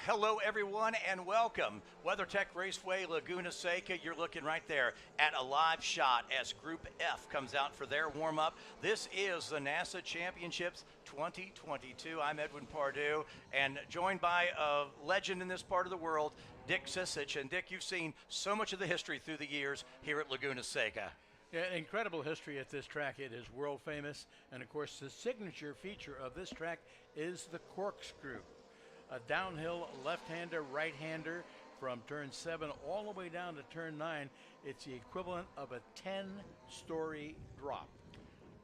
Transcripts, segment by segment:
Hello everyone and welcome. Weathertech Raceway Laguna Seca, you're looking right there at a live shot as Group F comes out for their warm-up. This is the NASA Championships 2022. I'm Edwin Pardue and joined by a legend in this part of the world, Dick Sisich. And Dick, you've seen so much of the history through the years here at Laguna Seca. Yeah, incredible history at this track. It is world famous, and of course the signature feature of this track is the corkscrew. A downhill left-hander, right-hander from turn 7 all the way down to turn 9. It's the equivalent of a 10-story drop.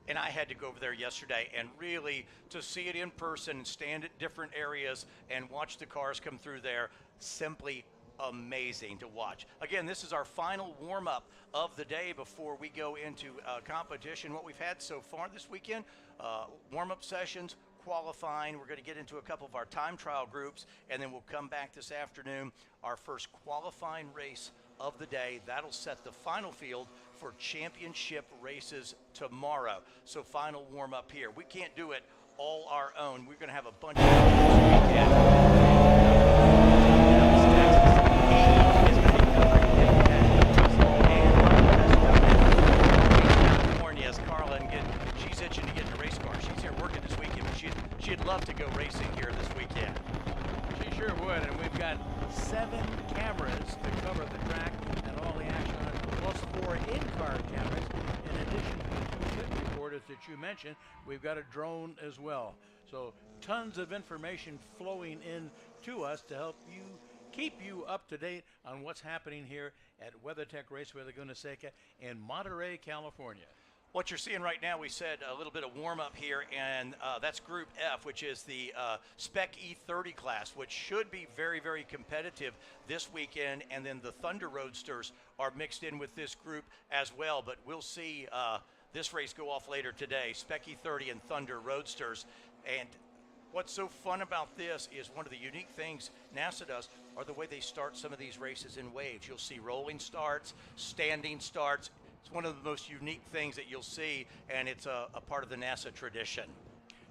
And I had to go over there yesterday and really to see it in person and stand at different areas and watch the cars come through there, simply amazing to watch. Again, this is our final warm-up of the day before we go into competition. What we've had so far this weekend, warm-up sessions, qualifying. We're going to get into a couple of our time trial groups, and then we'll come back this afternoon, our first qualifying race of the day. That'll set the final field for championship races tomorrow. So final warm-up here. We can't do it all our own. We're going to have a bunch of she's itching to get in a race car. She's here working this weekend. She'd love to go racing here this weekend. She sure would, and we've got 7 cameras to cover the track and all the action on it, plus 4 in-car cameras. In addition to the 2 pit reporters that you mentioned, we've got a drone as well. So tons of information flowing in to us to help you keep you up to date on what's happening here at WeatherTech Raceway Laguna Seca in Monterey, California. What you're seeing right now, we said a little bit of warm-up here, and that's Group F, which is the Spec E30 class, which should be very, very competitive this weekend. And then the Thunder Roadsters are mixed in with this group as well. But we'll see this race go off later today, Spec E30 and Thunder Roadsters. And what's so fun about this is one of the unique things NASA does are the way they start some of these races in waves. You'll see rolling starts, standing starts. It's one of the most unique things that you'll see, and it's a part of the NASA tradition.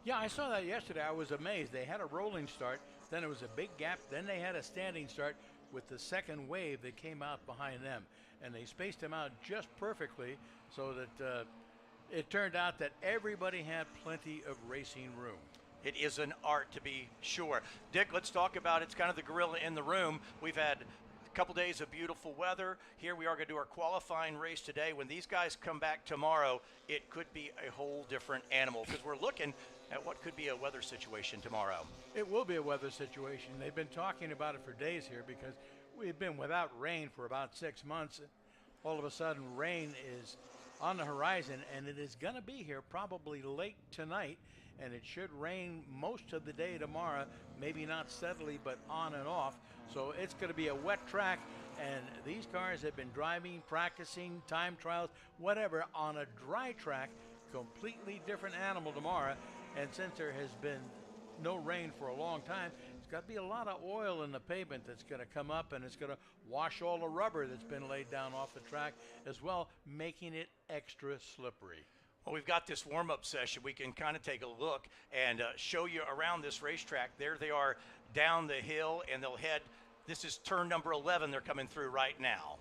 Yeah, I saw that yesterday. I was amazed. They had a rolling start, then it was a big gap, then they had a standing start with the second wave that came out behind them. And they spaced them out just perfectly so that it turned out that everybody had plenty of racing room. It is an art, to be sure. Dick, let's talk about it. It's kind of the gorilla in the room. We've had couple days of beautiful weather. Here we are going to do our qualifying race today. When these guys come back tomorrow, it could be a whole different animal because we're looking at what could be a weather situation tomorrow. It will be a weather situation. They've been talking about it for days here because we've been without rain for about 6 months. All of a sudden, rain is on the horizon, and it is going to be here probably late tonight, and it should rain most of the day tomorrow, maybe not steadily, but on and off. So it's going to be a wet track, and these cars have been driving, practicing, time trials, whatever, on a dry track, completely different animal tomorrow. And since there has been no rain for a long time, it's got to be a lot of oil in the pavement that's going to come up, and it's going to wash all the rubber that's been laid down off the track as well, making it extra slippery. Well, we've got this warm-up session. We can kind of take a look and show you around this racetrack. There they are down the hill, and they'll head. This is turn number 11 they're coming through right now.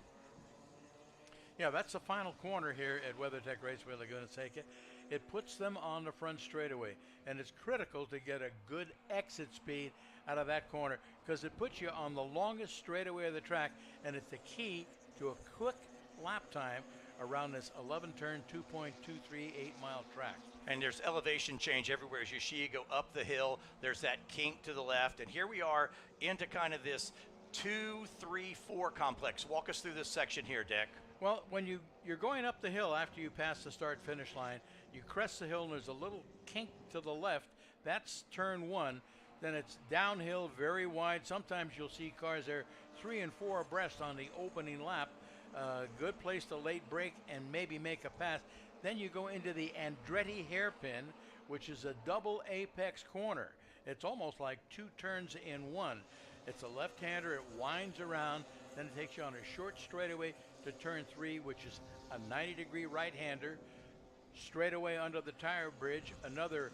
Yeah, that's the final corner here at WeatherTech Raceway Laguna Seca. It puts them on the front straightaway, and it's critical to get a good exit speed out of that corner because it puts you on the longest straightaway of the track, and it's the key to a quick lap time around this 11-turn, 2.238-mile track. And there's elevation change everywhere as you see you go up the hill. There's that kink to the left, and here we are into kind of this 2, 3, 4 complex. Walk us through this section here, Dick. Well, when you're going up the hill after you pass the start-finish line, you crest the hill, and there's a little kink to the left. That's turn 1. Then it's downhill, very wide. Sometimes you'll see cars there 3 and 4 abreast on the opening lap. Good place to late break and maybe make a pass. Then you go into the Andretti hairpin, which is a double apex corner. It's almost like 2 turns in 1. It's a left-hander, it winds around, then it takes you on a short straightaway to turn 3, which is a 90-degree right-hander. Straightaway under the tire bridge, another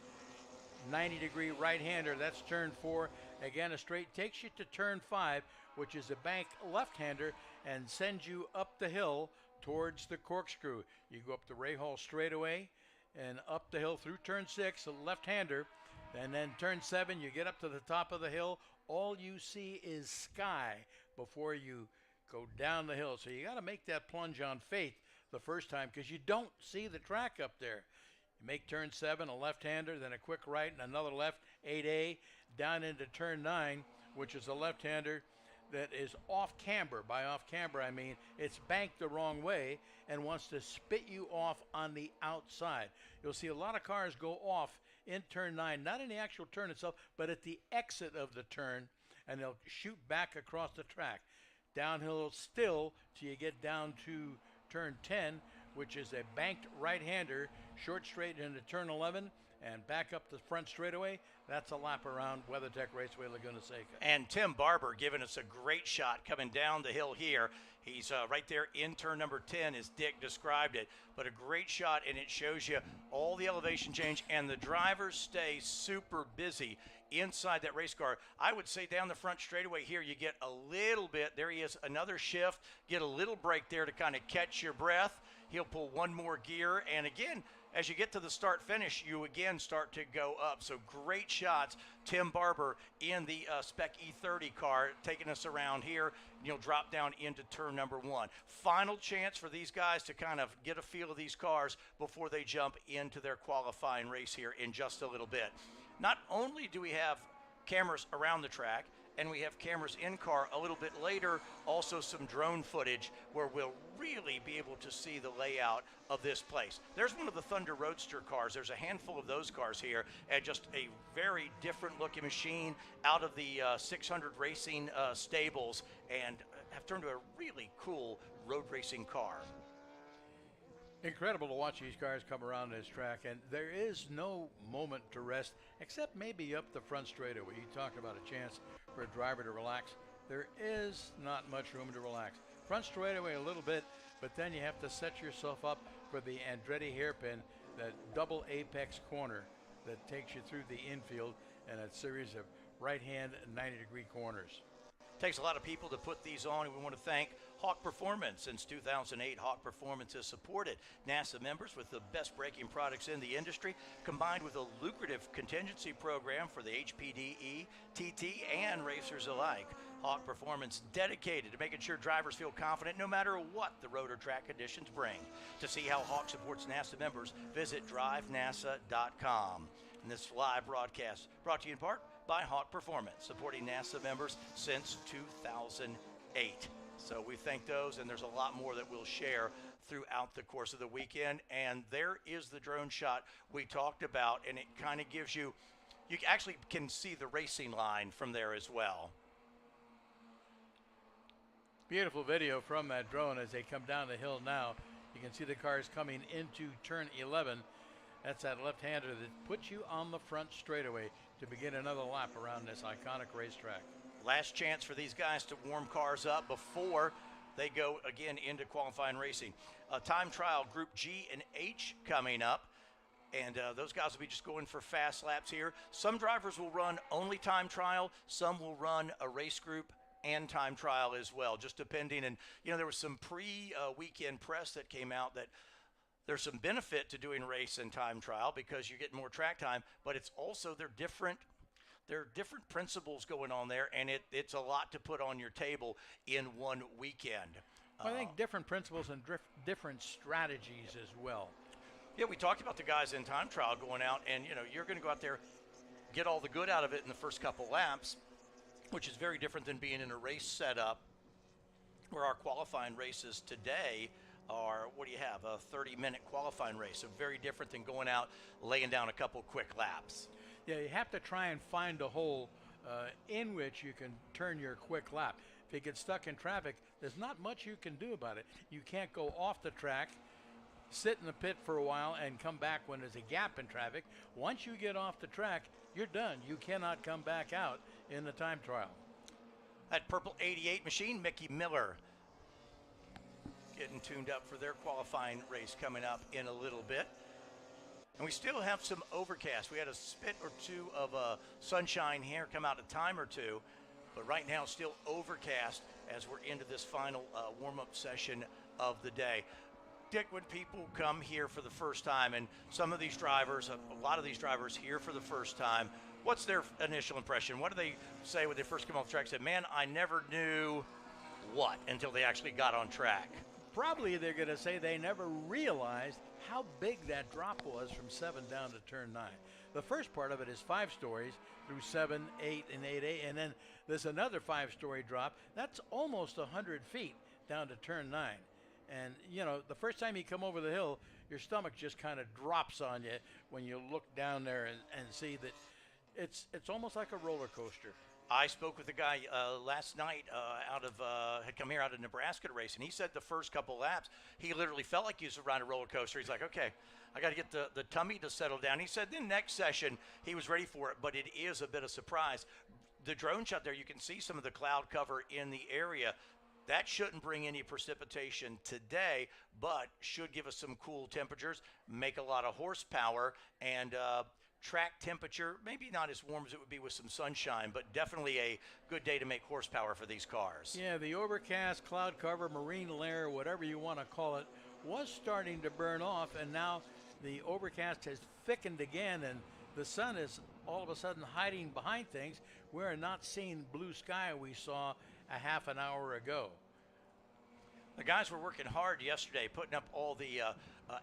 90-degree right-hander, that's turn 4. Again, a straight takes you to turn 5, which is a bank left-hander, and sends you up the hill towards the corkscrew. You go up the Ray Hall straightaway and up the hill through turn 6, a left-hander, and then turn 7, you get up to the top of the hill. All you see is sky before you go down the hill. So you got to make that plunge on faith the first time, because you don't see the track up there. You make turn 7, a left-hander, then a quick right and another left, 8A, down into turn 9, which is a left-hander that is off camber. By off camber, I mean it's banked the wrong way and wants to spit you off on the outside. You'll see a lot of cars go off in turn 9, not in the actual turn itself, but at the exit of the turn, and they'll shoot back across the track. Downhill still till you get down to turn 10, which is a banked right-hander, short straight into turn 11, and back up the front straightaway. That's a lap around WeatherTech Raceway Laguna Seca. And Tim Barber giving us a great shot coming down the hill here. He's right there in turn number 10, as Dick described it. But a great shot, and it shows you all the elevation change, and the drivers stay super busy inside that race car. I would say down the front straightaway here, you get a little bit. There he is, another shift. Get a little break there to kind of catch your breath. He'll pull one more gear, and again, as you get to the start finish, you again start to go up. So great shots. Tim Barber in the Spec E30 car taking us around here. You'll drop down into turn number 1. Final chance for these guys to kind of get a feel of these cars before they jump into their qualifying race here in just a little bit. Not only do we have cameras around the track, and we have cameras in car a little bit later, also some drone footage where we'll really be able to see the layout of this place. There's one of the Thunder Roadster cars. There's a handful of those cars here, and just a very different looking machine out of the 600 Racing stables, and have turned to a really cool road racing car. Incredible to watch these cars come around this track, and there is no moment to rest except maybe up the front straightaway. You talked about a chance for a driver to relax. There is not much room to relax. Front straightaway a little bit, but then you have to set yourself up for the Andretti hairpin, that double apex corner that takes you through the infield, and a series of right-hand 90-degree corners. Takes a lot of people to put these on, and we want to thank Hawk Performance. Since 2008, Hawk Performance has supported NASA members with the best braking products in the industry, combined with a lucrative contingency program for the HPDE, TT, and racers alike. Hawk Performance dedicated to making sure drivers feel confident no matter what the road or track conditions bring. To see how Hawk supports NASA members, visit DRIVENASA.com. And this live broadcast brought to you in part by Hawk Performance, supporting NASA members since 2008. So we thank those, and there's a lot more that we'll share throughout the course of the weekend. And there is the drone shot we talked about, and it kind of gives you actually can see the racing line from there as well. Beautiful video from that drone as they come down the hill now. You can see the cars coming into turn 11. That's that left-hander that puts you on the front straightaway to begin another lap around this iconic racetrack. Last chance for these guys to warm cars up before they go again into qualifying racing. Time trial Group G and H coming up, and those guys will be just going for fast laps here. Some drivers will run only time trial, some will run a race group and time trial as well, just depending. And you know, there was some pre-weekend press that came out that there's some benefit to doing race and time trial because you're getting more track time, but it's also there are different principles going on there, and it's a lot to put on your table in one weekend. I think different principles and different strategies as well. Yeah, we talked about the guys in time trial going out, and you know, you're going to go out there, get all the good out of it in the first couple laps, which is very different than being in a race setup where our qualifying races today are, what do you have, a 30-minute qualifying race. So very different than going out, laying down a couple quick laps. Yeah, you have to try and find a hole in which you can turn your quick lap. If you get stuck in traffic, there's not much you can do about it. You can't go off the track, sit in the pit for a while, and come back when there's a gap in traffic. Once you get off the track, you're done. You cannot come back out in the time trial. That purple 88 machine, Mickey Miller, getting tuned up for their qualifying race coming up in a little bit. And we still have some overcast. We had a spit or two of sunshine here come out a time or two, but right now still overcast as we're into this final warm-up session of the day. Dick, when people come here for the first time, and some of these drivers, a lot of these drivers here for the first time, what's their initial impression? What do they say when they first come off the track? Say, man, I never knew what until they actually got on track. Probably they're going to say they never realized how big that drop was from 7 down to turn 9. The first part of it is 5 stories through 7, 8, and 8A, and then there's another 5-story drop. That's almost 100 feet down to turn 9. And, you know, the first time you come over the hill, your stomach just kind of drops on you when you look down there and see that it's almost like a roller coaster. I spoke with a guy last night had come here out of Nebraska to race, and he said the first couple laps, he literally felt like he was around a roller coaster. He's like, okay, I got to get the tummy to settle down. He said then next session he was ready for it, but it is a bit of surprise. The drone shot there, you can see some of the cloud cover in the area. That shouldn't bring any precipitation today, but should give us some cool temperatures, make a lot of horsepower, and track temperature, maybe not as warm as it would be with some sunshine, but definitely a good day to make horsepower for these cars. Yeah, the overcast, cloud cover, marine layer, whatever you want to call it, was starting to burn off, and now the overcast has thickened again, and the sun is all of a sudden hiding behind things. We're not seeing blue sky we saw a half an hour ago. The guys were working hard yesterday, putting up all the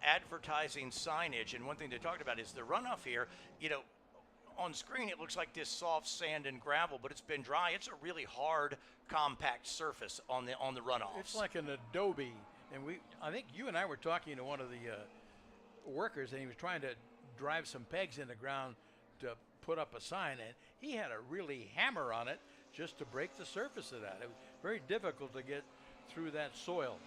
advertising signage, and one thing they talked about is the runoff here. You know, on screen it looks like this soft sand and gravel, but it's been dry. It's a really hard, compact surface on the runoffs. It's like an adobe, and I think you and I were talking to one of the workers, and he was trying to drive some pegs in the ground to put up a sign, and he had to really hammer on it just to break the surface of that. It was very difficult to get through that soil.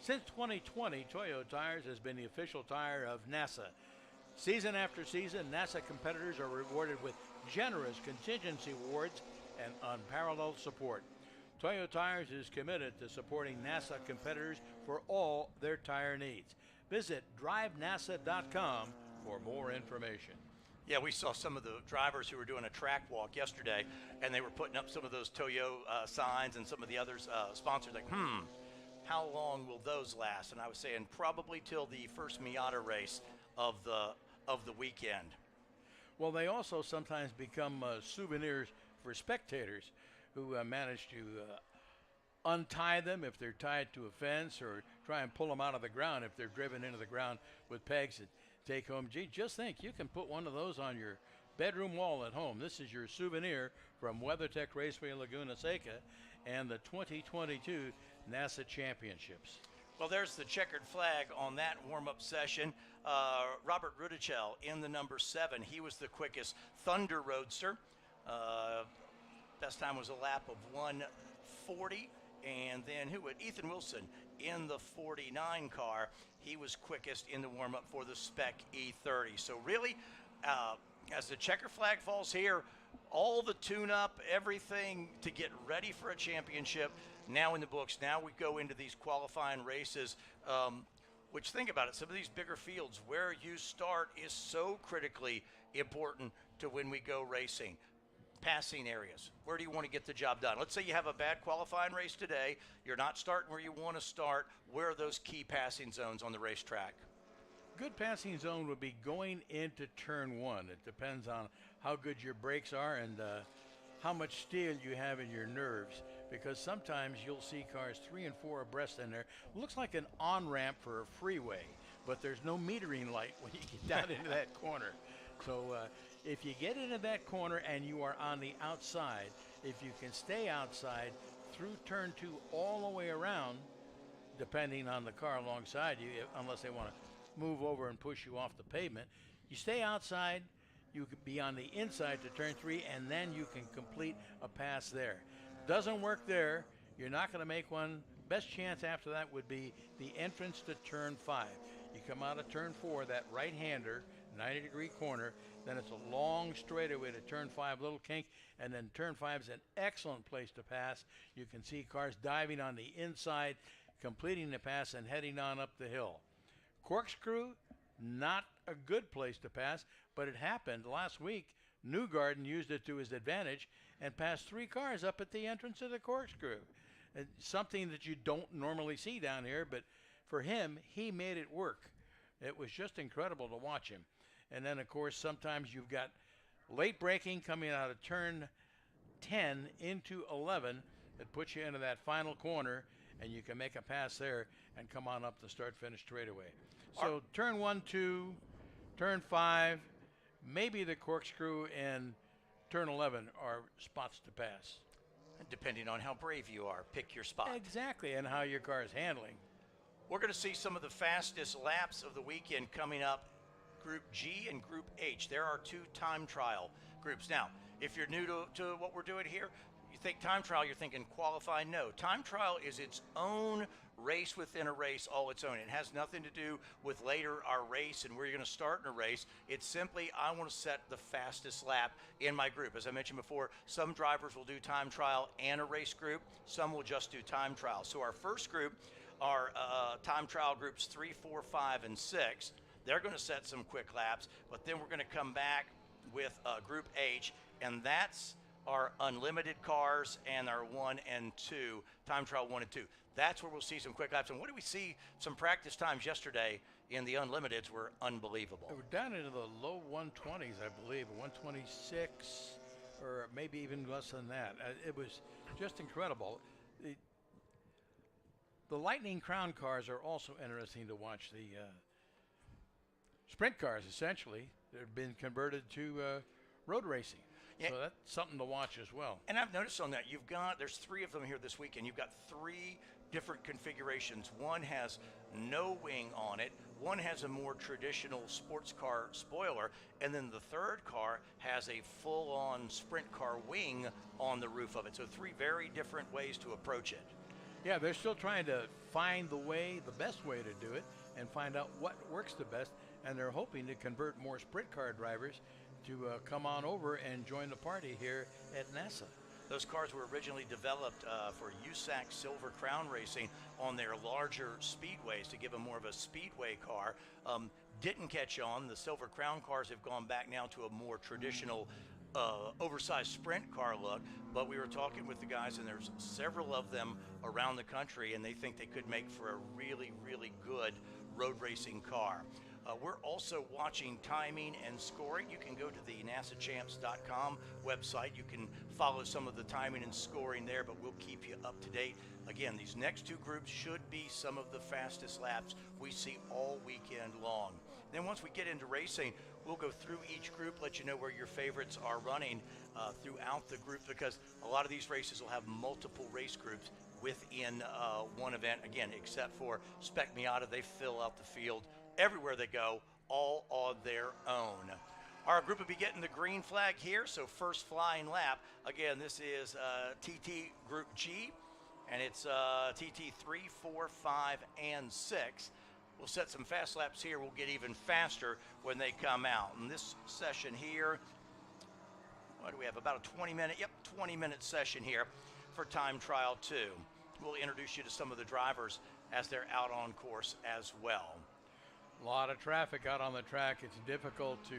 Since 2020, Toyo Tires has been the official tire of NASA. Season after season, NASA competitors are rewarded with generous contingency awards and unparalleled support. Toyo Tires is committed to supporting NASA competitors for all their tire needs. Visit DRIVENASA.com for more information. Yeah, we saw some of the drivers who were doing a track walk yesterday, and they were putting up some of those Toyo signs and some of the others sponsors, like, how long will those last? And I was saying probably till the first Miata race of the weekend. Well, they also sometimes become souvenirs for spectators who manage to untie them if they're tied to a fence, or try and pull them out of the ground if they're driven into the ground with pegs and take home. Gee, just think, you can put one of those on your bedroom wall at home. This is your souvenir from WeatherTech Raceway Laguna Seca and the 2022 NASA Championships. Well, there's the checkered flag on that warm-up session. Robert Rudicell in the number 7. He was the quickest Thunder Roadster. Best time was a lap of 1:40. And then Ethan Wilson in the 49 car. He was quickest in the warm-up for the Spec E30. So really, as the checker flag falls here, all the tune-up, everything to get ready for a championship now in the books. Now we go into these qualifying races, which, think about it, some of these bigger fields, where you start is so critically important to when we go racing. Passing areas, where do you want to get the job done? Let's say you have a bad qualifying race today, you're not starting where you want to start. Where are those key passing zones on the racetrack? Good passing zone would be going into turn 1. It depends on how good your brakes are and how much steel you have in your nerves, because sometimes you'll see cars 3 and 4 abreast in there. It looks like an on-ramp for a freeway, but there's no metering light when you get down into that corner. So if you get into that corner and you are on the outside, if you can stay outside through turn 2 all the way around, depending on the car alongside you, unless they want to move over and push you off the pavement, you stay outside, you could be on the inside to turn 3, and then you can complete a pass there. Doesn't work there, you're not going to make one. Best chance after that would be the entrance to turn 5. You come out of turn 4, that right-hander, 90-degree corner, then it's a long straightaway to turn 5, little kink, and then turn 5 is an excellent place to pass. You can see cars diving on the inside, completing the pass and heading on up the hill. Corkscrew, not a good place to pass, but it happened last week. Newgarden used it to his advantage and passed 3 cars up at the entrance of the corkscrew. Something that you don't normally see down here, but for him, he made it work. It was just incredible to watch him. And then, of course, sometimes you've got late braking coming out of turn 10 into 11 that puts you into that final corner, and you can make a pass there and come on up the start-finish straightaway. So turn 1, 2, turn 5, maybe the corkscrew and turn 11 are spots to pass. Depending on how brave you are, pick your spot. Exactly, and how your car is handling. We're going to see some of the fastest laps of the weekend coming up. Group G and Group H. There are 2 time trial groups. Now, if you're new to what we're doing here, you think time trial, you're thinking qualify. No, time trial is its own race within a race all its own. It has nothing to do with later our race and where you're going to start in a race. It's simply, I want to set the fastest lap in my group. As I mentioned before, some drivers will do time trial and a race group. Some will just do time trial. So our first group are time trial groups 3, 4, 5, and 6. They're going to set some quick laps, but then we're going to come back with Group H, and that's our unlimited cars and our 1 and 2, time trial 1 and 2. That's where we'll see some quick laps. And what do we see? Some practice times yesterday in the unlimiteds were unbelievable. We're down into the low 120s, I believe, 126, or maybe even less than that. It was just incredible. The Lightning Crown cars are also interesting to watch. The sprint cars, essentially, they've been converted to road racing. Yeah. So that's something to watch as well. And I've noticed on that, there's 3 of them here this weekend. You've got 3 different configurations. One has no wing on it. One has a more traditional sports car spoiler. And then the third car has a full-on sprint car wing on the roof of it. So 3 very different ways to approach it. Yeah, they're still trying to find the best way to do it and find out what works the best. And they're hoping to convert more sprint car drivers to come on over and join the party here at NASA. Those cars were originally developed for USAC Silver Crown Racing on their larger speedways to give them more of a speedway car. Didn't catch on. The Silver Crown cars have gone back now to a more traditional oversized sprint car look, but we were talking with the guys, and there's several of them around the country, and they think they could make for a really, really good road racing car. We're also watching timing and scoring. You can go to the nasachamps.com website. You can follow some of the timing and scoring there, but we'll keep you up to date. Again, these next 2 groups should be some of the fastest laps we see all weekend long. Then once we get into racing, we'll go through each group, let you know where your favorites are running throughout the group, because a lot of these races will have multiple race groups within one event. Again, except for Spec Miata, they fill out the field everywhere they go, all on their own. Our group will be getting the green flag here, so first flying lap. Again, this is TT Group G, and it's TT 3, 4, 5, and 6. We'll set some fast laps here. We'll get even faster when they come out. In this session here, what do we have? About a 20-minute session here for time trial 2. We'll introduce you to some of the drivers as they're out on course as well. A lot of traffic out on the track. It's difficult to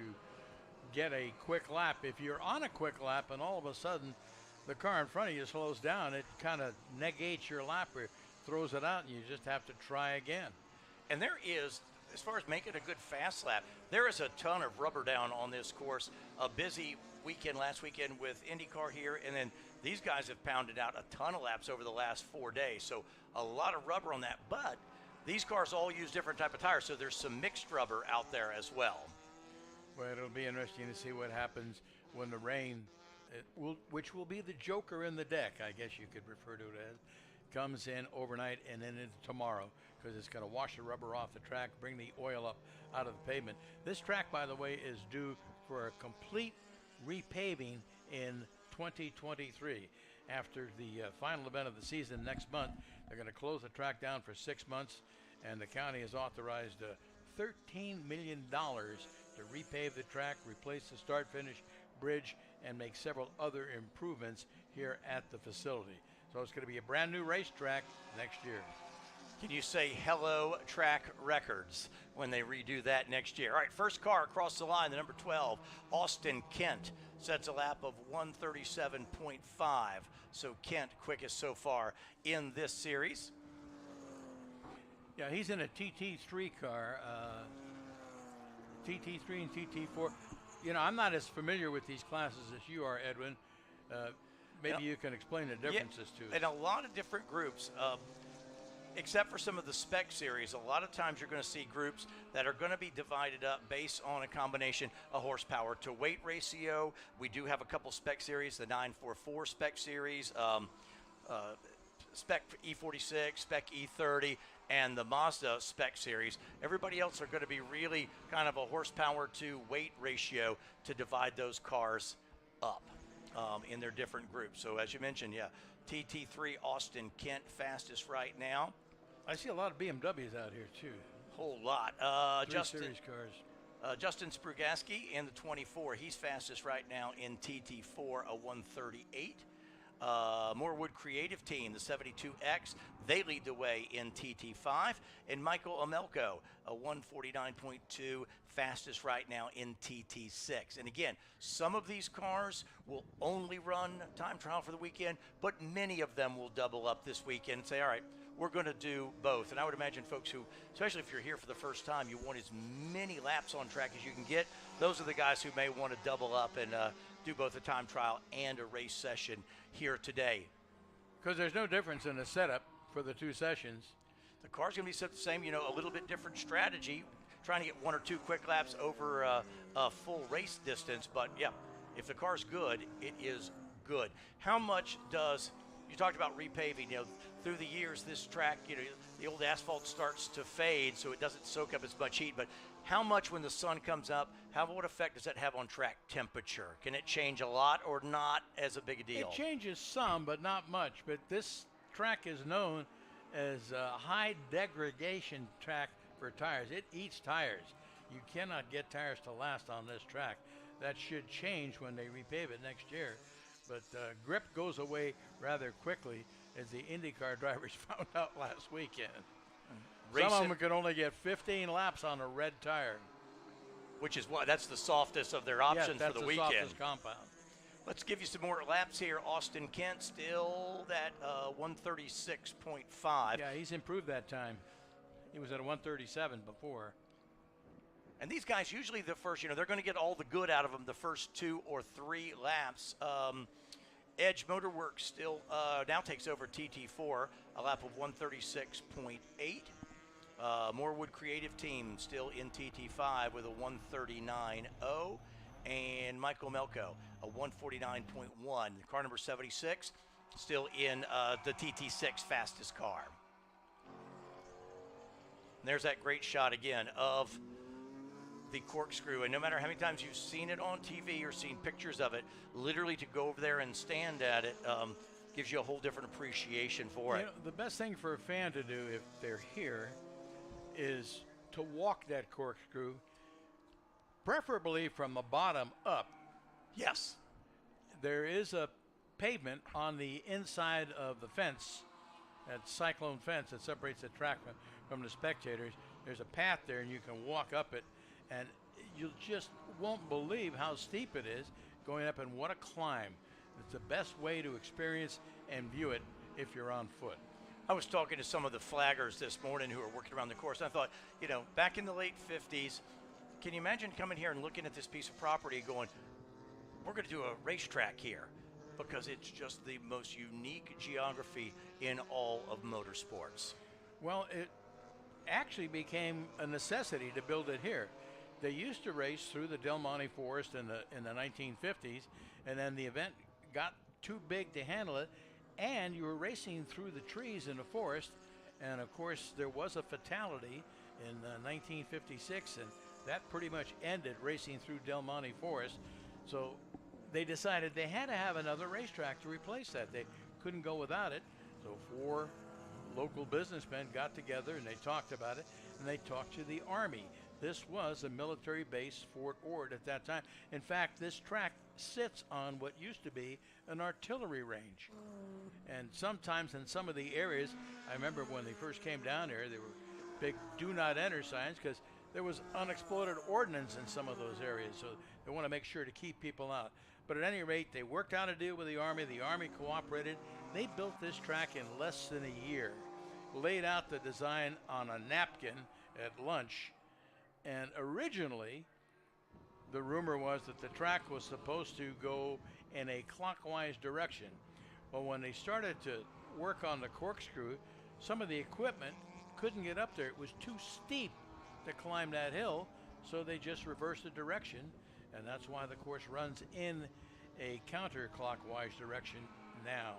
get a quick lap. If you're on a quick lap and all of a sudden the car in front of you slows down, it kind of negates your lap or throws it out, and you just have to try again. And there is, as far as making a good fast lap, there is a ton of rubber down on this course. A busy weekend last weekend with IndyCar here, and then these guys have pounded out a ton of laps over the last 4 days. So a lot of rubber on that, but these cars all use different type of tires, so there's some mixed rubber out there as well. Well, it'll be interesting to see what happens when the rain, which will be the joker in the deck, I guess you could refer to it as, comes in overnight and then into tomorrow, because it's going to wash the rubber off the track, bring the oil up out of the pavement. This track, by the way, is due for a complete repaving in 2023. After the final event of the season next month, they're going to close the track down for 6 months, and the county has authorized $13 million to repave the track, replace the start-finish bridge, and make several other improvements here at the facility. So it's going to be a brand new racetrack next year. Can you say hello track records when they redo that next year? All right, first car across the line, the number 12, Austin Kent, sets a lap of 137.5. So Kent quickest so far in this series. Yeah, he's in a TT3 car, TT3 and TT4. You know, I'm not as familiar with these classes as you are, Edwin. Maybe you can explain the differences to us. In a lot of different groups, except for some of the spec series, a lot of times you're going to see groups that are going to be divided up based on a combination of horsepower to weight ratio. We do have a couple spec series, the 944 spec series, Spec E46, Spec E30, and the Mazda spec series. Everybody else are going to be really kind of a horsepower to weight ratio to divide those cars up in their different groups. So as you mentioned, yeah, TT3 Austin Kent fastest right now. I see a lot of BMWs out here too. Whole lot. Justin series cars. Justin Sprugaski in the 24. He's fastest right now in TT4, a 138. Morewood Creative Team, the 72X, they lead the way in TT5. And Michael Amelko, a 149.2, fastest right now in TT6. And again, some of these cars will only run time trial for the weekend, but many of them will double up this weekend and say, all right, we're going to do both. And I would imagine folks who, especially if you're here for the first time, you want as many laps on track as you can get. Those are the guys who may want to double up and do both a time trial and a race session here today. Because there's no difference in the setup for the two sessions. The car's going to be set the same, you know, a little bit different strategy, trying to get one or two quick laps over a full race distance. But yeah, if the car's good, it is good. How much does, you talked about repaving, you know, through the years, this track, you know, the old asphalt starts to fade, so it doesn't soak up as much heat. But how much when the sun comes up, what effect does that have on track temperature? Can it change a lot or not as a big a deal? It changes some, but not much. But this track is known as a high degradation track for tires. It eats tires. You cannot get tires to last on this track. That should change when they repave it next year. But grip goes away rather quickly, as the IndyCar drivers found out last weekend. Some of them could only get 15 laps on a red tire. Which is what, that's the softest of their options for the weekend. That's the softest compound. Let's give you some more laps here. Austin Kent still that 136.5. Yeah, he's improved that time. He was at a 137 before. And these guys usually the first, you know, they're going to get all the good out of them the first 2 or 3 laps. Edge Motorworks still now takes over TT4, a lap of 136.8. Morewood Creative Team still in TT5 with a 139.0. And Michael Melko, a 149.1. Car number 76 still in the TT6 fastest car. And there's that great shot again of the corkscrew, and no matter how many times you've seen it on TV or seen pictures of it, literally to go over there and stand at it gives you a whole different appreciation for it. Know, the best thing for a fan to do if they're here is to walk that corkscrew, preferably from the bottom up. Yes. There is a pavement on the inside of the fence, that cyclone fence that separates the track from the spectators. There's a path there, and you can walk up it. And you just won't believe how steep it is going up, and what a climb. It's the best way to experience and view it if you're on foot. I was talking to some of the flaggers this morning who are working around the course, and I thought, you know, back in the late 50s, can you imagine coming here and looking at this piece of property and going, we're going to do a racetrack here? Because it's just the most unique geography in all of motorsports. Well, it actually became a necessity to build it here. They used to race through the Del Monte Forest in the 1950s, and then the event got too big to handle it, and you were racing through the trees in the forest, and of course there was a fatality in 1956, and that pretty much ended racing through Del Monte Forest. So they decided they had to have another racetrack to replace that. They couldn't go without it. So 4 local businessmen got together and they talked about it, and they talked to the Army. this was a military base, Fort Ord, at that time. In fact, this track sits on what used to be an artillery range. And sometimes in some of the areas, I remember when they first came down here, there were big do not enter signs because there was unexploded ordnance in some of those areas. So they want to make sure to keep people out. But at any rate, they worked out a deal with the Army. The Army cooperated. They built this track in less than a year, laid out the design on a napkin at lunch. And originally, the rumor was that the track was supposed to go in a clockwise direction. Well, when they started to work on the corkscrew, some of the equipment couldn't get up there. It was too steep to climb that hill, so they just reversed the direction, and that's why the course runs in a counterclockwise direction now.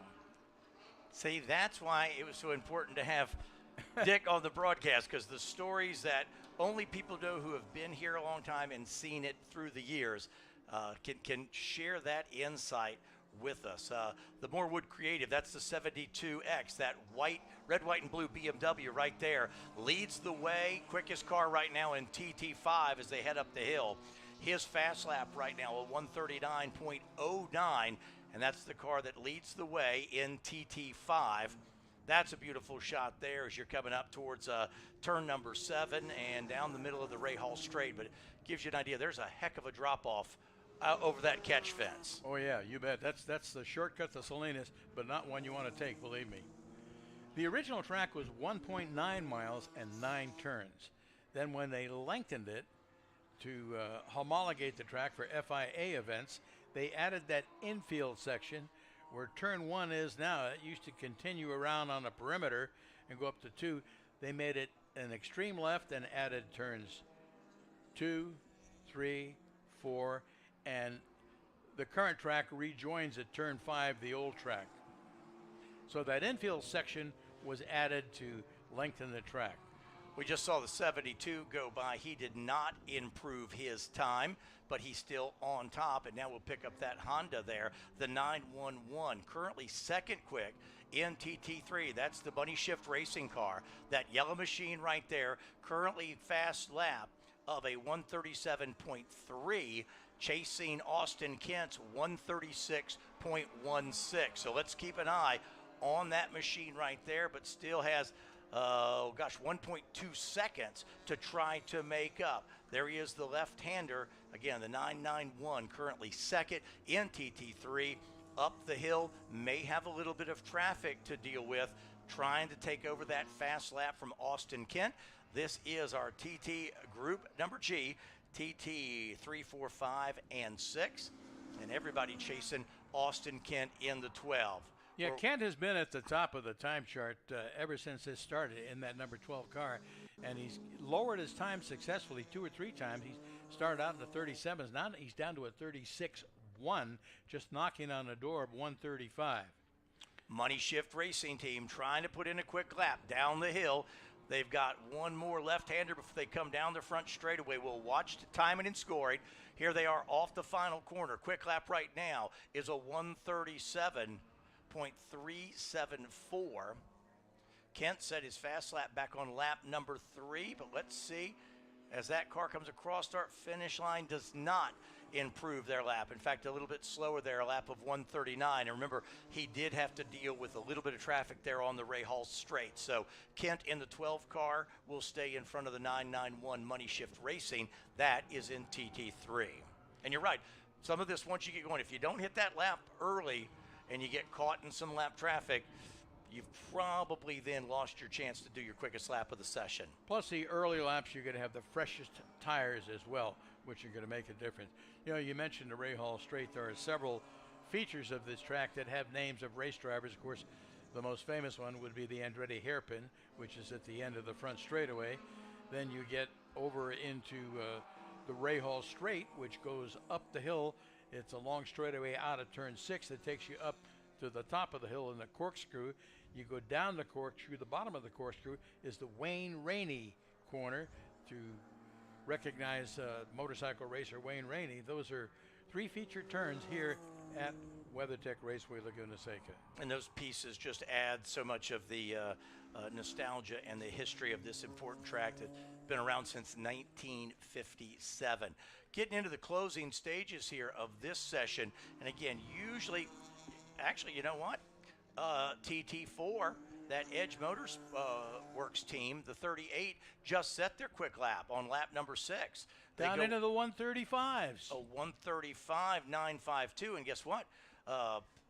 See, that's why it was so important to have Dick on the broadcast, because the stories that only people know who have been here a long time and seen it through the years can share that insight with us. The Morewood Creative, that's the 72X, that red, white, and blue BMW right there, leads the way, quickest car right now in TT5 as they head up the hill. His fast lap right now, a 139.09, and that's the car that leads the way in TT5. That's a beautiful shot there as you're coming up towards turn number 7 and down the middle of the Ray Hall Straight, but it gives you an idea. There's a heck of a drop-off over that catch fence. Oh yeah, you bet. That's the shortcut to Salinas, but not one you want to take, believe me. The original track was 1.9 miles and 9 turns. Then when they lengthened it to homologate the track for FIA events, they added that infield section where turn 1 is now. It used to continue around on the perimeter and go up to 2. They made it an extreme left and added turns 2, 3, 4, and the current track rejoins at turn 5, the old track. So that infield section was added to lengthen the track. We just saw the 72 go by. He did not improve his time, but he's still on top, and now we'll pick up that Honda there, the 911, currently second quick in TT3. That's the Bunny Shift racing car. That yellow machine right there, currently fast lap of a 137.3, chasing Austin Kent's 136.16. So let's keep an eye on that machine right there, but still has 1.2 seconds to try to make up. There he is, the left-hander. Again, the 991 currently second in TT3. Up the hill, may have a little bit of traffic to deal with, trying to take over that fast lap from Austin Kent. This is our TT group number G, TT 3, 4, 5, and 6. And everybody chasing Austin Kent in the 12. Yeah, Kent has been at the top of the time chart ever since this started in that number 12 car, and he's lowered his time successfully 2 or 3 times. He started out in the 37s. Now he's down to a 36.1, just knocking on the door of 135. Money Shift Racing Team trying to put in a quick lap down the hill. They've got one more left-hander before they come down the front straightaway. We'll watch the timing and scoring. Here they are off the final corner. Quick lap right now is a 137.374. Kent set his fast lap back on lap number 3, but let's see. As that car comes across start finish line, does not improve their lap. In fact, a little bit slower there, a lap of 139. And remember, he did have to deal with a little bit of traffic there on the Ray Hall Straight. So Kent in the 12 car will stay in front of the 991 Money Shift Racing. That is in TT3. And you're right, some of this, once you get going, if you don't hit that lap early and you get caught in some lap traffic, you've probably then lost your chance to do your quickest lap of the session. Plus the early laps, you're going to have the freshest tires as well, which are going to make a difference. You know, you mentioned the Ray Hall Straight. There are several features of this track that have names of race drivers. Of course, the most famous one would be the Andretti hairpin, which is at the end of the front straightaway. Then you get over into the Ray Hall Straight, which goes up the hill. It's a long straightaway out of turn 6 that takes you up to the top of the hill in the corkscrew. You go down the corkscrew. The bottom of the corkscrew is the Wayne Rainey corner to recognize motorcycle racer Wayne Rainey. Those are 3 featured turns here at WeatherTech Raceway Laguna Seca. And those pieces just add so much of the nostalgia and the history of this important track that been around since 1957. Getting into the closing stages here of this session, and again, usually, actually, you know what? TT4, that Edge Motors Works team, the 38, just set their quick lap on lap number 6. Down into the 135s. A 135.952, and guess what?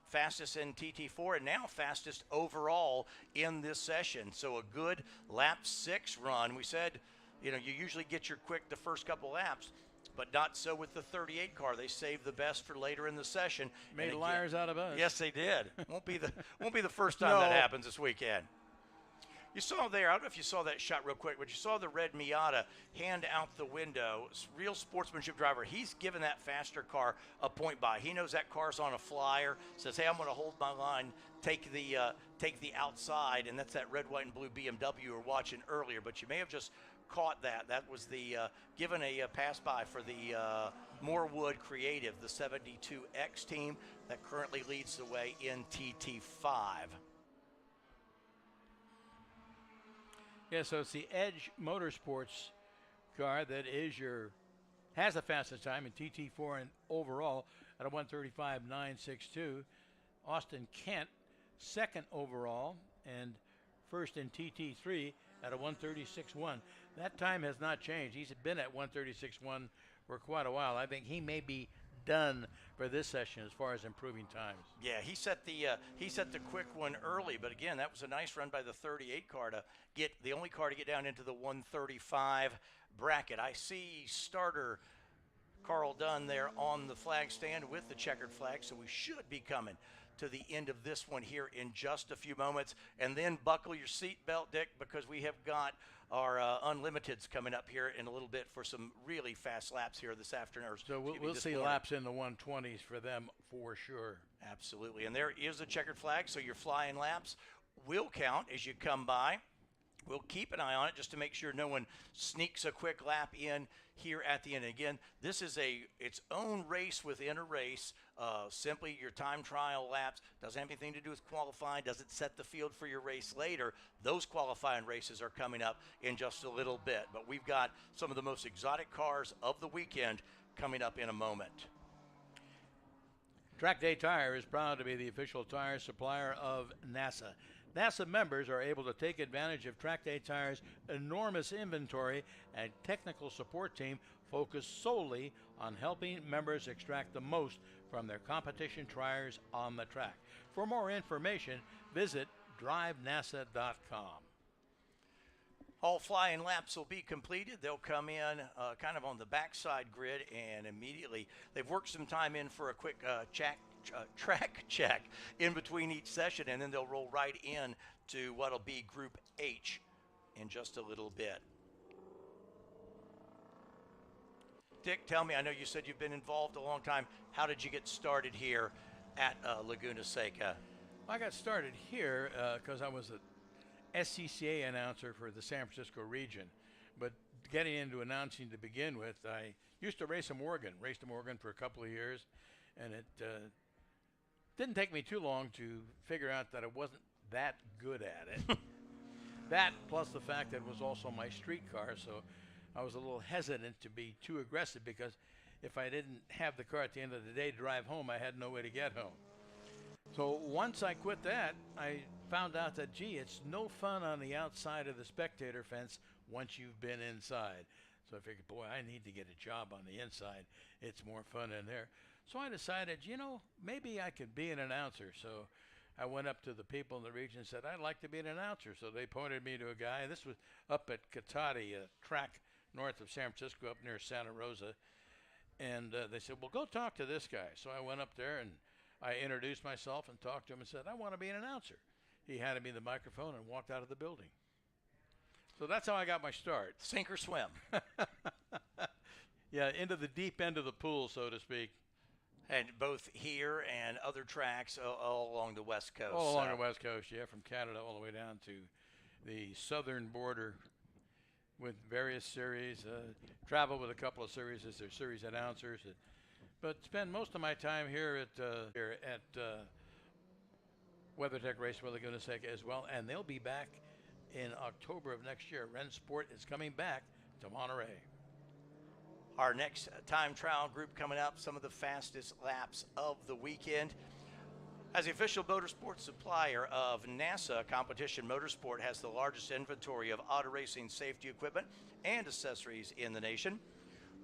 Fastest in TT4 and now fastest overall in this session. So a good lap 6 run. We said, you know, you usually get your quick the first couple laps, but not so with the 38 car. They saved the best for later in the session. Made liars out of us. Yes, they did. won't be the first time that happens this weekend. You saw there, I don't know if you saw that shot real quick, but you saw the red Miata hand out the window. Real sportsmanship driver. He's given that faster car a point by. He knows that car's on a flyer, says, hey, I'm going to hold my line, take the outside, and that's that red, white, and blue BMW we were watching earlier. But you may have just caught that. That was the given a pass by for the Morewood Creative, the 72X team that currently leads the way in TT5. Yeah, so it's the Edge Motorsports car that has the fastest time in TT4 and overall at a 135.962. Austin Kent, second overall, and first in TT3 at a 136.1. That time has not changed. He's been at 136.1 for quite a while. I think he may be done for this session as far as improving times. Yeah, he set the quick one early, but again, that was a nice run by the 38 car to get the only car to get down into the 135 bracket. I see starter Carl Dunn there on the flag stand with the checkered flag, so we should be coming to the end of this one here in just a few moments. And then buckle your seatbelt, Dick, because we have got our Unlimiteds coming up here in a little bit for some really fast laps here this afternoon. So we'll see laps in the 120s for them for sure. Absolutely. And there is a checkered flag, so your flying laps will count as you come by. We'll keep an eye on it just to make sure no one sneaks a quick lap in here at the end. Again, this is its own race within a race. Simply your time trial laps. Doesn't have anything to do with qualifying. Doesn't set the field for your race later. Those qualifying races are coming up in just a little bit. But we've got some of the most exotic cars of the weekend coming up in a moment. Track Day Tire is proud to be the official tire supplier of NASA. NASA members are able to take advantage of Track Day Tire's enormous inventory and technical support team focused solely on helping members extract the most from their competition tires on the track. For more information, visit DRIVENASA.com. All flying laps will be completed. They'll come in kind of on the backside grid, and immediately they've worked some time in for a quick track check in between each session, and then they'll roll right in to what'll be Group H in just a little bit. Dick, tell me, I know you said you've been involved a long time. How did you get started here at Laguna Seca? I got started here because I was a SCCA announcer for the San Francisco region, but getting into announcing to begin with, I used to race in Oregon, raced in Oregon for a couple of years, and it didn't take me too long to figure out that I wasn't that good at it. That plus the fact that it was also my street car, so I was a little hesitant to be too aggressive because if I didn't have the car at the end of the day to drive home, I had no way to get home. So once I quit that, I found out that, gee, it's no fun on the outside of the spectator fence once you've been inside. So I figured, boy, I need to get a job on the inside. It's more fun in there. So I decided, you know, maybe I could be an announcer. So I went up to the people in the region and said, I'd like to be an announcer. So they pointed me to a guy. This was up at Catati, a track north of San Francisco, up near Santa Rosa. And they said, well, go talk to this guy. So I went up there and I introduced myself and talked to him and said, I want to be an announcer. He handed me the microphone and walked out of the building. So that's how I got my start. Sink or swim. Yeah, into the deep end of the pool, so to speak. And both here and other tracks all along the West Coast. All along the West Coast, yeah, from Canada all the way down to the southern border with various series. Travel with a couple of series as their series announcers. But spend most of my time here at WeatherTech Raceway Laguna Seca as well. And they'll be back in October of next year. Rennsport is coming back to Monterey. Our next time trial group coming up, some of the fastest laps of the weekend. As the official motorsports supplier of NASA, Competition Motorsport has the largest inventory of auto racing safety equipment and accessories in the nation.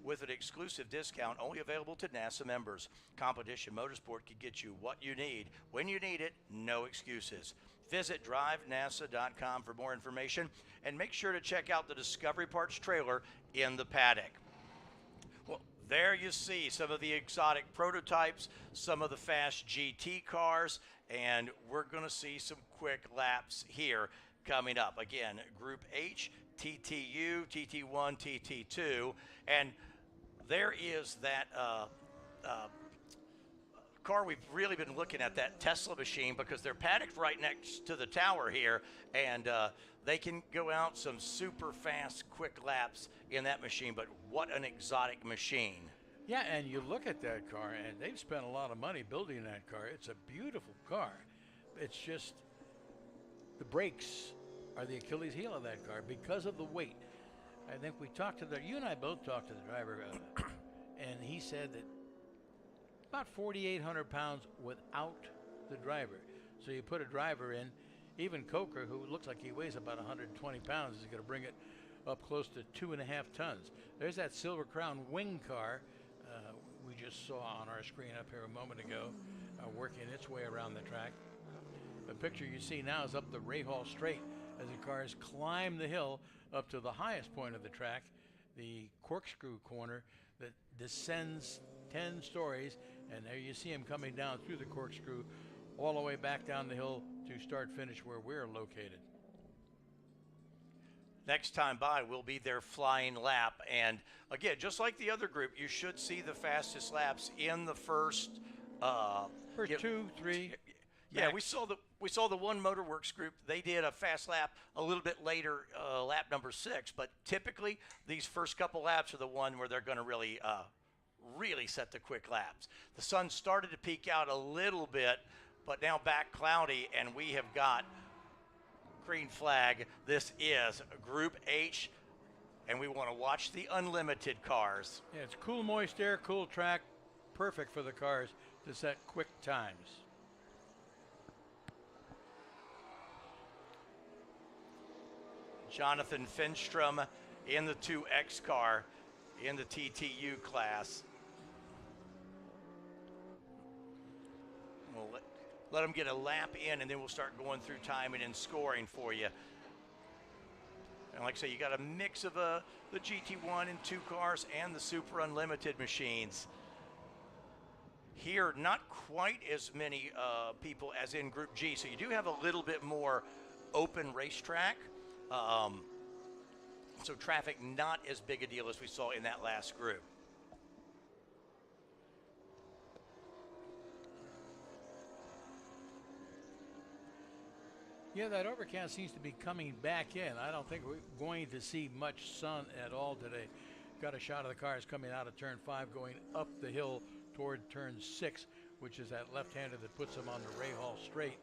With an exclusive discount only available to NASA members, Competition Motorsport can get you what you need, when you need it, no excuses. Visit DRIVENASA.com for more information, and make sure to check out the Discovery Parts trailer in the paddock. Well, there you see some of the exotic prototypes, some of the fast GT cars, and we're going to see some quick laps here coming up. Again, Group H, TTU, TT1, TT2, and there is that car we've really been looking at, that Tesla machine, because they're paddocked right next to the tower here, and they can go out some super fast, quick laps in that machine, but what an exotic machine. Yeah, and you look at that car, and they've spent a lot of money building that car. It's a beautiful car. It's just the brakes are the Achilles heel of that car because of the weight. I think we talked to you and I both talked to the driver, and he said that about 4,800 pounds without the driver. So you put a driver in, even Coker, who looks like he weighs about 120 pounds, is going to bring it up close to 2.5 tons. There's that Silver Crown wing car we just saw on our screen up here a moment ago, working its way around the track. The picture you see now is up the Rahal Straight as the cars climb the hill up to the highest point of the track, the corkscrew corner that descends 10 stories, and there you see him coming down through the corkscrew all the way back down the hill to start finish where we're located. Next time by will be their flying lap, and again, just like the other group, you should see the fastest laps in the first 2, 3. Yeah, max. we saw the One Motorworks group. They did a fast lap a little bit later, lap number 6. But typically, these first couple laps are the one where they're going to really set the quick laps. The sun started to peek out a little bit, but now back cloudy, and we have got green flag. This is Group H, and we want to watch the unlimited cars. Yeah, it's cool, moist air, cool track, perfect for the cars to set quick times. Jonathan Finstrom in the 2X car in the TTU class. We'll let them get a lap in, and then we'll start going through timing and scoring for you. And like I say, you got a mix of the GT1 and 2 cars and the Super Unlimited machines. Here, not quite as many people as in Group G, so you do have a little bit more open racetrack. So traffic not as big a deal as we saw in that last group. Yeah, that overcast seems to be coming back in. I don't think we're going to see much sun at all today. Got a shot of the cars coming out of turn 5, going up the hill toward turn 6, which is that left-hander that puts them on the Rahal Straight.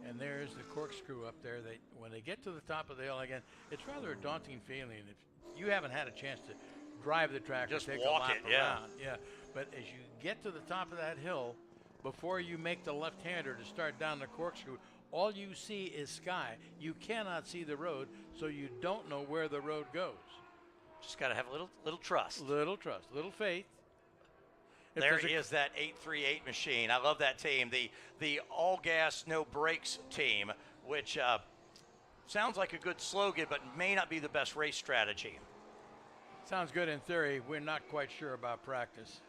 And there's the corkscrew up there. When they get to the top of the hill again, it's rather a daunting feeling. If you haven't had a chance to drive the track just or take walk a lap it, around, yeah. But as you get to the top of that hill, before you make the left-hander to start down the corkscrew, all you see is sky. You cannot see the road, so you don't know where the road goes. Just got to have a little trust. Little trust, little faith. There is that 838 machine. I love that team. The all gas, no brakes team, which sounds like a good slogan, but may not be the best race strategy. Sounds good in theory. We're not quite sure about practice.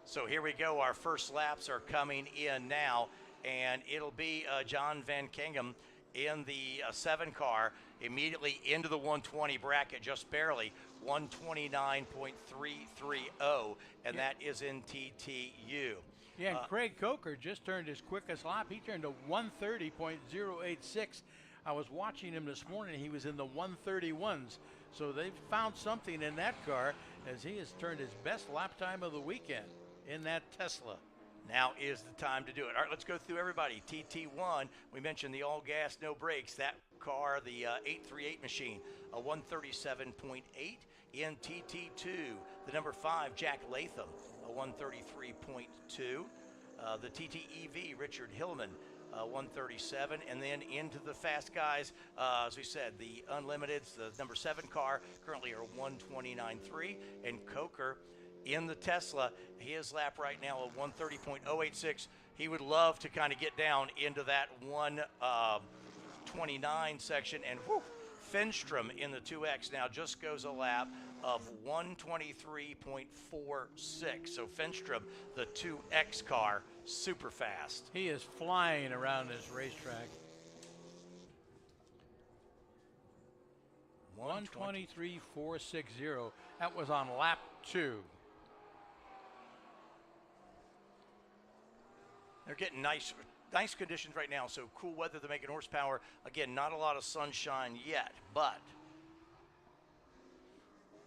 So here we go. Our first laps are coming in now, and it'll be John Van Kingem in the 7 car immediately into the 120 bracket, just barely 129.330, and that is in TTU. Yeah, and Craig Coker just turned his quickest lap. He turned to 130.086. I was watching him this morning. He was in the 131s. So they've found something in that car as he has turned his best lap time of the weekend in that Tesla. Now is the time to do it. All right, let's go through everybody. TT1, we mentioned the all gas, no brakes. That car, the 838 machine, a 137.8 in TT2. The number 5, Jack Latham, a 133.2. The TTEV, Richard Hillman, 137, and then into the fast guys, as we said, the Unlimiteds, the number 7 car, currently are 129.3, and Coker in the Tesla, his lap right now of 130.086. He would love to kind of get down into that 129 section, and whew, Finstrom in the 2X now just goes a lap of 123.46. So Finstrom, the 2X car, super fast. He is flying around this racetrack. 123.460. That was on lap 2. They're getting nice conditions right now, so cool weather, they're making horsepower. Again, not a lot of sunshine yet, but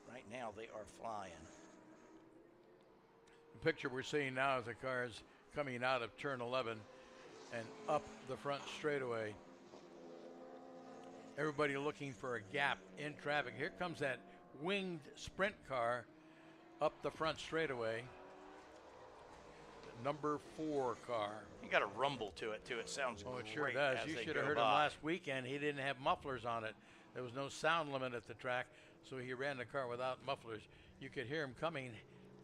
right now they are flying. The picture we're seeing now is the cars coming out of turn 11 and up the front straightaway. Everybody looking for a gap in traffic. Here comes that winged sprint car up the front straightaway. Number 4 car. You got a rumble to it too. It sounds it great. Sure does. As You they should have go heard by. him last weekend. He didn't have mufflers on it. There was no sound limit at the track, so he ran the car without mufflers. You could hear him coming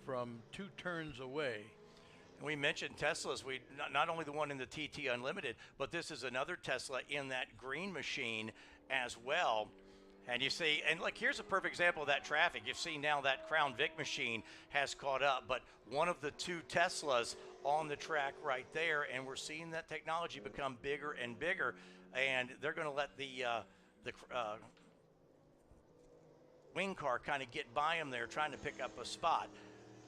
from 2 turns away. And we mentioned Teslas. We not only the one in the TT Unlimited, but this is another Tesla in that green machine as well. And you see, and look, here's a perfect example of that traffic. You've seen now that Crown Vic machine has caught up, but one of the 2 Teslas on the track right there, and we're seeing that technology become bigger and bigger, and they're going to let the wing car kind of get by them there, trying to pick up a spot.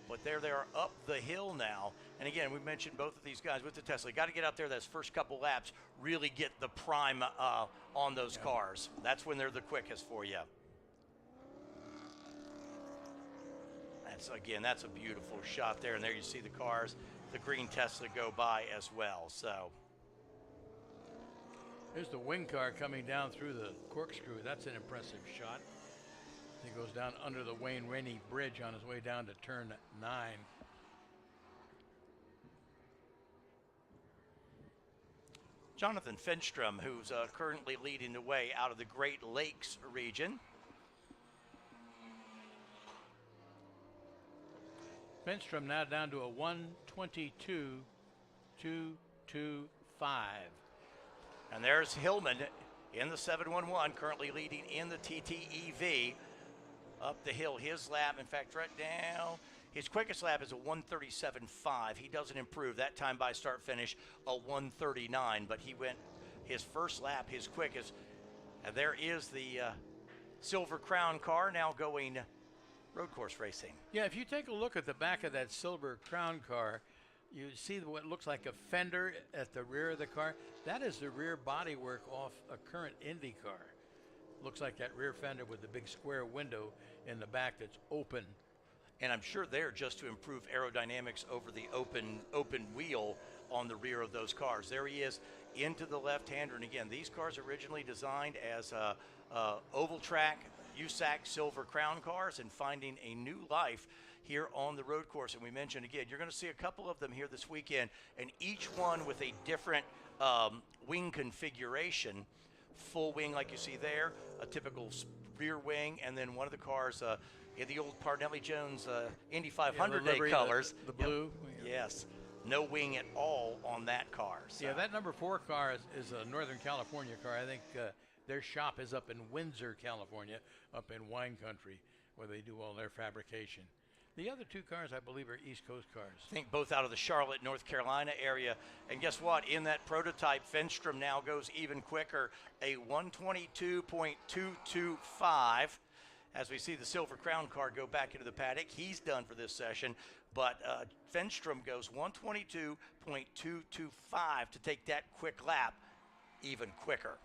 But there they are up the hill now. And again, we mentioned both of these guys with the Tesla. Got to get out there those first couple laps, really get the prime on those cars. That's when they're the quickest for you. That's a beautiful shot there. And there you see the cars, the green Tesla go by as well. So here's the wing car coming down through the corkscrew. That's an impressive shot. He goes down under the Wayne Rainey Bridge on his way down to turn 9. Jonathan Finstrom, who's currently leading the way out of the Great Lakes region. Finstrom now down to a 122.225. And there's Hillman in the 711, currently leading in the TTEV. Up the hill, his lap, in fact, right now, his quickest lap is a 137.5. He doesn't improve. That time by start finish, a 139. But he went his first lap, his quickest. And there is the Silver Crown car now going road course racing. Yeah, if you take a look at the back of that Silver Crown car, you see what looks like a fender at the rear of the car. That is the rear bodywork off a current Indy car. Looks like that rear fender with the big square window in the back that's open. And I'm sure they're just to improve aerodynamics over the open wheel on the rear of those cars. There he is into the left-hander. And again, these cars originally designed as oval track USAC Silver Crown cars, and finding a new life here on the road course. And we mentioned again, you're going to see a couple of them here this weekend, and each one with a different wing configuration. Full wing like you see there, a typical rear wing, and then one of the cars in the old Parnelli Jones Indy 500 day colors. The blue. Yep. Yes. No wing at all on that car. So. Yeah, that number 4 car is a Northern California car. I think their shop is up in Windsor, California, up in wine country, where they do all their fabrication. The other 2 cars, I believe, are East Coast cars. I think both out of the Charlotte, North Carolina area. And guess what? In that prototype, Finstrom now goes even quicker, a 122.225. As we see the Silver Crown car go back into the paddock, he's done for this session. But Finstrom goes 122.225 to take that quick lap even quicker.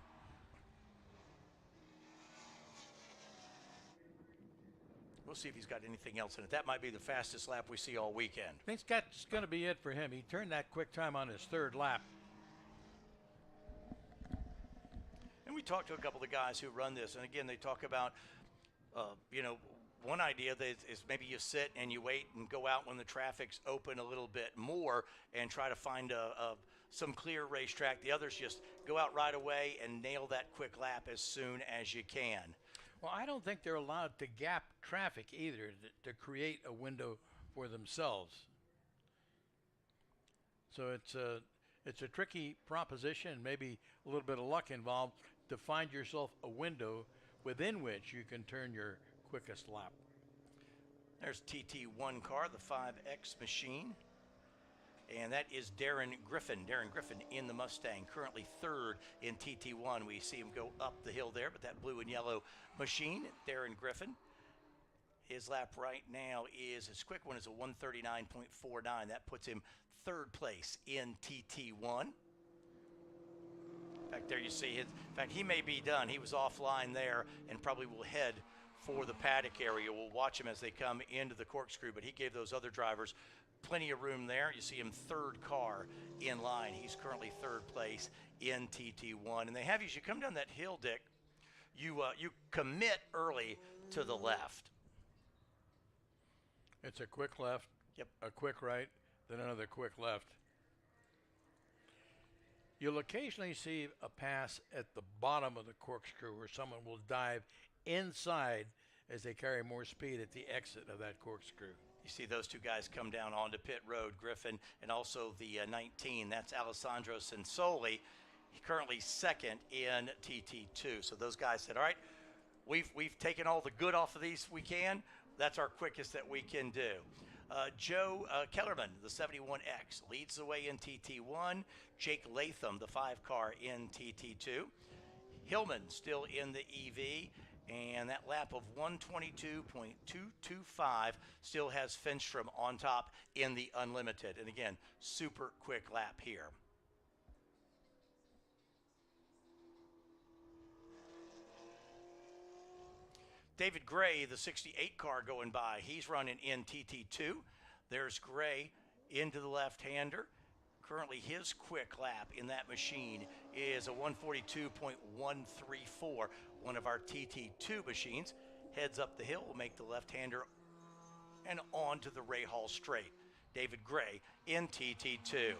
We'll see if he's got anything else in it. That might be the fastest lap we see all weekend. I think that's going to be it for him. He turned that quick time on his 3rd lap. And And we talked to a couple of the guys who run this, and again, they talk about, you know, one idea that is maybe you sit and you wait and go out when the traffic's open a little bit more and try to find some clear racetrack. The others just go out right away and nail that quick lap as soon as you can. Well, I don't think they're allowed to gap traffic either to create a window for themselves. So it's a tricky proposition, maybe a little bit of luck involved to find yourself a window within which you can turn your quickest lap. There's TT1 car, the 5X machine. And that is Darren Griffin. Darren Griffin in the Mustang, currently third in TT1. We see him go up the hill there, but that blue and yellow machine, Darren Griffin. His lap right now is, his quick one is a 139.49. That puts him third place in TT1. In fact, there you see it. In fact, he may be done. He was offline there and probably will head for the paddock area. We'll watch him as they come into the corkscrew, but he gave those other drivers plenty of room there. You see him third car in line. He's currently third place in TT1. And they have you, as you come down that hill, Dick, you commit early to the left. It's a quick left, yep, a quick right, then another quick left. You'll occasionally see a pass at the bottom of the corkscrew where someone will dive inside as they carry more speed at the exit of that corkscrew. You see those two guys come down onto pit road, Griffin and also the 19. That's Alessandro Sensoli, currently second in TT2. So those guys said, all right, we've taken all the good off of these we can. That's our quickest that we can do. Joe Kellerman, the 71X, leads the way in TT1. Jake Latham, the 5 car in TT2. Hillman still in the EV. And that lap of 122.225 still has Finstrom on top in the Unlimited. And again, super quick lap here. David Gray, the 68 car going by. He's running in TT2. There's Gray into the left-hander. Currently, his quick lap in that machine is a 142.134. One of our TT2 machines heads up the hill, will make the left-hander and on to the Ray Hall straight. David Gray in TT2.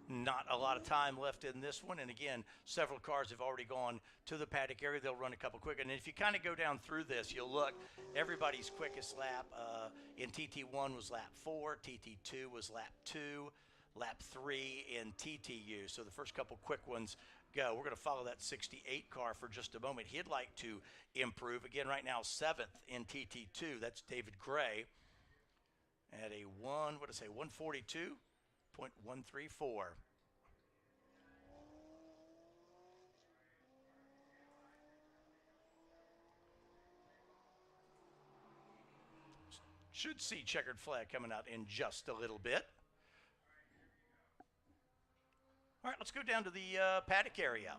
Not a lot of time left in this one, and again, several cars have already gone to the paddock area. They'll run a couple quick, and if you kind of go down through this, you'll look, everybody's quickest lap in TT1 was lap 4, TT2 was lap 2, lap 3 in TTU. So the first couple quick ones go. We're going to follow that 68 car for just a moment. He'd like to improve. Again, right now, 7th in TT2. That's David Gray at a 142.134. Should see checkered flag coming out in just a little bit. All right, let's go down to the paddock area.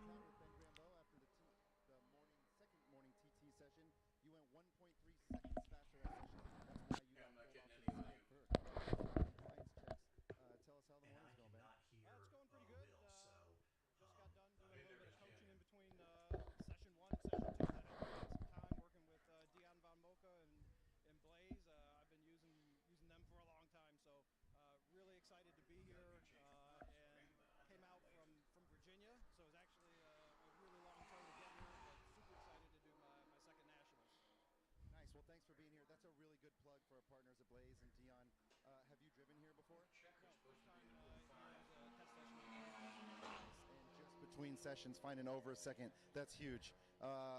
Between sessions, finding over a second, that's huge.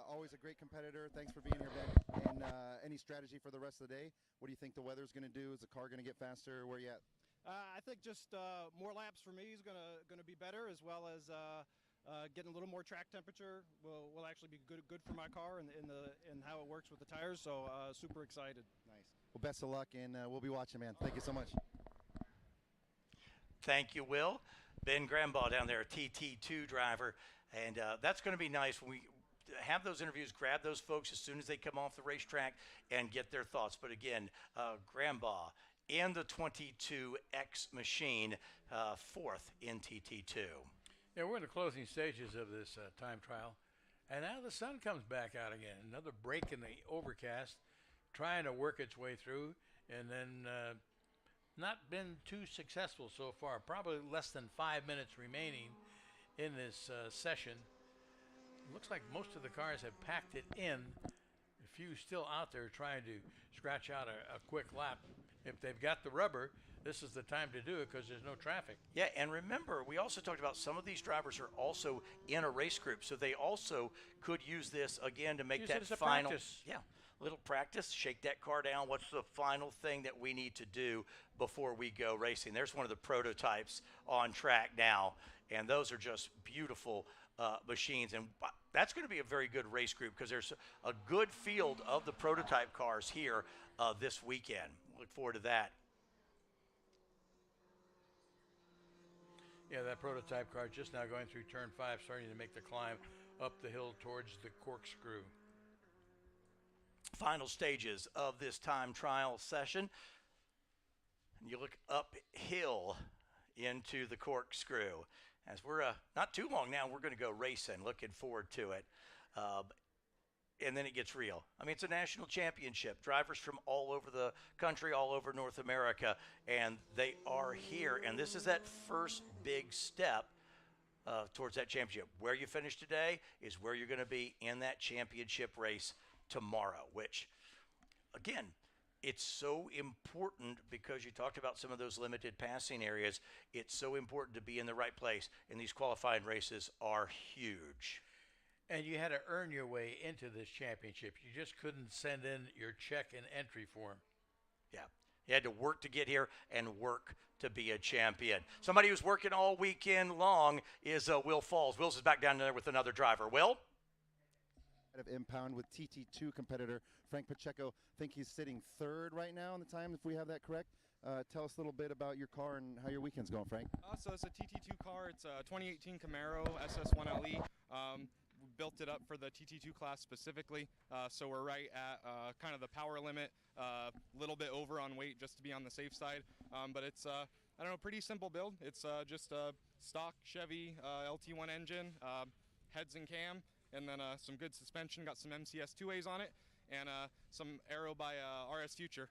Always a great competitor. Thanks for being here, Ben. And any strategy for the rest of the day? What do you think the weather's going to do? Is the car going to get faster? Where are you at? I think just more laps for me is going to be better, as well as getting a little more track temperature will actually be good for my car and how it works with the tires. So super excited. Nice. Well, best of luck, and we'll be watching, man. Thank you so much. Thank you, Will. Ben Grambaugh down there, a TT2 driver, and that's going to be nice when we have those interviews, grab those folks as soon as they come off the racetrack and get their thoughts. But again, Grambaugh in the 22X machine, fourth in TT2. Yeah, we're in the closing stages of this time trial. And now the sun comes back out again. Another break in the overcast, trying to work its way through, and then not been too successful so far. Probably less than 5 minutes remaining in this session. Looks like most of the cars have packed it in. A few still out there trying to scratch out a quick lap. If they've got the rubber, this is the time to do it because there's no traffic. Yeah, and remember, we also talked about some of these drivers are also in a race group, so they also could use this again to make Use that it as a final practice. Yeah, little practice, shake that car down. What's the final thing that we need to do before we go racing? There's one of the prototypes on track now, and those are just beautiful machines, and that's going to be a very good race group because there's a good field of the prototype cars here this weekend. Look forward to that. Yeah, that prototype car just now going through turn 5, starting to make the climb up the hill towards the corkscrew. Final stages of this time trial session. And you look uphill into the corkscrew. As we're not too long now, we're going to go racing. Looking forward to it. And then it gets real. I mean, it's a national championship. Drivers from all over the country, all over North America, and they are here. And this is that first big step towards that championship. Where you finish today is where you're going to be in that championship race tomorrow, which, again, it's so important because you talked about some of those limited passing areas. It's so important to be in the right place, and these qualifying races are huge. And you had to earn your way into this championship. You just couldn't send in your check and entry form. Yeah, you had to work to get here and work to be a champion. Somebody who's working all weekend long is Will Falls. Will's is back down there with another driver. Will? Of impound with TT2 competitor Frank Pacheco. I think he's sitting third right now in the time, if we have that correct. Tell us a little bit about your car and how your weekend's going, Frank. So it's a TT2 car. It's a 2018 Camaro SS1LE. We built it up for the TT2 class specifically, so we're right at kind of the power limit, a little bit over on weight just to be on the safe side. But it's, I don't know, pretty simple build. It's just a stock Chevy LT1 engine, heads and cam, and then some good suspension. Got some MCS 2As on it, and some aero by RS Future.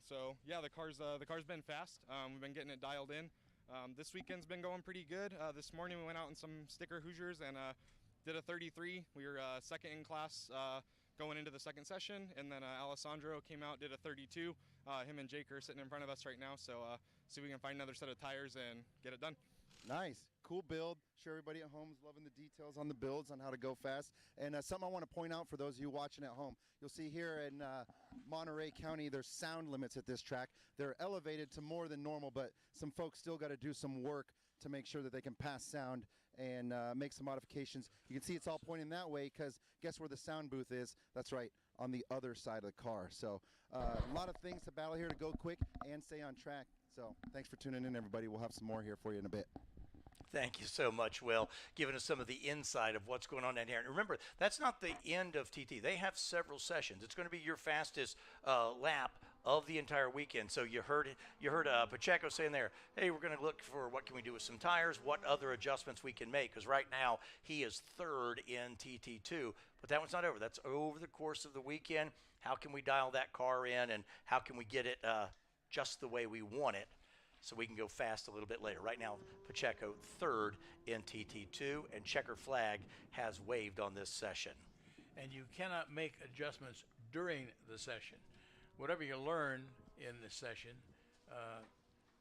So yeah, the car's been fast. We've been getting it dialed in. This weekend's been going pretty good. This morning we went out in some sticker Hoosiers and did a 33. We were second in class going into the second session, and then Alessandro came out, did a 32. Him and Jake are sitting in front of us right now, so see if we can find another set of tires and get it done. Nice. Cool build. Sure everybody at home is loving the details on the builds, on how to go fast. And something I want to point out for those of you watching at home, you'll see here in Monterey County, there's sound limits at this track. They're elevated to more than normal, but some folks still got to do some work to make sure that they can pass sound and make some modifications. You can see it's all pointing that way because guess where the sound booth is? That's right, on the other side of the car. So a lot of things to battle here to go quick and stay on track. So thanks for tuning in, everybody. We'll have some more here for you in a bit. Thank you so much, Will, giving us some of the insight of what's going on down here. And remember, that's not the end of TT. They have several sessions. It's going to be your fastest lap of the entire weekend. So you heard Pacheco saying there, hey, we're going to look for what can we do with some tires, what other adjustments we can make, because right now he is third in TT2. But that one's not over. That's over the course of the weekend. How can we dial that car in, and how can we get it just the way we want it, so we can go fast a little bit later. Right now, Pacheco third in TT2, and checker flag has waved on this session. And you cannot make adjustments during the session. Whatever you learn in the session,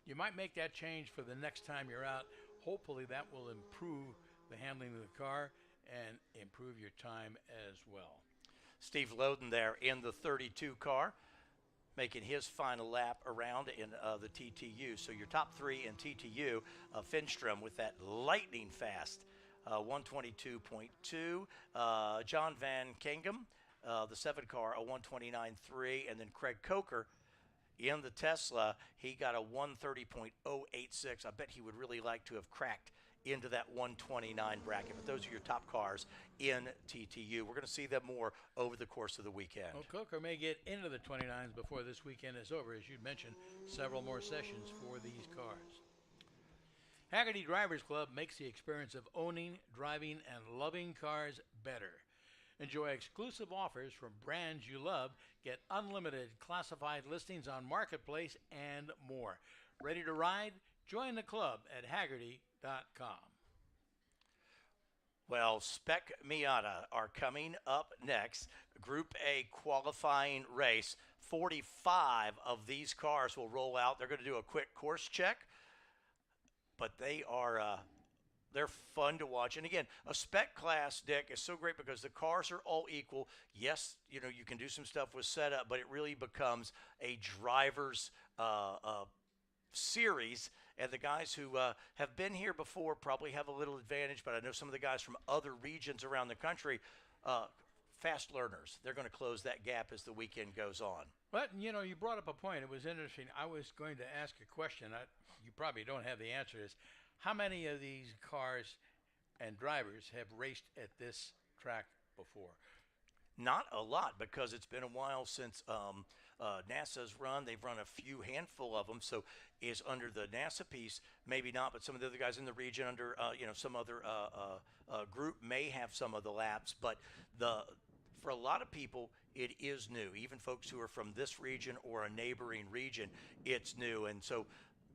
you might make that change for the next time you're out. Hopefully that will improve the handling of the car and improve your time as well. Steve Loden there in the 32 car, making his final lap around in the TTU. So your top three in TTU, Finstrom with that lightning fast 122.2, John Van Kingam, the 7 car, a 129.3, and then Craig Coker in the Tesla, he got a 130.086. I bet he would really like to have cracked into that 129 bracket. But those are your top cars in TTU. We're going to see them more over the course of the weekend. Well, Coker may get into the 29s before this weekend is over. As you mentioned, several more sessions for these cars. Haggerty Drivers Club makes the experience of owning, driving, and loving cars better. Enjoy exclusive offers from brands you love. Get unlimited classified listings on Marketplace and more. Ready to ride? Join the club at Haggerty.com. Well, Spec Miata are coming up next. Group A qualifying race. 45 of these cars will roll out. They're going to do a quick course check, but they're fun to watch. And again, a spec class, Dick, is so great because the cars are all equal. Yes, you can do some stuff with setup, but it really becomes a driver's series. And the guys who have been here before probably have a little advantage, but I know some of the guys from other regions around the country, fast learners. They're going to close that gap as the weekend goes on. But, you brought up a point. It was interesting. I was going to ask a question. You probably don't have the answer to this. How many of these cars and drivers have raced at this track before? Not a lot, because it's been a while since NASA's run. They've run a few handful of them, so is under the NASA piece, maybe not, but some of the other guys in the region under some other group may have some of the laps. But for a lot of people, it is new. Even folks who are from this region or a neighboring region, it's new. And so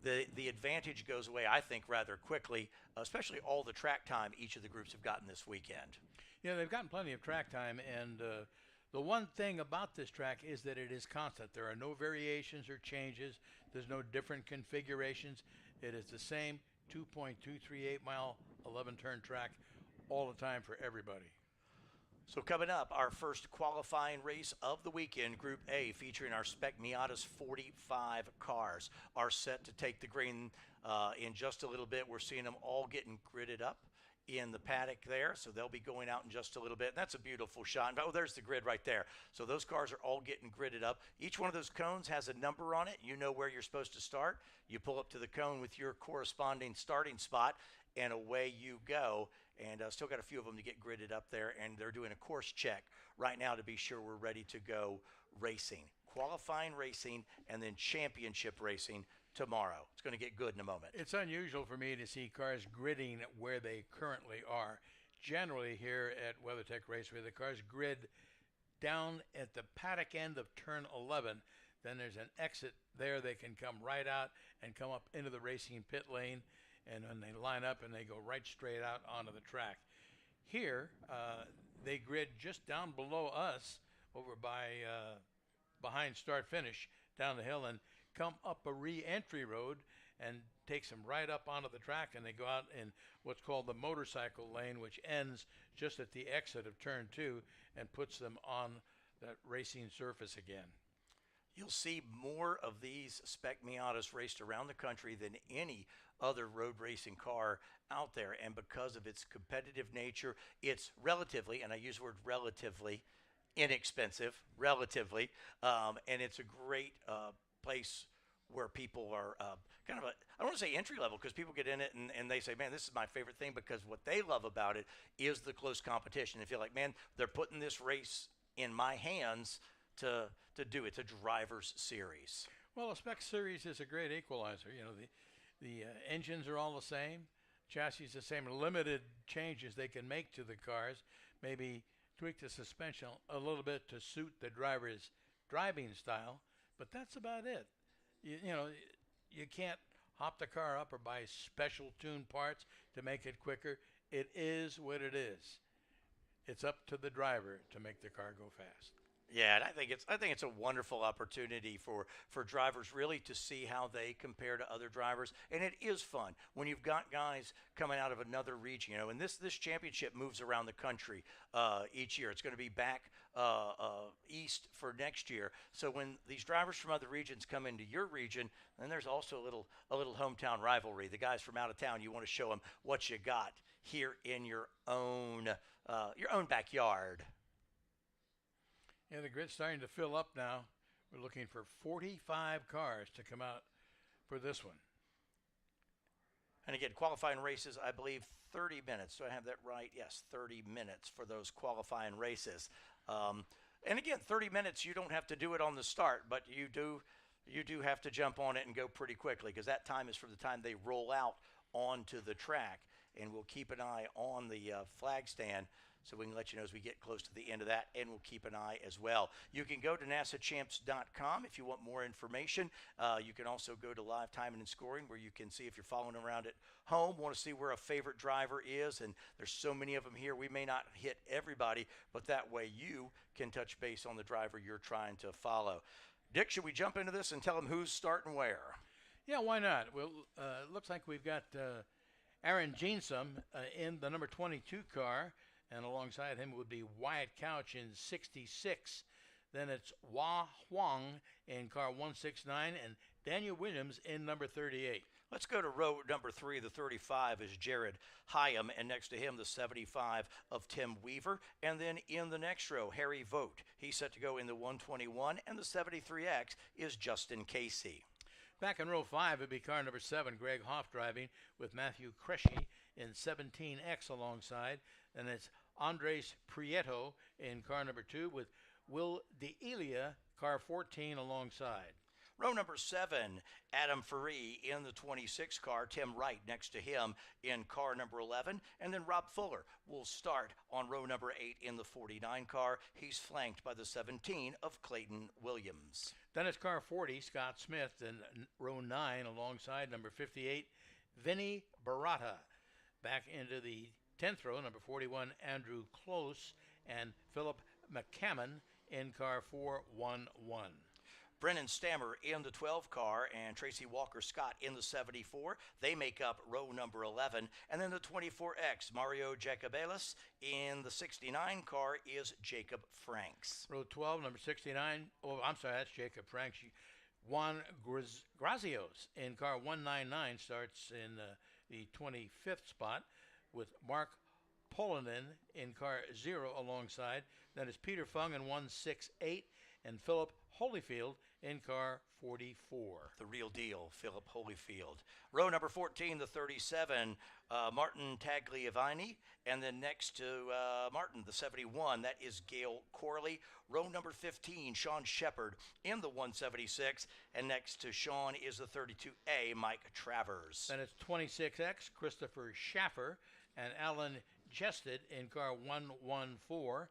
the advantage goes away, I think, rather quickly, especially all the track time each of the groups have gotten this weekend. Yeah, they've gotten plenty of track time, and the one thing about this track is that it is constant. There are no variations or changes. There's no different configurations. It is the same 2.238 mile 11-turn track all the time for everybody. So coming up, our first qualifying race of the weekend, Group A, featuring our Spec Miata's 45 cars, are set to take the green in just a little bit. We're seeing them all getting gridded up in the paddock there, so they'll be going out in just a little bit. And that's a beautiful shot. Oh, there's the grid right there. So those cars are all getting gridded up. Each one of those cones has a number on it. You know where you're supposed to start. You pull up to the cone with your corresponding starting spot, and away you go. And still got a few of them to get gridded up there, and they're doing a course check right now to be sure we're ready to go racing. Qualifying racing and then championship racing tomorrow. It's going to get good in a moment. It's unusual for me to see cars gridding where they currently are. Generally here at WeatherTech Raceway, the cars grid down at the paddock end of turn 11. Then there's an exit there. They can come right out and come up into the racing pit lane, and then they line up and they go right straight out onto the track. Here, they grid just down below us over by behind start-finish down the hill and come up a re-entry road and takes them right up onto the track, and they go out in what's called the motorcycle lane, which ends just at the exit of turn 2 and puts them on that racing surface again. You'll see more of these Spec Miatas raced around the country than any other road racing car out there. And because of its competitive nature, it's relatively, and I use the word relatively, inexpensive, relatively. And it's a great place where people are kind of I don't want to say entry level, because people get in it and they say, man, this is my favorite thing, because what they love about it is the close competition. They feel like, man, they're putting this race in my hands to do. It's a driver's series. Well, a spec series is a great equalizer. You know, the engines are all the same, chassis is the same, limited changes they can make to the cars, maybe tweak the suspension a little bit to suit the driver's driving style, but that's about it. You know, you can't hop the car up or buy special tuned parts to make it quicker. It is what it is. It's up to the driver to make the car go fast. Yeah, and I think it's a wonderful opportunity for drivers really to see how they compare to other drivers, and it is fun when you've got guys coming out of another region. You know, and this championship moves around the country each year. It's going to be back east for next year. So when these drivers from other regions come into your region, then there's also a little hometown rivalry. The guys from out of town, you want to show them what you got here in your own backyard. Yeah, the grid's starting to fill up now. We're looking for 45 cars to come out for this one. And again, qualifying races, I believe 30 minutes. Do I have that right? Yes, 30 minutes for those qualifying races. And again, 30 minutes, you don't have to do it on the start, but you do have to jump on it and go pretty quickly, because that time is from the time they roll out onto the track. And we'll keep an eye on the flag stand so we can let you know as we get close to the end of that, and we'll keep an eye as well. You can go to nasachamps.com if you want more information. You can also go to live timing and scoring, where you can see if you're following around at home, want to see where a favorite driver is, and there's so many of them here. We may not hit everybody, but that way you can touch base on the driver you're trying to follow. Dick, should we jump into this and tell them who's starting where? Yeah, why not? Well, it looks like we've got Aaron Jeansum in the number 22 car, and alongside him would be Wyatt Couch in 66. Then it's Hua Huang in car 169, and Daniel Williams in number 38. Let's go to row number 3. The 35 is Jared Hyam, and next to him the 75 of Tim Weaver. And then in the next row, Harry Vogt. He's set to go in the 121, and the 73X is Justin Casey. Back in row 5, it'd be car number 7, Greg Hoff driving, with Matthew Cresci in 17X alongside. And it's Andres Prieto in car number 2, with Will D'Elia, car 14, alongside. Row number 7, Adam Faree in the 26 car, Tim Wright next to him in car number 11, and then Rob Fuller will start on row number 8 in the 49 car. He's flanked by the 17 of Clayton Williams. Then it's car 40, Scott Smith in row 9 alongside number 58, Vinny Barata. Back into the 10th row, number 41, Andrew Close, and Philip McCammon in car 411. Brennan Stammer in the 12 car and Tracy Walker Scott in the 74. They make up row number 11. And then the 24X, Mario Jacobelis in the 69 car is Jacob Franks. Row 12, number 69. Oh, I'm sorry, that's Jacob Franks. Juan Grazios in car 199 starts in the 25th spot, with Mark Polanen in car 0 alongside. Then it's Peter Fung in 168 and Philip Holyfield in car 44. The real deal, Philip Holyfield. Row number 14, the 37, Martin Tagliavini. And then next to Martin, the 71, that is Gail Corley. Row number 15, Sean Shepard in the 176. And next to Sean is the 32A, Mike Travers. Then it's 26X, Christopher Schaffer and Alan Jested in car 114.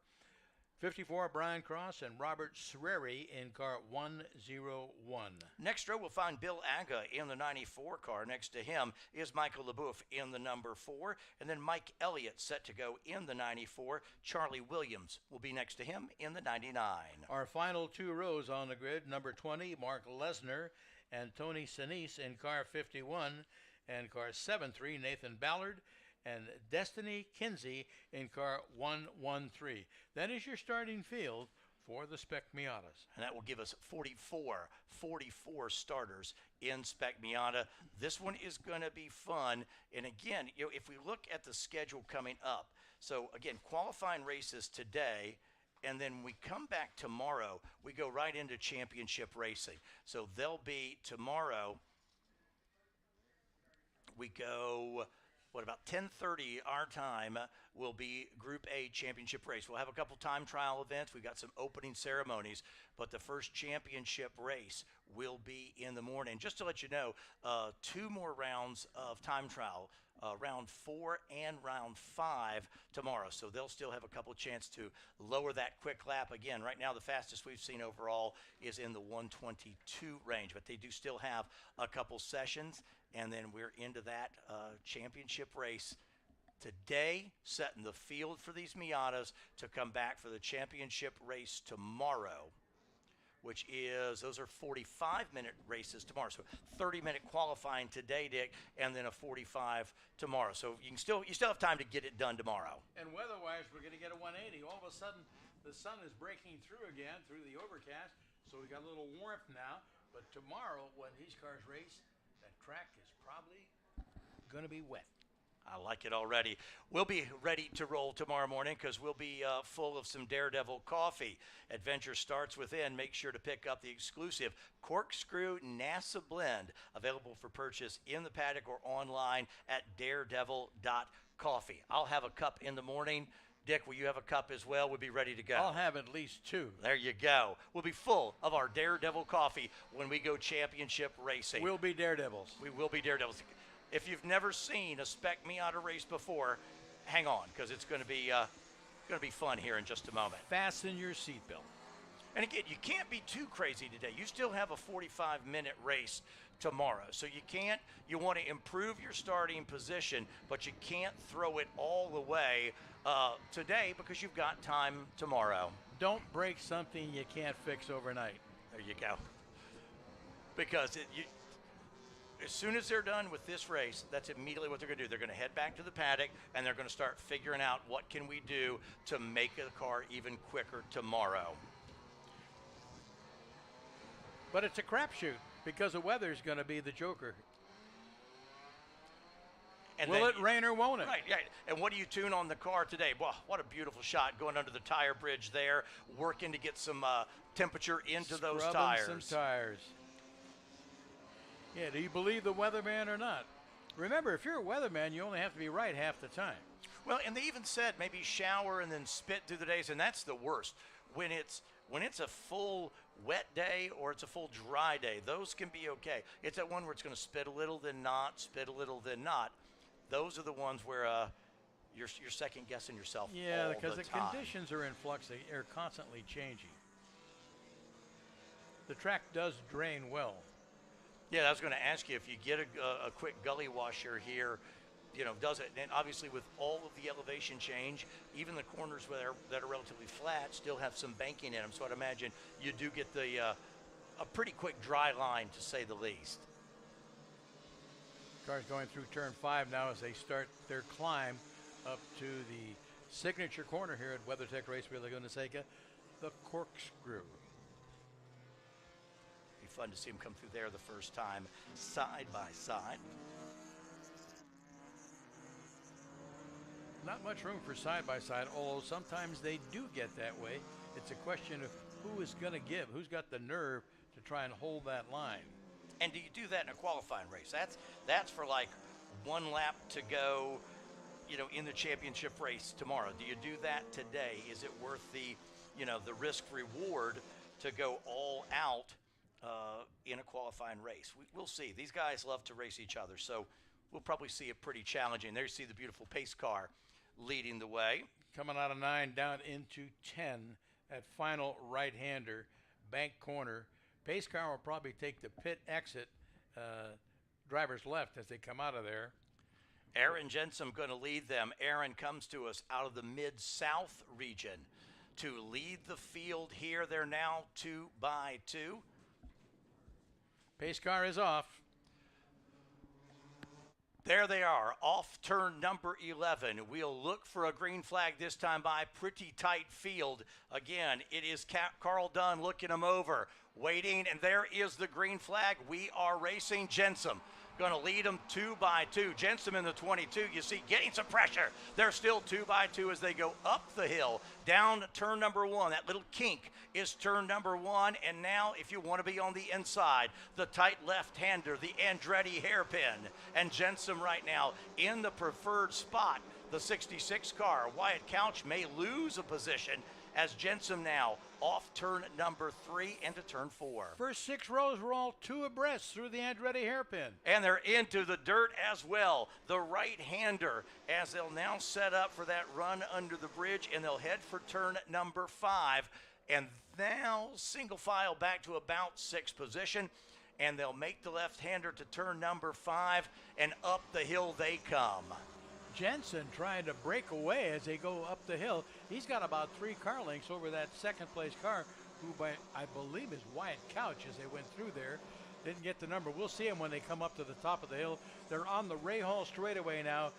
54, Brian Cross and Robert Serreri in car 101. Next row, we'll find Bill Aga in the 94 car. Next to him is Michael LeBouf in the number 4. And then Mike Elliott set to go in the 94. Charlie Williams will be next to him in the 99. Our final 2 rows on the grid, number 20, Mark Lesnar and Tony Sinise in car 51. And car 73, Nathan Ballard and Destiny Kinsey in car 113. That is your starting field for the Spec Miatas. And that will give us 44 starters in Spec Miata. This one is going to be fun. And again, if we look at the schedule coming up, so again, qualifying races today, and then we come back tomorrow, we go right into championship racing. So they'll be tomorrow, we go, about 10:30 our time will be Group A championship race. We'll have a couple time trial events. We've got some opening ceremonies, but the first championship race will be in the morning. Just to let you know, 2 more rounds of time trial, round 4 and round 5 tomorrow. So they'll still have a couple of chance to lower that quick lap. Again, right now the fastest we've seen overall is in the 122 range, but they do still have a couple sessions. And then we're into that championship race today, setting the field for these Miatas to come back for the championship race tomorrow, which is, those are 45-minute races tomorrow. So 30-minute qualifying today, Dick, and then a 45 tomorrow. So you still have time to get it done tomorrow. And weather-wise, we're going to get a 180. All of a sudden, the sun is breaking through again through the overcast, so we got a little warmth now. But tomorrow, when these cars race, that track is probably going to be wet. I like it already. We'll be ready to roll tomorrow morning because we'll be full of some Daredevil coffee. Adventure starts within. Make sure to pick up the exclusive Corkscrew NASA Blend, available for purchase in the paddock or online at daredevil.coffee. I'll have a cup in the morning. Dick, will you have a cup as well? We'll be ready to go. I'll have at least 2. There you go. We'll be full of our Daredevil coffee when we go championship racing. We'll be Daredevils. We will be Daredevils. If you've never seen a Spec Miata race before, hang on, because it's going to be fun here in just a moment. Fasten your seatbelt. And again, you can't be too crazy today. You still have a 45-minute race tomorrow. So you want to improve your starting position, but you can't throw it all away today because you've got time tomorrow. Don't break something you can't fix overnight. There you go. Because as soon as they're done with this race, that's immediately what they're going to do. They're going to head back to the paddock, and they're going to start figuring out what can we do to make the car even quicker tomorrow. But it's a crapshoot because the weather's going to be the joker. And Will it rain or won't it? Right, right. And what do you tune on the car today? Wow, what a beautiful shot going under the tire bridge there, working to get some temperature into those tires. Some tires. Yeah, do you believe the weatherman or not? Remember, if you're a weatherman, you only have to be right half the time. Well, and they even said maybe shower and then spit through the days, and that's the worst. When it's a full wet day or it's a full dry day, those can be okay. It's that one where it's going to spit a little, then not, spit a little, then not. Those are the ones where you're second guessing yourself. Yeah, all because the time. conditions are in flux; they are constantly changing. The track does drain well. Yeah, I was going to ask you if you get a quick gully washer here, does it? And obviously, with all of the elevation change, even the corners that are relatively flat still have some banking in them. So I'd imagine you do get a pretty quick dry line, to say the least. Cars going through turn 5 now as they start their climb up to the signature corner here at WeatherTech Raceway Laguna Seca, the Corkscrew. Be fun to see them come through there the first time, side by side. Not much room for side by side, although sometimes they do get that way. It's a question of who is going to give, who's got the nerve to try and hold that line. And do you do that in a qualifying race? That's for like one lap to go, in the championship race tomorrow. Do you do that today? Is it worth the risk reward to go all out in a qualifying race? We'll see. These guys love to race each other, so we'll probably see it pretty challenging. There you see the beautiful pace car leading the way. Coming out of 9 down into 10 at final right-hander, bank corner. Pace car will probably take the pit exit, driver's left as they come out of there. Aaron Jensen going to lead them. Aaron comes to us out of the Mid-South region to lead the field here. They're now 2 by 2. Pace car is off. There they are, off turn number 11. We'll look for a green flag this time by pretty tight field. Again, it is Carl Dunn looking him over, waiting, and there is the green flag. We are racing. Jensen going to lead them 2 by 2. Jensen in the 22, you see, getting some pressure. They're still 2 by 2 as they go up the hill, down turn number 1. That little kink is turn number 1. And now, if you want to be on the inside, the tight left-hander, the Andretti hairpin. And Jensen right now in the preferred spot. The 66 car, Wyatt Couch, may lose a position as Jensen now off turn number 3 into turn 4. First 6 rows were all 2 abreast through the Andretti hairpin. And they're into the dirt as well. The right-hander, as they'll now set up for that run under the bridge, and they'll head for turn number 5. And now single file back to about 6th position. And they'll make the left-hander to turn number 5, and up the hill they come. Jensen trying to break away as they go up the hill. He's got about 3 car lengths over that second place car, who I believe is Wyatt Couch as they went through there. Didn't get the number. We'll see them when they come up to the top of the hill. They're on the Ray Hall straightaway now,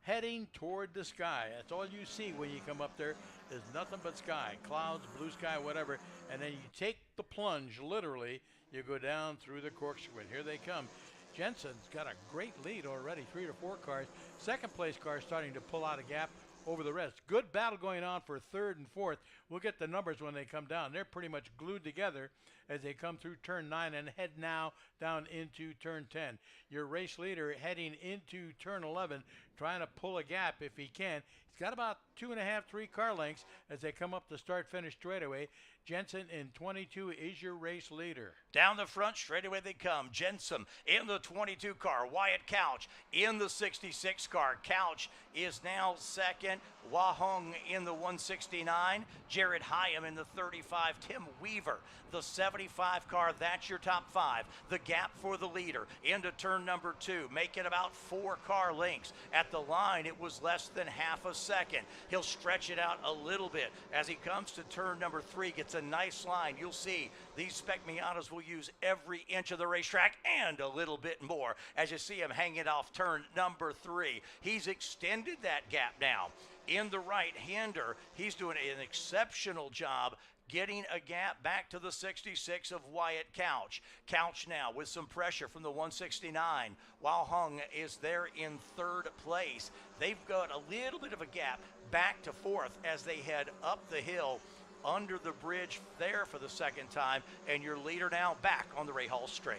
heading toward the sky. That's all you see when you come up there. There's nothing but sky, clouds, blue sky, whatever. And then you take the plunge, literally. You go down through the corkscrew. Here they come. Jensen's got a great lead already, 3 to 4 cars. Second place car starting to pull out a gap over the rest. Good battle going on for third and fourth. We'll get the numbers when they come down. They're pretty much glued together as they come through turn 9 and head now down into turn 10. Your race leader heading into turn 11, trying to pull a gap if he can. He's got about 2.5, 3 car lengths as they come up the start-finish straightaway. Jensen in 22 is your race leader. Down the front, straightaway they come. Jensen in the 22 car. Wyatt Couch in the 66 car. Couch is now second. Wahong in the 169. Jared Hyam in the 35. Tim Weaver, the 75 car. That's your top 5. The gap for the leader into turn number 2. Make it about 4 car lengths. At the line, it was less than half a second. He'll stretch it out a little bit as he comes to turn number 3. Gets a nice line. You'll see these Spec Miatas will use every inch of the racetrack and a little bit more as you see him hanging off turn number 3. He's extended that gap now. In the right-hander, he's doing an exceptional job getting a gap back to the 66 of Wyatt Couch. Couch now with some pressure from the 169. Wao Hung is there in third place. They've got a little bit of a gap back to fourth as they head up the hill under the bridge there for the second time, and your leader now back on the Rahal Straight.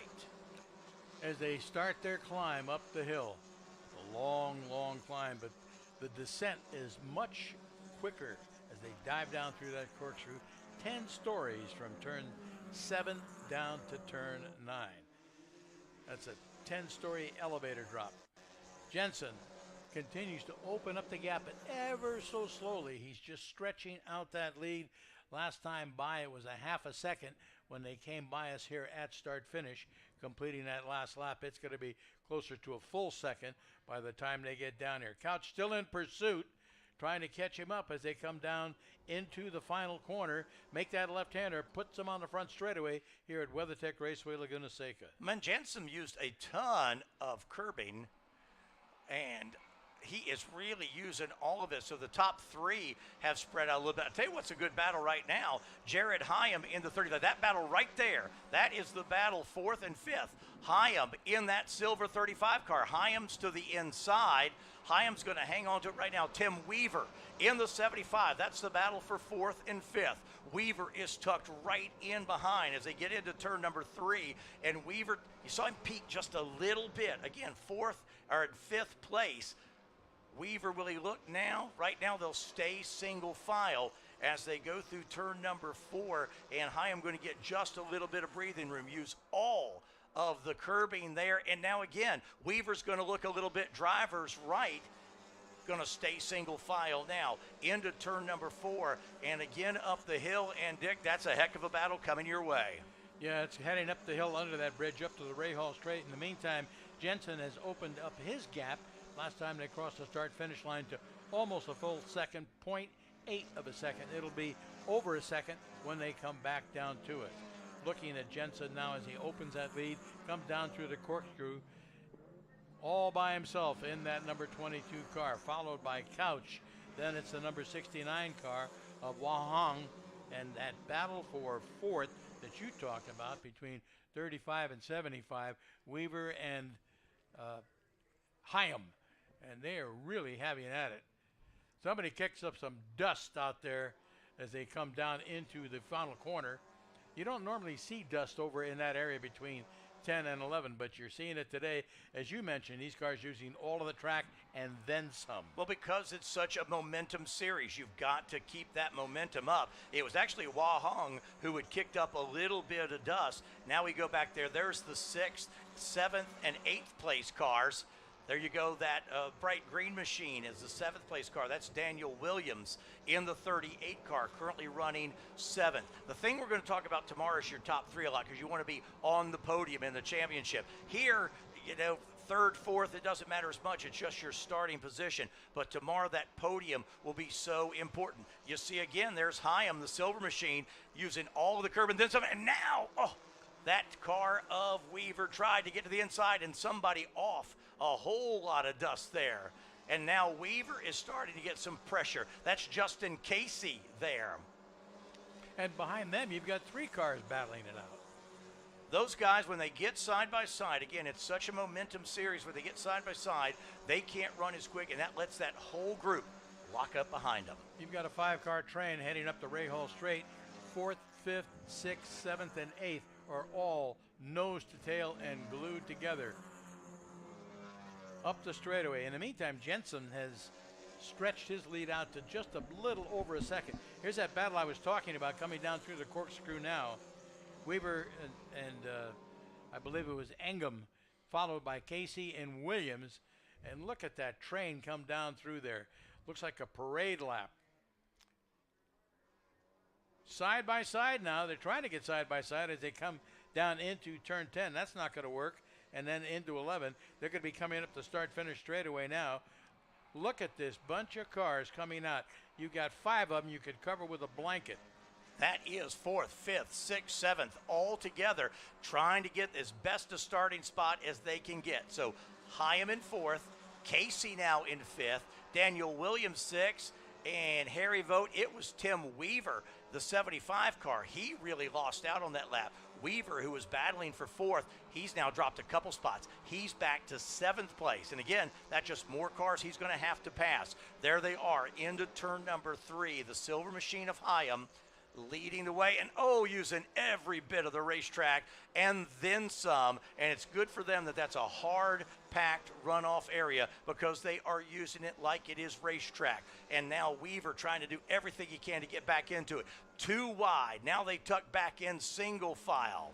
As they start their climb up the hill, a long, long climb, but the descent is much quicker as they dive down through that corkscrew. 10 stories from turn 7 down to turn 9. That's a 10-story elevator drop. Jensen continues to open up the gap, but ever so slowly. He's just stretching out that lead. Last time by, it was a half a second when they came by us here at start finish, completing that last lap. It's going to be closer to a full second by the time they get down here. Couch still in pursuit, trying to catch him up as they come down into the final corner. Make that left-hander, puts him on the front straightaway here at WeatherTech Raceway Laguna Seca. Man, Jensen used a ton of curbing, and he is really using all of it. So the top 3 have spread out a little bit. I'll tell you what's a good battle right now. Jared Hyam in the 35. That battle right there, that is the battle 4th and 5th. Hyam in that silver 35 car. Hyam's to the inside. Hyam's going to hang on to it right now. Tim Weaver in the 75. That's the battle for 4th and 5th. Weaver is tucked right in behind as they get into turn number 3. And Weaver, you saw him peak just a little bit. Again, 4th or 5th place. Weaver, will he look now? Right now they'll stay single file as they go through turn number 4. And Hyam going to get just a little bit of breathing room. Use all of the curbing there. And now again, Weaver's going to look a little bit driver's right. Going to stay single file now into turn number 4. And again up the hill. And Dick, that's a heck of a battle coming your way. Yeah, it's heading up the hill under that bridge up to the Rahal Straight. In the meantime, Jensen has opened up his gap. Last time they crossed the start-finish line to almost a full second, 0.8 of a second. It'll be over a second when they come back down to it. Looking at Jensen now as he opens that lead, comes down through the corkscrew, all by himself in that number 22 car, followed by Couch. Then it's the number 69 car of Wahong, and that battle for 4th that you talked about between 35 and 75, Weaver and Hyam. And they are really having at it. Somebody kicks up some dust out there as they come down into the final corner. You don't normally see dust over in that area between 10 and 11, but you're seeing it today. As you mentioned, these cars using all of the track and then some. Well, because it's such a momentum series, you've got to keep that momentum up. It was actually Wah Hong who had kicked up a little bit of dust. Now we go back there. There's the 6th, 7th, and 8th place cars. There you go, that bright green machine is the 7th place car. That's Daniel Williams in the 38 car, currently running 7th. The thing we're going to talk about tomorrow is your top 3 a lot because you want to be on the podium in the championship. Here, you know, 3rd, 4th, it doesn't matter as much. It's just your starting position. But tomorrow, that podium will be so important. You see, again, there's Hyam, the silver machine, using all of the curb and then some. And now, that car of Weaver tried to get to the inside and somebody off. A whole lot of dust there. And now Weaver is starting to get some pressure. That's Justin Casey there. And behind them, you've got 3 cars battling it out. those guys, when they get side by side, again, it's such a momentum series where they get side by side, they can't run as quick, and that lets that whole group lock up behind them. You've got a 5-car train heading up the Rahal Straight. 4th, 5th, 6th, 7th, and 8th are all nose to tail and glued together up the straightaway. In the meantime, Jensen has stretched his lead out to just a little over a second. Here's that battle I was talking about coming down through the corkscrew now. Weaver and I believe it was Engum, followed by Casey and Williams. And look at that train come down through there. Looks like a parade lap. Side by side now. They're trying to get side by side as they come down into turn 10. That's not going to work. And then into 11. They're going to be coming up the start-finish straightaway now. Look at this bunch of cars coming out. You got 5 of them you could cover with a blanket. That is 4th, 5th, 6th, 7th, all together, trying to get as best a starting spot as they can get. So Hyam in 4th, Casey now in 5th, Daniel Williams 6th, and Harry Vogt. It was Tim Weaver, the 75 car. He really lost out on that lap. Weaver, who was battling for 4th, he's now dropped a couple spots. He's back to 7th place. And again, that's just more cars he's going to have to pass. There they are into turn number 3, the Silver Machine of Hyam, leading the way, and using every bit of the racetrack and then some. And it's good for them that that's a hard packed runoff area because they are using it like it is racetrack. And now Weaver trying to do everything he can to get back into it. 2 wide. Now they tuck back in single file.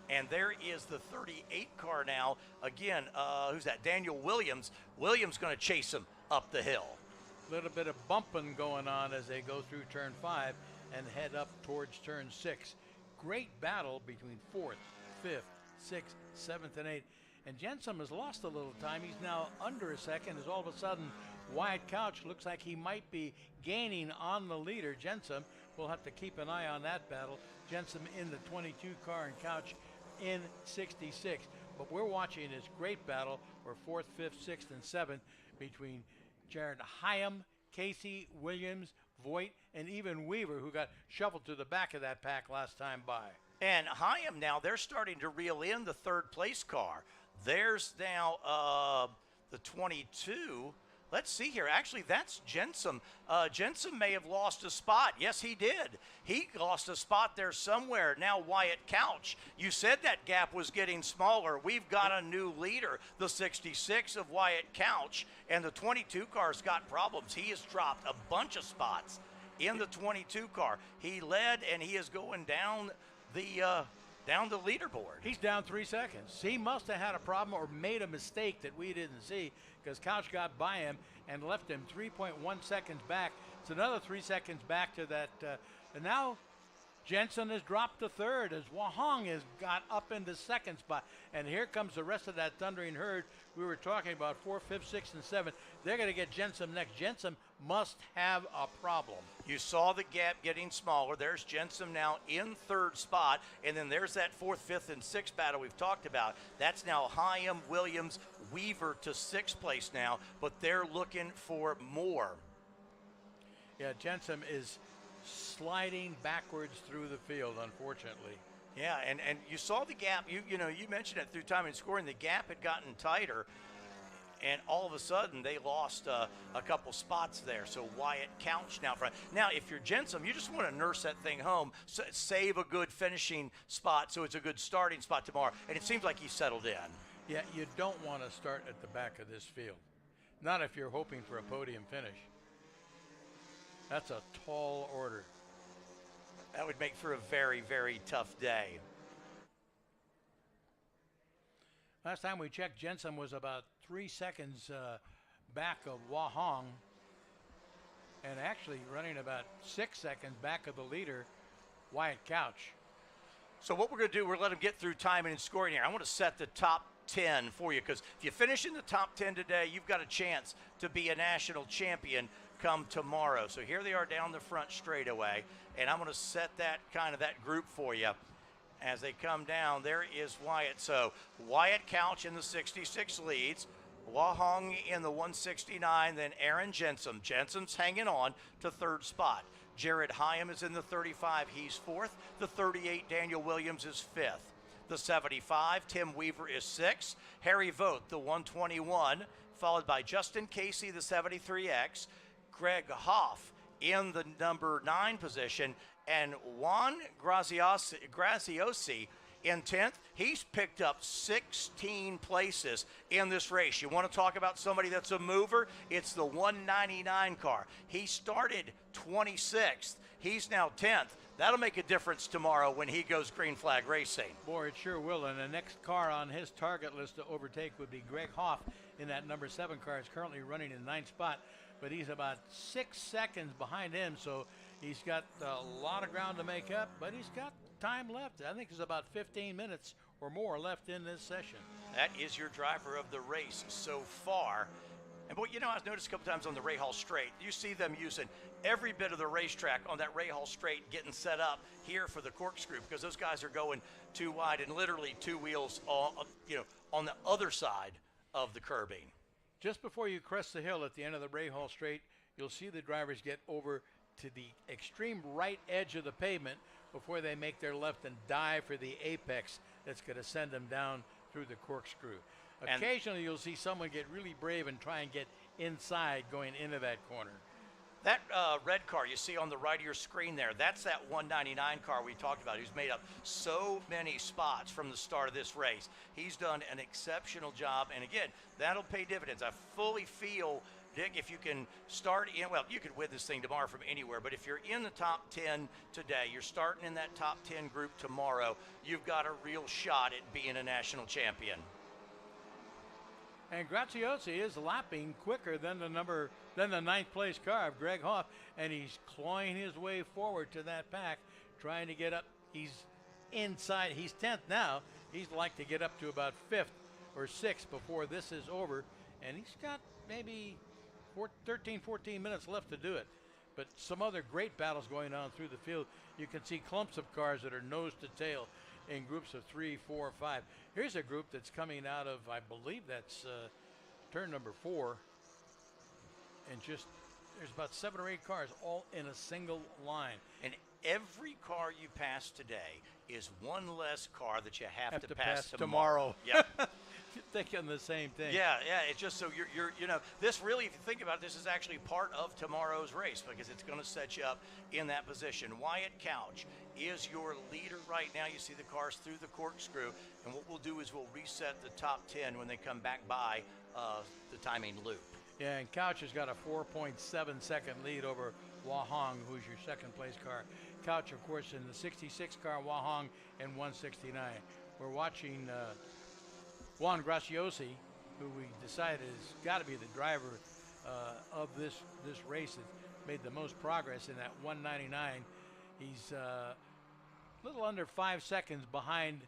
And there is the 38 car now. Again, who's that? Daniel Williams. Williams going to chase him up the hill. A little bit of bumping going on as they go through turn 5 and head up towards turn 6. Great battle between 4th, 5th, 6th, 7th, and 8th. And Jensen has lost a little time. He's now under a second as all of a sudden Wyatt Couch looks like he might be gaining on the leader. Jensen will have to keep an eye on that battle. Jensen in the 22 car and Couch in 66. But we're watching this great battle where 4th, 5th, 6th, and 7th between Jared Hyam, Casey, Williams, Voigt, and even Weaver, who got shuffled to the back of that pack last time by. And Hyam now, they're starting to reel in the 3rd place car. There's now the 22. Let's see here. Actually, that's Jensen. Jensen may have lost a spot. Yes, he did. He lost a spot there somewhere. Now Wyatt Couch. You said that gap was getting smaller. We've got a new leader, the 66 of Wyatt Couch, and the 22 car's got problems. He has dropped a bunch of spots in the 22 car. He led, and he is going down the leaderboard. He's down 3 seconds. He must have had a problem or made a mistake that we didn't see, because Couch got by him and left him 3.1 seconds back. It's another 3 seconds back to that. And now Jensen has dropped to 3rd as Wahong has got up into 2nd spot. And here comes the rest of that thundering herd we were talking about, 4th, 5th, 6th, and 7th. They're going to get Jensen next. Jensen must have a problem. You saw the gap getting smaller. There's Jensen now in 3rd spot. And then there's that 4th, 5th, and 6th battle we've talked about. That's now Hyam, Williams, Weaver to 6th place now. But they're looking for more. Yeah, Jensen is sliding backwards through the field, unfortunately. Yeah, and you saw the gap. You mentioned it through time and scoring. The gap had gotten tighter, and all of a sudden they lost a couple spots there. So Wyatt Couch now front. Now, if you're Jensen, you just want to nurse that thing home, save a good finishing spot so it's a good starting spot tomorrow. And it seems like he's settled in. Yeah, you don't want to start at the back of this field. Not if you're hoping for a podium finish. That's a tall order. That would make for a very, very tough day. Last time we checked, Jensen was about 3 seconds back of Wahong, and actually running about 6 seconds back of the leader, Wyatt Couch. So what we're going to do, we're going to let him get through timing and scoring here. I want to set the top 10 for you, because if you finish in the top 10 today, you've got a chance to be a national champion come tomorrow. So here they are down the front straightaway, and I'm going to set that group for you as they come down. There is Wyatt. So Wyatt Couch in the 66 leads, Wahong in the 169, then Aaron Jensen. Jensen's hanging on to 3rd spot. Jared Hyam is in the 35. He's 4th. The 38, Daniel Williams, is 5th. the 75. Tim Weaver is 6. Harry Vogt, the 121, followed by Justin Casey, the 73X. Greg Hoff in the number 9 position, and Juan Graziosi in 10th. He's picked up 16 places in this race. You want to talk about somebody that's a mover? It's the 199 car. He started 26th. He's now 10th. That'll make a difference tomorrow when he goes green flag racing. Boy, it sure will. And the next car on his target list to overtake would be Greg Hoff in that number 7 car. He's currently running in 9th spot, but he's about 6 seconds behind him, so he's got a lot of ground to make up, but he's got time left. I think there's about 15 minutes or more left in this session. That is your driver of the race so far. And boy, you know, I've noticed a couple times on the Rahal Straight, you see them using every bit of the racetrack on that Rahal Straight getting set up here for the corkscrew, because those guys are going too wide and literally 2 wheels on the other side of the curbing. Just before you crest the hill at the end of the Rahal Straight, you'll see the drivers get over to the extreme right edge of the pavement before they make their left and dive for the apex that's going to send them down through the corkscrew. Occasionally you'll see someone get really brave and try and get inside going into that corner. That red car you see on the right of your screen there, that's that 199 car we talked about, who's made up so many spots from the start of this race. He's done an exceptional job, and again, that'll pay dividends. I fully feel, Dick, if you can start in, well, you could win this thing tomorrow from anywhere, but if you're in the top 10 today, you're starting in that top 10 group tomorrow, you've got a real shot at being a national champion. And Graziosi is lapping quicker than the 9th place car of Greg Hoff, and he's clawing his way forward to that pack, trying to get up. He's inside. He's 10th now. He's like to get up to about 5th or 6th before this is over, and he's got maybe 13, 14 minutes left to do it. But some other great battles going on through the field. You can see clumps of cars that are nose to tail in groups of 3, 4, 5. Here's a group that's coming out of, I believe that's turn number 4. And just, there's about 7 or 8 cars all in a single line. And every car you pass today is one less car that you have to pass tomorrow. Yep. Thinking the same thing. Yeah, it's just so you're this really, if you think about it, this is actually part of tomorrow's race, because it's going to set you up in that position. Wyatt Couch is your leader right now. You see the cars through the corkscrew, and what we'll do is we'll reset the top 10 when they come back by the timing loop. Yeah, and Couch has got a 4.7 second lead over Wahong, who's your 2nd place car. Couch, of course, in the 66 car, Wahong in 169. We're watching Juan Graziosi, who we decided has got to be the driver of this race that made the most progress in that 199. He's a little under 5 seconds behind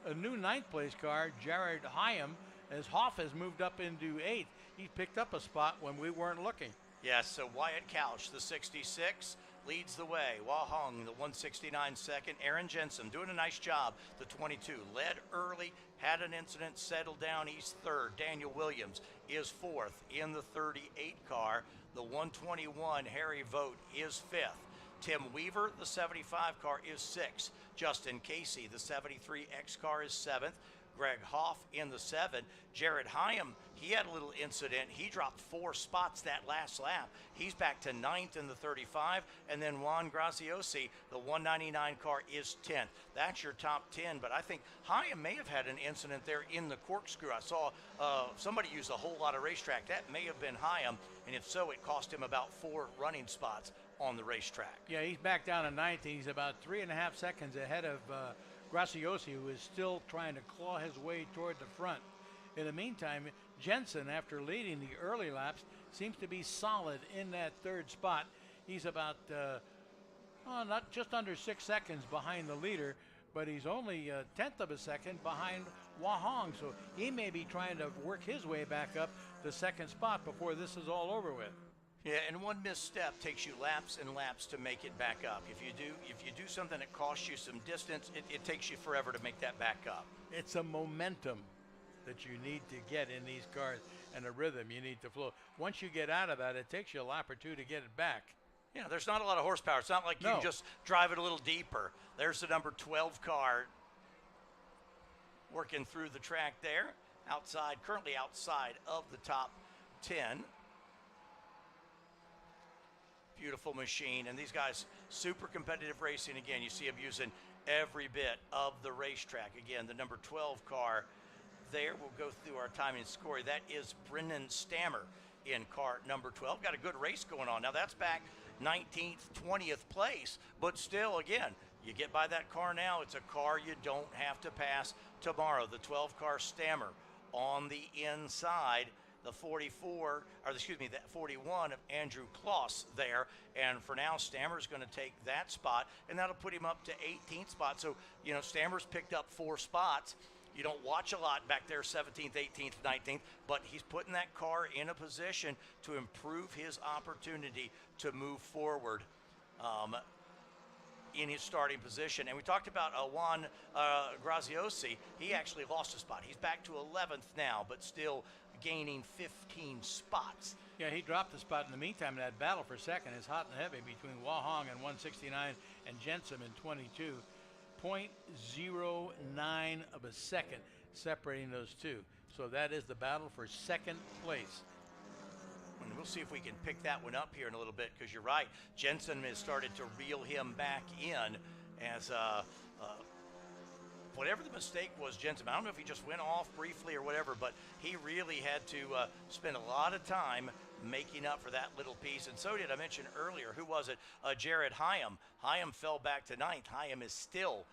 a new 9th place car, Jared Hyam, as Hoff has moved up into 8th. He picked up a spot when we weren't looking. Yes, so Wyatt Couch, the 66, leads the way. Wahong, the 169 second. Aaron Jensen doing a nice job. The 22 led early, had an incident, settled down. He's 3rd. Daniel Williams is 4th in the 38 car. The 121, Harry Vogt, is 5th. Tim Weaver, the 75 car, is 6th. Justin Casey, the 73X car, is 7th. Greg Hoff in the 7. Jared Hyam, he had a little incident. He dropped 4 spots that last lap. He's back to 9th in the 35. And then Juan Graziosi, the 199 car, is 10th. That's your top 10. But I think Hyam may have had an incident there in the corkscrew. I saw somebody use a whole lot of racetrack. That may have been Hyam. And if so, it cost him about 4 running spots on the racetrack. Yeah, he's back down to 9th. He's about 3.5 seconds ahead of Graziosi, who is still trying to claw his way toward the front. In the meantime, Jensen, after leading the early laps, seems to be solid in that 3rd spot. He's about not just under 6 seconds behind the leader, but he's only a 1/10 of a second behind Wahong, so he may be trying to work his way back up the 2nd spot before this is all over with. Yeah, and one misstep takes you laps and laps to make it back up. If you do something that costs you some distance, it takes you forever to make that back up. It's a momentum that you need to get in these cars, and a rhythm you need to flow. Once you get out of that, it takes you a lap or 2 to get it back. Yeah, there's not a lot of horsepower. It's not like you can just drive it a little deeper. There's the number 12 car. working through the track there, currently outside of the top 10. Beautiful machine, and these guys, super competitive racing. Again, you see them using every bit of the racetrack. Again, the number 12 car there, we'll go through our timing and scoring. That is Brennan Stammer in car number 12. Got a good race going on. Now that's back 19th, 20th place, but still, again, you get by that car now, it's a car you don't have to pass tomorrow. The 12 car Stammer on the inside, the 41 of Andrew Kloss there. And for now, Stammer's going to take that spot, and that'll put him up to 18th spot. So, you know, Stammer's picked up 4 spots. You don't watch a lot back there, 17th, 18th, 19th, but he's putting that car in a position to improve his opportunity to move forward in his starting position. And we talked about Juan Graziosi. He actually lost a spot. He's back to 11th now, but still gaining 15 spots. Yeah, he dropped the spot in the meantime. That battle for second is hot and heavy between Wahong in 169 and Jensen in 22. 0.09 of a second separating those two. So that is the battle for second place. And we'll see if we can pick that one up here in a little bit, because you're right. Jensen has started to reel him back in as whatever the mistake was, Jensen. I don't know if he just went off briefly or whatever, but he really had to spend a lot of time making up for that little piece. And so did, I mentioned earlier, who was it? Jared Hyam. Hyam fell back to 9th. Hyam is still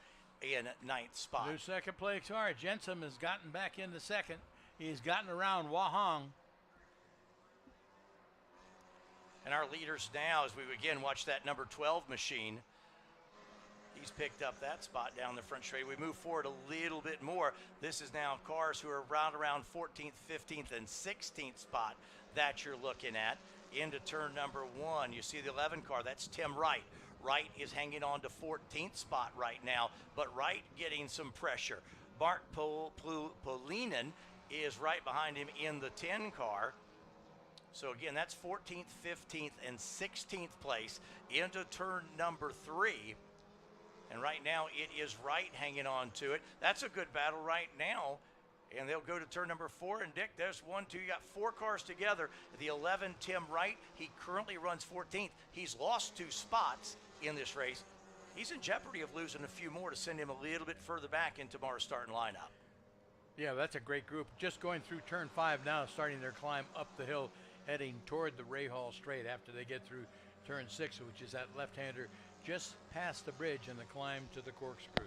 in 9th spot. New second place car. Jensen has gotten back into second. He's gotten around Wahong. And our leaders now, as we again watch that number 12 machine, he's picked up that spot down the front straight. We move forward a little bit more. This is now cars who are around 14th, 15th, and 16th spot that you're looking at. Into turn number 1, you see the 11 car. That's Tim Wright. Wright is hanging on to 14th spot right now, but Wright getting some pressure. Mark Polinen is right behind him in the 10 car. So again, that's 14th, 15th, and 16th place into turn number 3. And right now it is Wright hanging on to it. That's a good battle right now. And they'll go to turn number 4. And Dick, there's 1, 2, you got 4 cars together. The 11, Tim Wright, he currently runs 14th. He's lost 2 spots in this race. He's in jeopardy of losing a few more to send him a little bit further back into tomorrow's starting lineup. Yeah, that's a great group. Just going through turn 5 now, starting their climb up the hill, heading toward the Ray Hall straight after they get through turn 6, which is that left-hander just past the bridge and the climb to the corkscrew.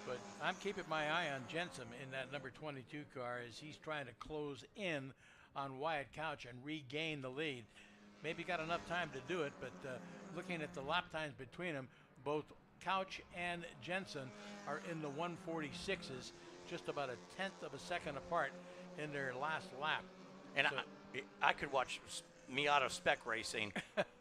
But I'm keeping my eye on Jensen in that number 22 car as he's trying to close in on Wyatt Couch and regain the lead. Maybe got enough time to do it, but looking at the lap times between them, both Couch and Jensen are in the 146s, just about a 10th of a second apart in their last lap. And so, I could watch Miata Spec Racing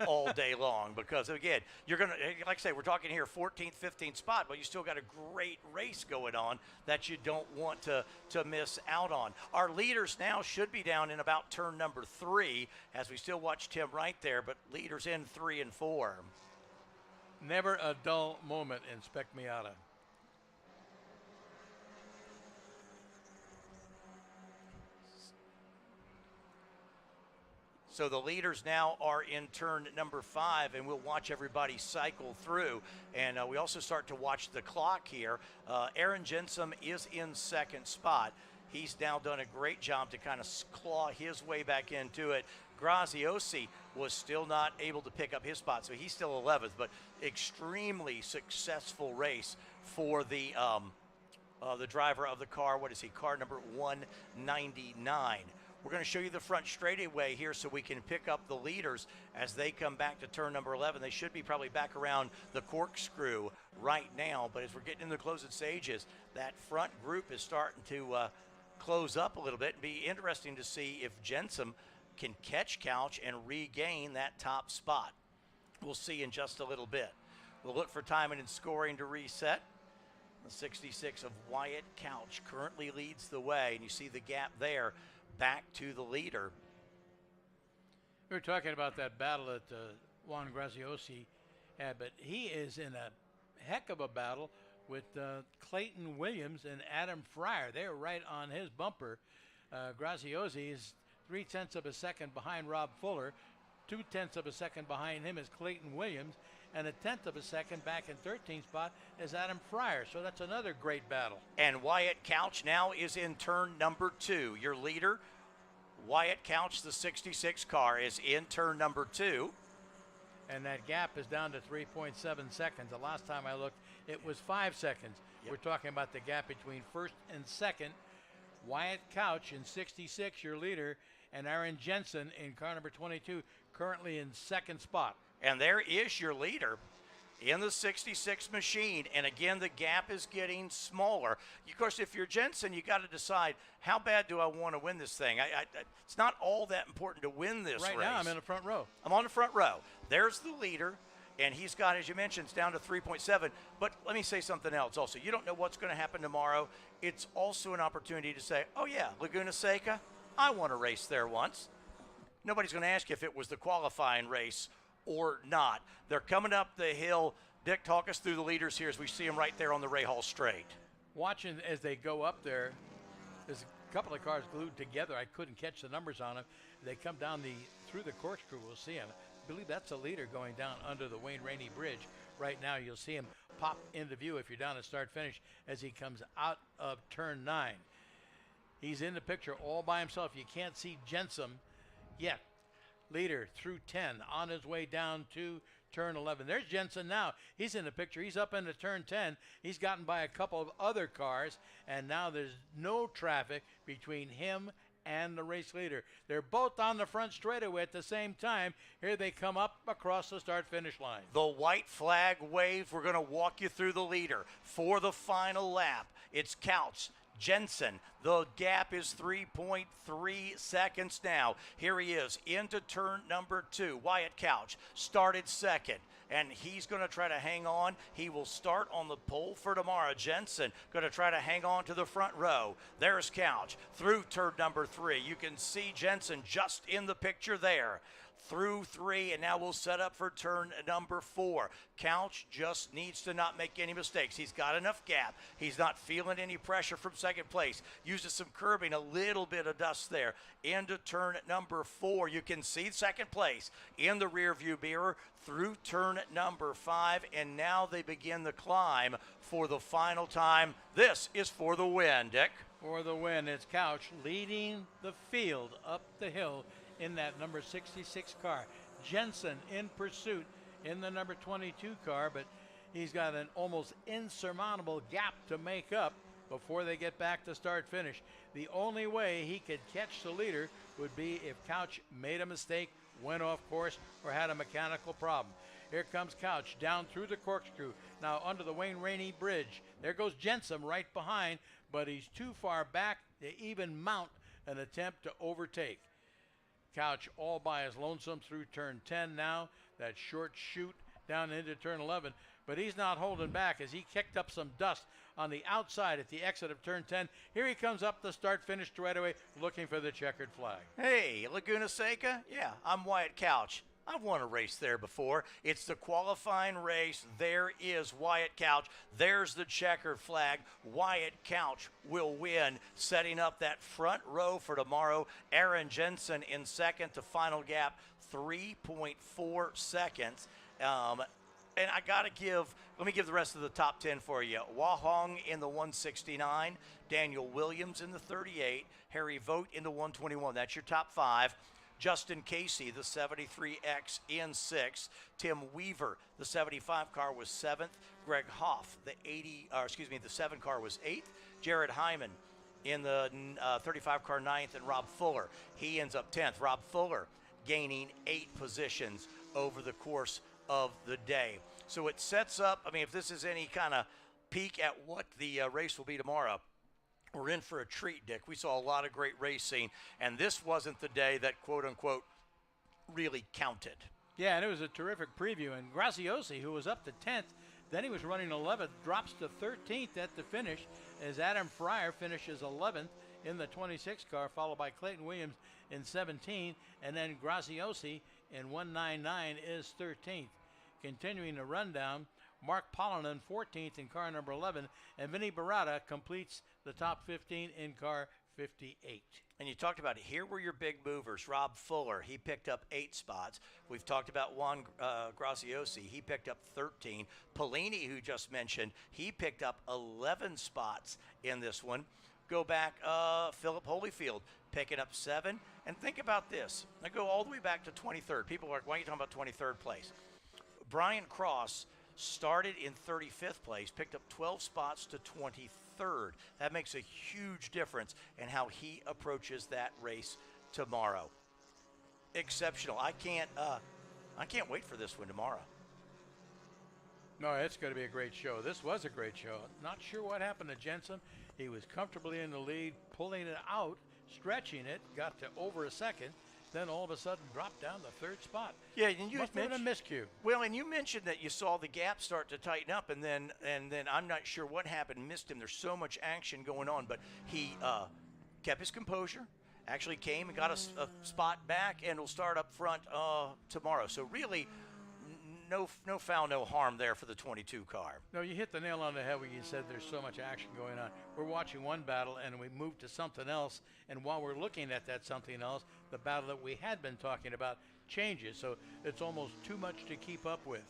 all day long, because again, you're gonna, like I say, we're talking here 14th, 15th spot, but you still got a great race going on that you don't want to miss out on. Our leaders now should be down in about turn number 3, as we still watch Tim Wright there, but leaders in 3 and 4. Never a dull moment in Spec Miata. So the leaders now are in turn number 5, and we'll watch everybody cycle through. And we also start to watch the clock here. Aaron Jensen is in 2nd spot. He's now done a great job to kind of claw his way back into it. Graziosi was still not able to pick up his spot, so he's still 11th, but extremely successful race for the driver of the car. What is he? Car number 199. We're going to show you the front straightaway here so we can pick up the leaders as they come back to turn number 11. They should be probably back around the corkscrew right now, but as we're getting into the closing stages, that front group is starting to close up a little bit. It'd be interesting to see if Jensen can catch Couch and regain that top spot. We'll see in just a little bit. We'll look for timing and scoring to reset. The 66 of Wyatt Couch currently leads the way, and you see the gap there back to the leader. We were talking about that battle that Juan Graziosi had, but he is in a heck of a battle with Clayton Williams and Adam Fryer. They're right on his bumper. Graziosi is 0.3 of a second behind Rob Fuller. 0.2 of a second behind him is Clayton Williams. And 1/10 of a second back in 13th spot is Adam Fryer. So that's another great battle. And Wyatt Couch now is in turn number 2. Your leader, Wyatt Couch, the 66 car, is in turn number 2. And that gap is down to 3.7 seconds. The last time I looked, it was 5 seconds. Yep. We're talking about the gap between first and second. Wyatt Couch in 66, your leader, and Aaron Jensen in car number 22, currently in second spot. And there is your leader in the 66 machine. And again, the gap is getting smaller. Of course, if you're Jensen, you got to decide, how bad do I want to win this thing? It's not all that important to win this race. Right now, I'm in the front row. I'm on the front row. There's the leader, and he's got, as you mentioned, it's down to 3.7. But let me say something else also. You don't know what's going to happen tomorrow. It's also an opportunity to say, oh, yeah, Laguna Seca, I won a race there once. Nobody's going to ask you if it was the qualifying race or not. They're coming up the hill. Dick, talk us through the leaders here as we see them right there on the Ray Hall Straight. Watching as they go up there, there's a couple of cars glued together. I couldn't catch the numbers on them. They come down through the corkscrew. We'll see them. I believe that's a leader going down under the Wayne Rainey Bridge. Right now, you'll see him pop into view if you're down at start finish as he comes out of turn 9. He's in the picture all by himself. You can't see Jensen yet. Leader through 10 on his way down to turn 11. There's Jensen now. He's in the picture. He's up into turn 10. He's gotten by a couple of other cars, and now there's no traffic between him and the race leader. They're both on the front straightaway at the same time. Here they come up across the start-finish line. The white flag wave. We're going to walk you through the leader for the final lap. It's Couch, Jensen. The gap is 3.3 seconds now. Here he is into turn number 2. Wyatt Couch started second, and he's going to try to hang on. He will start on the pole for tomorrow. Jensen going to try to hang on to the front row. There's Couch through turn number 3. You can see Jensen just in the picture there. Through 3, and now we'll set up for turn number 4. Couch just needs to not make any mistakes. He's got enough gap. He's not feeling any pressure from second place. Uses some curbing, a little bit of dust there. Into turn number 4. You can see second place in the rear view mirror through turn number 5, and now they begin the climb for the final time. This is for the win, Dick. For the win, it's Couch leading the field up the hill in that number 66 car. Jensen in pursuit in the number 22 car, but he's got an almost insurmountable gap to make up before they get back to start finish. The only way he could catch the leader would be if Couch made a mistake, went off course, or had a mechanical problem. Here comes Couch down through the corkscrew, now under the Wayne Rainey Bridge. There goes Jensen right behind, but he's too far back to even mount an attempt to overtake. Couch all by his lonesome through turn 10 now. That short shoot down into turn 11. But he's not holding back as he kicked up some dust on the outside at the exit of turn 10. Here he comes up the start-finish straightaway looking for the checkered flag. Hey, Laguna Seca? Yeah, I'm Wyatt Couch. I've won a race there before. It's the qualifying race. There is Wyatt Couch. There's the checkered flag. Wyatt Couch will win, setting up that front row for tomorrow. Aaron Jensen in second to final gap, 3.4 seconds. And I got to let me give the rest of the top 10 for you. Wah Hong in the 169, Daniel Williams in the 38, Harry Vogt in the 121. That's your top 5. Justin Casey, the 73X in 6th. Tim Weaver, the 75 car was 7th. Greg Hoff, the 7 car was 8th. Jared Hyman in the 35 car 9th, and Rob Fuller, he ends up 10th. Rob Fuller gaining 8 positions over the course of the day. So it sets up, if this is any kind of peek at what the race will be tomorrow, we're in for a treat, Dick. We saw a lot of great racing, and this wasn't the day that, quote-unquote, really counted. Yeah, and it was a terrific preview. And Graziosi, who was up to 10th, then he was running 11th, drops to 13th at the finish as Adam Fryer finishes 11th in the 26 car, followed by Clayton Williams in 17, and then Graziosi in 199 is 13th. Continuing the rundown, Mark Pollinan 14th in car number 11, and Vinny Barata completes the top 15 in car 58. And you talked about it. Here were your big movers. Rob Fuller, he picked up 8 spots. We've talked about Juan Graziosi. He picked up 13. Polini, who just mentioned, he picked up 11 spots in this one. Go back, Philip Holyfield picking up 7. And think about this. I go all the way back to 23rd. People are like, why are you talking about 23rd place? Brian Cross started in 35th place, picked up 12 spots to 23rd. That makes a huge difference in how he approaches that race tomorrow. Exceptional. I can't wait for this one tomorrow. No, it's going to be a great show. This was a great show. Not sure what happened to Jensen. He was comfortably in the lead, pulling it out, stretching it, got to over a second, then all of a sudden dropped down the 3rd spot. Yeah, and you must have been a miscue. Well, and you mentioned that you saw the gap start to tighten up, and then I'm not sure what happened, missed him. There's so much action going on, but he kept his composure, actually came and got a spot back, and will start up front tomorrow. So really, no foul, no harm there for the 22 car. No, you hit the nail on the head when you said there's so much action going on. We're watching one battle and we move to something else, and while we're looking at that something else, the battle that we had been talking about changes, so it's almost too much to keep up with.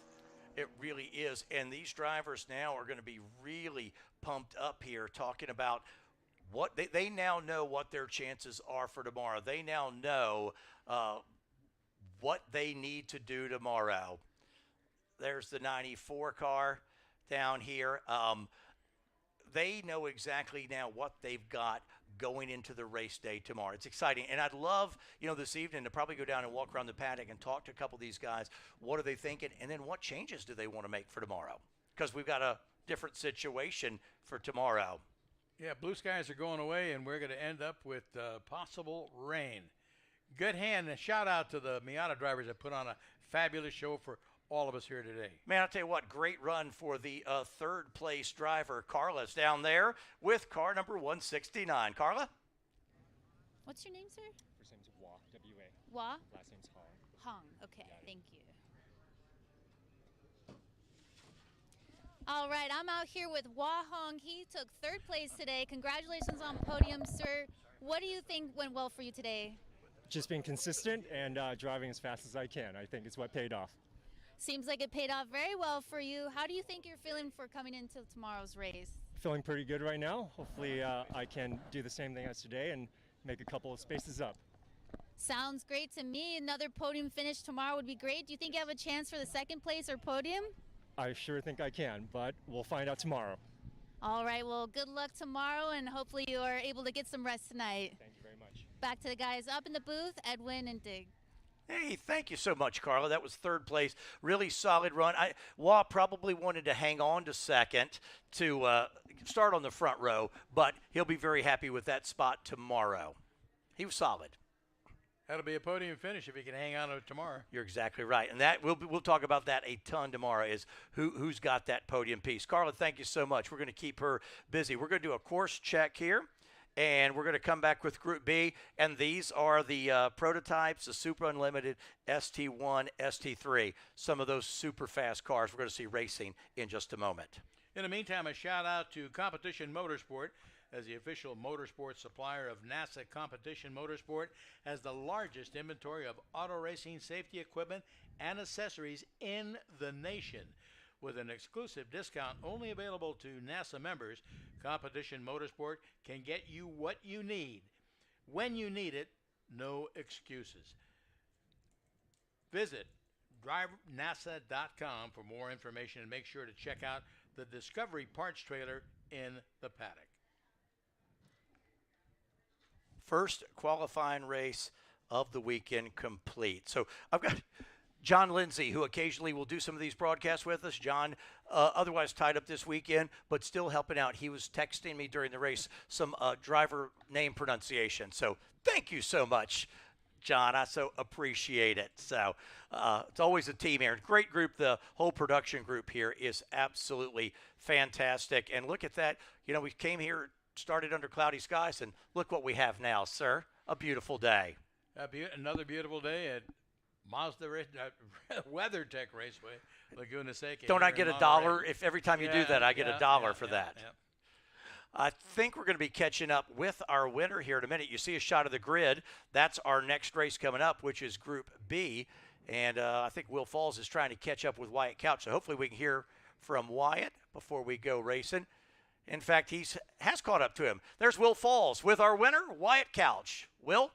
It really is, and these drivers now are going to be really pumped up here talking about what they now know what their chances are for tomorrow. They now know what they need to do tomorrow. There's the 94 car down here. They know exactly now what they've got going into the race day tomorrow. It's exciting. And I'd love, this evening to probably go down and walk around the paddock and talk to a couple of these guys. What are they thinking? And then what changes do they want to make for tomorrow? Because we've got a different situation for tomorrow. Yeah, blue skies are going away, and we're going to end up with possible rain. Good hand, and shout out to the Miata drivers that put on a fabulous show for all of us here today. Man, I'll tell you what, great run for the 3rd place driver. Carla's down there with car number 169. Carla? What's your name, sir? First name's Wah, W-A. Wah? Last name's Hong. Hong. Okay, thank you. All right, I'm out here with Wah Hong. He took 3rd place today. Congratulations on podium, sir. What do you think went well for you today? Just being consistent and driving as fast as I can. I think it's what paid off. Seems like it paid off very well for you. How do you think you're feeling for coming into tomorrow's race? Feeling pretty good right now. Hopefully I can do the same thing as today and make a couple of spaces up. Sounds great to me. Another podium finish tomorrow would be great. Do you think you have a chance for the 2nd place or podium? I sure think I can, but we'll find out tomorrow. All right, well, good luck tomorrow, and hopefully you are able to get some rest tonight. Thank you very much. Back to the guys up in the booth, Edwin and Dig. Hey, thank you so much, Carla. That was 3rd place. Really solid run. Wah probably wanted to hang on to 2nd to start on the front row, but he'll be very happy with that spot tomorrow. He was solid. That'll be a podium finish if he can hang on to it tomorrow. You're exactly right, and that we'll talk about that a ton tomorrow. Is who's got that podium piece? Carla, thank you so much. We're going to keep her busy. We're going to do a course check here. And we're going to come back with Group B, and these are the prototypes, the Super Unlimited ST1, ST3, some of those super fast cars we're going to see racing in just a moment. In the meantime, a shout out to Competition Motorsport, as the official motorsport supplier of NASA. Competition Motorsport has the largest inventory of auto racing safety equipment and accessories in the nation. With an exclusive discount only available to NASA members, Competition Motorsport can get you what you need. When you need it, no excuses. Visit DRIVENASA.com for more information, and make sure to check out the Discovery Parts trailer in the paddock. First qualifying race of the weekend complete. So I've got John Lindsay, who occasionally will do some of these broadcasts with us. John, otherwise tied up this weekend, but still helping out. He was texting me during the race some driver name pronunciation. So thank you so much, John. I so appreciate it. So it's always a team here. Great group. The whole production group here is absolutely fantastic. And look at that. We came here, started under cloudy skies, and look what we have now, sir. A beautiful day. Another beautiful day at Mazda WeatherTech Raceway Laguna Seca. Don't I here get in a dollar? Monterey. If every time you do that, I get a dollar for that. Yeah. I think we're going to be catching up with our winner here in a minute. You see a shot of the grid. That's our next race coming up, which is Group B. And I think Will Falls is trying to catch up with Wyatt Couch. So hopefully we can hear from Wyatt before we go racing. In fact, he has caught up to him. There's Will Falls with our winner, Wyatt Couch. Will?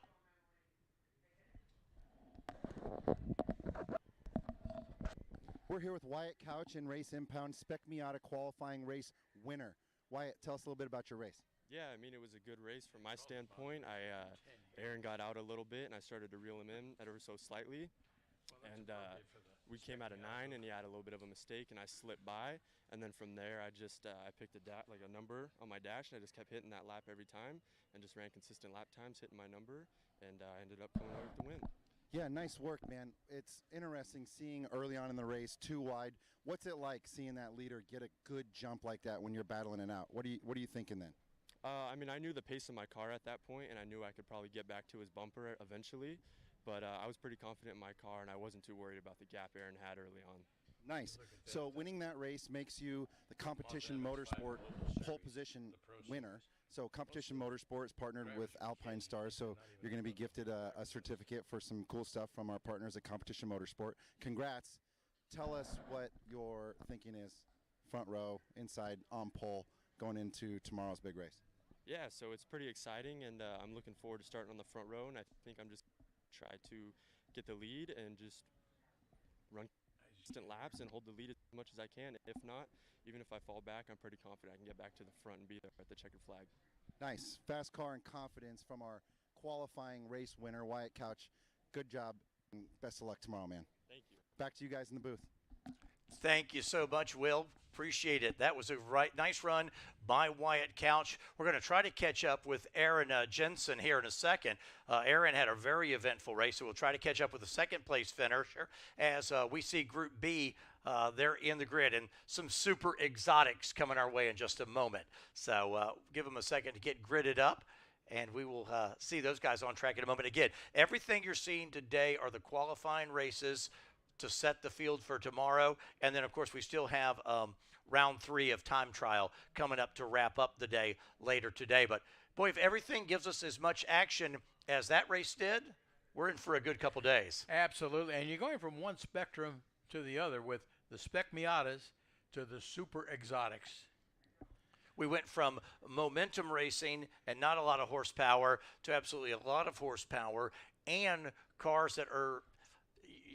We're here with Wyatt Couch in Race Impound, Spec Miata qualifying race winner. Wyatt, tell us a little bit about your race. Yeah, I mean, it was a good race from my standpoint. Aaron got out a little bit, and I started to reel him in ever so slightly. And we came out of 9, and he had a little bit of a mistake, and I slipped by. And then from there, I just I picked a number on my dash, and I just kept hitting that lap every time, and just ran consistent lap times, hitting my number, and I ended up coming out with the win. Yeah, nice work, man. It's interesting seeing early on in the race 2 wide. What's it like seeing that leader get a good jump like that when you're battling it out? What are you thinking then? I mean, I knew the pace of my car at that point, and I knew I could probably get back to his bumper eventually. But I was pretty confident in my car, and I wasn't too worried about the gap Aaron had early on. Nice. So winning that race makes you the Competition Motorsport pole position winner. So Competition Motorsport is partnered with Alpine Stars, so you're going to be gifted a certificate for some cool stuff from our partners at Competition Motorsport. Congrats. Tell us what your thinking is, front row, inside, on pole, going into tomorrow's big race. Yeah, so it's pretty exciting, and I'm looking forward to starting on the front row, and I think I'm just try to get the lead and just run consistent laps and hold the lead as much as I can. If not, even if I fall back, I'm pretty confident I can get back to the front and be there at the checkered flag. Nice. Fast car and confidence from our qualifying race winner, Wyatt Couch. Good job, and best of luck tomorrow, man. Thank you. Back to you guys in the booth. Thank you so much, Will. Appreciate it. That was a nice run by Wyatt Couch. We're going to try to catch up with Aaron Jensen here in a second. Aaron had a very eventful race, so we'll try to catch up with the second place finisher as we see Group B. They're in the grid, and some super exotics coming our way in just a moment. So give them a second to get gridded up, and we will see those guys on track in a moment. Again, everything you're seeing today are the qualifying races to set the field for tomorrow. And then, of course, we still have round 3 of time trial coming up to wrap up the day later today. But, boy, if everything gives us as much action as that race did, we're in for a good couple days. Absolutely. And you're going from one spectrum to the other with the Spec Miatas to the super exotics. We went from momentum racing and not a lot of horsepower to absolutely a lot of horsepower and cars that are,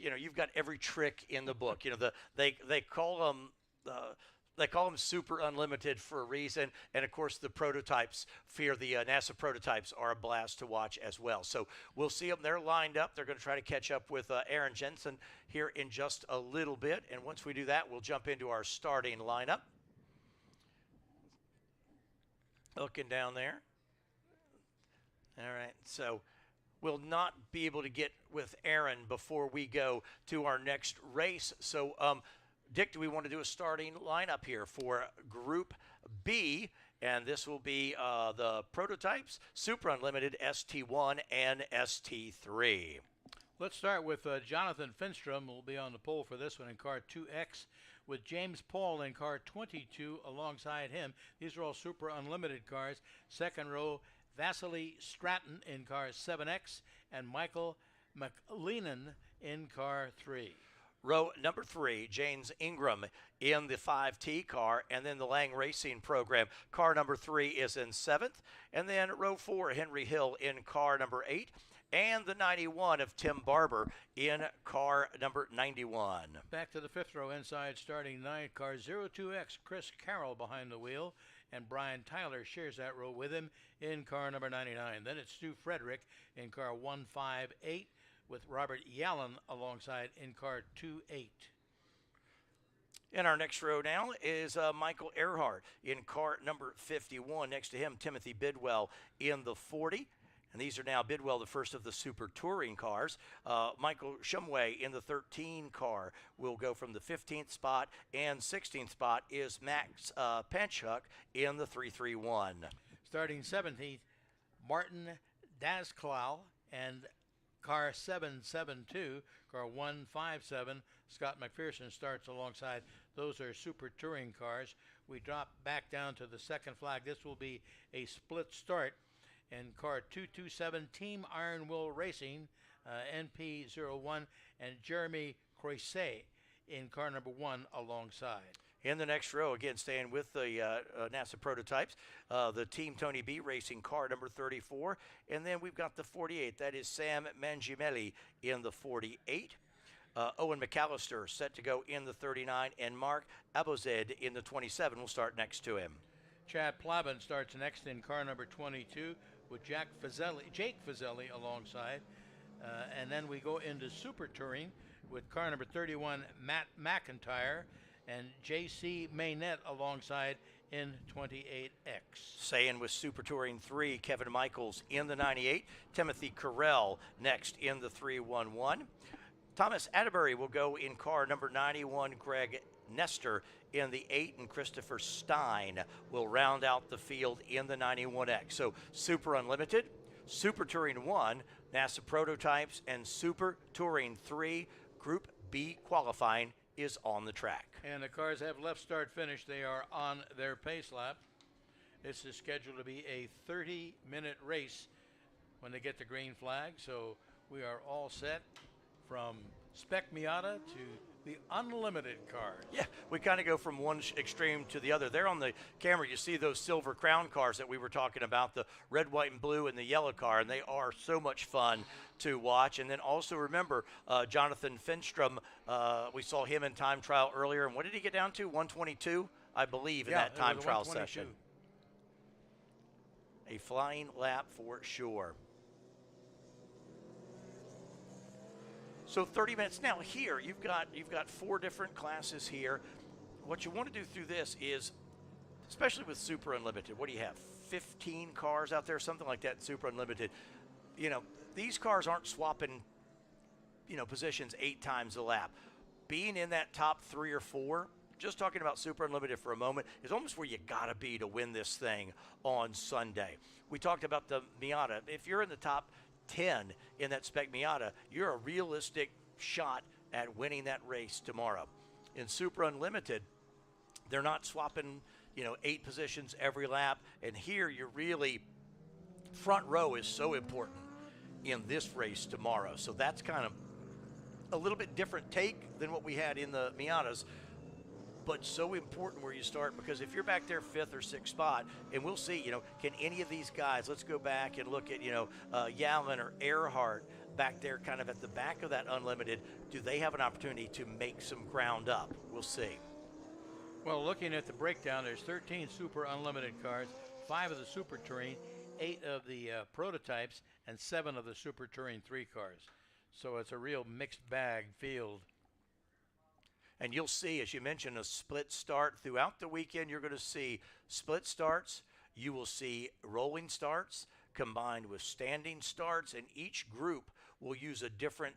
you know, you've got every trick in the book. You know, they call them super unlimited for a reason. And of course, the prototypes the NASA prototypes are a blast to watch as well. So we'll see them. They're lined up. They're going to try to catch up with Aaron Jensen here in just a little bit. And once we do that, we'll jump into our starting lineup. Looking down there. All right. So we'll not be able to get with Aaron before we go to our next race. So, Dick, do we want to do a starting lineup here for Group B? And this will be the prototypes, Super Unlimited, ST1, and ST3. Let's start with Jonathan Finstrom will be on the pole for this one in car 2X, with James Paul in car 22 alongside him. These are all Super Unlimited cars. Second row, Vasily Stratton in car 7X, and Michael McLennan in car 3. Row number 3, James Ingram in the 5T car, and then the Lang Racing program. Car number 3 is in 7th, and then row 4, Henry Hill in car number 8, and the 91 of Tim Barber in car number 91. Back to the 5th row inside, starting 9, car 02X, Chris Carroll behind the wheel, and Brian Tyler shares that row with him in car number 99. Then it's Stu Frederick in car 158 with Robert Yallen alongside in car 28. In our next row now is Michael Earhart in car number 51. Next to him, Timothy Bidwell in the 40. And these are now Bidwell, the first of the Super Touring cars. Michael Shumway in the 13 car will go from the 15th spot, and 16th spot is Max Panchuk in the 331. Starting 17th, Martin Dasklau and car 772, car 157, Scott McPherson starts alongside. Those are Super Touring cars. We drop back down to the second flag. This will be a split start. And car 227, Team Iron Will Racing, NP01, and Jeremy Croisset in car number 1 alongside. In the next row, again, staying with the NASA prototypes, the Team Tony B Racing car number 34. And then we've got the 48. That is Sam Mangimelli in the 48. Owen McAllister set to go in the 39. And Mark Abozed in the 27 will start next to him. Chad Plavin starts next in car number 22 with Jake Fazeli alongside. And then we go into Super Touring with car number 31, Matt McIntyre, and J.C. Maynette alongside in 28X. Staying with Super Touring 3, Kevin Michaels in the 98. Timothy Carell next in the 311. Thomas Atterbury will go in car number 91, Greg Nestor in the 8, and Christopher Stein will round out the field in the 91X. So Super Unlimited, Super Touring 1, NASA Prototypes, and Super Touring 3 Group B qualifying is on the track. And the cars have left start finish. They are on their pace lap. This is scheduled to be a 30-minute race when they get the green flag. So we are all set from Spec Miata to the unlimited cars. Yeah, we kind of go from one extreme to the other. There on the camera, you see those silver crown cars that we were talking about, the red, white, and blue, and the yellow car, and they are so much fun to watch. And then also remember Jonathan Finstrom. We saw him in time trial earlier, and what did he get down to? 122, I believe, in that time trial session. A flying lap for sure. So 30 minutes. Now here, you've got 4 different classes here. What you want to do through this is, especially with Super Unlimited, what do you have? 15 cars out there, something like that in Super Unlimited. You know, these cars aren't swapping, positions 8 times a lap. Being in that top 3 or 4, just talking about Super Unlimited for a moment, is almost where you gotta be to win this thing on Sunday. We talked about the Miata. If you're in the top 10 in that Spec Miata, you're a realistic shot at winning that race tomorrow. In Super Unlimited, they're not swapping, 8 positions every lap, and here you're really, front row is so important in this race tomorrow. So that's kind of a little bit different take than what we had in the Miatas, but so important where you start, because if you're back there 5th or 6th spot, and we'll see, can any of these guys, let's go back and look at, Yalvin or Earhart back there kind of at the back of that Unlimited, do they have an opportunity to make some ground up? We'll see. Well, looking at the breakdown, there's 13 Super Unlimited cars, 5 of the Super Touring, 8 of the prototypes, and 7 of the Super Touring 3 cars. So it's a real mixed bag field. And you'll see, as you mentioned, a split start. Throughout the weekend, you're going to see split starts. You will see rolling starts combined with standing starts, and each group will use a different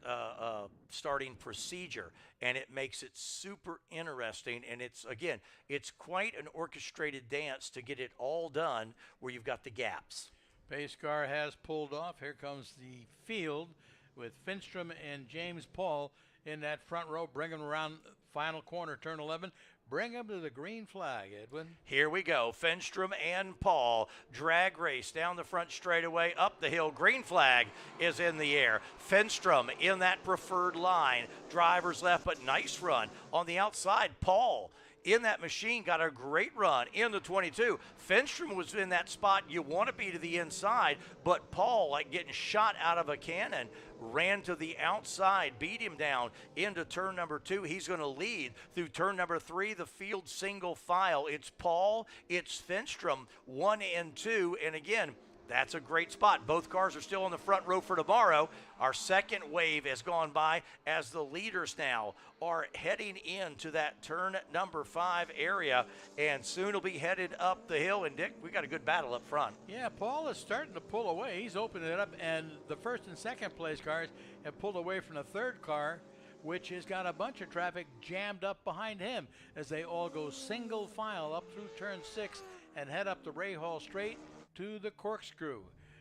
starting procedure, and it makes it super interesting. And it's quite an orchestrated dance to get it all done where you've got the gaps. Pace car has pulled off. Here comes the field with Finstrom and James Paul in that front row. Bring them around final corner, turn 11. Bring them to the green flag, Edwin. Here we go. Finstrom and Paul drag race down the front straightaway, up the hill. Green flag is in the air. Finstrom in that preferred line. Driver's left, but nice run. On the outside, Paul in that machine got a great run in the 22. Finstrom was in that spot you want to be to the inside, but Paul, like getting shot out of a cannon, ran to the outside, beat him down into turn number 2. He's going to lead through turn number 3, the field single file. It's Paul, it's Finstrom, 1 and 2, and again, that's a great spot. Both cars are still on the front row for tomorrow. Our second wave has gone by as the leaders now are heading into that turn number 5 area, and soon will be headed up the hill. And Dick, we got a good battle up front. Yeah, Paul is starting to pull away. He's opening it up, and the first and second place cars have pulled away from the third car, which has got a bunch of traffic jammed up behind him as they all go single file up through turn 6 and head up the Ray Hall straight to the corkscrew.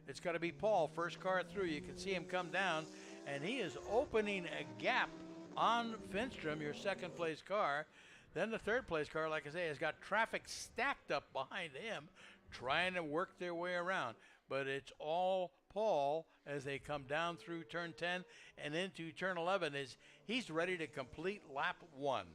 It's got to be Paul, first car through. You can see him come down, and he is opening a gap on Finstrom, your second place car. Then the third place car, like I say, has got traffic stacked up behind him, trying to work their way around. But it's all Paul as they come down through turn 10 and into turn 11. He's ready to complete lap 1.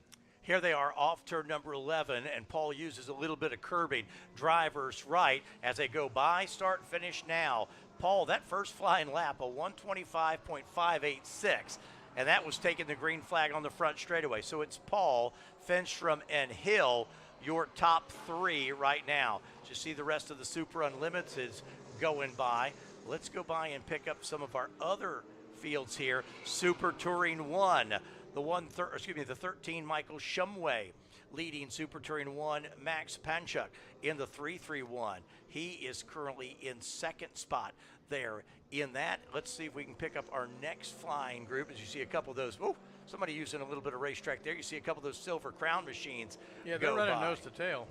Here they are off turn number 11, and Paul uses a little bit of curbing. Drivers right as they go by, start, finish now. Paul, that first flying lap, a 125.586, and that was taking the green flag on the front straightaway. So it's Paul, Finstrom, and Hill, your top 3 right now. Just see the rest of the Super Unlimiteds going by. Let's go by and pick up some of our other fields here. Super Touring 1. The 13 Michael Shumway leading Super Touring 1, Max Panchuk in the 331. He is currently in second spot there in that. Let's see if we can pick up our next flying group. As you see a couple of those, oh, somebody using a little bit of racetrack there. You see a couple of those Silver Crown machines. Yeah, they're running nose to tail.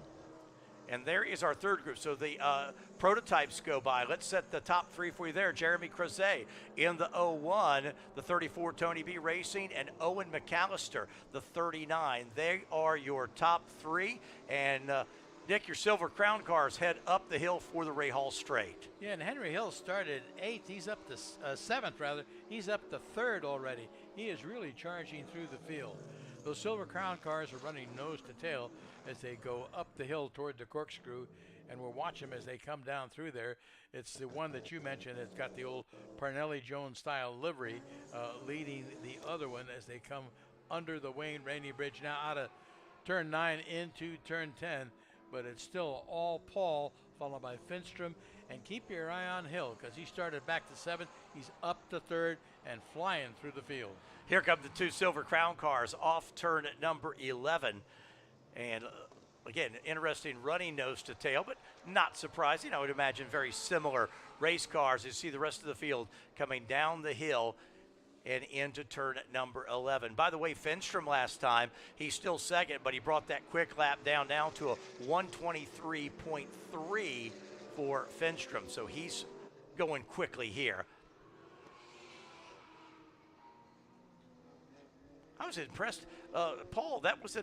And there is our third group. So the prototypes go by. Let's set the top 3 for you there. Jeremy Crozet in the 01, the 34 Tony B Racing, and Owen McAllister, the 39. They are your top 3. And Nick, your Silver Crown cars head up the hill for the Ray Hall Straight. Yeah, and Henry Hill started 8th. He's up to 7th, rather. He's up to 3rd already. He is really charging through the field. Those Silver Crown cars are running nose to tail as they go up the hill toward the corkscrew, and we'll watch them as they come down through there. It's the one that you mentioned. It's got the old Parnelli Jones style livery leading the other one as they come under the Wayne Rainey Bridge now out of turn 9 into turn 10, but it's still all Paul followed by Finstrom. And keep your eye on Hill because he started back to 7th. He's up to 3rd and flying through the field. Here come the 2 Silver Crown cars off turn at number 11. And again, interesting running nose to tail, but not surprising. I would imagine very similar race cars. You see the rest of the field coming down the hill and into turn at number 11. By the way, Finstrom last time, he's still second, but he brought that quick lap down now to a 123.3 for Finstrom. So he's going quickly here. I was impressed. Paul, that was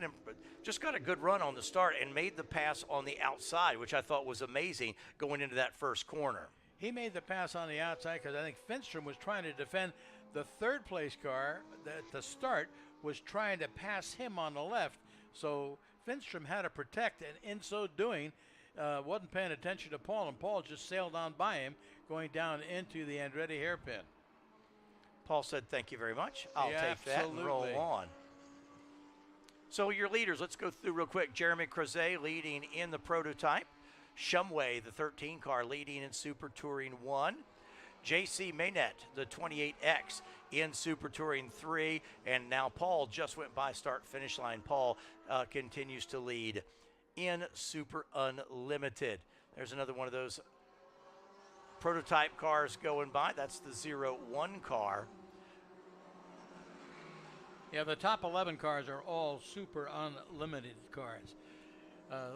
just got a good run on the start and made the pass on the outside, which I thought was amazing going into that first corner. He made the pass on the outside because I think Finstrom was trying to defend the 3rd place car at the start, was trying to pass him on the left. So Finstrom had to protect, and in so doing, wasn't paying attention to Paul, and Paul just sailed on by him going down into the Andretti hairpin. Paul said, thank you very much. I'll take that and roll on. So your leaders, let's go through real quick. Jeremy Crozet leading in the prototype. Shumway, the 13 car, leading in Super Touring 1. JC Maynette, the 28X, in Super Touring 3. And now Paul just went by start-finish line. Paul continues to lead in Super Unlimited. There's another one of those prototype cars going by. That's the 01 car. Yeah, the top 11 cars are all Super Unlimited cars.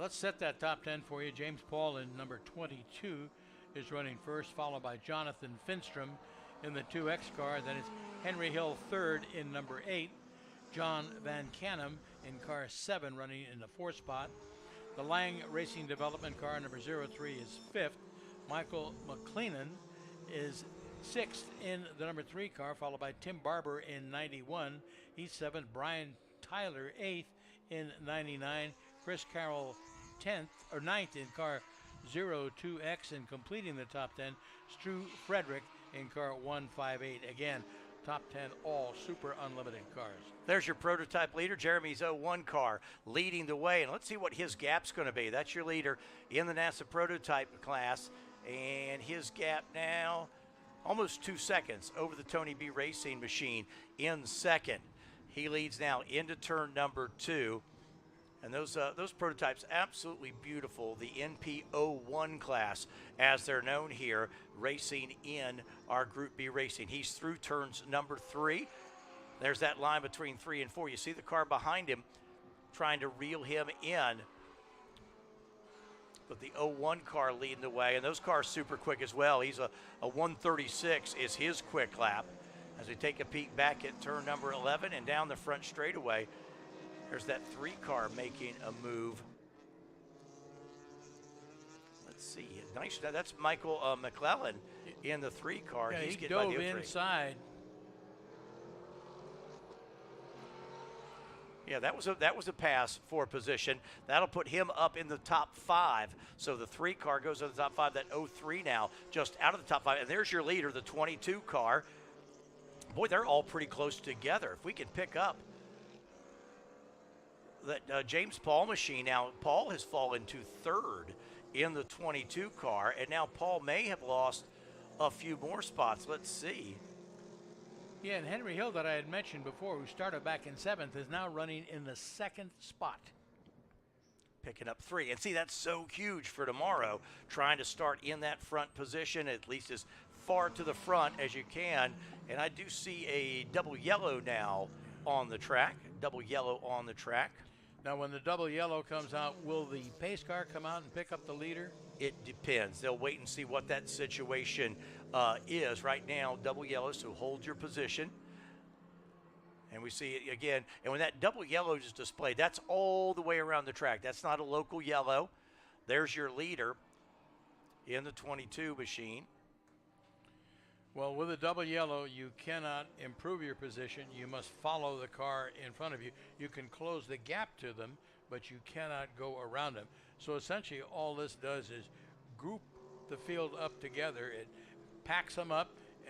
Let's set that top 10 for you. James Paul in number 22 is running first, followed by Jonathan Finstrom in the 2X car. Then it's Henry Hill third in number 8. John Van Canham in car 7 running in the 4th spot. The Lang Racing Development car number 03 is 5th. Michael McLennan is 6th in the number 3 car, followed by Tim Barber in 91. He's 7th. Brian Tyler 8th in 99. Chris Carroll 9th in car 02X, and completing the top 10, Stu Frederick in car 158. Again, top 10 all Super Unlimited cars. There's your prototype leader, Jeremy's 01 car, leading the way. And let's see what his gap's going to be. That's your leader in the NASA prototype class. And his gap now, almost 2 seconds over the Tony B Racing machine in second. He leads now into turn number 2. And those prototypes, absolutely beautiful. The NP01 class, as they're known here, racing in our Group B racing. He's through turns number 3. There's that line between 3 and 4. You see the car behind him trying to reel him in. But the 01 car leading the way, and those cars super quick as well. He's a 136 is his quick lap. As we take a peek back at turn number 11 and down the front straightaway, there's that 3 car making a move. Let's see. Nice. That's Michael McClellan in the 3 car. Yeah, He's he getting by dove the 03. inside. Yeah, that was a pass for position. That'll put him up in the top 5. So the 3 car goes to the top 5. That 03 now just out of the top 5. And there's your leader, the 22 car. Boy, they're all pretty close together. If we can pick up that James Paul machine. Now, Paul has fallen to 3rd in the 22 car, and now Paul may have lost a few more spots. Let's see. Yeah, and Henry Hill, that I had mentioned before, who started back in 7th, is now running in the 2nd spot. Picking up 3. And see, that's so huge for tomorrow, trying to start in that front position, at least as far to the front as you can. And I do see a double yellow now on the track. Double yellow on the track. Now, when the double yellow comes out, will the pace car come out and pick up the leader? It depends. They'll wait and see what that situation is. Right now, double yellow, so hold your position. And we see it again. And when that double yellow is displayed, that's all the way around the track. That's not a local yellow. There's your leader in the 22 machine. Well, with a double yellow, you cannot improve your position. You must follow the car in front of you. You can close the gap to them, but you cannot go around them. So essentially, all this does is group the field up together. It packs them up,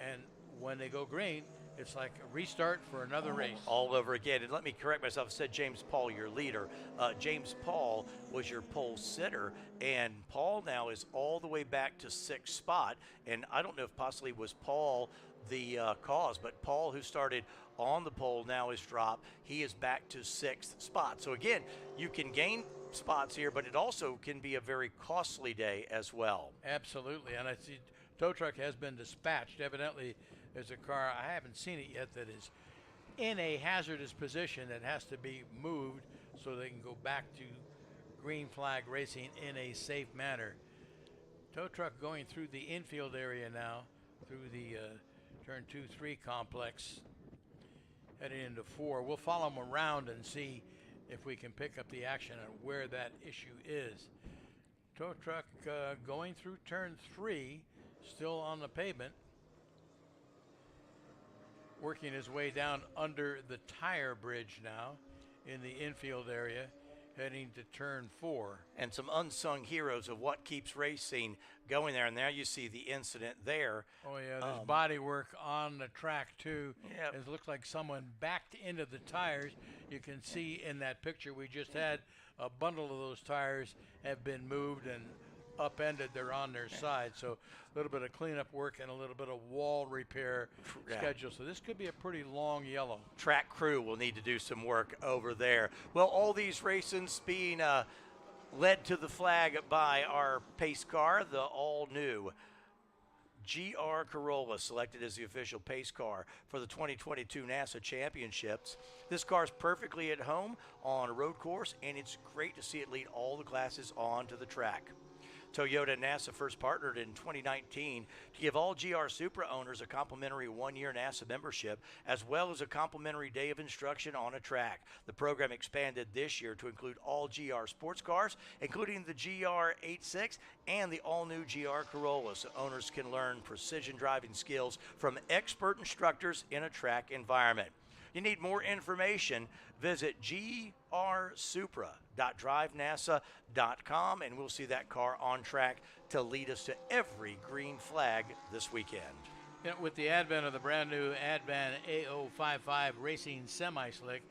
and when they go green, it's like a restart for another race. All over again. And let me correct myself. I said James Paul, your leader. James Paul was your pole sitter, and Paul now is all the way back to 6th spot. And I don't know if possibly was Paul the cause, but Paul, who started on the pole, now is dropped. He is back to 6th spot. So again, you can gain spots here, but it also can be a very costly day as well. Absolutely. And I see tow truck has been dispatched. Evidently, there's a car, I haven't seen it yet, that is in a hazardous position that has to be moved so they can go back to green flag racing in a safe manner. Tow truck going through the infield area now, through the turn 2-3 complex, heading into 4. We'll follow them around and see if we can pick up the action and where that issue is. Tow truck going through turn 3, still on the pavement, working his way down under the tire bridge now in the infield area, heading to turn 4. And some unsung heroes of what keeps racing going there. And now you see the incident there. Oh yeah, there's body work on the track too. Yep. It looks like someone backed into the tires. You can see in that picture we just had, a bundle of those tires have been moved and upended. They're on their side. So a little bit of cleanup work and a little bit of wall repair schedule. So this could be a pretty long yellow. Track crew will need to do some work over there. Well, all these races being led to the flag by our pace car, the all-new GR Corolla, selected as the official pace car for the 2022 NASA Championships. This car is perfectly at home on a road course, and it's great to see it lead all the classes onto the track. Toyota and NASA first partnered in 2019 to give all GR Supra owners a complimentary 1-year NASA membership, as well as a complimentary day of instruction on a track. The program expanded this year to include all GR sports cars, including the GR86 and the all-new GR Corolla, so owners can learn precision driving skills from expert instructors in a track environment. You need more information, visit grsupra.drivenasa.com, and we'll see that car on track to lead us to every green flag this weekend. You know, with the advent of the brand new Advan A055 Racing Semi-Slick,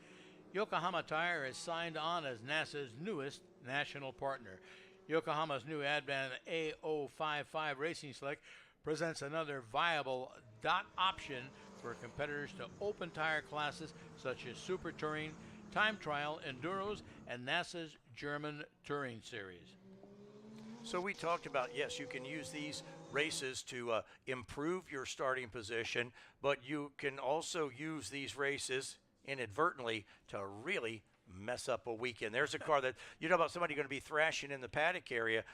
Yokohama Tire has signed on as NASA's newest national partner. Yokohama's new Advan A055 Racing Slick presents another viable dot option for competitors to open tire classes such as Super Touring, Time Trial, Enduros, and NASA's German Touring Series. So we talked about, yes, you can use these races to improve your starting position, but you can also use these races inadvertently to really mess up a weekend. There's a car that, you know about somebody going to be thrashing in the paddock area.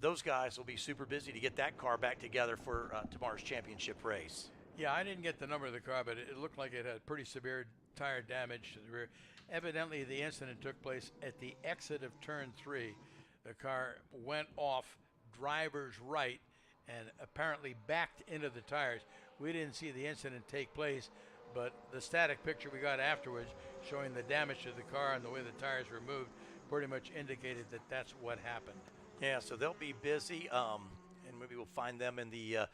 Those guys will be super busy to get that car back together for tomorrow's championship race. Yeah, I didn't get the number of the car, but it looked like it had pretty severe tire damage to the rear. Evidently, the incident took place at the exit of turn 3. The car went off driver's right and apparently backed into the tires. We didn't see the incident take place, but the static picture we got afterwards showing the damage to the car and the way the tires were moved pretty much indicated that that's what happened. Yeah, so they'll be busy, and maybe we'll find them in the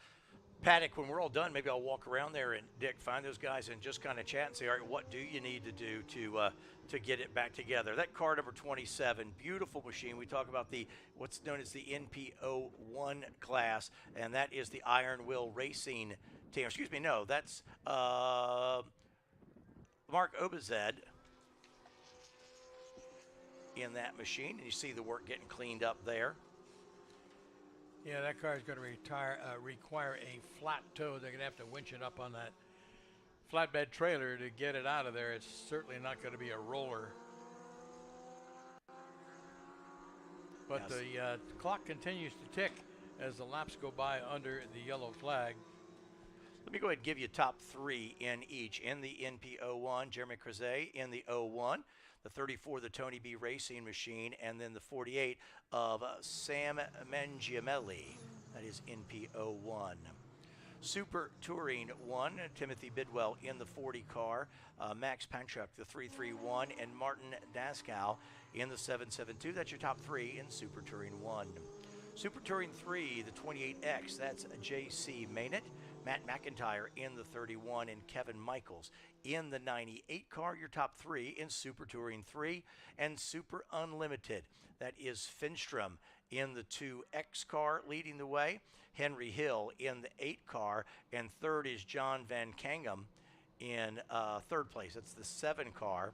paddock when we're all done. Maybe I'll walk around there and, Dick, find those guys and just kind of chat and say, all right, what do you need to do to get it back together? That car number 27, beautiful machine. We talk about the what's known as the NPO1 class, and that is the Iron Will Racing team. Excuse me, no, that's Mark Obazed in that machine, and you see the work getting cleaned up there. Yeah, that car is going to require a flat tow. They're going to have to winch it up on that flatbed trailer to get it out of there. It's certainly not going to be a roller. But yes. The clock continues to tick as the laps go by under the yellow flag. Let me go ahead and give you top 3 in each. In the NPO1, Jeremy Crozet in the 01, the 34, the Tony B Racing machine, and then the 48 of Sam Mangiamelli. That is NPO1. Super Touring 1, Timothy Bidwell in the 40 car, Max Panchuk, the 331, and Martin Daskow in the 772. That's your top 3 in Super Touring 1. Super Touring 3, the 28X, that's J.C. Maynett, Matt McIntyre in the 31, and Kevin Michaels in the 98 car, your top 3 in Super Touring 3, and Super Unlimited. That is Finstrom in the 2X car leading the way, Henry Hill in the 8 car, and third is John Van Kangam in third place. That's the 7 car.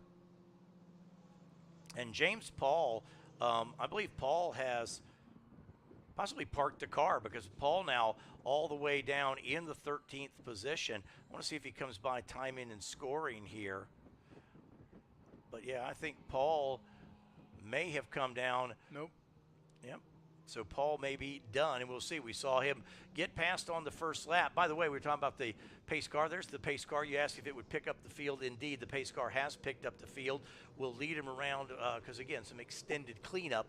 And James Paul, I believe Paul has possibly parked the car, because Paul now all the way down in the 13th position. I want to see if he comes by timing and scoring here. But yeah, I think Paul may have come down. Nope. Yep. So Paul may be done, and we'll see. We saw him get past on the first lap. By the way, we were talking about the pace car. There's the pace car. You asked if it would pick up the field. Indeed, the pace car has picked up the field. We'll lead him around because, again, some extended cleanup,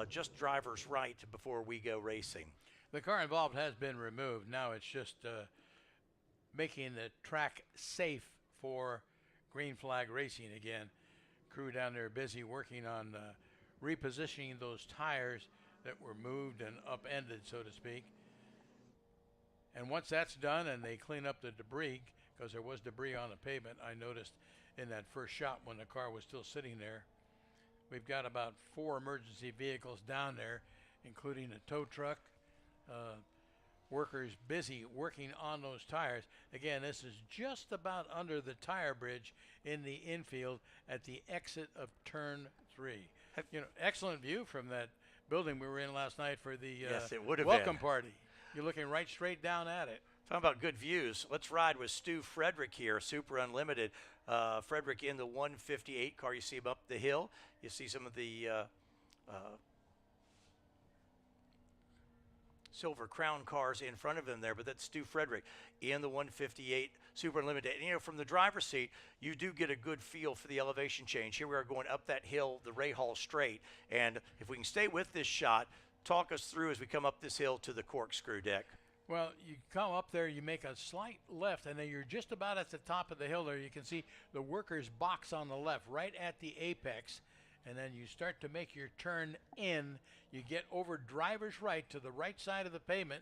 just driver's right before we go racing. The car involved has been removed. Now it's just making the track safe for green flag racing again. Crew down there busy working on repositioning those tires that were moved and upended, so to speak. And once that's done and they clean up the debris, because there was debris on the pavement, I noticed in that first shot when the car was still sitting there. We've got about 4 emergency vehicles down there, including a tow truck. Workers busy working on those tires. Again, this is just about under the tire bridge in the infield at the exit of turn 3. Excellent view from that building we were in last night for the yes, it would have welcome been. party. You're looking right straight down at it. Talking about good views, let's ride with Stu Frederick here, Super Unlimited. Frederick in the 158 car. You see him up the hill. You see some of the Silver Crown cars in front of him there, but that's Stu Frederick in the 158 Super Unlimited. And, from the driver's seat, you do get a good feel for the elevation change. Here we are going up that hill, the Ray Hall Straight. And if we can stay with this shot, talk us through as we come up this hill to the corkscrew deck. Well, you come up there, you make a slight left, and then you're just about at the top of the hill there. You can see the workers' box on the left, right at the apex. And then you start to make your turn in. You get over driver's right to the right side of the pavement,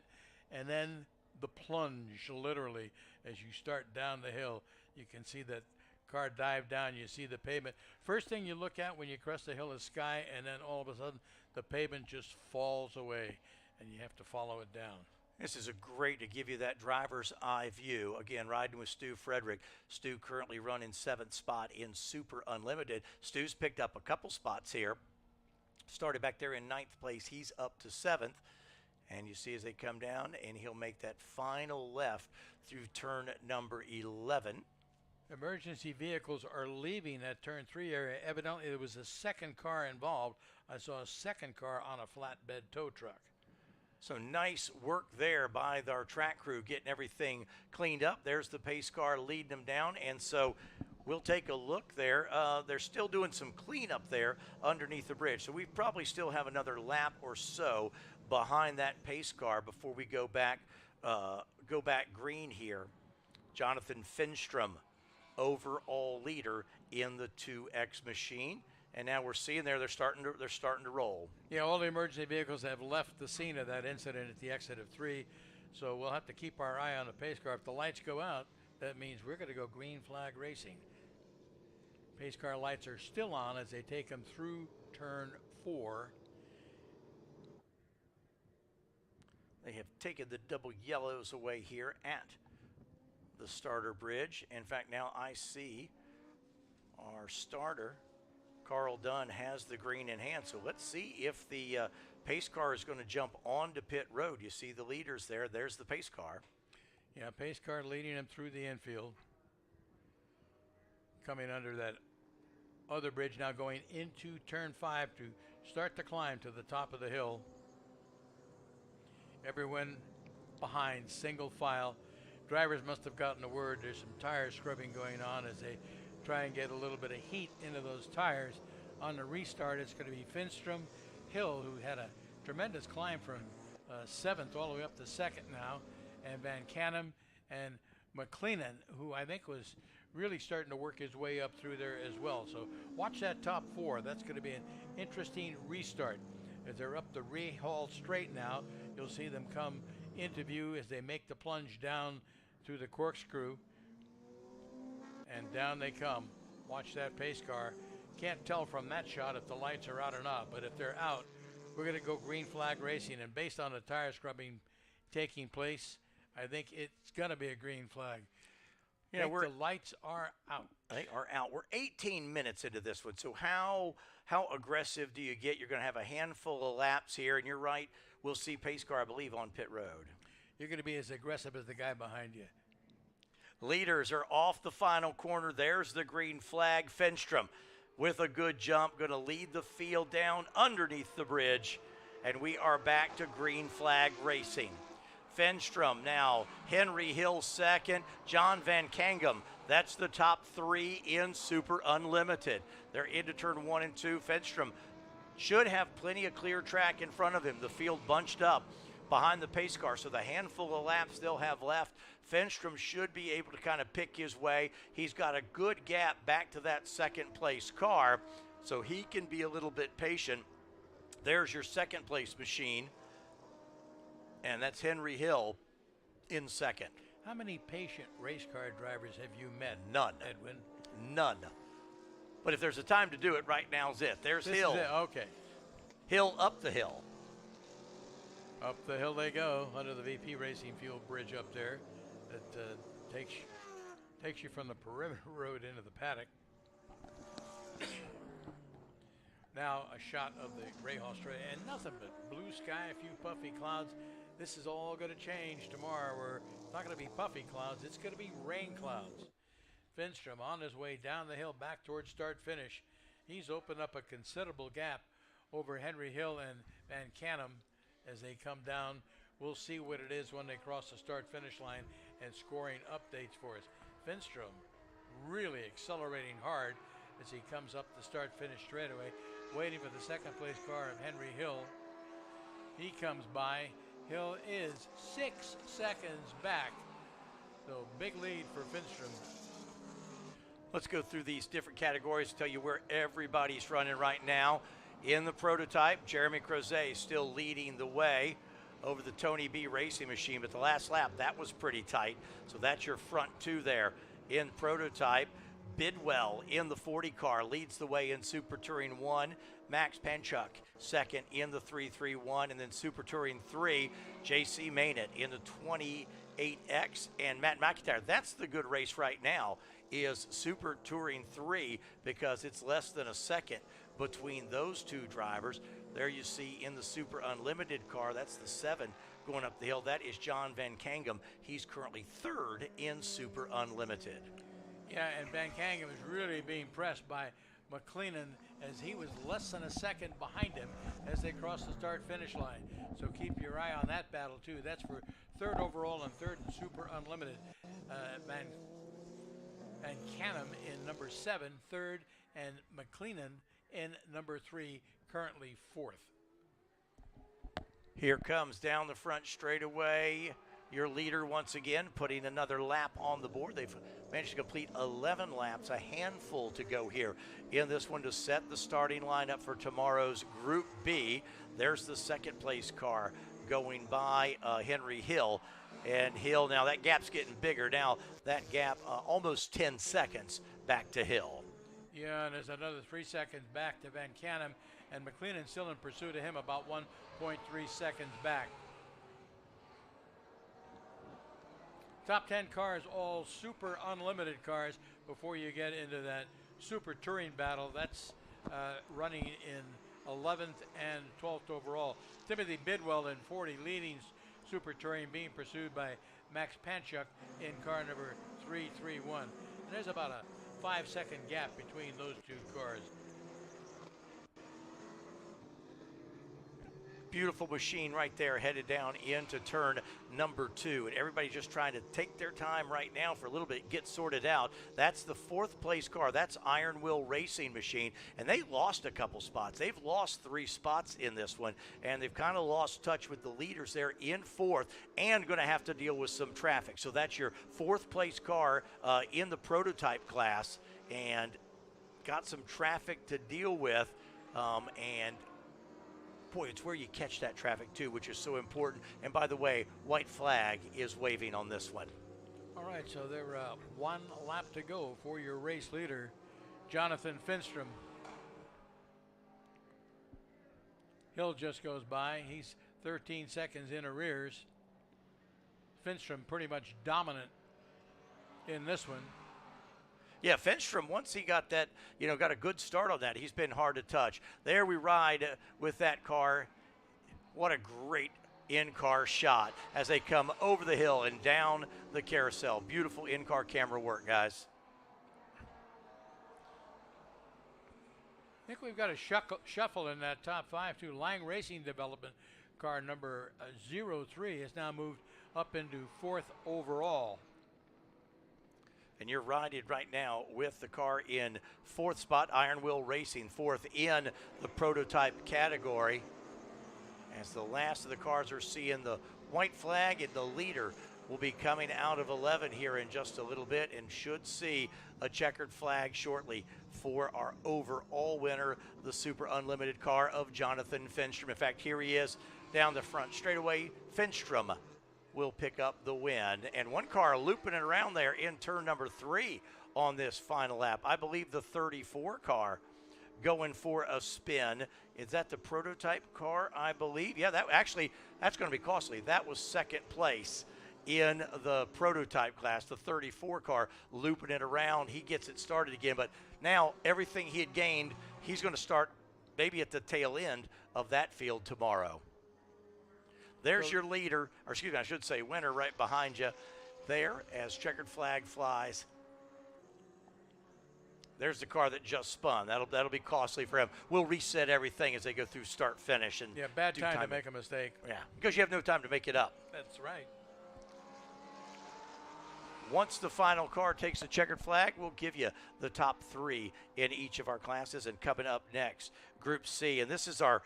and then the plunge, literally, as you start down the hill. You can see that car dive down. You see the pavement. First thing you look at when you cross the hill is sky, and then all of a sudden the pavement just falls away, and you have to follow it down. This is a great to give you that driver's eye view. Again, riding with Stu Frederick. Stu currently running 7th spot in Super Unlimited. Stu's picked up a couple spots here. Started back there in 9th place. He's up to 7th. And you see as they come down, and he'll make that final left through turn number 11. Emergency vehicles are leaving that turn 3 area. Evidently, there was a second car involved. I saw a second car on a flatbed tow truck. So nice work there by our track crew getting everything cleaned up. There's the pace car leading them down, and so we'll take a look there. They're still doing some cleanup there underneath the bridge, so we probably still have another lap or so behind that pace car before we go back green here. Jonathan Finstrom, overall leader in the 2X machine. And now we're seeing they're starting to roll. Yeah, all the emergency vehicles have left the scene of that incident at the exit of 3, so we'll have to keep our eye on the pace car. If the lights go out, that means we're going to go green flag racing. Pace car lights are still on as they take them through turn 4. They have taken the double yellows away here at the starter bridge. In fact, now I see our starter, Carl Dunn, has the green in hand. So let's see if the pace car is going to jump onto pit road. You see the leaders there. There's the pace car. Yeah, pace car leading them through the infield. Coming under that other bridge now, going into turn 5 to start the climb to the top of the hill. Everyone behind, single file. Drivers must have gotten the word there's some tire scrubbing going on as they try and get a little bit of heat into those tires. On the restart, it's going to be Finstrom, Hill, who had a tremendous climb from 7th all the way up to 2nd now, and Van Canham and McLennan, who I think was really starting to work his way up through there as well. So watch that top 4. That's going to be an interesting restart. As they're up the Rahal straight now, you'll see them come into view as they make the plunge down through the corkscrew. And down they come. Watch that pace car. Can't tell from that shot if the lights are out or not, but if they're out, we're going to go green flag racing. And based on the tire scrubbing taking place, I think it's going to be a green flag. Yeah, the lights are out. They are out. We're 18 minutes into this one. So how aggressive do you get? You're going to have a handful of laps here, and you're right. We'll see pace car, I believe, on pit road. You're going to be as aggressive as the guy behind you. Leaders are off the final corner. There's the green flag. Finstrom with a good jump, going to lead the field down underneath the bridge, and we are back to green flag racing. Finstrom now, Henry Hill second, John Van Kangum. That's the top 3 in Super Unlimited. They're into turn 1 and 2. Finstrom should have plenty of clear track in front of him. The field bunched up behind the pace car, so the handful of laps they'll have left, Finstrom should be able to kind of pick his way. He's got a good gap back to that second place car, so he can be a little bit patient. There's your second place machine, and that's Henry Hill in second. How many patient race car drivers have you met? None. Edwin? None. But if there's a time to do it, right now's it. There's Hill. Okay. Hill up the hill. Up the hill they go, under the VP Racing Fuel bridge up there that takes you from the perimeter road into the paddock. Now a shot of the Rahal straight, and nothing but blue sky, a few puffy clouds. This is all going to change tomorrow. It's not going to be puffy clouds, it's going to be rain clouds. Finstrom on his way down the hill back towards start finish. He's opened up a considerable gap over Henry Hill and Van Canham as they come down. We'll see what it is when they cross the start finish line and scoring updates for us. Finstrom really accelerating hard as he comes up the start finish straightaway, waiting for the second place car of Henry Hill. He comes by. Hill is 6 seconds back. So big lead for Finstrom. Let's go through these different categories to tell you where everybody's running right now. In the prototype, Jeremy Crozet still leading the way over the Tony B Racing machine, but the last lap, that was pretty tight. So that's your front 2 there. In prototype, Bidwell in the 40 car leads the way in Super Touring 1. Max Panchuk second in the 331, and then Super Touring 3, JC Maynard in the 28X, and Matt McIntyre. That's the good race right now, is Super Touring 3, because it's less than a second between those two drivers. There you see in the Super Unlimited car, that's the 7 going up the hill. That is John Van Kangum. He's currently 3rd in Super Unlimited. Yeah, and Van Kangum is really being pressed by McLennan as he was less than a second behind him as they crossed the start-finish line. So keep your eye on that battle too. That's for third overall and third in Super Unlimited. Van Canham in number 7, third, and McLennan in number 3, currently 4th. Here comes down the front straightaway your leader once again, putting another lap on the board. They've managed to complete 11 laps, a handful to go here in this one to set the starting lineup for tomorrow's Group B. There's the second place car going by Henry Hill. And Hill, now that gap's getting bigger. Now that gap almost 10 seconds back to Hill. Yeah, and there's another 3 seconds back to Van Canham, and McLennan still in pursuit of him, about 1.3 seconds back. Top 10 cars, all Super Unlimited cars before you get into that Super Touring battle. That's running in 11th and 12th overall. Timothy Bidwell in 40, leading Super Touring, being pursued by Max Panchuk in car number 331. And there's about a 5-second gap between those two cars. Beautiful machine right there, headed down into turn number 2. And everybody's just trying to take their time right now for a little bit, get sorted out. That's the 4th place car. That's Iron Will Racing Machine. And they lost a couple spots. They've lost 3 spots in this one. And they've kind of lost touch with the leaders there in 4th and going to have to deal with some traffic. So that's your 4th place car in the prototype class. And got some traffic to deal with. And boy, it's where you catch that traffic too, which is so important. And by the way, white flag is waving on this one. All right, so there 1 lap to go for your race leader, Jonathan Finstrom. Hill just goes by. He's 13 seconds in arrears. Finstrom pretty much dominant in this one. Yeah, Finstrom, once he got that, got a good start on that, he's been hard to touch. There we ride with that car. What a great in-car shot as they come over the hill and down the carousel. Beautiful in-car camera work, guys. I think we've got a shuffle in that top 5 too. Lang Racing Development car number 03 has now moved up into 4th overall. And you're riding right now with the car in 4th spot, Iron Will Racing, 4th in the prototype category. As the last of the cars are seeing the white flag, and the leader will be coming out of 11 here in just a little bit and should see a checkered flag shortly for our overall winner, the Super Unlimited car of Jonathan Finstrom. In fact, here he is down the front straightaway. Finstrom will pick up the win. And one car looping it around there in turn number 3 on this final lap. I believe the 34 car going for a spin. Is that the prototype car, I believe? Yeah, that's going to be costly. That was 2nd place in the prototype class, the 34 car looping it around. He gets it started again, but now everything he had gained, he's going to start maybe at the tail end of that field tomorrow. There's your leader, or excuse me, I should say winner right behind you there as checkered flag flies. There's the car that just spun. That'll be costly for him. We'll reset everything as they go through start finish. And yeah, bad time to make a mistake. Yeah, because you have no time to make it up. That's right. Once the final car takes the checkered flag, we'll give you the top 3 in each of our classes. And coming up next, Group C. And this is our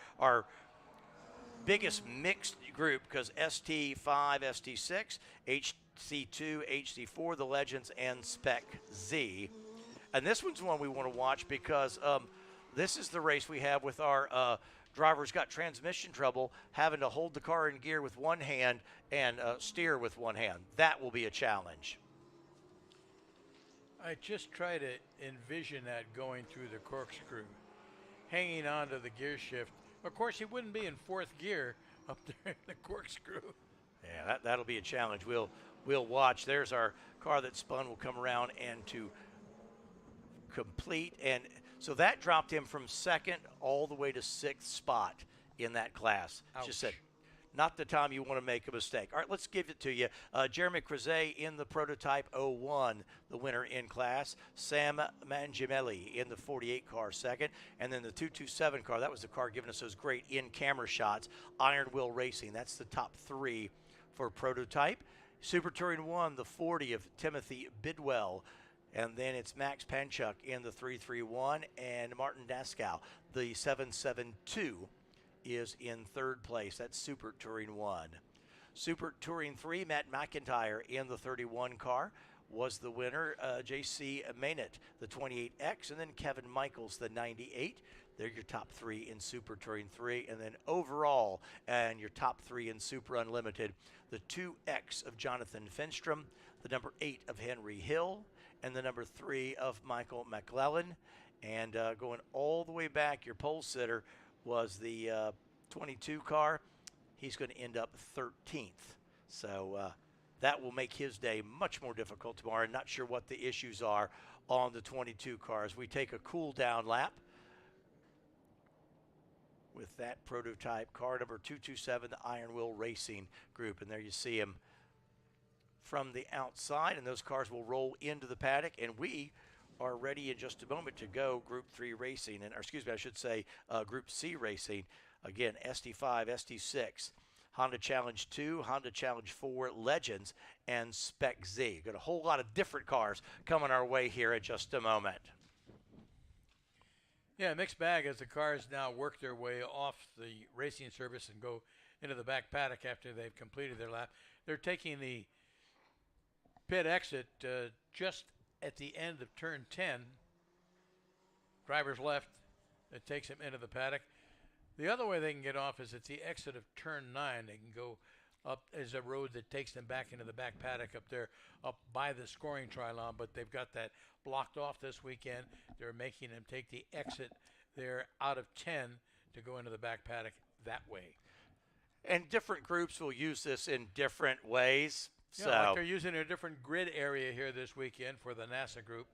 biggest mixed group because ST5, ST6, HC2, HC4, the Legends, and Spec Z. And this one's one we want to watch because this is the race we have with our drivers got transmission trouble, having to hold the car in gear with one hand and steer with one hand. That will be a challenge. I just try to envision that going through the corkscrew, hanging on to the gear shift. Of course, he wouldn't be in 4th gear up there in the corkscrew. Yeah, that'll be a challenge. We'll watch. There's our car that spun. Will come around and to complete. And so that dropped him from 2nd all the way to 6th spot in that class. Ouch. Just said not the time you want to make a mistake. All right, let's give it to you. Jeremy Crozet in the prototype 01, the winner in class. Sam Mangiamelli in the 48 car second. And then the 227 car, that was the car giving us those great in-camera shots. Iron Wheel Racing, that's the top 3 for prototype. Super Touring 1, the 40 of Timothy Bidwell. And then it's Max Panchuk in the 331 and Martin Daskow, the 772. Is in 3rd place. That's Super Touring 1. Super Touring 3, Matt McIntyre in the 31 car was the winner. J.C. Maynett, the 28X, and then Kevin Michaels, the 98. They're your top 3 in Super Touring 3. And then overall, and your top 3 in Super Unlimited, the 2X of Jonathan Finstrom, the number 8 of Henry Hill, and the number 3 of Michael McClellan. And going all the way back, your pole sitter was the 22 car. He's going to end up 13th. So that will make his day much more difficult tomorrow. I'm not sure what the issues are on the 22 cars. We take a cool down lap with that prototype car number 227, the Iron Wheel Racing Group. And there you see him from the outside. And those cars will roll into the paddock. And we are ready in just a moment to go Group 3 racing, and or excuse me, I should say Group C racing. Again, ST5, ST6, Honda Challenge 2, Honda Challenge 4, Legends, and Spec Z. Got a whole lot of different cars coming our way here in just a moment. Yeah, mixed bag as the cars now work their way off the racing service and go into the back paddock after they've completed their lap. They're taking the pit exit just at the end of turn 10. Driver's left. It takes him into the paddock. The other way they can get off is at the exit of turn 9. They can go up as a road that takes them back into the back paddock up there, up by the scoring trilon, but they've got that blocked off this weekend. They're making them take the exit there out of 10 to go into the back paddock that way. And different groups will use this in different ways. Yeah, So like they're using a different grid area here this weekend for the NASA group.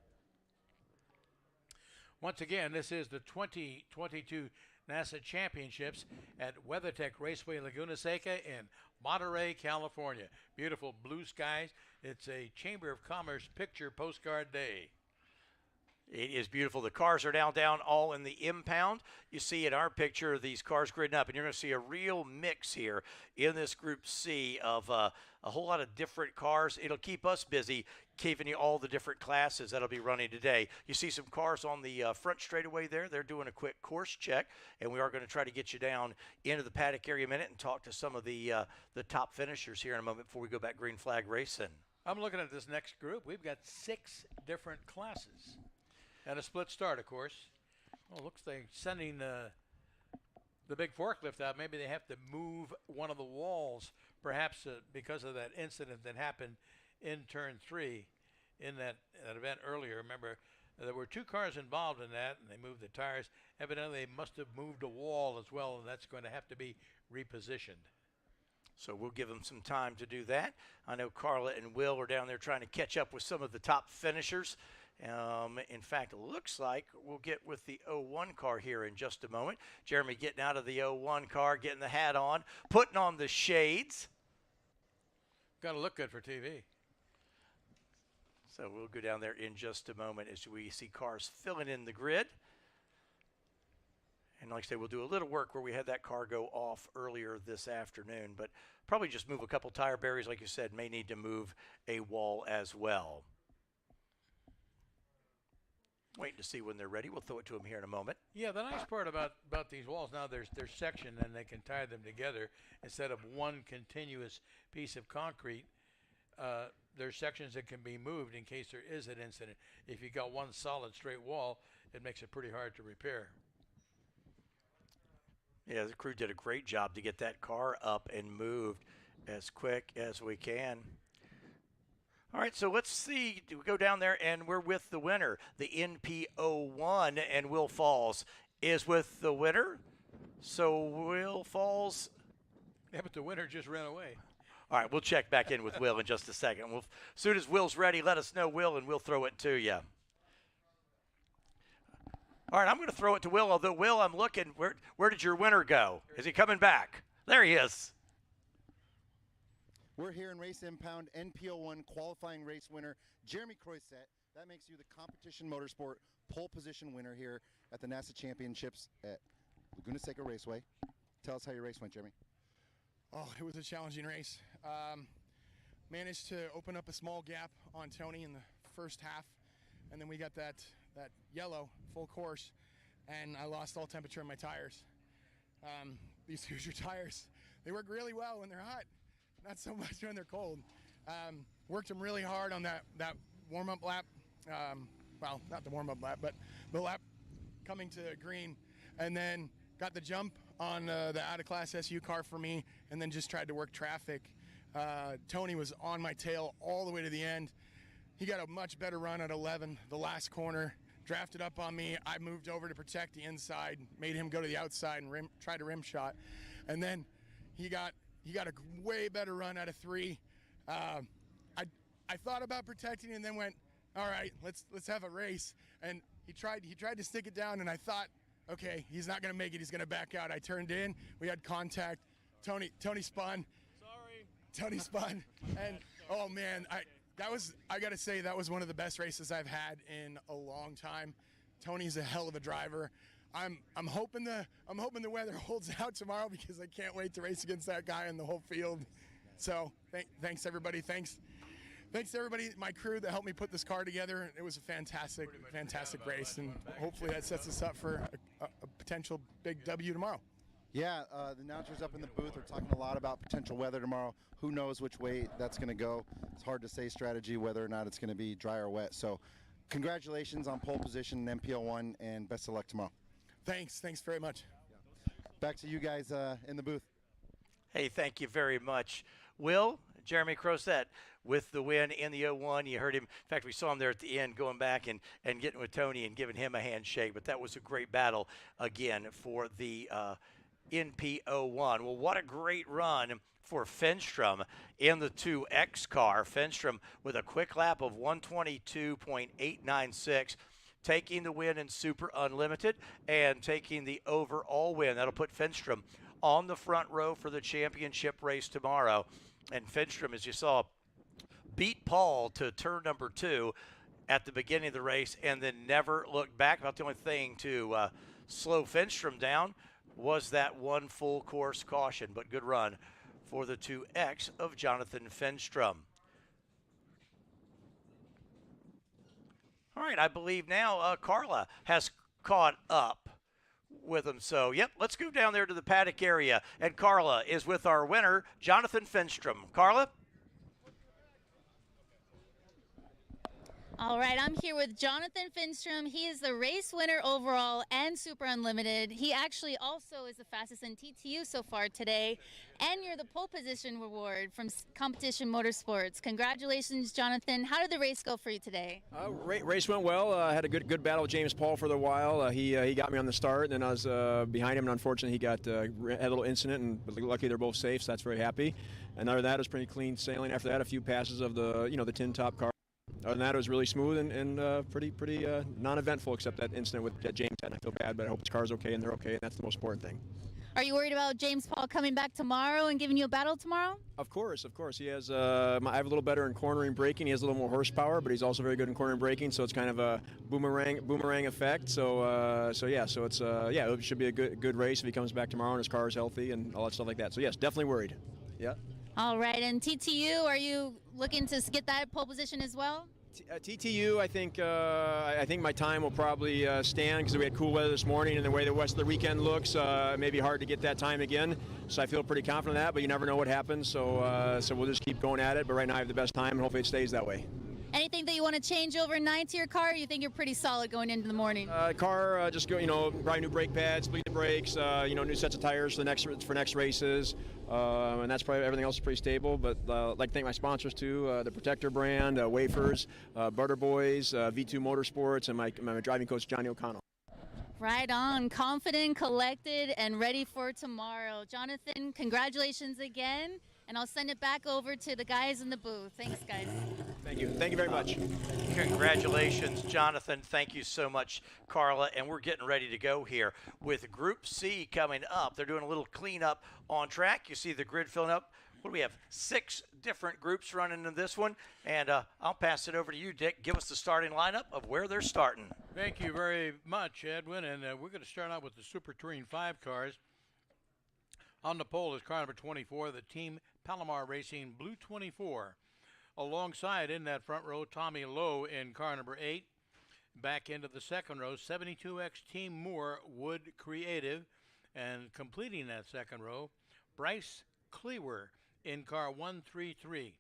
Once again, this is the 2022 NASA Championships at WeatherTech Raceway Laguna Seca in Monterey, California. Beautiful blue skies. It's a Chamber of Commerce picture postcard day. it is beautiful. The cars are now down all in the impound. You see in our picture these cars gridding up, and you're going to see a real mix here in this Group C of a whole lot of different cars. It'll keep us busy, giving you all the different classes that'll be running today. You see some cars on the front straightaway there. They're doing a quick course check, and we are going to try to get you down into the paddock area in a minute and talk to some of the top finishers here in a moment before we go back green flag racing. I'm looking at this next group. We've got 6 different classes. And a split start, of course. Well, looks like sending the big forklift out. Maybe they have to move one of the walls, perhaps because of that incident that happened in turn 3 in that event earlier. Remember, there were 2 cars involved in that, and they moved the tires. Evidently, they must have moved a wall as well, and that's going to have to be repositioned. So we'll give them some time to do that. I know Carla and Will are down there trying to catch up with some of the top finishers. In fact, it looks like we'll get with the 01 car here in just a moment. Jeremy getting out of the 01 car, getting the hat on, putting on the shades. Got to look good for TV. So we'll go down there in just a moment as we see cars filling in the grid. And like I say, we'll do a little work where we had that car go off earlier this afternoon, but probably just move a couple tire barriers, like you said, may need to move a wall as well. Waiting to see when they're ready. We'll throw it to them here in a moment. Yeah, the nice part about these walls now, they're sectioned and they can tie them together instead of one continuous piece of concrete. There's sections that can be moved in case there is an incident. If you got one solid straight wall, it makes it pretty hard to repair. Yeah, the crew did a great job to get that car up and moved as quick as we can. All right, so let's see. We go down there, and we're with the winner. The NP01, and Will Falls is with the winner. So Will Falls. Yeah, but the winner just ran away. All right, we'll check back in with Will in just a second. As soon as Will's ready, let us know, Will, and we'll throw it to you. All right, I'm going to throw it to Will, although, Will, I'm looking. Where did your winner go? Is he coming back? There he is. We're here in Race Impound, NPO1 qualifying race winner, Jeremy Croisset. That makes you the competition motorsport pole position winner here at the NASA Championships at Laguna Seca Raceway. Tell us how your race went, Jeremy. Oh, it was a challenging race. Managed to open up a small gap on Tony in the first half, and then we got that yellow full course, and I lost all temperature in my tires. These Hoosier tires, they work really well when they're hot, not so much when they're cold. Worked them really hard on that warm-up lap. Well, not the warm-up lap, but the lap coming to green, and then got the jump on the out-of-class SU car for me, and then just tried to work traffic. Tony was on my tail all the way to the end. He got a much better run at 11, the last corner, drafted up on me. I moved over to protect the inside, made him go to the outside and try to rim shot. And then he got a way better run out of 3. I thought about protecting and then went, all right, let's have a race. And he tried to stick it down, and I thought, okay, he's not going to make it. He's going to back out. I turned in. We had contact. Tony spun. Sorry. Tony spun. And, oh, man, I got to say, that was one of the best races I've had in a long time. Tony's a hell of a driver. I'm hoping the weather holds out tomorrow because I can't wait to race against that guy in the whole field. So thanks, everybody. Thanks to everybody, my crew that helped me put this car together. It was a fantastic race, and hopefully that sets us up for a potential big W tomorrow. Yeah, the announcers up in the booth are talking a lot about potential weather tomorrow. Who knows which way that's going to go. It's hard to say strategy whether or not it's going to be dry or wet. So congratulations on pole position in MPO1, and best of luck tomorrow. Thanks very much. Back to you guys in the booth. Hey, thank you very much. Will, Jeremy Croisset with the win in the 01. You heard him. In fact, we saw him there at the end going back and getting with Tony and giving him a handshake. But that was a great battle, again, for the NPO1. Well, what a great run for Fenstrom in the 2X car. Fenstrom with a quick lap of 122.896. Taking the win in Super Unlimited and taking the overall win. That'll put Fenstrom on the front row for the championship race tomorrow. And Fenstrom, as you saw, beat Paul to turn number 2 at the beginning of the race and then never looked back. About the only thing to slow Fenstrom down was that one full course caution, but good run for the 2X of Jonathan Fenstrom. All right, I believe now Carla has caught up with him. So, yep, let's go down there to the paddock area. And Carla is with our winner, Jonathan Fenstrom. Carla? All right, I'm here with Jonathan Fenstrom. He is the race winner overall and Super Unlimited. He actually also is the fastest in TTU so far today. And you're the pole position reward from Competition Motorsports. Congratulations, Jonathan. How did the race go for you today? Race went well. I had a good battle with James Paul for a while. He got me on the start, and then I was behind him, and unfortunately he had a little incident, and luckily they're both safe, so that's very happy. And other than that, it was pretty clean sailing. After that, a few passes of the tin top car. Other than that, it was really smooth and pretty non-eventful, except that incident with James had. I feel bad, but I hope his car's okay and they're okay, and that's the most important thing. Are you worried about James Paul coming back tomorrow and giving you a battle tomorrow? Of course. He has. I have a little better in cornering braking. He has a little more horsepower, but he's also very good in cornering braking. So it's kind of a boomerang effect. So it should be a good race if he comes back tomorrow and his car is healthy and all that stuff like that. So yes, definitely worried. Yeah. All right, and TTU, are you looking to get that pole position as well? TTU, I think my time will probably stand because we had cool weather this morning, and the way the rest of the weekend looks, it may be hard to get that time again. So I feel pretty confident in that, but you never know what happens. So we'll just keep going at it. But right now I have the best time, and hopefully it stays that way. Anything that you want to change overnight to your car, or you think you're pretty solid going into the morning? Just go, probably new brake pads, bleed the brakes, new sets of tires for next races, and that's probably everything else is pretty stable. But I'd like to thank my sponsors too, the Protector brand, Wafers, Butter Boys, V2 Motorsports, and my driving coach Johnny O'Connell. Right on, confident, collected, and ready for tomorrow. Jonathan, congratulations again. And I'll send it back over to the guys in the booth. Thanks, guys. Thank you. Thank you very much. Congratulations, Jonathan. Thank you so much, Carla. And we're getting ready to go here with Group C coming up. They're doing a little cleanup on track. You see the grid filling up. What do we have? 6 different groups running in this one, and I'll pass it over to you, Dick. Give us the starting lineup of where they're starting. Thank you very much, Edwin. And we're going to start out with the Super Touring 5 cars. On the pole is car number 24, the Team Palomar Racing Blue 24. Alongside in that front row, Tommy Lowe in car number 8. Back into the second row, 72X Team Moore Wood Creative. And completing that second row, Bryce Cleaver in car 133.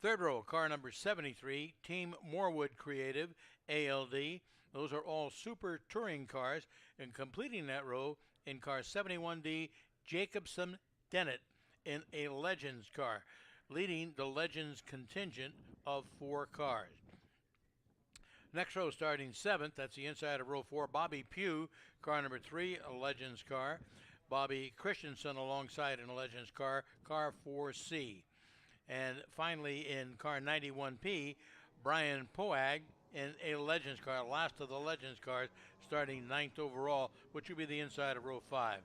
Third row, car number 73, Team Morewood Creative, ALD. Those are all Super Touring cars. And completing that row in car 71D, Jacobson Dennett in a Legends car, leading the Legends contingent of 4 cars. Next row starting 7th, that's the inside of row 4, Bobby Pugh, car number 3, a Legends car. Bobby Christensen alongside in a Legends car, car 4C. And finally in car 91P, Brian Poag in a Legends car, last of the Legends cars, starting 9th overall, which would be the inside of row 5.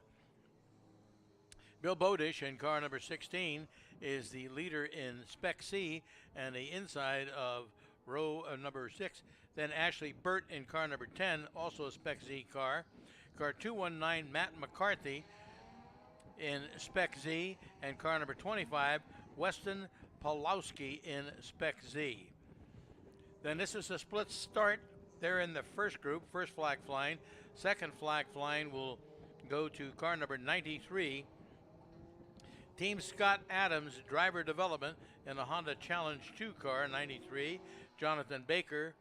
Bill Bodish in car number 16 is the leader in Spec C and the inside of row number 6. Then Ashley Burt in car number 10, also a Spec Z car. Car 219, Matt McCarthy in Spec Z, and car number 25, Weston Pawlowski in Spec Z. Then this is a split start. They're in the first group, first flag flying. Second flag flying will go to car number 93, Team Scott Adams Driver Development in the Honda Challenge 2 car, 93. Jonathan Baker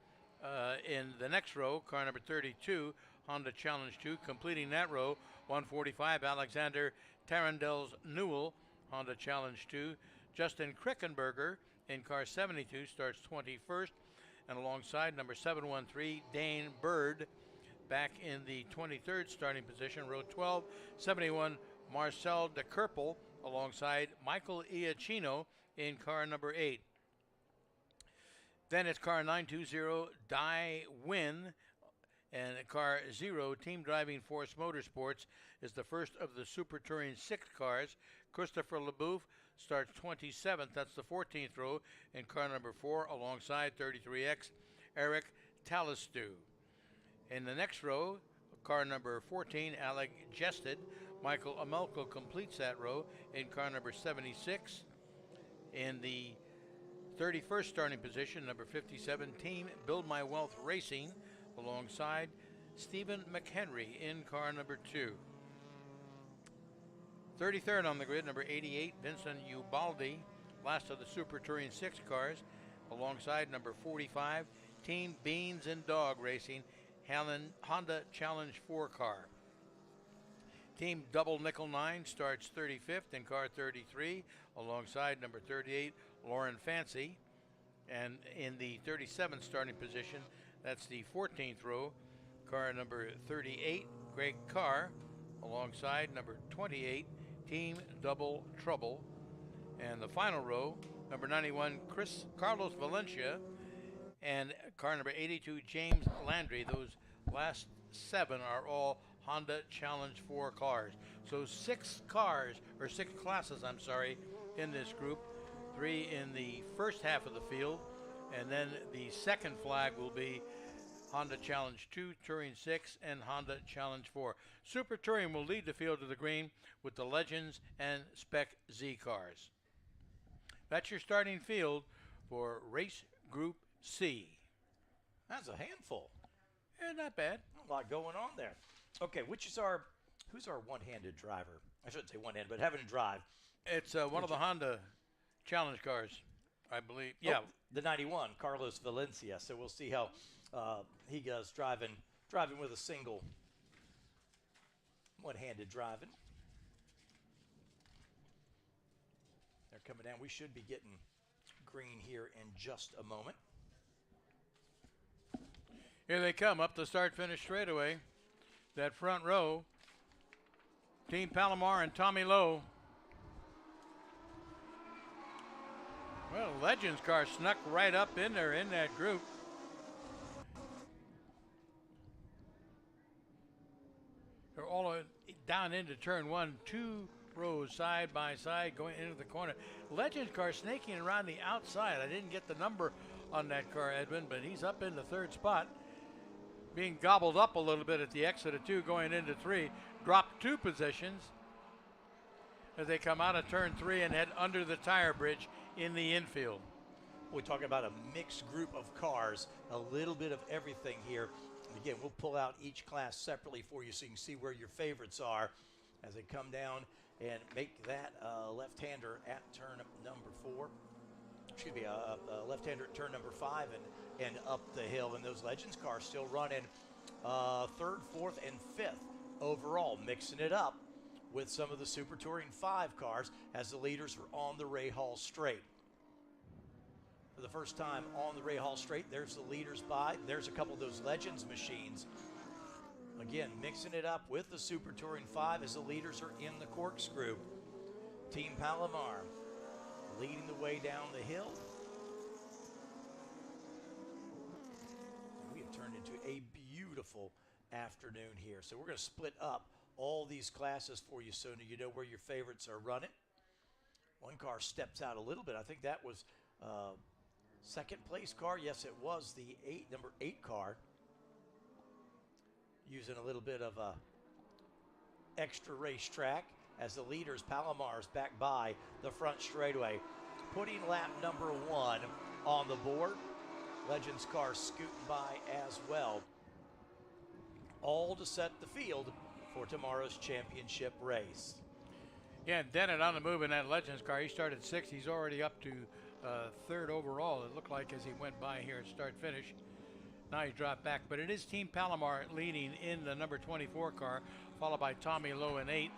in the next row, car number 32, Honda Challenge 2. Completing that row, 145, Alexander Tarandels Newell, Honda Challenge 2. Justin Krickenberger in car 72 starts 21st. And alongside number 713, Dane Bird, back in the 23rd starting position, row 12. 71, Marcel de Kerpel, alongside Michael Iacchino in car number 8. Then it's car 920, Dai Win, and car 0, Team Driving Force Motorsports, is the first of the Super Touring 6 cars. Christopher LeBouf starts 27th, that's the 14th row, in car number 4, alongside 33X, Eric Talistu. In the next row, car number 14, Alec Jested. Michael Amelko completes that row in car number 76. In the 31st starting position, number 57, Team Build My Wealth Racing, alongside Stephen McHenry in car number 2. 33rd on the grid, number 88, Vincent Ubaldi, last of the Super Touring 6 cars, alongside number 45, Team Beans and Dog Racing, Honda Challenge 4 car. Team Double Nickel 9 starts 35th in car 33, alongside number 38, Lauren Fancy. And in the 37th starting position, that's the 14th row, car number 38, Greg Carr, alongside number 28, Team Double Trouble. And the final row, number 91, Carlos Valencia, and car number 82, James Landry. Those last 7 are all Honda Challenge 4 cars. So 6 cars, or 6 classes, I'm sorry, in this group. 3 in the first half of the field, and then the second flag will be Honda Challenge 2, Touring 6, and Honda Challenge 4. Super Touring will lead the field to the green with the Legends and Spec Z cars. That's your starting field for Race Group C. That's a handful. Not bad. A lot going on there. Okay, who's our one-handed driver? I shouldn't say one-handed, but having to drive. It's one of the Honda Challenge cars, I believe. Yeah, the 91, Carlos Valencia. So we'll see how he goes driving with a single one-handed driving. They're coming down. We should be getting green here in just a moment. Here they come up the start-finish straightaway. That front row, Team Palomar and Tommy Lowe. Well, Legends car snuck right up in there in that group. They're all down into turn 1. 2 rows side by side going into the corner. Legends car snaking around the outside. I didn't get the number on that car, Edwin, but he's up in the third spot. Being gobbled up a little bit at the exit of 2 going into 3. Dropped 2 positions as they come out of turn 3 and head under the tire bridge in the infield. We talk about a mixed group of cars, a little bit of everything here. Again, we'll pull out each class separately for you so you can see where your favorites are as they come down and make that left-hander at turn number 4. Excuse me, a left-hander at turn number 5 and up the hill. And those Legends cars still running 3rd, 4th, and 5th overall, mixing it up with some of the Super Touring 5 cars as the leaders are on the Ray Hall Straight. For the first time on the Ray Hall Straight, there's the leaders by. There's a couple of those Legends machines. Again, mixing it up with the Super Touring 5 as the leaders are in the corkscrew. Team Palomar leading the way down the hill. We have turned into a beautiful afternoon here. So we're going to split up all these classes for you so you know where your favorites are running. One car steps out a little bit. I think that was second place car. Yes, it was the number 8 car. Using a little bit of a extra racetrack as the leaders, Palomar's back by the front straightaway. Putting lap number 1 on the board. Legends car scooting by as well. All to set the field for tomorrow's championship race. Yeah, Dennett on the move in that Legends car. He started 6th. He's already up to 3rd overall, it looked like, as he went by here at start-finish. Now he dropped back, but it is Team Palomar leading in the number 24 car, followed by Tommy Lowe in 8.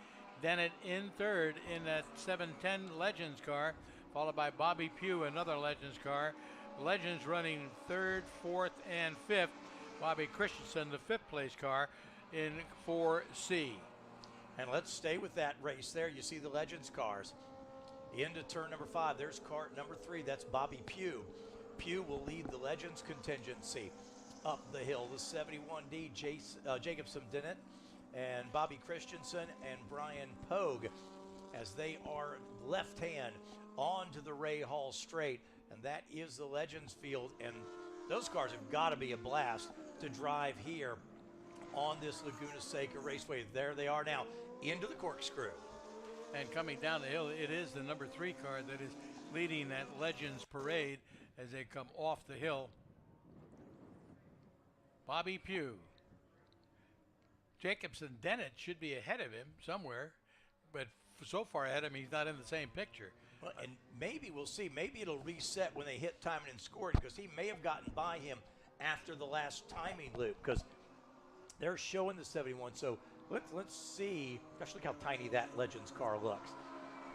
Dennett in 3rd in that 710 Legends car, followed by Bobby Pugh, another Legends car. Legends running 3rd, 4th, and 5th. Bobby Christensen, the 5th place car, in 4C. And let's stay with that race there. You see the Legends cars. Into turn number 5, there's car number 3, that's Bobby Pugh. Pugh will lead the Legends contingency up the hill. The 71D, Jacobson Dennett, and Bobby Christensen and Brian Pogue as they are left hand onto the Ray Hall Straight, and that is the Legends field, and those cars have got to be a blast to drive here on this Laguna Seca Raceway. There they are now into the corkscrew. And coming down the hill, it is the number 3 car that is leading that Legends parade as they come off the hill. Bobby Pugh. Jacobson Dennett should be ahead of him somewhere, but so far ahead of him, he's not in the same picture. Well, and maybe we'll see. Maybe it'll reset when they hit timing and scoring, because he may have gotten by him after the last timing loop, because they're showing the 71. So let's see. Gosh, look how tiny that Legends car looks.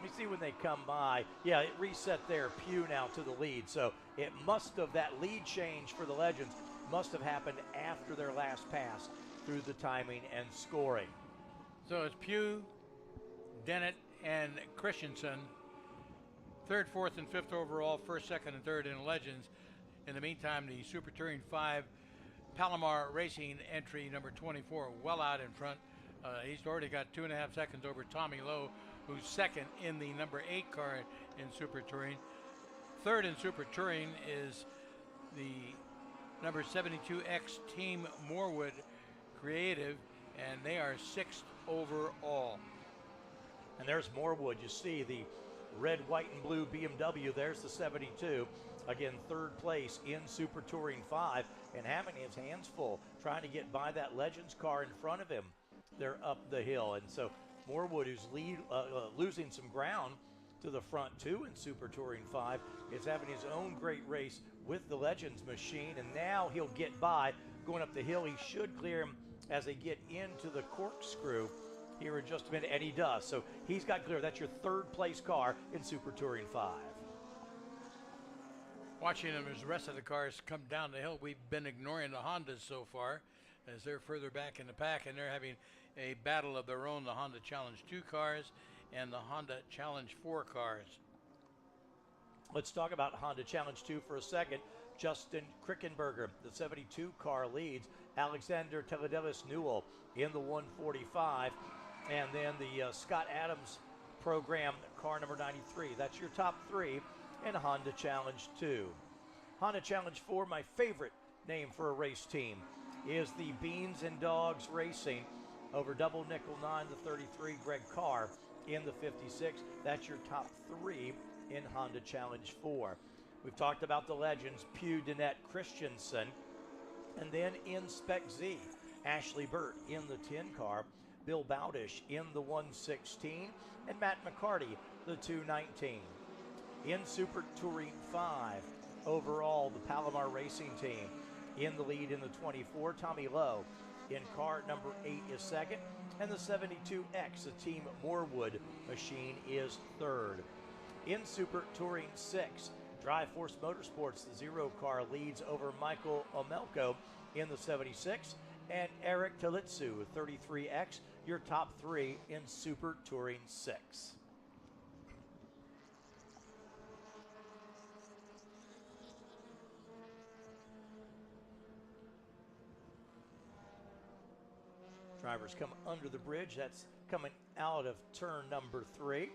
Let me see when they come by. Yeah, it reset there. Pugh now to the lead. So it must have, that lead change for the Legends must have happened after their last pass through the timing and scoring. So it's Pugh, Dennett, and Christensen. 3rd, 4th, and 5th overall. 1st, 2nd, and 3rd in Legends. In the meantime, the Super Touring 5 Palomar Racing entry number 24 well out in front. He's already got 2.5 seconds over Tommy Lowe, who's 2nd in the number 8 car in Super Touring. 3rd in Super Touring is the number 72X Team Morewood Creative, and they are 6th overall. And there's Morewood. You see the red, white, and blue BMW. There's the 72. Again, 3rd place in Super Touring 5, and having his hands full trying to get by that Legends car in front of him. They're up the hill, and so Morewood, who's losing some ground to the front too in Super Touring 5, is having his own great race with the Legends machine, and now he'll get by going up the hill. He should clear him as they get into the corkscrew here in just a minute, and he does. So he's got clear. That's your 3rd place car in Super Touring 5. Watching them as the rest of the cars come down the hill, we've been ignoring the Hondas so far as they're further back in the pack, and they're having a battle of their own, the Honda Challenge 2 cars and the Honda Challenge 4 cars. Let's talk about Honda Challenge 2 for a second. Justin Krickenberger, the 72 car, leads. Alexander Teledelis Newell in the 145. And then the Scott Adams program car number 93. That's your top 3 in Honda Challenge 2. Honda Challenge 4, my favorite name for a race team, is the Beans and Dogs Racing over double nickel 9 to 33 Greg Carr in the 56. That's your top 3 in Honda Challenge 4. We've talked about the legends, Pew, Danette, Christensen, and then in Spec Z, Ashley Burt in the 10 car, Bill Bowdish in the 116, and Matt McCarty, the 219. In Super Touring 5, overall, the Palomar Racing team in the lead in the 24, Tommy Lowe. In car number 8 is second, and the 72X, the Team Moorwood machine, is third. In Super Touring 6, Drive Force Motorsports, the 0 car, leads over Michael Omelko in the 76, and Eric Talitsu, 33X, your top 3 in Super Touring 6. Drivers come under the bridge. That's coming out of turn number 3.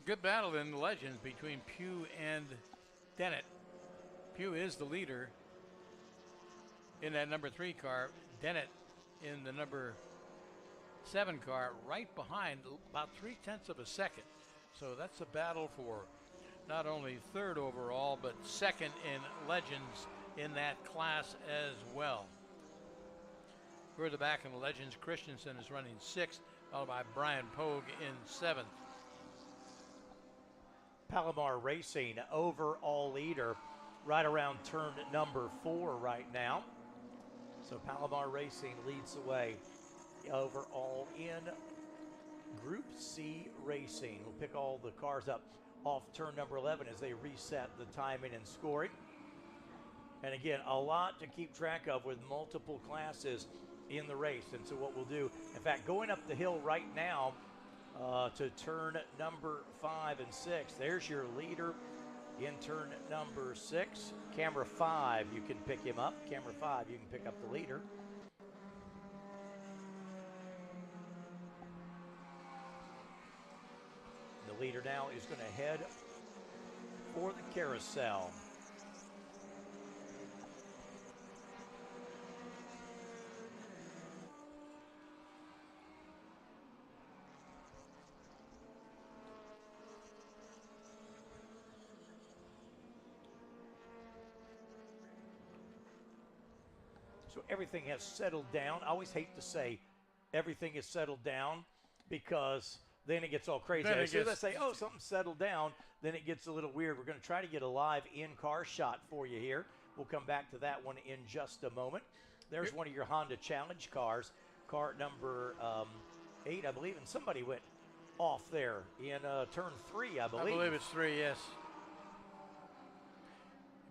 Good battle in the legends between Pugh and Dennett. Pugh is the leader in that number 3 car. Dennett in the number 7 car, right behind, about 0.3 of a second. So that's a battle for not only third overall, but second in legends in that class as well. Further back in the legends, Christensen is running 6th, followed by Brian Pogue in 7th. Palomar Racing, overall leader, right around turn number 4 right now. So Palomar Racing leads the way overall in Group C Racing. We'll pick all the cars up off turn number 11 as they reset the timing and scoring. And again, a lot to keep track of with multiple classes in the race. And so what we'll do, in fact, going up the hill right now to turn number 5 and 6, there's your leader in turn number 6. Camera 5, you can pick him up. Camera 5, you can pick up the leader. The leader now is going to head for the carousel. So everything has settled down. I always hate to say everything is settled down because then it gets all crazy. As soon as I say, oh, something's settled down, then it gets a little weird. We're going to try to get a live in-car shot for you here. We'll come back to that one in just a moment. There's one of your Honda Challenge cars, car number 8, I believe, and somebody went off there in turn 3, I believe. I believe it's 3, yes.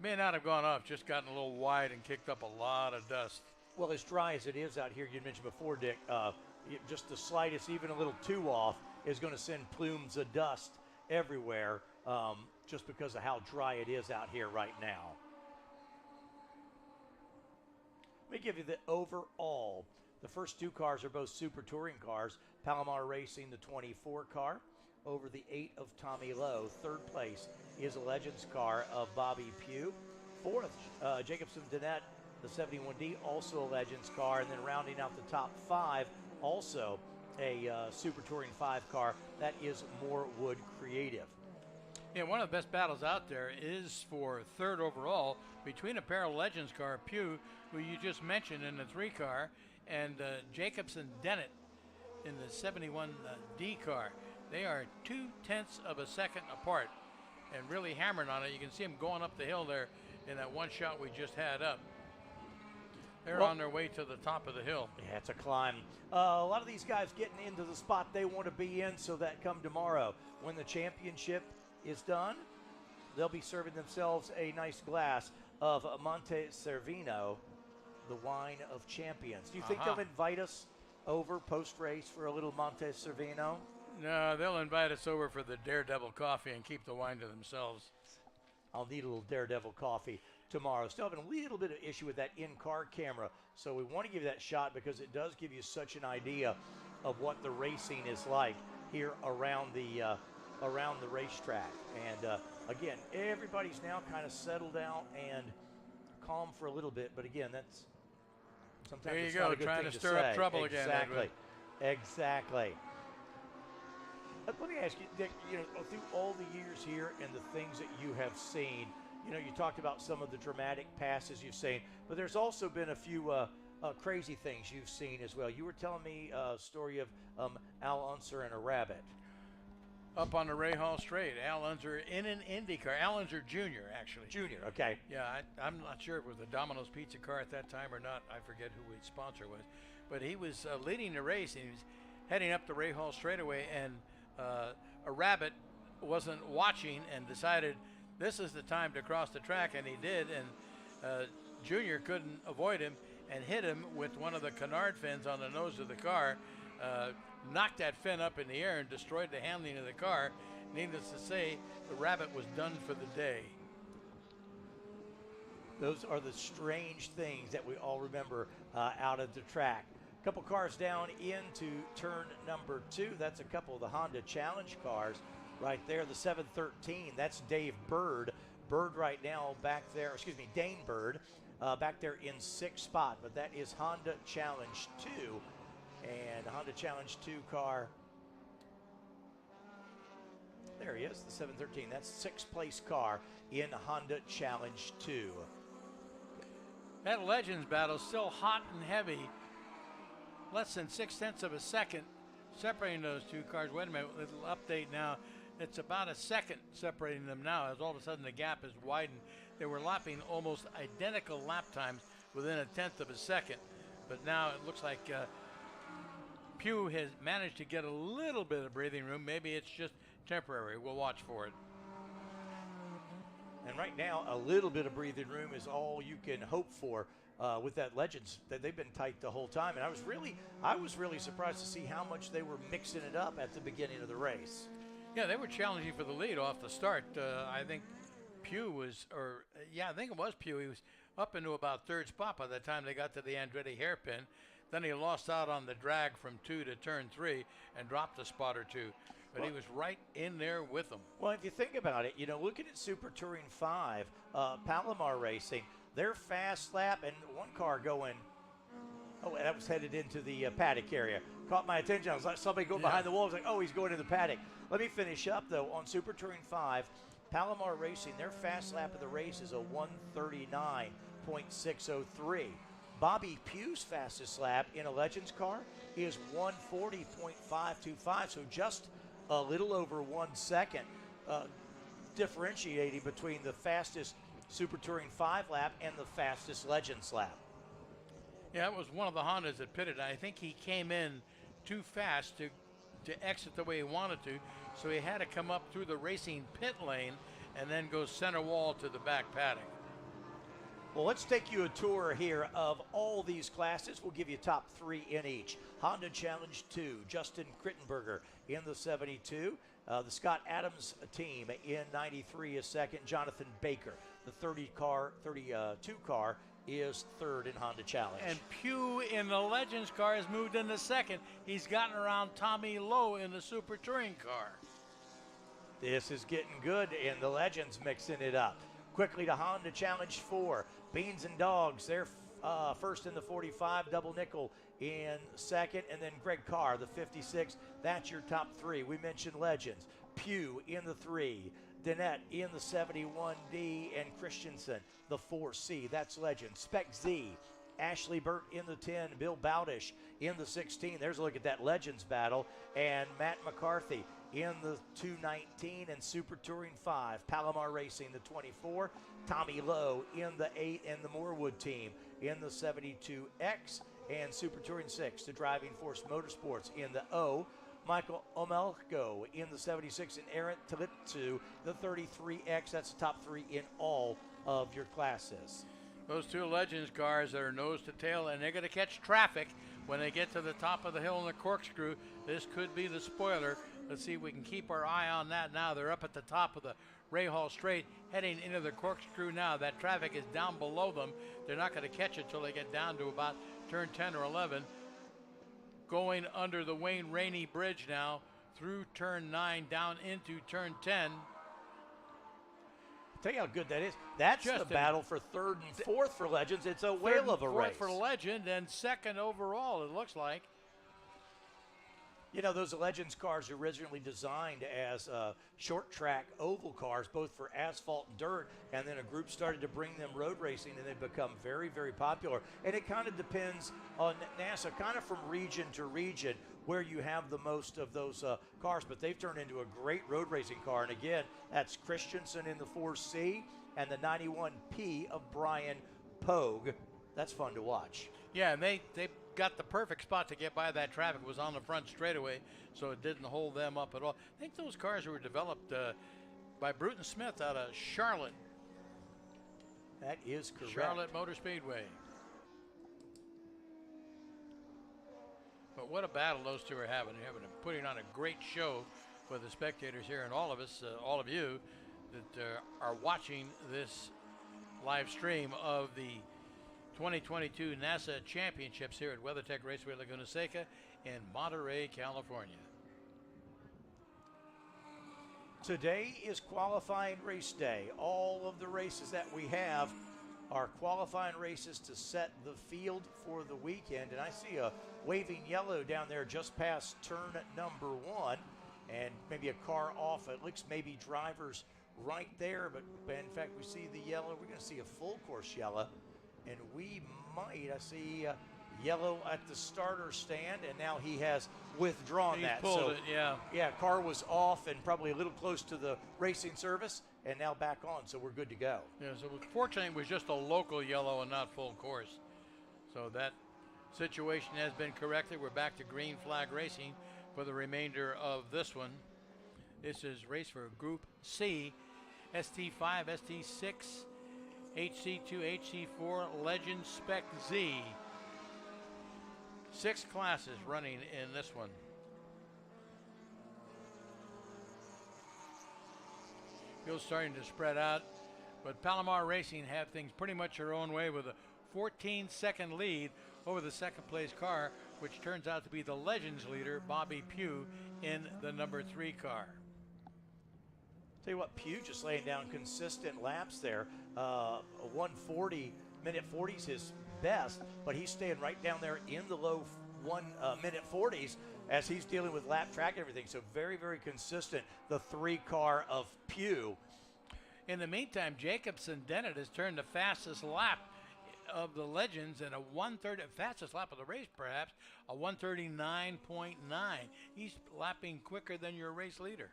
May not have gone off, just gotten a little wide and kicked up a lot of dust. Well, as dry as it is out here, you mentioned before, Dick, just the slightest, even a little too off, is going to send plumes of dust everywhere just because of how dry it is out here right now. Let me give you the overall. The first 2 cars are both Super Touring cars. Palomar Racing, the 24 car, over the 8 of Tommy Lowe. Third place is a Legends car of Bobby Pugh. Fourth, Jacobson Danette, the 71D, also a Legends car. And then rounding out the top 5, also a Super Touring 5 car. That is Moorwood Creative. Yeah, one of the best battles out there is for third overall between a pair of Legends car, Pugh, who you just mentioned in the 3 car, and Jacobson Dennett in the 71D car. They are 0.2 of a second apart and really hammering on it. You can see them going up the hill there in that one shot we just had up. They're on their way to the top of the hill. Yeah, it's a climb. A lot of these guys getting into the spot they want to be in so that come tomorrow, when the championship is done, they'll be serving themselves a nice glass of Monte Cervino, the wine of champions. Do you think they'll invite us over post-race for a little Monte Cervino? No, they'll invite us over for the Daredevil coffee and keep the wine to themselves. I'll need a little Daredevil coffee tomorrow. Still having a little bit of issue with that in-car camera, so we want to give you that shot because it does give you such an idea of what the racing is like here around the racetrack. And again, everybody's now kind of settled out and calm for a little bit. But again, that's sometimes there you it's go, not a good trying thing to stir up say. trouble again. Exactly, Edwin. exactly. Let me ask you, Dick, through all the years here and the things that you have seen, you talked about some of the dramatic passes you've seen, but there's also been a few crazy things you've seen as well. You were telling me a story of Al Unser and a rabbit. Up on the Ray Hall Straight, Al Unser in an Indy car. Al Unser Jr., actually. Junior, okay. Yeah, I'm not sure if it was a Domino's Pizza car at that time or not. I forget who his sponsor was. But he was leading the race, and he was heading up the Ray Hall straightaway, and a rabbit wasn't watching and decided this is the time to cross the track, and he did, and Junior couldn't avoid him and hit him with one of the canard fins on the nose of the car, knocked that fin up in the air and destroyed the handling of the car. Needless to say, the rabbit was done for the day. Those are the strange things that we all remember out at the track. A couple cars down into turn number 2. That's a couple of the Honda Challenge cars right there. The 713, that's Dave Bird. Bird right now back there, Dane Bird back there in 6th spot. But that is Honda Challenge 2. And the Honda Challenge 2 car, there he is, the 713. That's 6th place car in Honda Challenge 2. That Legends battle is still hot and heavy. Less than 0.6 of a second separating those two cars. Wait a minute, little update now. It's about a second separating them now, as all of a sudden the gap has widened. They were lapping almost identical lap times within 1/10 of a second. But now it looks like Pugh has managed to get a little bit of breathing room. Maybe it's just temporary. We'll watch for it. And right now, a little bit of breathing room is all you can hope for with that Legends. That they've been tight the whole time, and I was really surprised to see how much they were mixing it up at the beginning of the race. Yeah, they were challenging for the lead off the start. I think Pugh was, I think it was Pugh. He was up into about 3rd spot by the time they got to the Andretti hairpin. Then he lost out on the drag from 2 to turn 3 and dropped a spot or 2. But he was right in there with them. Well, if you think about it, looking at Super Touring 5, Palomar Racing, their fast lap, and one car going, that was headed into the paddock area. Caught my attention. I was like, somebody going behind the wall. I was like, he's going to the paddock. Let me finish up, though. On Super Touring 5, Palomar Racing, their fast lap of the race is a 1:39.603. Bobby Pugh's fastest lap in a Legends car is 1:40.525, so just a little over 1 second differentiating between the fastest Super Touring 5 lap and the fastest Legends lap. Yeah, it was one of the Hondas that pitted. I think he came in too fast to exit the way he wanted to, so he had to come up through the racing pit lane and then go center wall to the back paddock. Well, let's take you a tour here of all these classes. We'll give you top 3 in each. Honda Challenge 2, Justin Krittenberger in the 72. The Scott Adams team in 93 is second. Jonathan Baker, the 32 car, is third in Honda Challenge. And Pugh in the Legends car has moved into second. He's gotten around Tommy Lowe in the Super Touring car. This is getting good, and the Legends mixing it up. Quickly to Honda Challenge 4. Beans and Dogs, they're first in the 45, double nickel in second, and then Greg Carr, the 56. That's your top 3. We mentioned Legends. Pugh in the 3, Danette in the 71D, and Christensen, the 4C. That's Legends. Spec Z, Ashley Burt in the 10, Bill Bowdish in the 16. There's a look at that Legends battle. And Matt McCarthy in the 219 and Super Touring 5. Palomar Racing, the 24. Tommy Lowe in the 8 and the Moorwood team in the 72X. And Super Touring 6, the Driving Force Motorsports in the O. Michael Omelko in the 76 and Aaron Talitsu, the 33X. That's the top 3 in all of your classes. Those 2 Legends cars that are nose to tail, and they're going to catch traffic when they get to the top of the hill in the corkscrew. This could be the spoiler. Let's see if we can keep our eye on that now. They're up at the top of the Ray Hall Straight, heading into the corkscrew now. That traffic is down below them. They're not going to catch it till they get down to about turn 10 or 11. going under the Wayne Rainey Bridge now through turn 9 down into turn 10. Tell you how good that is. That's Just the battle for third and fourth for Legends. It's a whale of a fourth race. for Legend and second overall, it looks like. You know, those Legends cars are originally designed as short track oval cars, both for asphalt and dirt, and then a group started to bring them road racing, and they've become very, very popular. And it kind of depends on NASA, kind of from region to region, where you have the most of those cars, but they've turned into a great road racing car. And again, that's Christensen in the 4C and the 91P of Brian Pogue. That's fun to watch. Yeah, and they got the perfect spot to get by that traffic. It was on the front straightaway, so it didn't hold them up at all. I think those cars were developed by Bruton Smith out of Charlotte. That is correct. Charlotte Motor Speedway. But what a battle those two are having. They're putting on a great show for the spectators here and all of us, all of you that are watching this live stream of the 2022 NASA Championships here at WeatherTech Raceway Laguna Seca in Monterey, California. Today is qualifying race day. All of the races that we have are qualifying races to set the field for the weekend. And I see a waving yellow down there just past turn number 1, and maybe a car off. It looks maybe drivers right there, but in fact we see the yellow. We're going to see a full course yellow, and we might, I see yellow at the starter stand, and now he has withdrawn He's that. pulled it, yeah. Yeah, car was off and probably a little close to the racing service, and now back on, so we're good to go. Yeah, so fortunately it was just a local yellow and not full course. So that situation has been corrected. We're back to green flag racing for the remainder of this one. This is race for Group C, ST5, ST6, HC2, HC4, Legend Spec Z. 6 classes running in this one. Field's starting to spread out, but Palomar Racing have things pretty much their own way with a 14-second lead over the second place car, which turns out to be the Legends leader, Bobby Pugh, in the number 3 car. Tell you what, Pugh just laying down consistent laps there. A 1:40, minute 40's his best, but he's staying right down there in the low minute 40s as he's dealing with lap track and everything. So very, very consistent, the 3 car of Pugh. In the meantime, Jacobson Dennett has turned the fastest lap of the Legends and a 1:30, fastest lap of the race perhaps, a 1:39.9. He's lapping quicker than your race leader.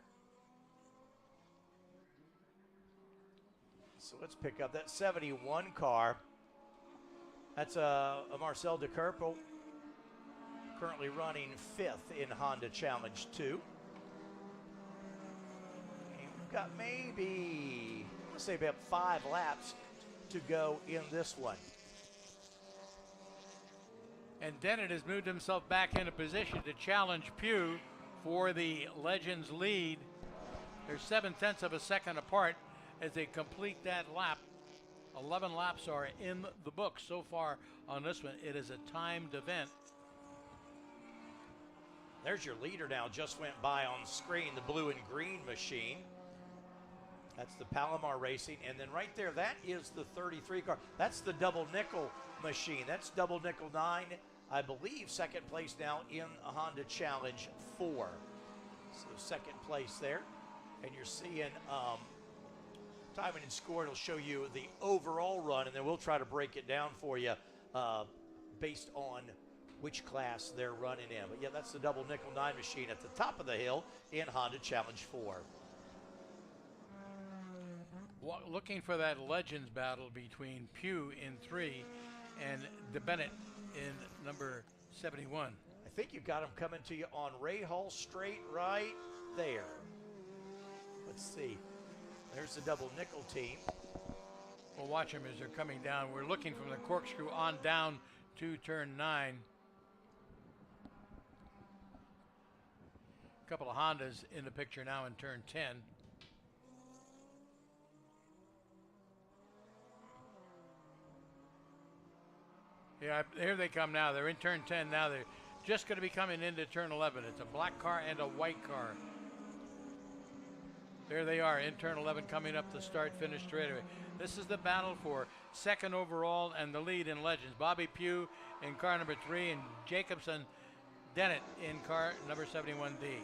So let's pick up that 71 car. That's a Marcel De Kerpel, currently running 5th in Honda Challenge 2. And we've got maybe, let's say about 5 laps to go in this one. And Dennett has moved himself back into position to challenge Pugh for the Legends lead. They're 7/10 of a second apart as they complete that lap. 11 laps are in the book so far on this one. It is a timed event. There's your leader now, just went by on screen, the blue and green machine. That's the Palomar Racing. And then right there, that is the 33 car. That's the double nickel machine. That's double nickel 9, I believe, second place now in a Honda Challenge 4. So second place there. And you're seeing timing and score. It'll show you the overall run, and then we'll try to break it down for you based on which class they're running in. But yeah, that's the double nickel 9 machine at the top of the hill in Honda Challenge 4. Looking for that Legends battle between Pugh in 3 and DeBennett in number 71. I think you've got them coming to you on Ray Hall Straight right there. Let's see. There's the double nickel team. We'll watch them as they're coming down. We're looking from the corkscrew on down to turn 9. A couple of Hondas in the picture now in turn 10. Yeah, here they come now. They're in turn 10 now. They're just going to be coming into turn 11. It's a black car and a white car. There they are in turn 11 coming up the start-finish straightaway. This is the battle for second overall and the lead in Legends. Bobby Pugh in car number 3 and Jacobson Dennett in car number 71D.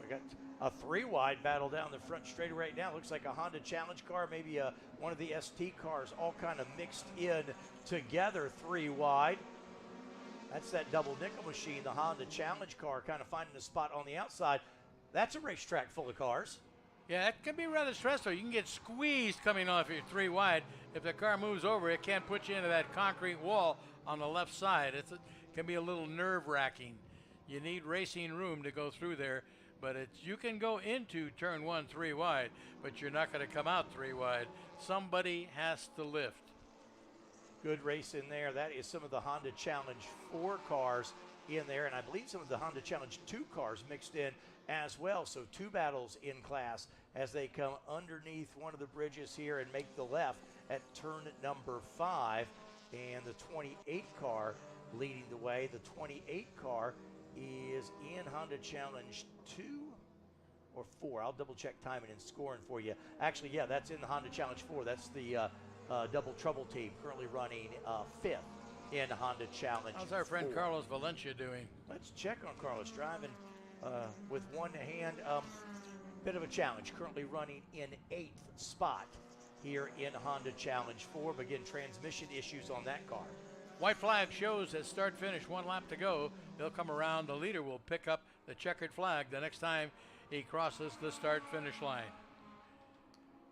We got a 3-wide battle down the front straightaway right now. Looks like a Honda Challenge car, maybe one of the ST cars, all kind of mixed in together 3-wide. That's that double nickel machine, the Honda Challenge car, kind of finding a spot on the outside. That's a racetrack full of cars. Yeah, that can be rather stressful. You can get squeezed coming off your 3-wide. If the car moves over, it can't put you into that concrete wall on the left side. It can be a little nerve-wracking. You need racing room to go through there, but you can go into turn 1 3-wide, but you're not going to come out 3-wide. Somebody has to lift. Good race in there. That is some of the Honda Challenge 4 cars in there, and I believe some of the Honda Challenge 2 cars mixed in as well. So 2 battles in class as they come underneath one of the bridges here and make the left at turn number 5. And the 28 car leading the way. The 28 car is in Honda Challenge 2 or 4. I'll double check timing and scoring for you. Actually, yeah, that's in the Honda Challenge 4. That's the Double Trouble team currently running 5th in Honda Challenge. How's our friend 4. Carlos Valencia doing? Let's check on Carlos. Driving with one hand. Bit of a challenge. Currently running in 8th spot here in Honda Challenge 4. But again, transmission issues on that car. White flag shows at start finish, 1 lap to go. They'll come around. The leader will pick up the checkered flag the next time he crosses the start finish line.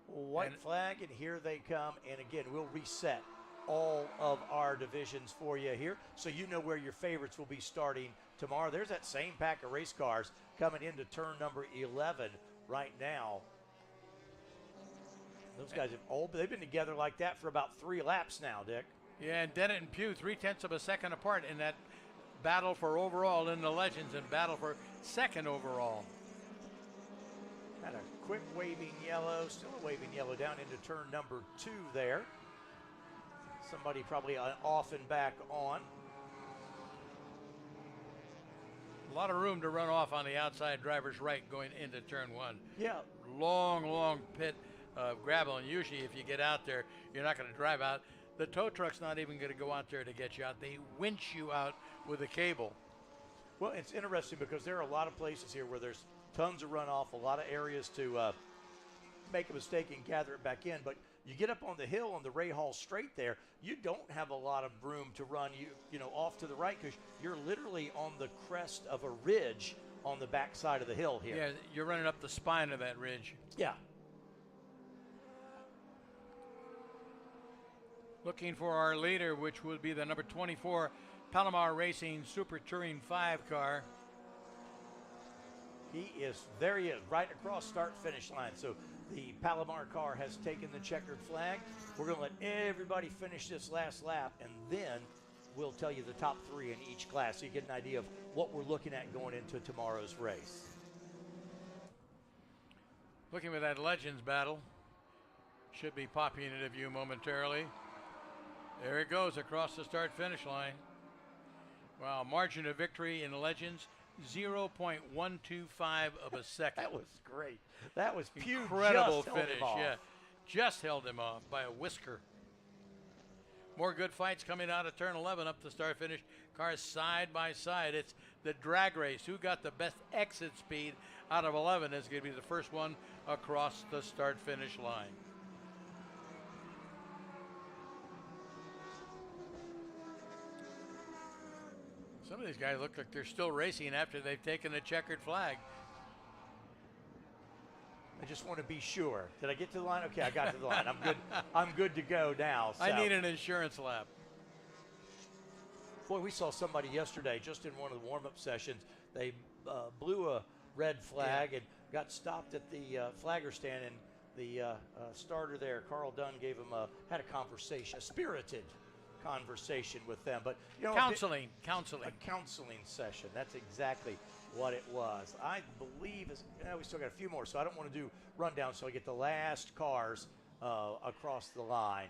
White flag, and here they come. And again, we'll reset all of our divisions for you here, so you know where your favorites will be starting tomorrow. There's that same pack of race cars coming into turn number 11 right now. Those guys they've been together like that for about 3 laps now, Dick. Yeah, and Dennett and Pugh 0.3 of a second apart in that battle for overall in the Legends and battle for second overall. Had a quick waving yellow, still a waving yellow down into turn number 2 there. Somebody probably off and back on. A lot of room to run off on the outside driver's right going into turn 1. Yeah. Long pit of gravel, and usually if you get out there, you're not going to drive out. The tow truck's not even going to go out there to get you out. They winch you out with a cable. Well, it's interesting because there are a lot of places here where there's tons of runoff, a lot of areas to make a mistake and gather it back in. But you get up on the hill on the Ray Hall Straight there, you don't have a lot of room to run you know off to the right because you're literally on the crest of a ridge on the back side of the hill here. Yeah, you're running up the spine of that ridge. Yeah. Looking for our leader, which would be the number 24 Palomar Racing Super Touring 5 car. There he is, right across start-finish line. So the Palomar car has taken the checkered flag. We're going to let everybody finish this last lap, and then we'll tell you the top 3 in each class so you get an idea of what we're looking at going into tomorrow's race. Looking at that Legends battle. Should be popping into view momentarily. There it goes across the start-finish line. Wow, margin of victory in Legends, 0.125 of a second. That was great. That was Pugh. Incredible finish, yeah. Just held him off by a whisker. More good fights coming out of turn 11 up the start-finish. Cars side by side. It's the drag race. Who got the best exit speed out of 11 is going to be the first one across the start-finish line. Some of these guys look like they're still racing after they've taken the checkered flag. I just want to be sure. Did I get to the line? Okay, I got to the line. I'm good. I'm good to go now. So. I need an insurance lap. Boy, we saw somebody yesterday just in one of the warm-up sessions. They blew a red flag and got stopped at the flagger stand, and the starter there, Carl Dunn, had a conversation, a spirited conversation with them. But you know, counseling. A counseling session. That's exactly what it was. I believe we still got a few more, so I don't want to do rundown, so I get the last cars across the line.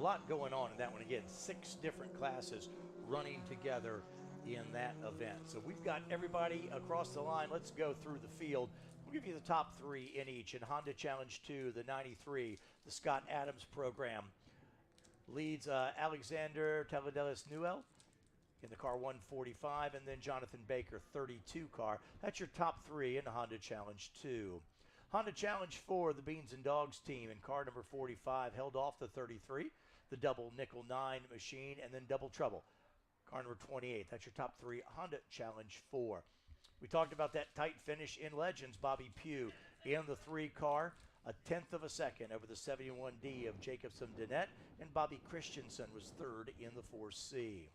lot going on in that one. Again, 6 different classes running together in that event. So we've got everybody across the line. Let's go through the field. We'll give you the top 3 in each. In Honda Challenge 2, the 93, the Scott Adams program leads Alexander Tavadelis Newell in the car 145, and then Jonathan Baker, 32 car. That's your top 3 in the Honda Challenge 2. Honda Challenge 4, the Beans and Dogs team in car number 45 held off the 33, the double nickel 9 machine, and then double trouble. Car number 28, that's your top 3 Honda Challenge 4. We talked about that tight finish in Legends. Bobby Pugh in the 3 car, a 10th of a second over the 71D of Jacobson Dinette, and Bobby Christensen was 3rd in the 4C.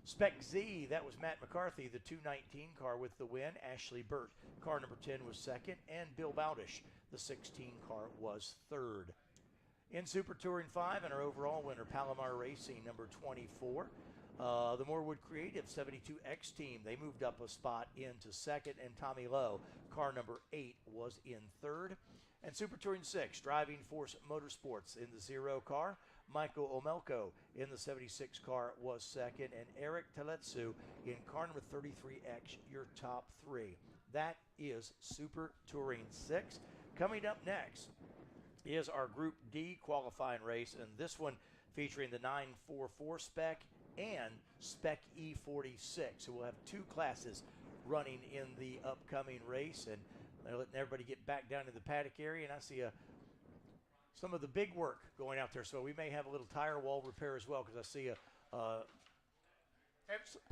Spec Z, that was Matt McCarthy, the 219 car with the win. Ashley Burt, car number 10, was 2nd, and Bill Bowdish, the 16 car, was 3rd. In Super Touring 5, and our overall winner, Palomar Racing, number 24. The Morewood Creative 72X team, they moved up a spot into 2nd, and Tommy Lowe, car number 8, was in 3rd. And Super Touring 6, Driving Force Motorsports in the 0 car. Michael Omelko in the 76 car was 2nd, and Eric Teletsu in car number 33X, your top 3. That is Super Touring 6. Coming up next is our Group D qualifying race, and this one featuring the 944 Spec and Spec E46. So we'll have 2 classes running in the upcoming race, and they're letting everybody get back down to the paddock area, and I see some of the big work going out there. So we may have a little tire wall repair as well, because I see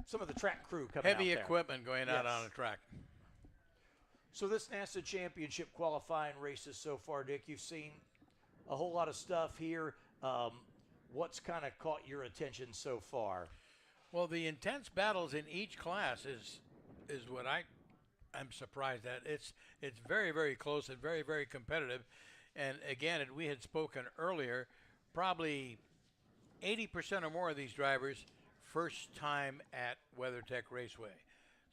some of the track crew coming out there. Heavy equipment going out on the track. So this NASA Championship qualifying races so far, Dick, you've seen a whole lot of stuff here. What's kind of caught your attention so far? Well, the intense battles in each class is what I'm surprised at. It's very, very close and very, very competitive. And again, we had spoken earlier, probably 80% or more of these drivers first time at WeatherTech Raceway.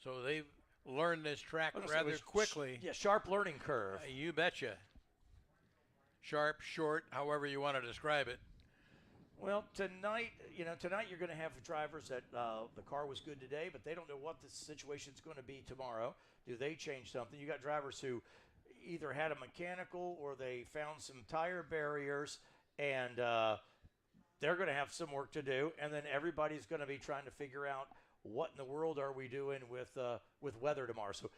So they've learned this track rather quickly. Sharp learning curve. You betcha. Sharp, short, however you want to describe it. Well, tonight you're going to have drivers that the car was good today, but they don't know what the situation's going to be tomorrow. Do they change something? You got drivers who either had a mechanical or they found some tire barriers, and they're going to have some work to do. And then everybody's going to be trying to figure out what in the world are we doing with weather tomorrow. So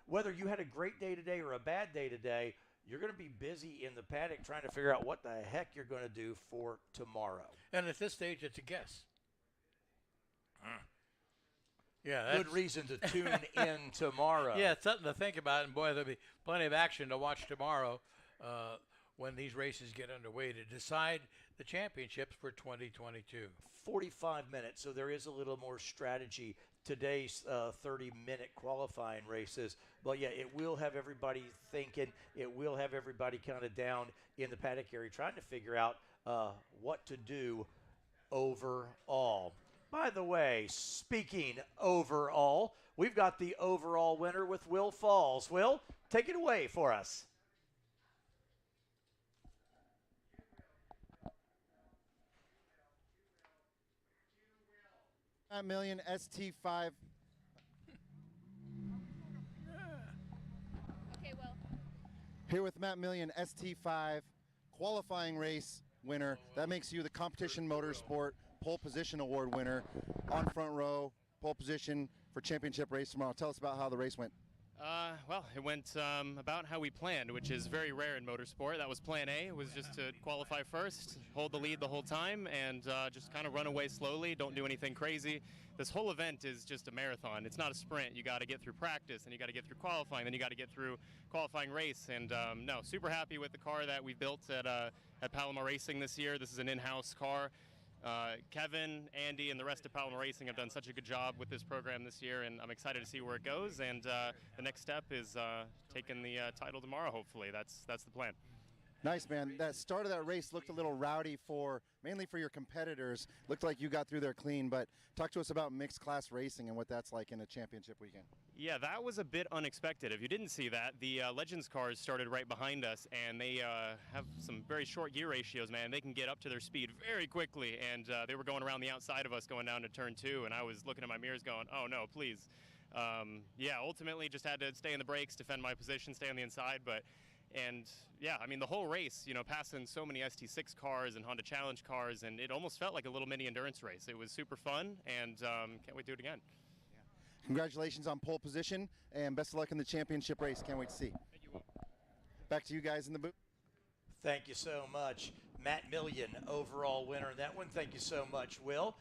whether you had a great day today or a bad day today, you're going to be busy in the paddock trying to figure out what the heck you're going to do for tomorrow. And at this stage, it's a guess. Yeah, good reason to tune in tomorrow. Yeah, it's something to think about, and boy, there'll be plenty of action to watch tomorrow when these races get underway to decide the championships for 2022. 45 minutes, so there is a little more strategy. Today's 30-minute qualifying races, but yeah, it will have everybody thinking. It will have everybody kind of down in the paddock area trying to figure out what to do overall. By the way, speaking overall, we've got the overall winner with Will Falls. Will, take it away for us. Matt Million ST5. Okay, Will. Here with Matt Million ST5 qualifying race winner. That makes you the Competition Motorsport Pole Position Award winner on front row, pole position for championship race tomorrow. Tell us about how the race went. Well, it went about how we planned, which is very rare in motorsport. That was plan A, was just to qualify first, hold the lead the whole time, and just kind of run away slowly, don't do anything crazy. This whole event is just a marathon. It's not a sprint. You got to get through practice, and you got to get through qualifying, then you got to get through qualifying race. And no, super happy with the car that we built at Palomar Racing this year. This is an in-house car. Kevin, Andy, and the rest of Palomar Racing have done such a good job with this program this year, and I'm excited to see where it goes. And the next step is taking the title tomorrow, hopefully. That's the plan. Nice, man. That start of that race looked a little rowdy mainly for your competitors. Looked like you got through there clean, but talk to us about mixed class racing and what that's like in a championship weekend. Yeah, that was a bit unexpected. If you didn't see that, the Legends cars started right behind us, and they have some very short gear ratios, man. They can get up to their speed very quickly, and they were going around the outside of us going down to turn 2, and I was looking at my mirrors going, oh no, please. Yeah, ultimately just had to stay in the brakes, defend my position, stay on the inside, and yeah, I mean, the whole race, you know, passing so many ST6 cars and Honda Challenge cars, and it almost felt like a little mini endurance race. It was super fun, and can't wait to do it again. Congratulations on pole position, and best of luck in the championship race. Can't wait to see. Thank you. Back to you guys in the booth. Thank you so much. Matt Million, overall winner in that one. Thank you so much, Will.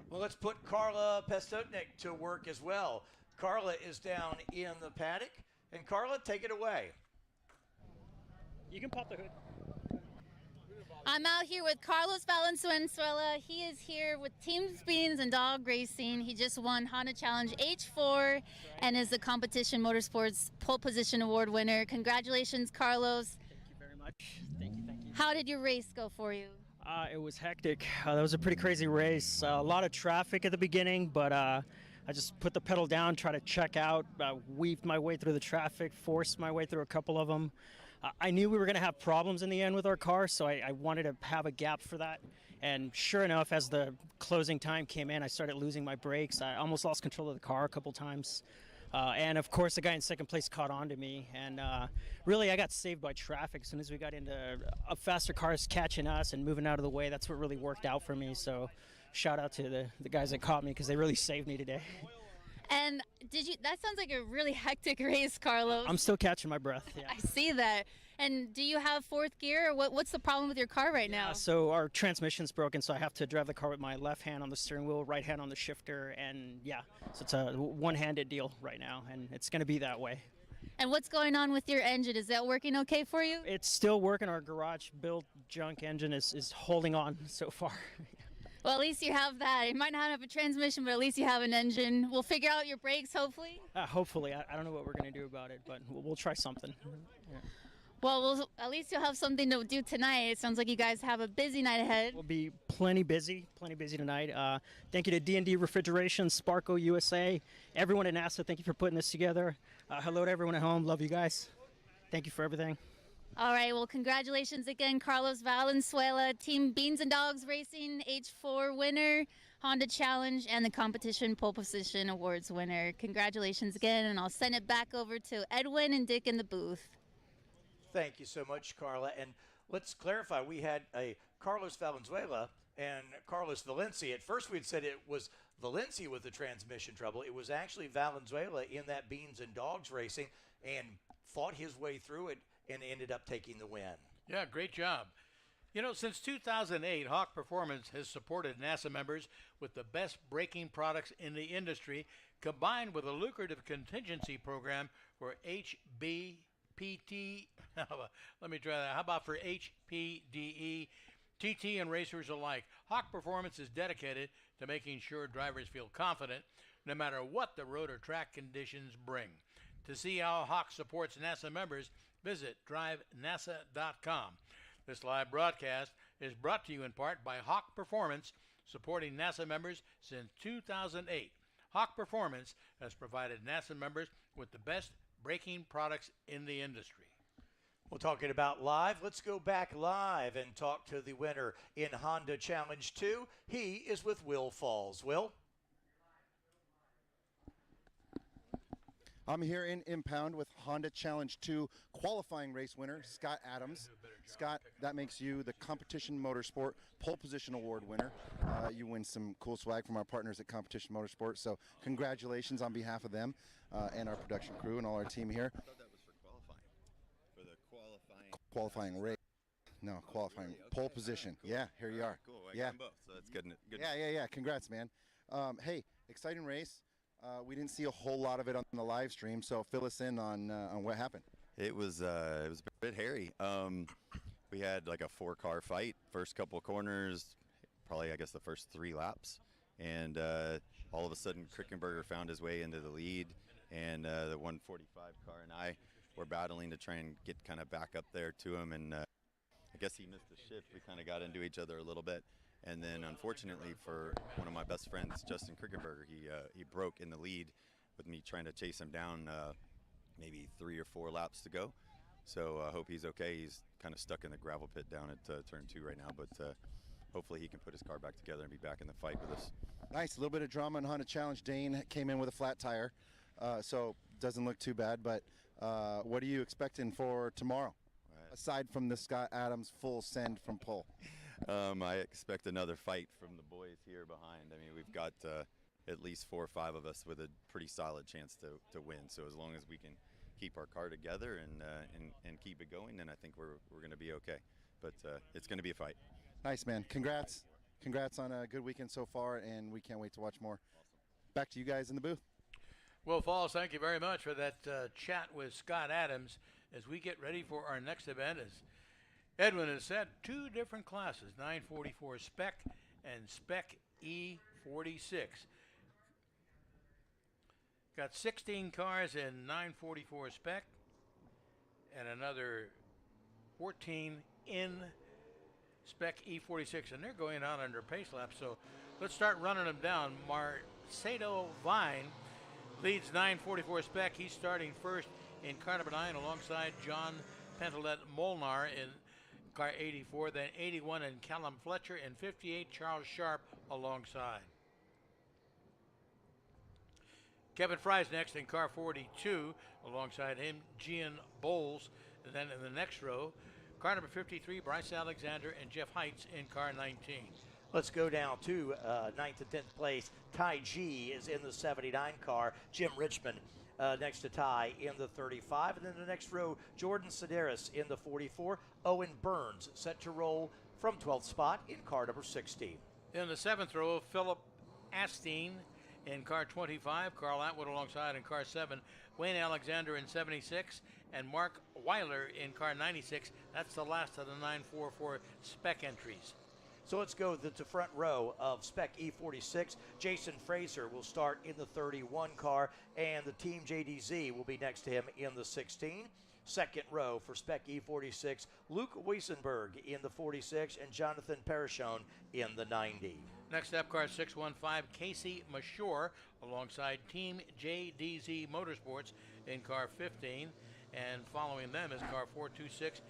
Well, let's put Carla Pestotnik to work as well. Carla is down in the paddock, and Carla, take it away. You can pop the hood. I'm out here with Carlos Valenzuela. He is here with Team Beans and Dog Racing. He just won Honda Challenge H4 and is the Competition Motorsports Pole Position Award winner. Congratulations, Carlos. Thank you very much. Thank you, thank you. How did your race go for you? It was hectic. That was a pretty crazy race. A lot of traffic at the beginning, but I just put the pedal down, tried to check out, weaved my way through the traffic, forced my way through a couple of them. I knew we were going to have problems in the end with our car, so I wanted to have a gap for that. And sure enough, as the closing time came in, I started losing my brakes. I almost lost control of the car a couple times. And of course, the guy in second place caught on to me. And really, I got saved by traffic. As soon as we got into faster cars catching us and moving out of the way, that's what really worked out for me. So shout out to the guys that caught me, because they really saved me today. And that sounds like a really hectic race, Carlos. I'm still catching my breath. Yeah. I see that. And do you have fourth gear, or what's the problem with your car right now? So our transmission's broken, so I have to drive the car with my left hand on the steering wheel, right hand on the shifter, and yeah, so it's a one-handed deal right now, and it's going to be that way. And what's going on with your engine? Is that working okay for you? It's still working. Our garage built junk engine is holding on so far. Well, at least you have that. It might not have a transmission, but at least you have an engine. We'll figure out your brakes, hopefully. Hopefully. I don't know what we're going to do about it, but we'll try something. Yeah. Well, at least you'll have something to do tonight. It sounds like you guys have a busy night ahead. We'll be plenty busy tonight. Thank you to D&D Refrigeration, Sparco USA, everyone at NASA. Thank you for putting this together. Hello to everyone at home. Love you guys. Thank you for everything. All right. Well, congratulations again, Carlos Valenzuela, Team Beans and Dogs Racing H4 winner, Honda Challenge, and the Competition Pole Position Awards winner. Congratulations again, and I'll send it back over to Edwin and Dick in the booth. Thank you so much, Carla. And let's clarify, we had a Carlos Valenzuela and Carlos Valencia. At first we'd said it was Valencia with the transmission trouble. It was actually Valenzuela in that Beans and Dogs Racing and fought his way through it and ended up taking the win. Yeah, great job. You know, since 2008, Hawk Performance has supported NASA members with the best braking products in the industry, combined with a lucrative contingency program for HBPT. Let me try that. How about for HPDE, TT, and racers alike? Hawk Performance is dedicated to making sure drivers feel confident no matter what the road or track conditions bring. To see how Hawk supports NASA members, visit DRIVENASA.com. This live broadcast is brought to you in part by Hawk Performance, supporting NASA members since 2008. Hawk Performance has provided NASA members with the best braking products in the industry. Well, talking about live, let's go back live and talk to the winner in Honda Challenge 2. He is with Will Falls. Will? I'm here in Impound with Honda Challenge 2 qualifying race winner, Scott Adams. Scott, that makes you the Competition Motorsport Pole Position Award winner. You win some cool swag from our partners at Competition Motorsport, so congratulations on behalf of them and our production crew and all our team here. I thought that was for qualifying. For the qualifying race. No, qualifying really? Okay. pole position. Cool. Yeah, here you are. Cool. I yeah. got them both, so that's good. Yeah. Congrats, man. Hey, exciting race. We didn't see a whole lot of it on the live stream, so fill us in on what happened. It was a bit hairy. We had like a 4-car fight. First couple of corners, probably I guess the first 3 laps, and all of a sudden Krickenberger found his way into the lead, and the 145 car and I were battling to try and get kind of back up there to him, and I guess he missed the shift. We kind of got into each other a little bit. And then, unfortunately, for one of my best friends, Justin Krickenberger, he broke in the lead with me trying to chase him down maybe 3 or 4 laps to go. So I hope he's okay. He's kind of stuck in the gravel pit down at turn 2 right now, but hopefully he can put his car back together and be back in the fight with us. Nice, a little bit of drama in Honda Challenge. Dane came in with a flat tire, so doesn't look too bad, but what are you expecting for tomorrow, aside from the Scott Adams full send from pole? I expect another fight from the boys here behind. I mean, we've got at least 4 or 5 of us with a pretty solid chance to win. So as long as we can keep our car together and keep it going, then I think we're going to be okay. But it's going to be a fight. Nice, man. Congrats on a good weekend so far, and we can't wait to watch more. Back to you guys in the booth. Well, Falls, thank you very much for that chat with Scott Adams as we get ready for our next event. As Edwin has said, 2 different classes, 944 Spec and Spec E46. Got 16 cars in 944 Spec and another 14 in Spec E46, and they're going on under pace lap. So let's start running them down. Marcedo Vine leads 944 Spec. He's starting first in car number 9 alongside John Pentelet Molnar in car 84, then 81 and Callum Fletcher, and 58 Charles Sharp alongside. Kevin Fry's next in car 42 alongside him Gian Bowles, and then in the next row car number 53 Bryce Alexander and Jeff Heitz in car 19. Let's go down to 9th and 10th place. Ty G is in the 79 car. Jim Richmond next to Ty in the 35. And then the next row, Jordan Sedaris in the 44. Owen Burns set to roll from 12th spot in car number 60. In the 7th row, Philip Asteen in car 25. Carl Atwood alongside in car 7. Wayne Alexander in 76. And Mark Weiler in car 96. That's the last of the 944 Spec entries. So let's go to the front row of Spec E46. Jason Fraser will start in the 31 car, and the Team JDZ will be next to him in the 16. Second row for Spec E46, Luke Weisenberg in the 46 and Jonathan Parashone in the 90. Next up, car 615, Casey Mashore alongside Team JDZ Motorsports in car 15. And following them is car 426,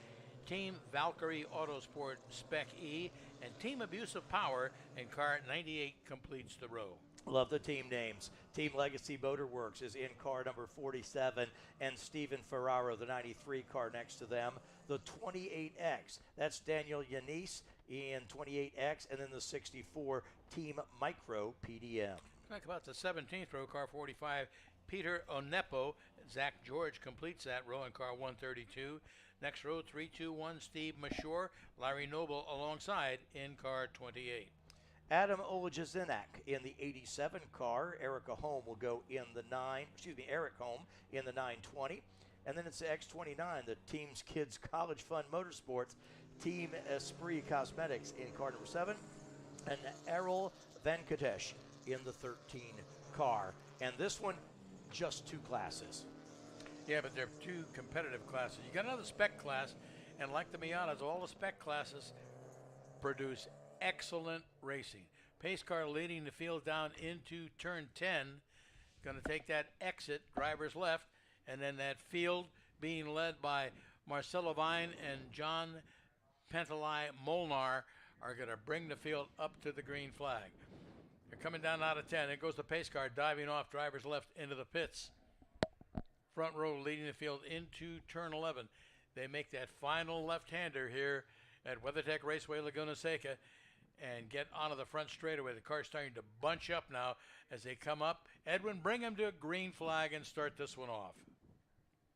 Team Valkyrie Autosport Spec E, and Team Abusive Power in car 98 completes the row. Love the team names. Team Legacy Motorworks is in car number 47, and Stephen Ferraro, the 93 car next to them. The 28X, that's Daniel Yanis in 28X, and then the 64 Team Micro PDM. Talk about the 17th row, car 45, Peter Onepo. Zach George completes that row in car 132. Next row, 321, Steve Mashore, Larry Noble alongside in car 28. Adam Olajizinak in the 87 car. Erica Holm will go in the Eric Holm in the 920. And then it's the X29, the Team's Kids College Fund Motorsports, Team Esprit Cosmetics in car number 7, and Errol Venkatesh in the 13 car. And this one, just 2 classes. Yeah, but they're 2 competitive classes. You got another Spec class, and like the Miatas, all the Spec classes produce excellent racing. Pace car leading the field down into turn 10, going to take that exit, driver's left, and then that field being led by Marcelo Vine and John Pentelai Molnar are going to bring the field up to the green flag. They're coming down out of 10. There goes the pace car diving off, driver's left into the pits. Front row leading the field into turn 11. They make that final left-hander here at WeatherTech Raceway Laguna Seca and get onto the front straightaway. The car's starting to bunch up now as they come up. Edwin, bring them to a green flag and start this one off.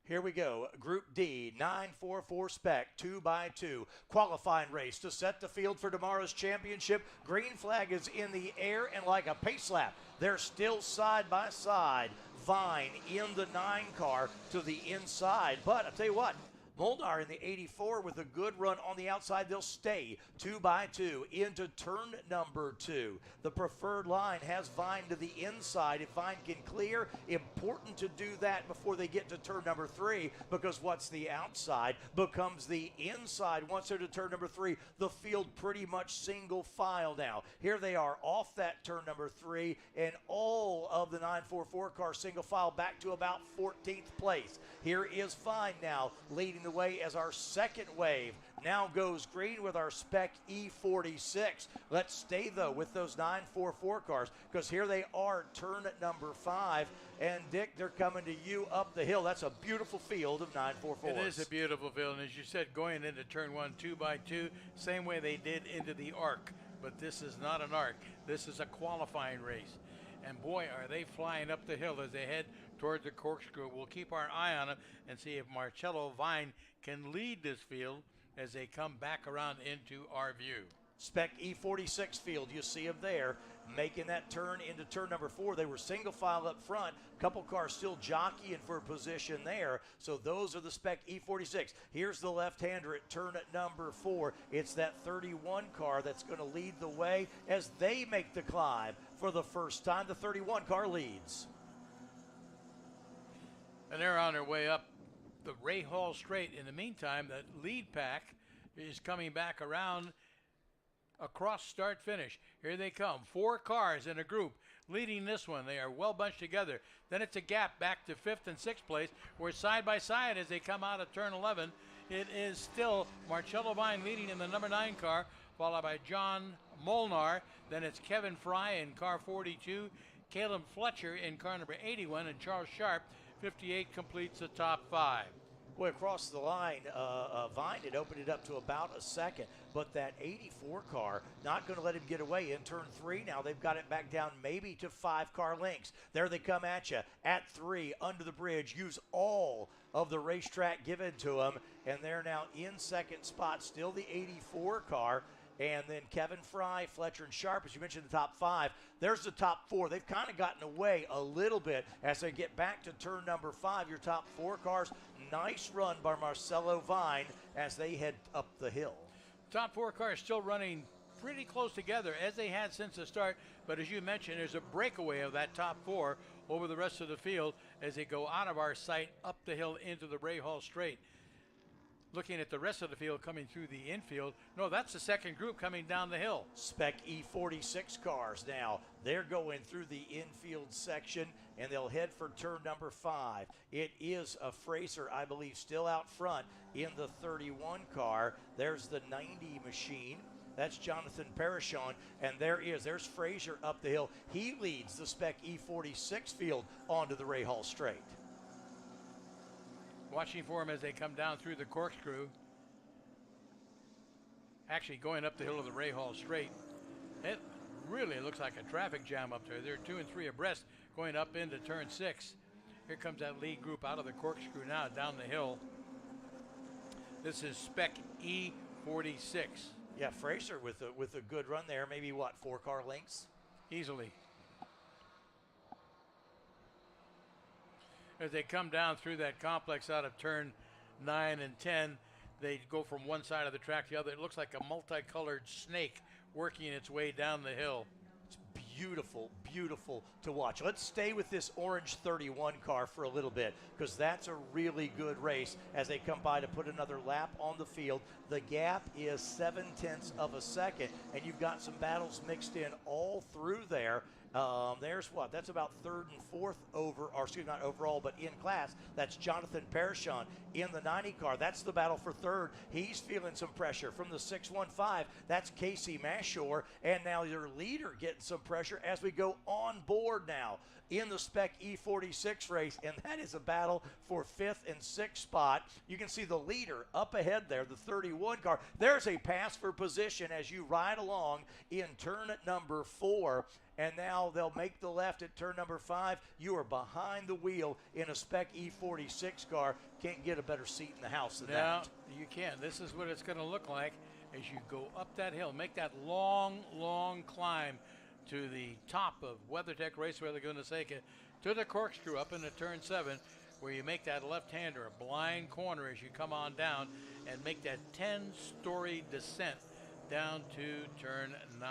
Here we go. Group D, 944 Spec, 2x2. Qualifying race to set the field for tomorrow's championship. Green flag is in the air, and like a pace lap, they're still side by side. Vine in the 9 car to the inside. But I'll tell you what, Molnar in the 84 with a good run on the outside. They'll stay 2 by 2 into turn number 2. The preferred line has Vine to the inside. If Vine can clear, important to do that before they get to turn number 3, because what's the outside becomes the inside. Once they're to turn number 3, the field pretty much single file now. Here they are off that turn number 3, and all of the 944 cars single file back to about 14th place. Here is Vine now leading the way as our second wave now goes green with our Spec E46. Let's stay, though, with those 944 cars, because here they are, turn at number 5. And, Dick, they're coming to you up the hill. That's a beautiful field of 944s. It is a beautiful field. And as you said, going into turn 1, 2 by 2, same way they did into the arc. But this is not an arc. This is a qualifying race. And, boy, are they flying up the hill as they head toward the corkscrew. We'll keep our eye on them and see if Marcello Vine can lead this field as they come back around into our view. Spec E46 field, you see them there, making that turn into turn number 4. They were single file up front. A couple cars still jockeying for position there. So those are the Spec E46. Here's the left-hander at turn at number 4. It's that 31 car that's going to lead the way as they make the climb for the first time. The 31 car leads. And they're on their way up the Ray Hall Straight. In the meantime, that lead pack is coming back around across start finish. Here they come, 4 cars in a group leading this one. They are well bunched together. Then it's a gap back to 5th and 6th place. We're side by side as they come out of turn 11. It is still Marcello Vine leading in the number 9 car, followed by John Molnar. Then it's Kevin Fry in car 42, Caleb Fletcher in car number 81, and Charles Sharp, 58, completes the top 5. Boy, across the line, Vine had opened it up to about a second, but that 84 car not going to let him get away in turn 3. Now they've got it back down maybe to 5 car lengths. There they come at you at 3 under the bridge. Use all of the racetrack given to them, and they're now in second spot. Still the 84 car. And then Kevin Fry, Fletcher, and Sharp, as you mentioned, the top 5. There's the top 4. They've kind of gotten away a little bit as they get back to turn number 5. Your top 4 cars. Nice run by Marcello Vine as they head up the hill. Top 4 cars still running pretty close together as they had since the start. But as you mentioned, there's a breakaway of that top 4 over the rest of the field as they go out of our sight up the hill into the Ray Hall Straight. Looking at the rest of the field coming through the infield, no, that's the second group coming down the hill. Spec E46 cars now. They're going through the infield section, and they'll head for turn number 5. It is a Fraser, I believe, still out front in the 31 car. There's the 90 machine. That's Jonathan Parishon, and there's Fraser up the hill. He leads the Spec E46 field onto the Ray Hall Straight. Watching for them as they come down through the corkscrew. Actually going up the hill of the Ray Hall Straight. It really looks like a traffic jam up there. They're 2 and 3 abreast going up into turn 6. Here comes that lead group out of the corkscrew now down the hill. This is Spec E46. Yeah, Fraser with a good run there. Maybe, what, 4 car lengths? Easily. As they come down through that complex out of turn 9 and 10, they go from one side of the track to the other. It looks like a multicolored snake working its way down the hill. It's beautiful, beautiful to watch. Let's stay with this orange 31 car for a little bit, because that's a really good race as they come by to put another lap on the field. The gap is 0.7 of a second, and you've got some battles mixed in all through there. There's what? That's about 3rd and 4th not overall, but in class. That's Jonathan Parishon in the 90 car. That's the battle for 3rd. He's feeling some pressure from the 615. That's Casey Mashore, and now your leader getting some pressure as we go on board now in the Spec E46 race, and that is a battle for 5th and 6th spot. You can see the leader up ahead there, the 31 car. There's a pass for position as you ride along in turn at number 4. And now they'll make the left at turn number 5. You are behind the wheel in a Spec E46 car. Can't get a better seat in the house than that. You can. This is what it's going to look like as you go up that hill. Make that long, long climb to the top of WeatherTech Raceway Laguna Seca to the corkscrew up into turn 7. where you make that left-hander a blind corner as you come on down and make that 10-story descent down to turn 9.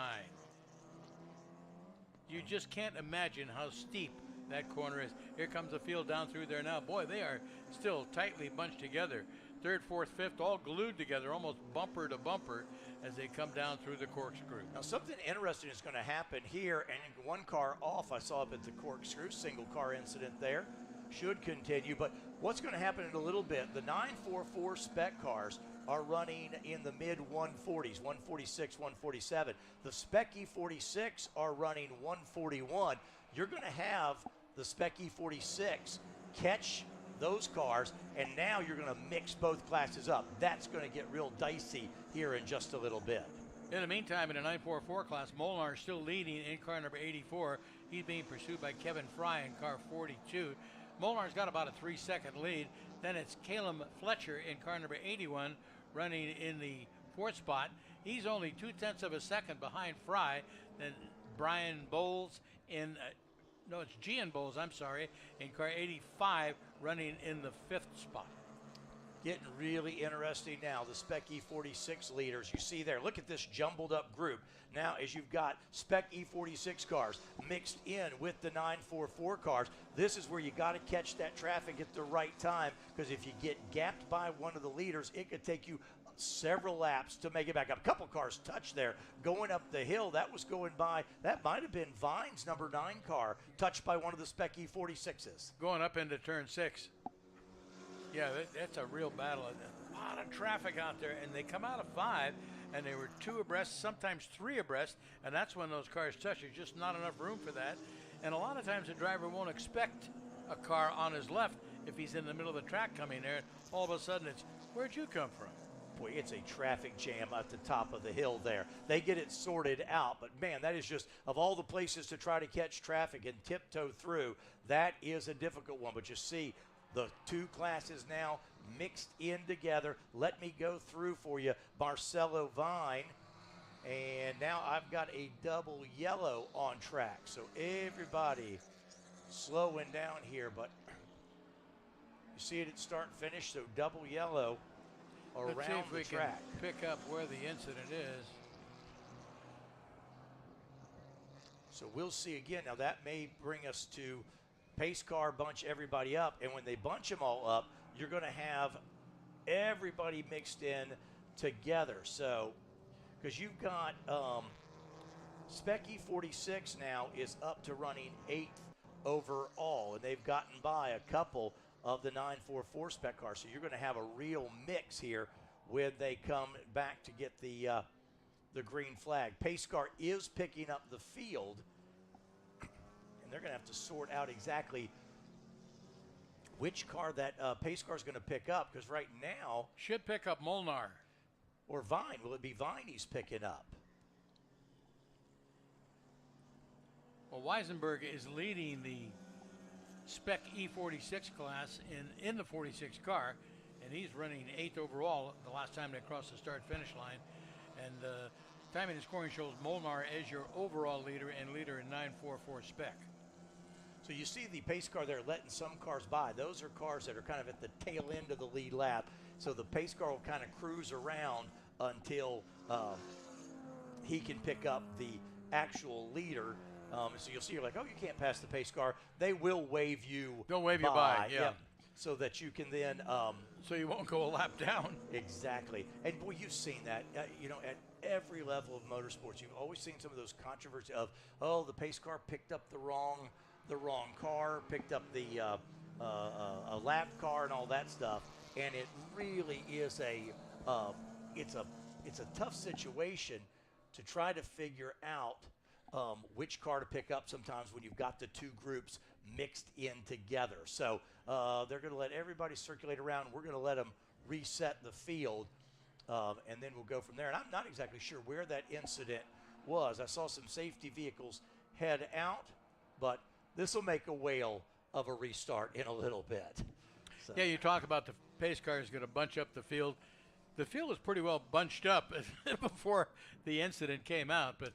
You just can't imagine how steep that corner is. Here comes the field down through there now. Boy, they are still tightly bunched together. Third, fourth, fifth, all glued together, almost bumper to bumper as they come down through the corkscrew. Now, something interesting is going to happen here, and one car off I saw up at the corkscrew, single car incident there, should continue. But what's going to happen in a little bit, the 944 spec cars are running in the mid 140s, 146, 147. The Spec E46 are running 141. You're going to have the Spec E46 catch those cars, and now you're going to mix both classes up. That's going to get real dicey here in just a little bit. In the meantime, in the 944 class, Molnar is still leading in car number 84. He's being pursued by Kevin Fry in car 42. Molnar's got about a 3-second lead. Then it's Caleb Fletcher in car number 81 running in the 4th spot. He's only 0.2 of a second behind Fry. Then Brian Bowles in no, it's Gian Bowles, I'm sorry, in car 85 running in the 5th spot. Getting really interesting now, the Spec E46 leaders. You see there, look at this jumbled up group. Now, as you've got Spec E46 cars mixed in with the 944 cars, this is where you got to catch that traffic at the right time, because if you get gapped by one of the leaders, it could take you several laps to make it back up. A couple cars touched there going up the hill. That was going by, that might have been Vine's number 9 car touched by one of the Spec E46s. Going up into turn 6. Yeah, that's a real battle. A lot of traffic out there, and they come out of 5, and they were 2 abreast, sometimes 3 abreast, and that's when those cars touch. There's just not enough room for that. And a lot of times the driver won't expect a car on his left if he's in the middle of the track coming there. All of a sudden it's, where'd you come from? Boy, it's a traffic jam at the top of the hill there. They get it sorted out, but man, that is just, of all the places to try to catch traffic and tiptoe through, that is a difficult one. But you see the 2 classes now mixed in together. Let me go through for you Marcelo Vine. And now I've got a double yellow on track. So everybody slowing down here, but you see it at start and finish, so double yellow around Let's see if we the track. can pick up where the incident is. So we'll see again. Now that may bring us to pace car bunch everybody up, and when they bunch them all up, you're going to have everybody mixed in together. So, because you've got Spec E46 now is up to running 8th overall, and they've gotten by a couple of the 944 spec cars. So you're going to have a real mix here when they come back to get the green flag. Pace car is picking up the field, and they're going to have to sort out exactly which car that pace car is going to pick up, because right now should pick up Molnar or Vine. Will it be Vine he's picking up? Well, Weisenberg is leading the Spec E46 class in the 46 car, and he's running 8th overall the last time they crossed the start-finish line. And timing and scoring shows Molnar as your overall leader and leader in 944 Spec. So you see the pace car there letting some cars by. Those are cars that are kind of at the tail end of the lead lap. So the pace car will kind of cruise around until he can pick up the actual leader. So you'll see, you're like, oh, you can't pass the pace car. They will wave you. They'll wave you by, yeah. Yep. So that you can then. So you won't go a lap down. Exactly. And boy, you've seen that. You know, at every level of motorsports, you've always seen some of those controversies of, oh, the pace car picked up the wrong car, picked up the a lap car and all that stuff. And it really is it's a tough situation to try to figure out which car to pick up sometimes when you've got the 2 groups mixed in together. So they're going to let everybody circulate around. We're going to let them reset the field, and then we'll go from there. And I'm not exactly sure where that incident was. I saw some safety vehicles head out, but this will make a whale of a restart in a little bit. So. Yeah, you talk about the pace car is going to bunch up the field. The field was pretty well bunched up before the incident came out, but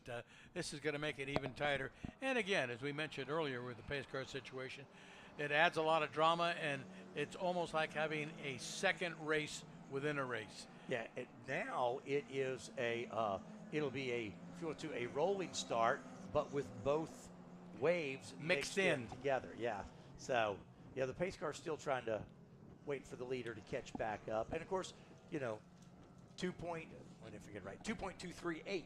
this is going to make it even tighter. And again, as we mentioned earlier with the pace car situation, It adds a lot of drama, and it's almost like having a second race within a race. Yeah, now it is it'll be if you want to, a rolling start, but with both waves mixed in together. Yeah. So, yeah, the pace car's still trying to wait for the leader to catch back up. And of course, 2.238.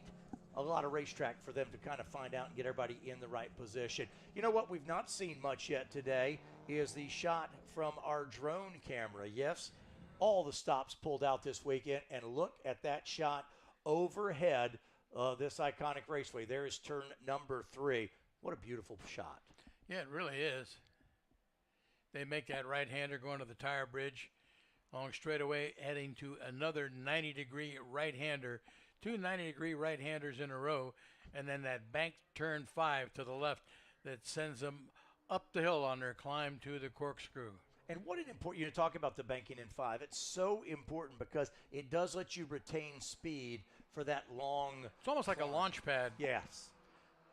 A lot of racetrack for them to kind of find out and get everybody in the right position. You know what we've not seen much yet today is the shot from our drone camera. Yes, all the stops pulled out this weekend, and look at that shot overhead this iconic raceway. There is turn number 3. What a beautiful shot. Yeah, it really is. They make that right-hander going to the tire bridge along straightaway, heading to another 90-degree right-hander, 2 90-degree right-handers in a row, and then that bank turn 5 to the left that sends them up the hill on their climb to the corkscrew. And what an important, you talk about the banking in 5. It's so important because it does let you retain speed for that long. It's almost like a launch pad. Yes.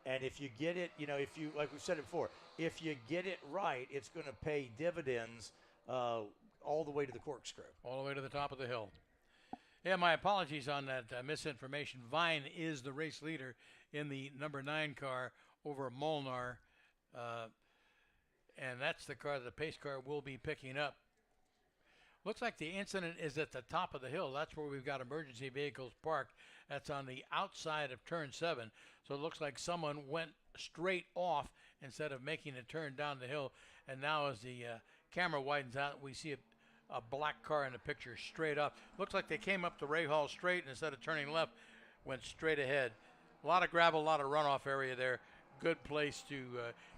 And if you get it, if you, like we said it before, if you get it right, it's going to pay dividends all the way to the corkscrew. All the way to the top of the hill. Yeah, my apologies on that misinformation. Vine is the race leader in the number 9 car over Molnar. And that's the car that the pace car will be picking up. Looks like the incident is at the top of the hill. That's where we've got emergency vehicles parked. That's on the outside of turn 7. So it looks like someone went straight off instead of making a turn down the hill. And now as the camera widens out, we see a black car in the picture straight up. Looks like they came up the Ray Hall straight, and instead of turning left, went straight ahead. A lot of gravel, a lot of runoff area there. Good place to,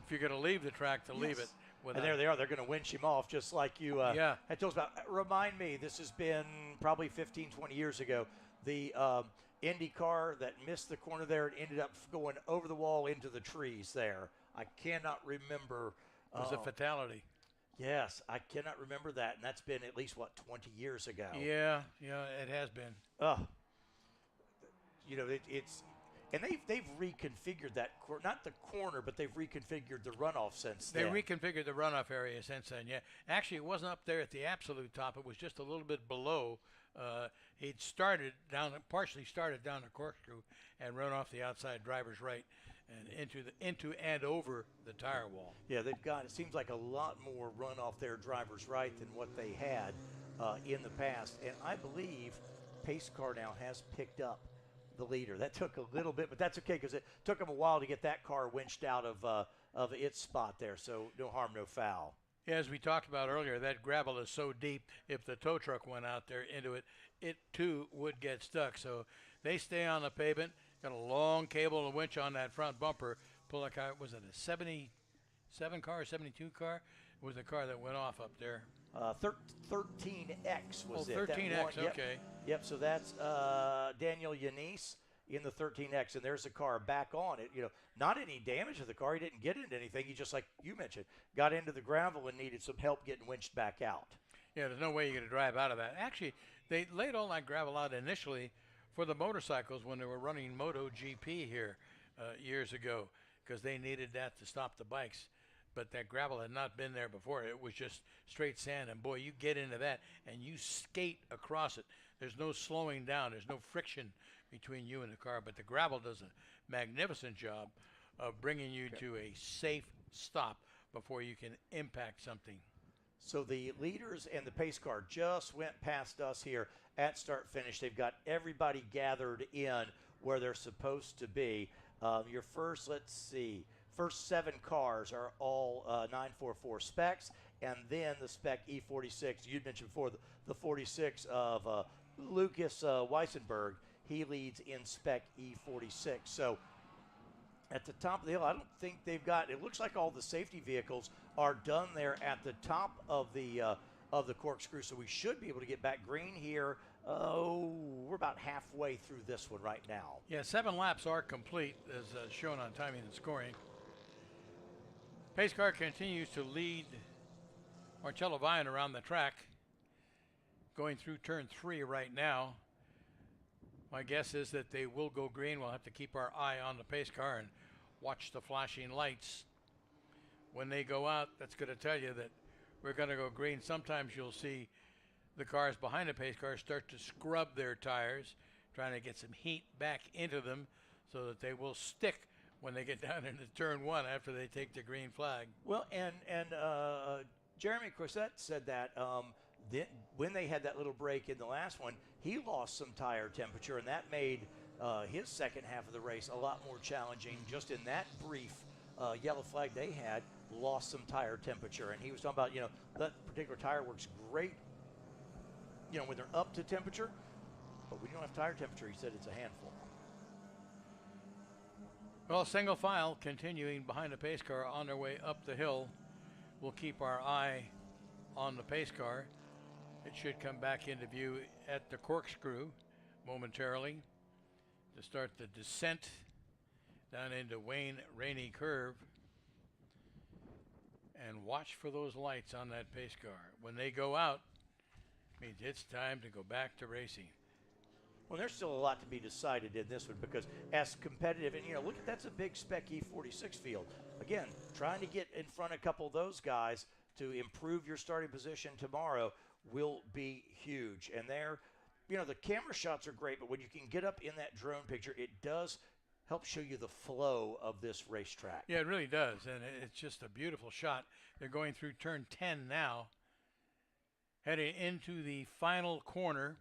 if you're going to leave the track, to leave it. And there they are. They're going to winch him off just like you had told us about. Remind me, this has been probably 15, 20 years ago. The Indy car that missed the corner there and ended up going over the wall into the trees there. I cannot remember. It was a fatality. Yes, I cannot remember that. And that's been at least, 20 years ago. Yeah, it has been. It's... And they've reconfigured that, not the corner, but they've reconfigured the runoff since then. They reconfigured the runoff area since then, yeah. Actually, it wasn't up there at the absolute top. It was just a little bit below. He'd partially started down the corkscrew and run off the outside driver's right and into and over the tire wall. Yeah, they've got, it seems like a lot more runoff there driver's right than what they had in the past. And I believe Pace Car now has picked up the leader. That took a little bit, but that's okay because it took them a while to get that car winched out of its spot there. So no harm, no foul. Yeah, as we talked about earlier, that gravel is so deep, if the tow truck went out there into it, it too would get stuck. So they stay on the pavement, got a long cable and winch on that front bumper. Pull a car, was it a 77 car, 72 car? It was the car that went off up there. 13X was it. 13X, okay. Yep, so that's Daniel Yanis in the 13X, and there's the car back on it. Not any damage to the car. He didn't get into anything. He just, like you mentioned, got into the gravel and needed some help getting winched back out. Yeah, there's no way you're going to drive out of that. Actually, they laid all that gravel out initially for the motorcycles when they were running MotoGP here years ago because they needed that to stop the bikes. But that gravel had not been there before. It was just straight sand. And, boy, you get into that and you skate across it. There's no slowing down. There's no friction between you and the car. But the gravel does a magnificent job of bringing you to a safe stop before you can impact something. So the leaders and the pace car just went past us here at start-finish. They've got everybody gathered in where they're supposed to be. Your first, first 7 cars are all 944 specs, and then the Spec E46. You'd mentioned before the 46 of Lucas Weissenberg. He leads in Spec E46. So at the top of the hill, I don't think they've got, it looks like all the safety vehicles are done there at the top of the corkscrew, so we should be able to get back green here. We're about halfway through this one right now. Yeah, 7 laps are complete, as shown on timing and scoring. Pace car continues to lead Marcello Vine around the track, going through turn 3 right now. My guess is that they will go green. We'll have to keep our eye on the pace car and watch the flashing lights. when they go out, that's going to tell you that we're going to go green. Sometimes you'll see the cars behind the pace cars start to scrub their tires, trying to get some heat back into them so that they will stick when they get down into turn one after they take the green flag. Well, and Jeremy Corsett said that when they had that little break in the last one, he lost some tire temperature, and that made his second half of the race a lot more challenging. Just in that brief yellow flag they had, lost some tire temperature, and he was talking about, that particular tire works great, when they're up to temperature, but when you don't have tire temperature, he said it's a handful. Well, single file continuing behind the pace car on their way up the hill. We'll keep our eye on the pace car. It should come back into view at the corkscrew momentarily to start the descent down into Wayne Rainey Curve. And watch for those lights on that pace car. When they go out, it means it's time to go back to racing. Well, there's still a lot to be decided in this one because as competitive, and look at that's a big Spec E46 field. Again, trying to get in front of a couple of those guys to improve your starting position tomorrow will be huge. And there, the camera shots are great, but when you can get up in that drone picture, it does help show you the flow of this racetrack. Yeah, it really does, and it's just a beautiful shot. They're going through turn 10 now, heading into the final corner.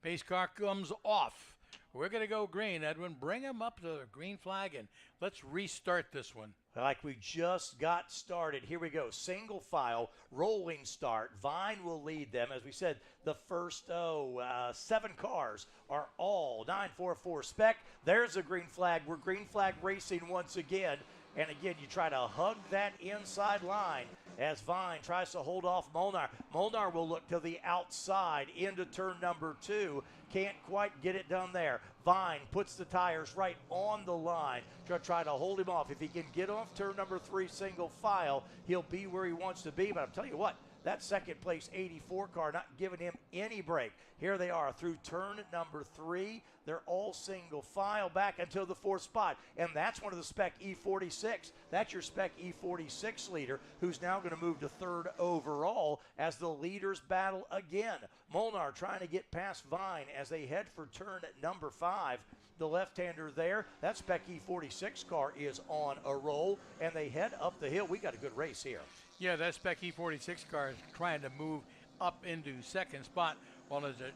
Pace car comes off. We're going to go green, Edwin. Bring them up to the green flag, and let's restart this one. Like we just got started. Here we go. Single file, rolling start. Vine will lead them. As we said, the first 7 cars are all 944 Spec. There's a green flag. We're green flag racing once again. And again, you try to hug that inside line as Vine tries to hold off Molnar. Molnar will look to the outside into turn number 2. Can't quite get it done there. Vine puts the tires right on the line to try to hold him off. If he can get off turn number 3 single file, he'll be where he wants to be. But I'm telling you what, that second place 84 car not giving him any break. Here they are through turn number 3. They're all single file back until the 4th spot. And that's one of the Spec E46. That's your Spec E46 leader, who's now going to move to 3rd overall as the leaders battle again. Molnar trying to get past Vine as they head for turn number 5. The left-hander there, that Spec E46 car is on a roll, and they head up the hill. We got a good race here. Yeah, that Spec E46 car is trying to move up into 2nd spot, while there's a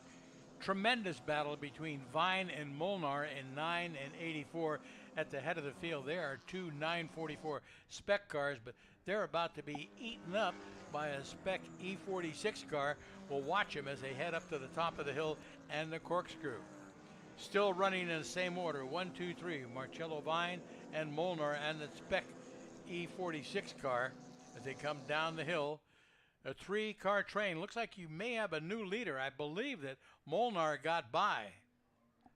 tremendous battle between Vine and Molnar in 9 and 84 at the head of the field. There are 2 944 Spec cars, but they're about to be eaten up by a Spec E46 car. We'll watch them as they head up to the top of the hill and the corkscrew. Still running in the same order, 1, 2, 3, Marcello Vine and Molnar and the Spec E46 car as they come down the hill. A 3-car train. Looks like you may have a new leader. I believe that Molnar got by.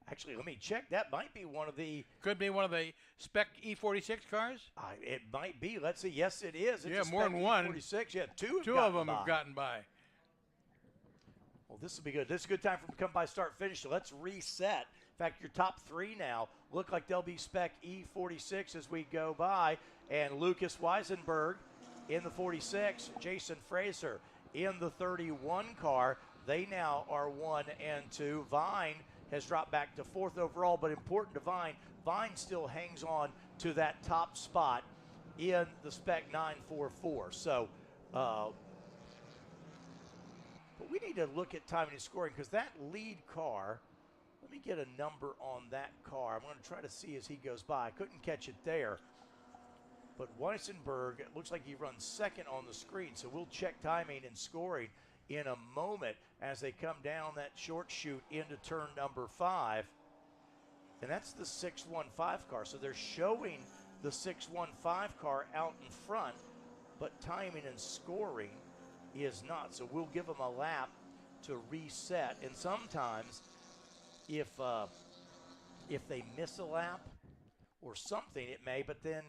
Actually, let me check. That might be one of the... Could be one of the Spec E46 cars? It might be. Let's see. Yes, it is. It's more than one. E46. Yeah, two of them have gotten by. Well, this will be good. This is a good time for them to come by, start, finish. So let's reset. In fact, your top 3 now look like they'll be Spec E46 as we go by. And Lucas Weisenberg in the 46, Jason Fraser in the 31 car. They now are 1 and 2. Vine has dropped back to 4th overall, but important to Vine, Vine still hangs on to that top spot in the Spec 944. So, but we need to look at timing and scoring because that lead car, let me get a number on that car. I'm going to try to see as he goes by. I couldn't catch it there. But Weissenberg, it looks like he runs 2nd on the screen, so we'll check timing and scoring in a moment as they come down that short chute into turn number 5. And that's the 615 car. So they're showing the 615 car out in front, but timing and scoring is not. So we'll give them a lap to reset. And sometimes if they miss a lap or something, it may, but then,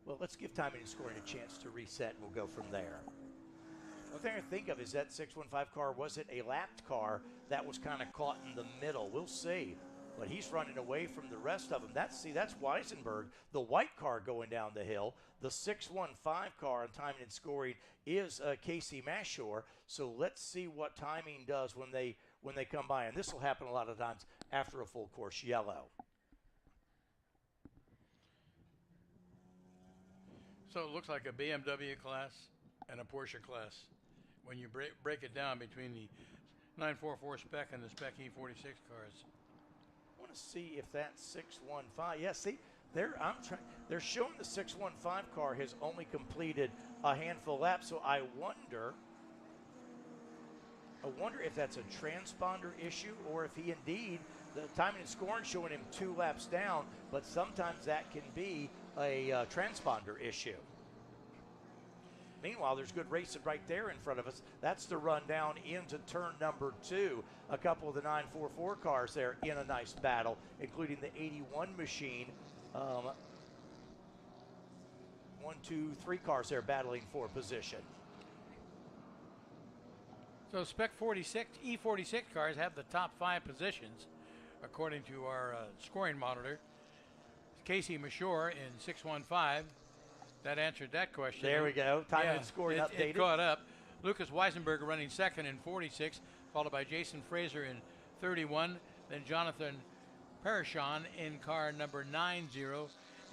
well, let's give timing and scoring a chance to reset, and we'll go from there. One thing I think of is that 615 car, was it a lapped car that was kind of caught in the middle? We'll see. but he's running away from the rest of them. That's Weisenberg, the white car going down the hill. The 615 car on timing and scoring is Casey Mashore. So let's see what timing does when they come by, and this will happen a lot of times after a full course yellow. So it looks like a BMW class and a Porsche class when you break it down between the 944 Spec and the Spec E46 cars. I want to see if that 615. Yeah, see, they're showing the 615 car has only completed a handful of laps. So I wonder if that's a transponder issue or if he indeed, the timing and scoring showing him 2 laps down, but sometimes that can be a transponder issue. Meanwhile, there's good racing right there in front of us. That's the run down into turn number 2. A couple of the 944 cars there in a nice battle, including the 81 machine. 1, 2, 3 cars there battling for position. So Spec 46, E46 cars have the top 5 positions, according to our scoring monitor. Casey Mashore in 615. That answered that question. There we go. Time and scoring updated. It caught up. Lucas Weisenberger running second in 46, followed by Jason Fraser in 31. Then Jonathan Parashon in car number 90,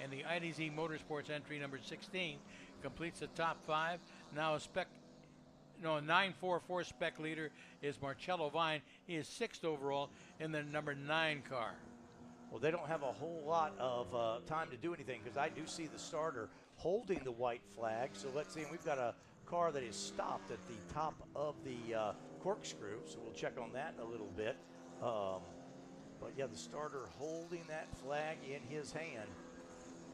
and the IDZ Motorsports entry number 16 completes the top 5. Now a 944 Spec leader is Marcello Vine. He is 6th overall in the number 9 car. Well, they don't have a whole lot of time to do anything because I do see the starter holding the white flag. So let's see. And we've got a car that is stopped at the top of the corkscrew. So we'll check on that in a little bit. But yeah, the starter holding that flag in his hand.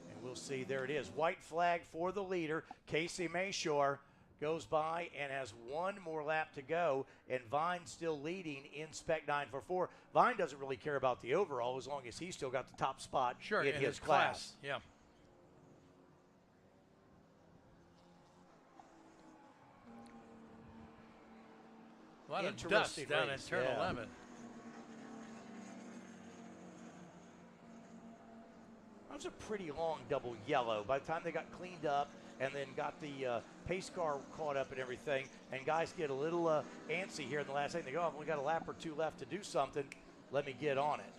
And we'll see. There it is. White flag for the leader. Casey Mashore goes by and has 1 more lap to go, and Vine still leading in Spec 944. Vine doesn't really care about the overall as long as he's still got the top spot in his class. Yeah. A lot of dust down in turn 11. That was a pretty long double yellow. By the time they got cleaned up and then got the pace car caught up and everything, and guys get a little antsy here in the last thing. They go, oh, we got a lap or 2 left to do something. Let me get on it.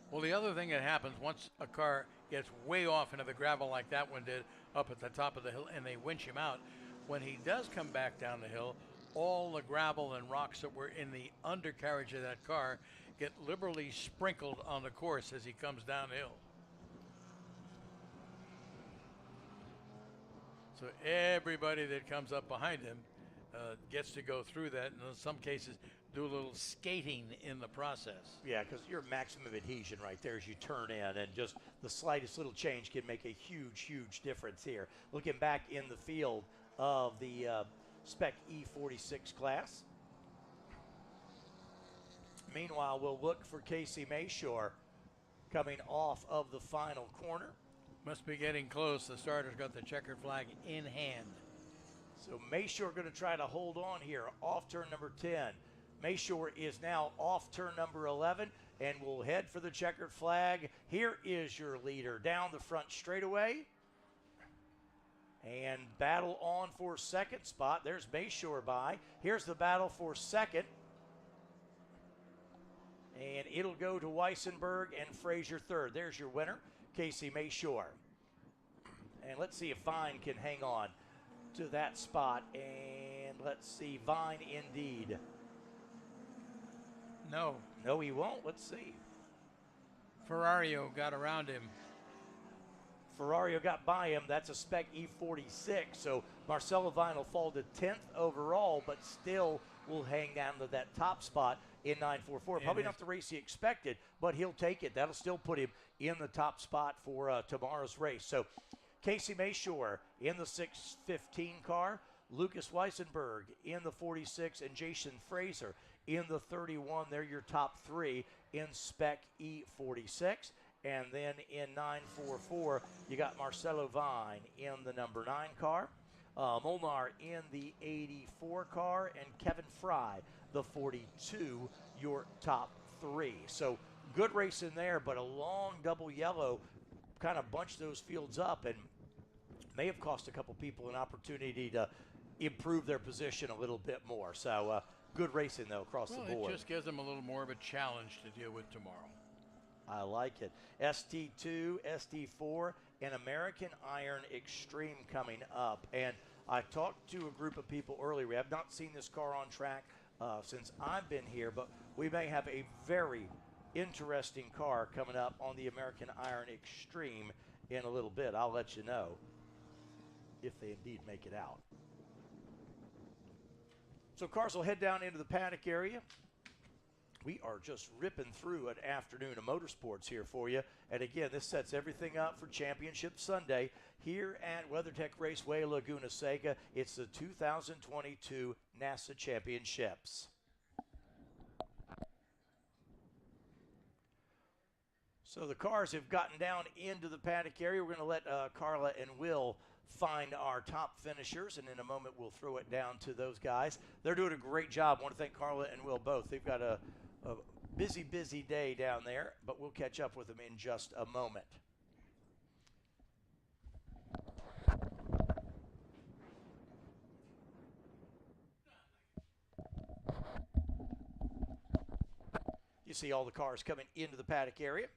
Well, the other thing that happens once a car gets way off into the gravel like that one did up at the top of the hill and they winch him out, when he does come back down the hill, all the gravel and rocks that were in the undercarriage of that car get liberally sprinkled on the course as he comes downhill. So everybody that comes up behind him gets to go through that, and in some cases do a little skating in the process. Yeah, because your maximum adhesion right there as you turn in, and just the slightest little change can make a huge, huge difference here. Looking back in the field of the Spec E46 class. Meanwhile, we'll look for Casey Mashore coming off of the final corner. Must be getting close. The starter's got the checkered flag in hand. So Mashore going to try to hold on here off turn number 10. Mashore is now off turn number 11 and will head for the checkered flag. Here is your leader down the front straightaway. And battle on for second spot. There's Mashore by. Here's the battle for second. And it'll go to Weisenberg and Fraser third. There's your winner, Casey Mashore. And let's see if Vine can hang on to that spot. And let's see, Vine indeed. No. No, he won't. Let's see. Ferrario got around him. Ferrario got by him. That's a Spec E46. So Marcelo Vine will fall to 10th overall, but still will hang down to that top spot in 944. Probably not the race he expected, but he'll take it. That'll still put him in the top spot for tomorrow's race. So Casey Mashore in the 615 car, Lucas Weisenberg in the 46, and Jason Fraser in the 31. They're your top 3 in Spec E46. And then in 944, you got Marcelo Vine in the number 9 car, Molnar in the 84 car, and Kevin Fry, the 42, your top 3. So good race in there, but a long double yellow kind of bunched those fields up and may have cost a couple people an opportunity to improve their position a little bit more. So good racing, though, across the board. It just gives them a little more of a challenge to deal with tomorrow. I like it. ST2, ST4, and American Iron Extreme coming up. And I talked to a group of people earlier. We have not seen this car on track since I've been here, but we may have a very interesting car coming up on the American Iron Extreme in a little bit. I'll let you know if they indeed make it out. So cars will head down into the paddock area. We are just ripping through an afternoon of motorsports here for you. And again, this sets everything up for Championship Sunday here at WeatherTech Raceway Laguna Seca. It's the 2022 NASA Championships. So the cars have gotten down into the paddock area. We're going to let Carla and Will find our top finishers, and in a moment we'll throw it down to those guys. They're doing a great job. I want to thank Carla and Will both. They've got a busy day down there, but we'll catch up with them in just a moment. You see all the cars coming into the paddock area.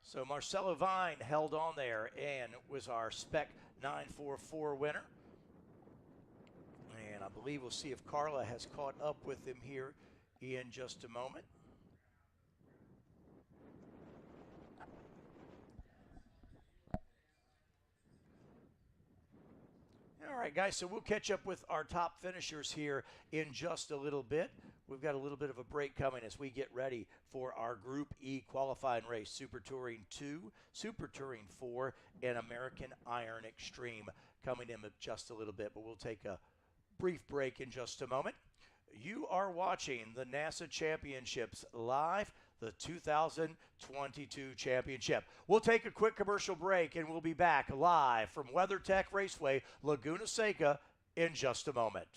So Marcelo Vine held on there and was our Spec 944 winner. And I believe we'll see if Carla has caught up with him here in just a moment. All right, guys, so we'll catch up with our top finishers here in just a little bit. We've got a little bit of a break coming as we get ready for our Group E qualifying race, Super Touring 2, Super Touring 4, and American Iron Extreme coming in just a little bit, but we'll take a brief break in just a moment. You are watching the NASA Championships live, the 2022 championship. We'll take a quick commercial break, and we'll be back live from WeatherTech Raceway Laguna Seca in just a moment.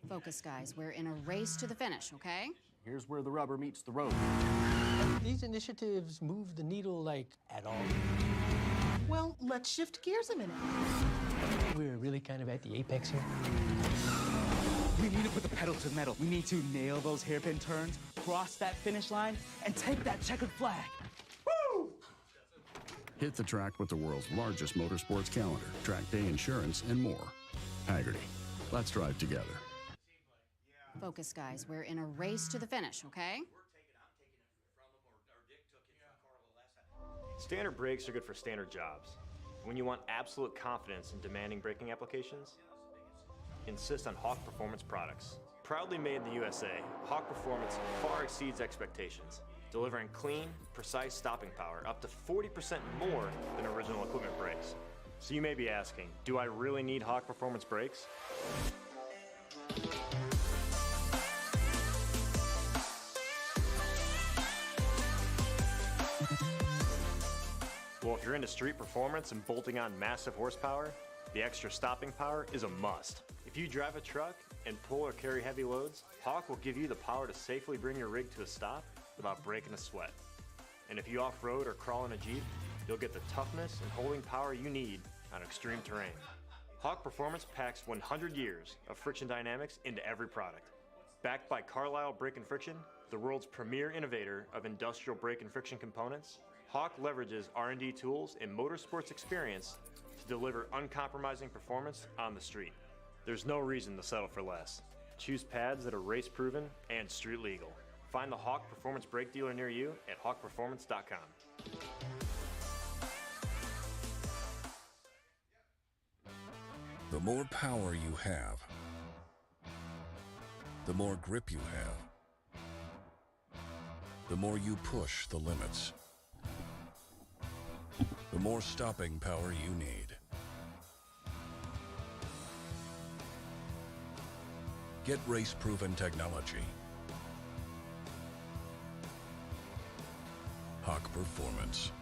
Focus, guys. We're in a race to the finish, okay? Here's where the rubber meets the road. These initiatives move the needle, like, at all? Well, let's shift gears a minute. We're really kind of at the apex here. We need to put the pedal to the metal. We need to nail those hairpin turns, cross that finish line, and take that checkered flag. Woo! Hit the track with the world's largest motorsports calendar, track day insurance, and more. Haggerty. Let's drive together. Focus, guys. We're in a race to the finish, okay? Standard brakes are good for standard jobs. When you want absolute confidence in demanding braking applications, insist on Hawk Performance products. Proudly made in the USA, Hawk Performance far exceeds expectations, delivering clean, precise stopping power up to 40% more than original equipment brakes. So you may be asking, do I really need Hawk Performance brakes? Well, if you're into street performance and bolting on massive horsepower, the extra stopping power is a must. If you drive a truck and pull or carry heavy loads, Hawk will give you the power to safely bring your rig to a stop without breaking a sweat. And if you off-road or crawl in a Jeep, you'll get the toughness and holding power you need on extreme terrain. Hawk Performance packs 100 years of friction dynamics into every product. Backed by Carlisle Brake and Friction, the world's premier innovator of industrial brake and friction components, Hawk leverages R&D tools and motorsports experience to deliver uncompromising performance on the street. There's no reason to settle for less. Choose pads that are race-proven and street legal. Find the Hawk Performance brake dealer near you at hawkperformance.com. The more power you have, the more grip you have, the more you push the limits, the more stopping power you need. Get race-proven technology. Hawk Performance.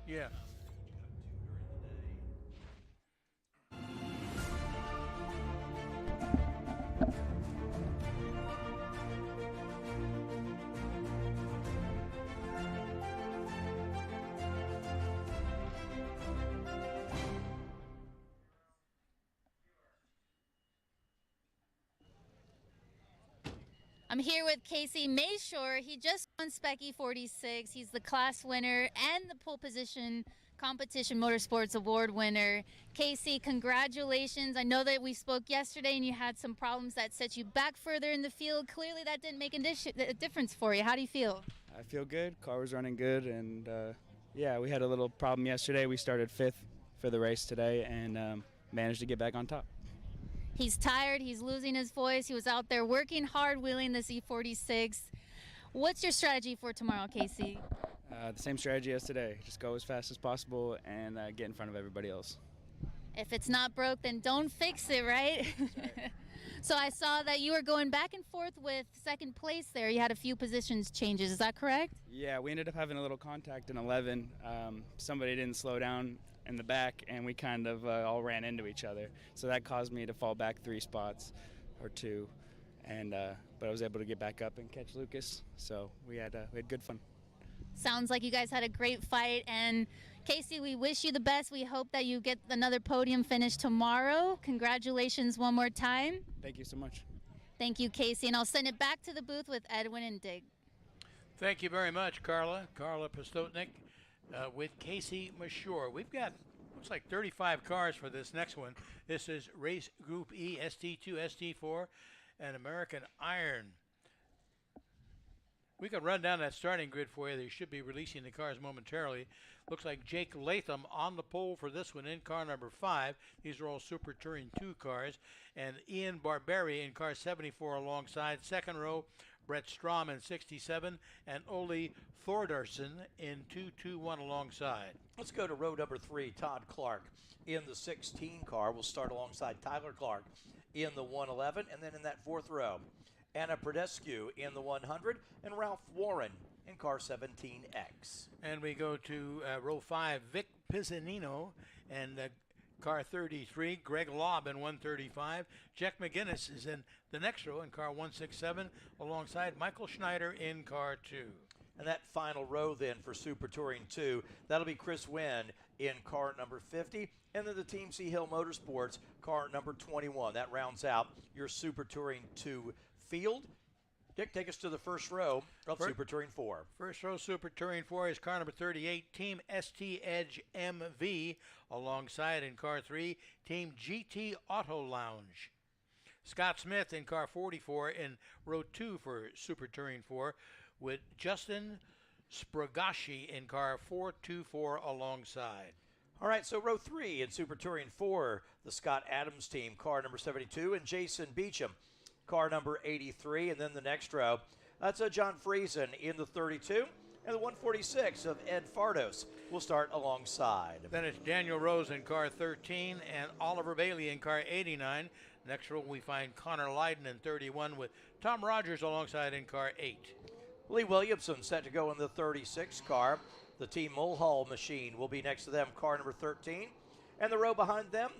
Yeah. I'm here with Casey Mayshore. He just won Spec E36. He's the class winner and the pole position competition motorsports award winner. Casey, congratulations. I know that we spoke yesterday and you had some problems that set you back further in the field. Clearly that didn't make a difference for you. How do you feel? I feel good. Car was running good, and yeah, we had a little problem yesterday. We started 5th for the race today and managed to get back on top. He's tired, he's losing his voice. He was out there working hard wheeling this E46. What's your strategy for tomorrow, Casey? The same strategy as today. Just go as fast as possible and get in front of everybody else. If it's not broke, then don't fix it, right? So I saw that you were going back and forth with second place there. You had a few positions changes, is that correct? Yeah, we ended up having a little contact in 11. Somebody didn't slow down in the back, and we kind of all ran into each other. So that caused me to fall back 3 spots or 2, and but I was able to get back up and catch Lucas. So we had good fun. Sounds like you guys had a great fight, and Casey, we wish you the best. We hope that you get another podium finish tomorrow. Congratulations one more time. Thank you so much. Thank you, Casey, and I'll send it back to the booth with Edwin and Dig. Thank you very much, Carla. Carla Postotnik. with Casey Mashore. We've got, looks like 35 cars for this next one. This is Race Group E, ST2, ST4, and American Iron. We can run down that starting grid for you. They should be releasing the cars momentarily. Looks like Jake Latham on the pole for this one in car number 5. These are all Super Touring 2 cars. And Ian Barberi in car 74 alongside. Second row, Brett Strom in 67. And Ole Thordarson in 221 alongside. Let's go to row number 3, Todd Clark in the 16 car. We'll start alongside Tyler Clark in the 111. And then in that 4th row, Anna Predescu in the 100, and Ralph Warren in car 17X. And we go to row 5, Vic Pizzanino and car 33, Greg Lobb in 135. Jack McGinnis is in the next row in car 167 alongside Michael Schneider in car 2. And that final row then for Super Touring 2, that'll be Chris Wynn in car number 50. And then the Team Sea Hill Motorsports car number 21. That rounds out your Super Touring 2 field. Dick, take us to the first row of Super Touring 4. First row Super Touring 4 is car number 38, Team ST Edge MV, alongside in car 3, Team GT Auto Lounge. Scott Smith in car 44 in row 2 for Super Touring 4, with Justin Spragashi in car 424 alongside. All right, so row 3 in Super Touring 4, the Scott Adams team, car number 72, and Jason Beecham, car number 83. And then the next row, that's John Friesen in the 32, and the 146 of Ed Fardos will start alongside. Then it's Daniel Rose in car 13 and Oliver Bailey in car 89. Next row we find Connor Lydon in 31 with Tom Rogers alongside in car 8. Lee Williamson set to go in the 36 car. The Team Mulhall machine will be next to them, car number 13. And the row behind them,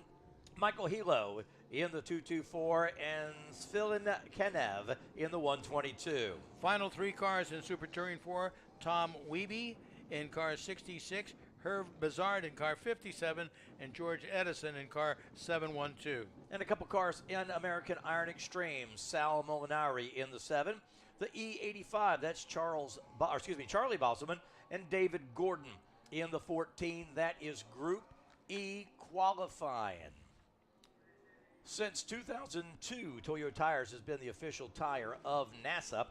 Michael Hilo in the 224 and Svilin Kenev in the 122. Final 3 cars in Super Touring 4, Tom Wiebe in car 66, Herb Bizard in car 57, and George Edison in car 712. And a couple cars in American Iron Extreme, Sal Molinari in the 7. The E85, that's Charlie Bosselman and David Gordon in the 14. That is Group E qualifying. Since 2002, Toyo Tires has been the official tire of NASA.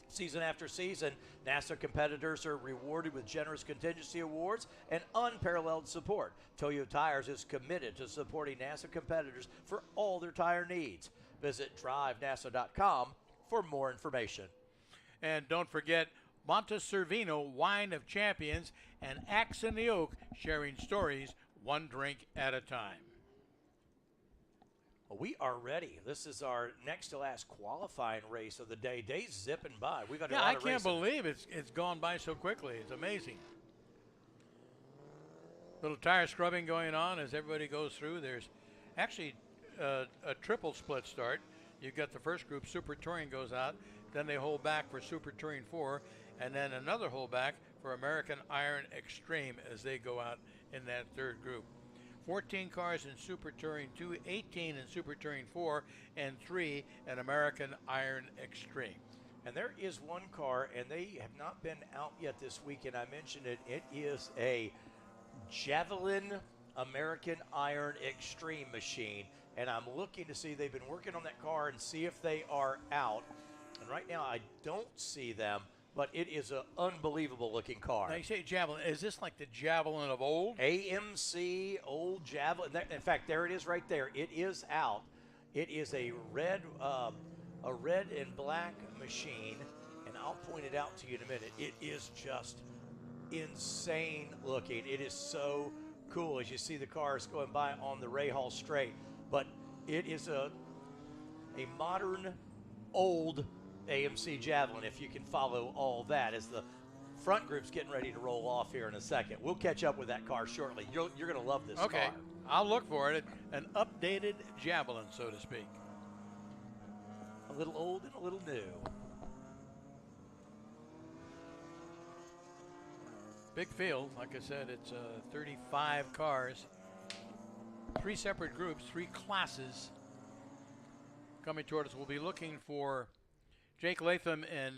Season after season, NASA competitors are rewarded with generous contingency awards and unparalleled support. Toyo Tires is committed to supporting NASA competitors for all their tire needs. Visit DriveNASA.com for more information. And don't forget Monteservino Wine of Champions and Axe in the Oak, sharing stories one drink at a time. We are ready. This is our next to last qualifying race of the day. Day's zipping by. We've got a lot I of can't racing. believe it's gone by so quickly. It's amazing. Little tire scrubbing going on as everybody goes through. There's actually a triple split start. You've got the first group, Super Touring goes out. Then they hold back for Super Touring 4. And then another hold back for American Iron Extreme as they go out in that third group. 14 cars in Super Touring 2, 18 in Super Touring 4, and 3 in American Iron Extreme. And there is one car, and they have not been out yet this weekend. I mentioned it. It is a Javelin American Iron Extreme machine. And I'm looking to see, they've been working on that car and see if they are out. And right now I don't see them, but it is an unbelievable looking car. Now you say Javelin. Is this like the Javelin of old? AMC old Javelin. In fact, there it is right there. It is out. It is a red and black machine, and I'll point it out to you in a minute. It is just insane looking. It is so cool as you see the cars going by on the Ray Hall Straight. But it is a modern, old AMC Javelin, if you can follow all that, as the front group's getting ready to roll off here in a second. We'll catch up with that car shortly. You're going to love this car. I'll look for it. An updated Javelin, so to speak. A little old and a little new. Big field. Like I said, it's 35 cars. 3 separate groups, 3 classes coming toward us. We'll be looking for Jake Latham and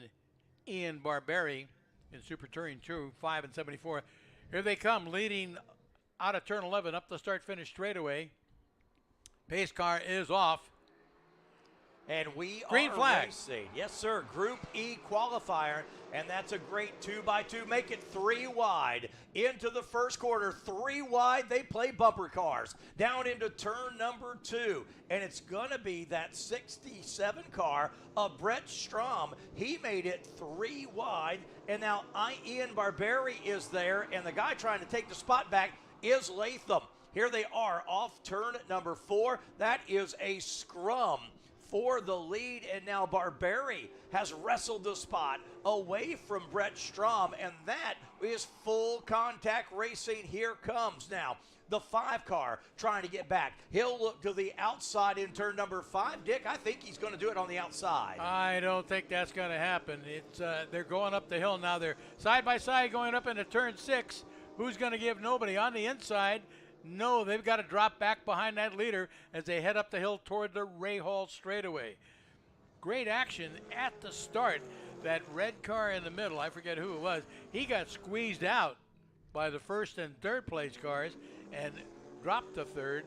Ian Barberi in Super Touring 2, 5 and 74. Here they come, leading out of turn 11 up the start-finish straightaway. Pace car is off. And we Green are flag. racing. Yes, sir. Group E qualifier, and that's a great 2x2. Make it 3 wide into the first quarter. 3 wide. They play bumper cars down into turn number 2, and it's going to be that 67 car of Brett Strom. He made it 3 wide, and now Ian Barberi is there, and the guy trying to take the spot back is Latham. Here they are off turn number 4. That is a scrum for the lead, and now Barberi has wrestled the spot away from Brett Strom, and that is full contact racing. Here comes now the 5 car trying to get back. He'll look to the outside in turn number 5. Dick, I think he's going to do it on the outside. I don't think that's going to happen. It's they're going up the hill now. They're side by side going up into turn 6. Who's going to give nobody on the inside? No, they've got to drop back behind that leader as they head up the hill toward the Ray Hall straightaway. Great action at the start. That red car in the middle, I forget who it was, he got squeezed out by the first and third place cars and dropped to third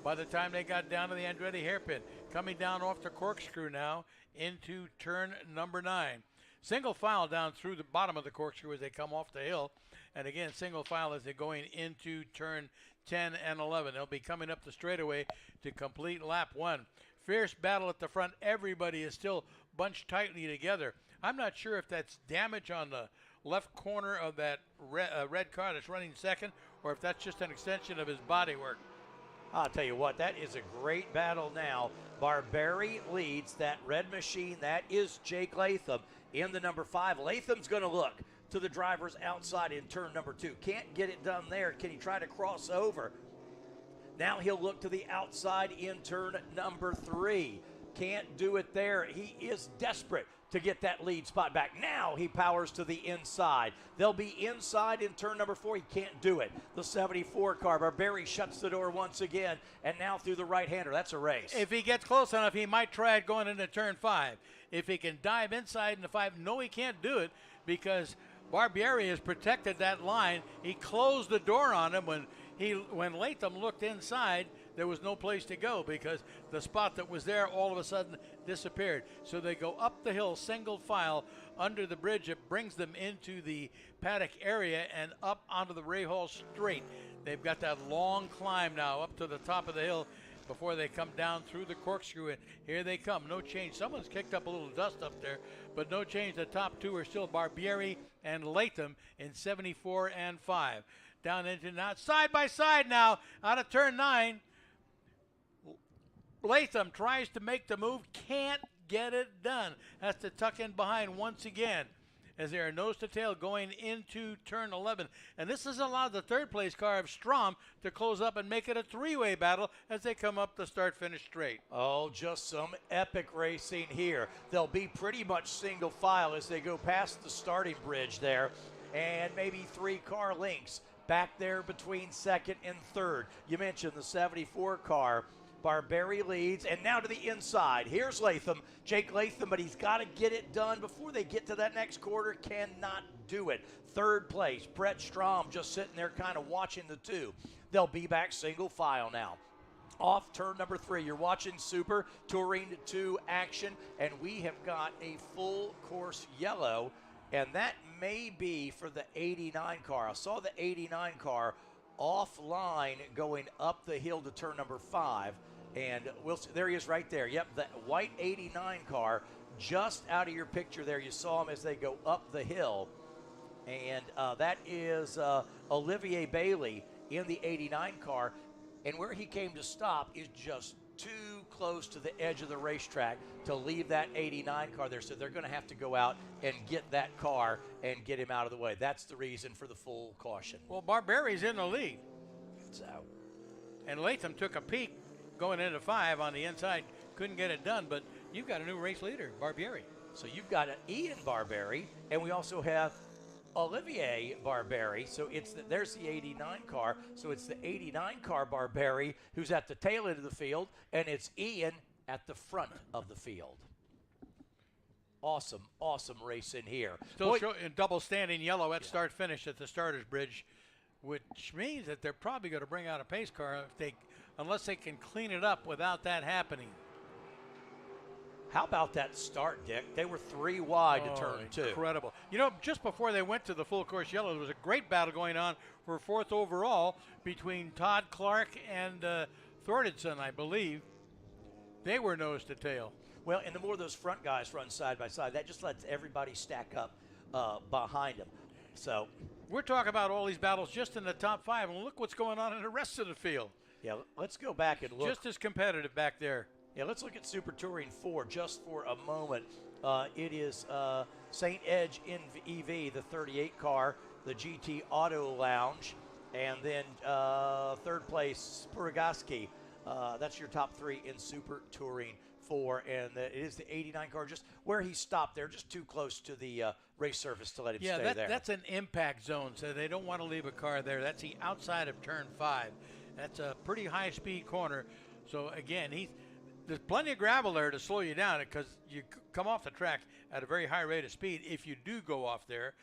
by the time they got down to the Andretti hairpin. Coming down off the corkscrew now into turn number 9. Single file down through the bottom of the corkscrew as they come off the hill. And again, single file as they're going into turn 10 and 11. They'll be coming up the straightaway to complete lap 1. Fierce battle at the front. Everybody is still bunched tightly together. I'm not sure if that's damage on the left corner of that red car that's running second, or if that's just an extension of his bodywork. I'll tell you what, that is a great battle now. Barberi leads that red machine. That is Jake Latham in the number 5. Latham's going to look to the drivers outside in turn number 2. Can't get it done there. Can he try to cross over? Now he'll look to the outside in turn number 3. Can't do it there. He is desperate to get that lead spot back. Now he powers to the inside. They'll be inside in turn number 4. He can't do it. The 74 car. Barberi shuts the door once again, and now through the right-hander. That's a race. If he gets close enough, he might try it going into turn 5. If he can dive inside into 5, no, he can't do it because Barberi has protected that line. He closed the door on him when Latham looked inside. There was no place to go because the spot that was there all of a sudden disappeared. So they go up the hill single file under the bridge. It brings them into the paddock area and up onto the Ray Hall straight. They've got that long climb now up to the top of the hill before they come down through the corkscrew. And here they come. No change. Someone's kicked up a little dust up there, but no change. The top 2 are still Barberi and Latham in 74 and 5. Down into now side by side now out of turn 9. Latham tries to make the move, can't get it done. Has to tuck in behind once again as they are nose to tail going into turn 11. And this has allowed the third place car of Strom to close up and make it a 3-way battle as they come up the start-finish straight. Oh, just some epic racing here. They'll be pretty much single file as they go past the starting bridge there, and maybe 3 car lengths back there between second and third. You mentioned the 74 car. Barberi leads, and now to the inside. Here's Latham, Jake Latham, but he's got to get it done before they get to that next quarter. Cannot do it. Third place, Brett Strom just sitting there kind of watching the 2. They'll be back single file now. Off turn number 3, you're watching Super Touring 2 action, and we have got a full course yellow, and that may be for the 89 car. I saw the 89 car offline going up the hill to turn number 5. And we'll see, there he is right there. Yep, that white 89 car just out of your picture there. You saw him as they go up the hill. And that is Olivier Bailey in the 89 car. And where he came to stop is just too close to the edge of the racetrack to leave that 89 car there. So they're going to have to go out and get that car and get him out of the way. That's the reason for the full caution. Well, Barberi's in the lead. It's out. And Latham took a peek going into 5 on the inside. Couldn't get it done, but you've got a new race leader, Barberi. So you've got an Ian Barberi, and we also have Olivier Barberi. So there's the 89 car. So it's the 89 car Barberi who's at the tail end of the field, and it's Ian at the front of the field. Awesome, awesome race in here. Still in double standing yellow at start finish at the starter's bridge. which means that they're probably going to bring out a pace car unless they can clean it up without that happening. How about that start, Dick? They were 3 wide to turn 2. Incredible. You know, just before they went to the full course yellow, there was a great battle going on for 4th overall between Todd Clark and Thordenson, I believe. They were nose to tail. Well, and the more those front guys run side by side, that just lets everybody stack up behind them. So we're talking about all these battles just in the top 5, and look what's going on in the rest of the field. Yeah, let's go back and look. Just as competitive back there. Yeah, let's look at Super Touring 4 just for a moment. It is St. Edge in EV, the 38 car, the GT Auto Lounge, and then 3rd place, Spurgaski. That's your top 3 in Super Touring 4, and it is the 89 car, just where he stopped there, just too close to the race surface to let him stay there. That's an impact zone, so they don't want to leave a car there. That's the outside of turn 5. That's a pretty high-speed corner. So, again, there's plenty of gravel there to slow you down because you come off the track at a very high rate of speed. If you do go off there,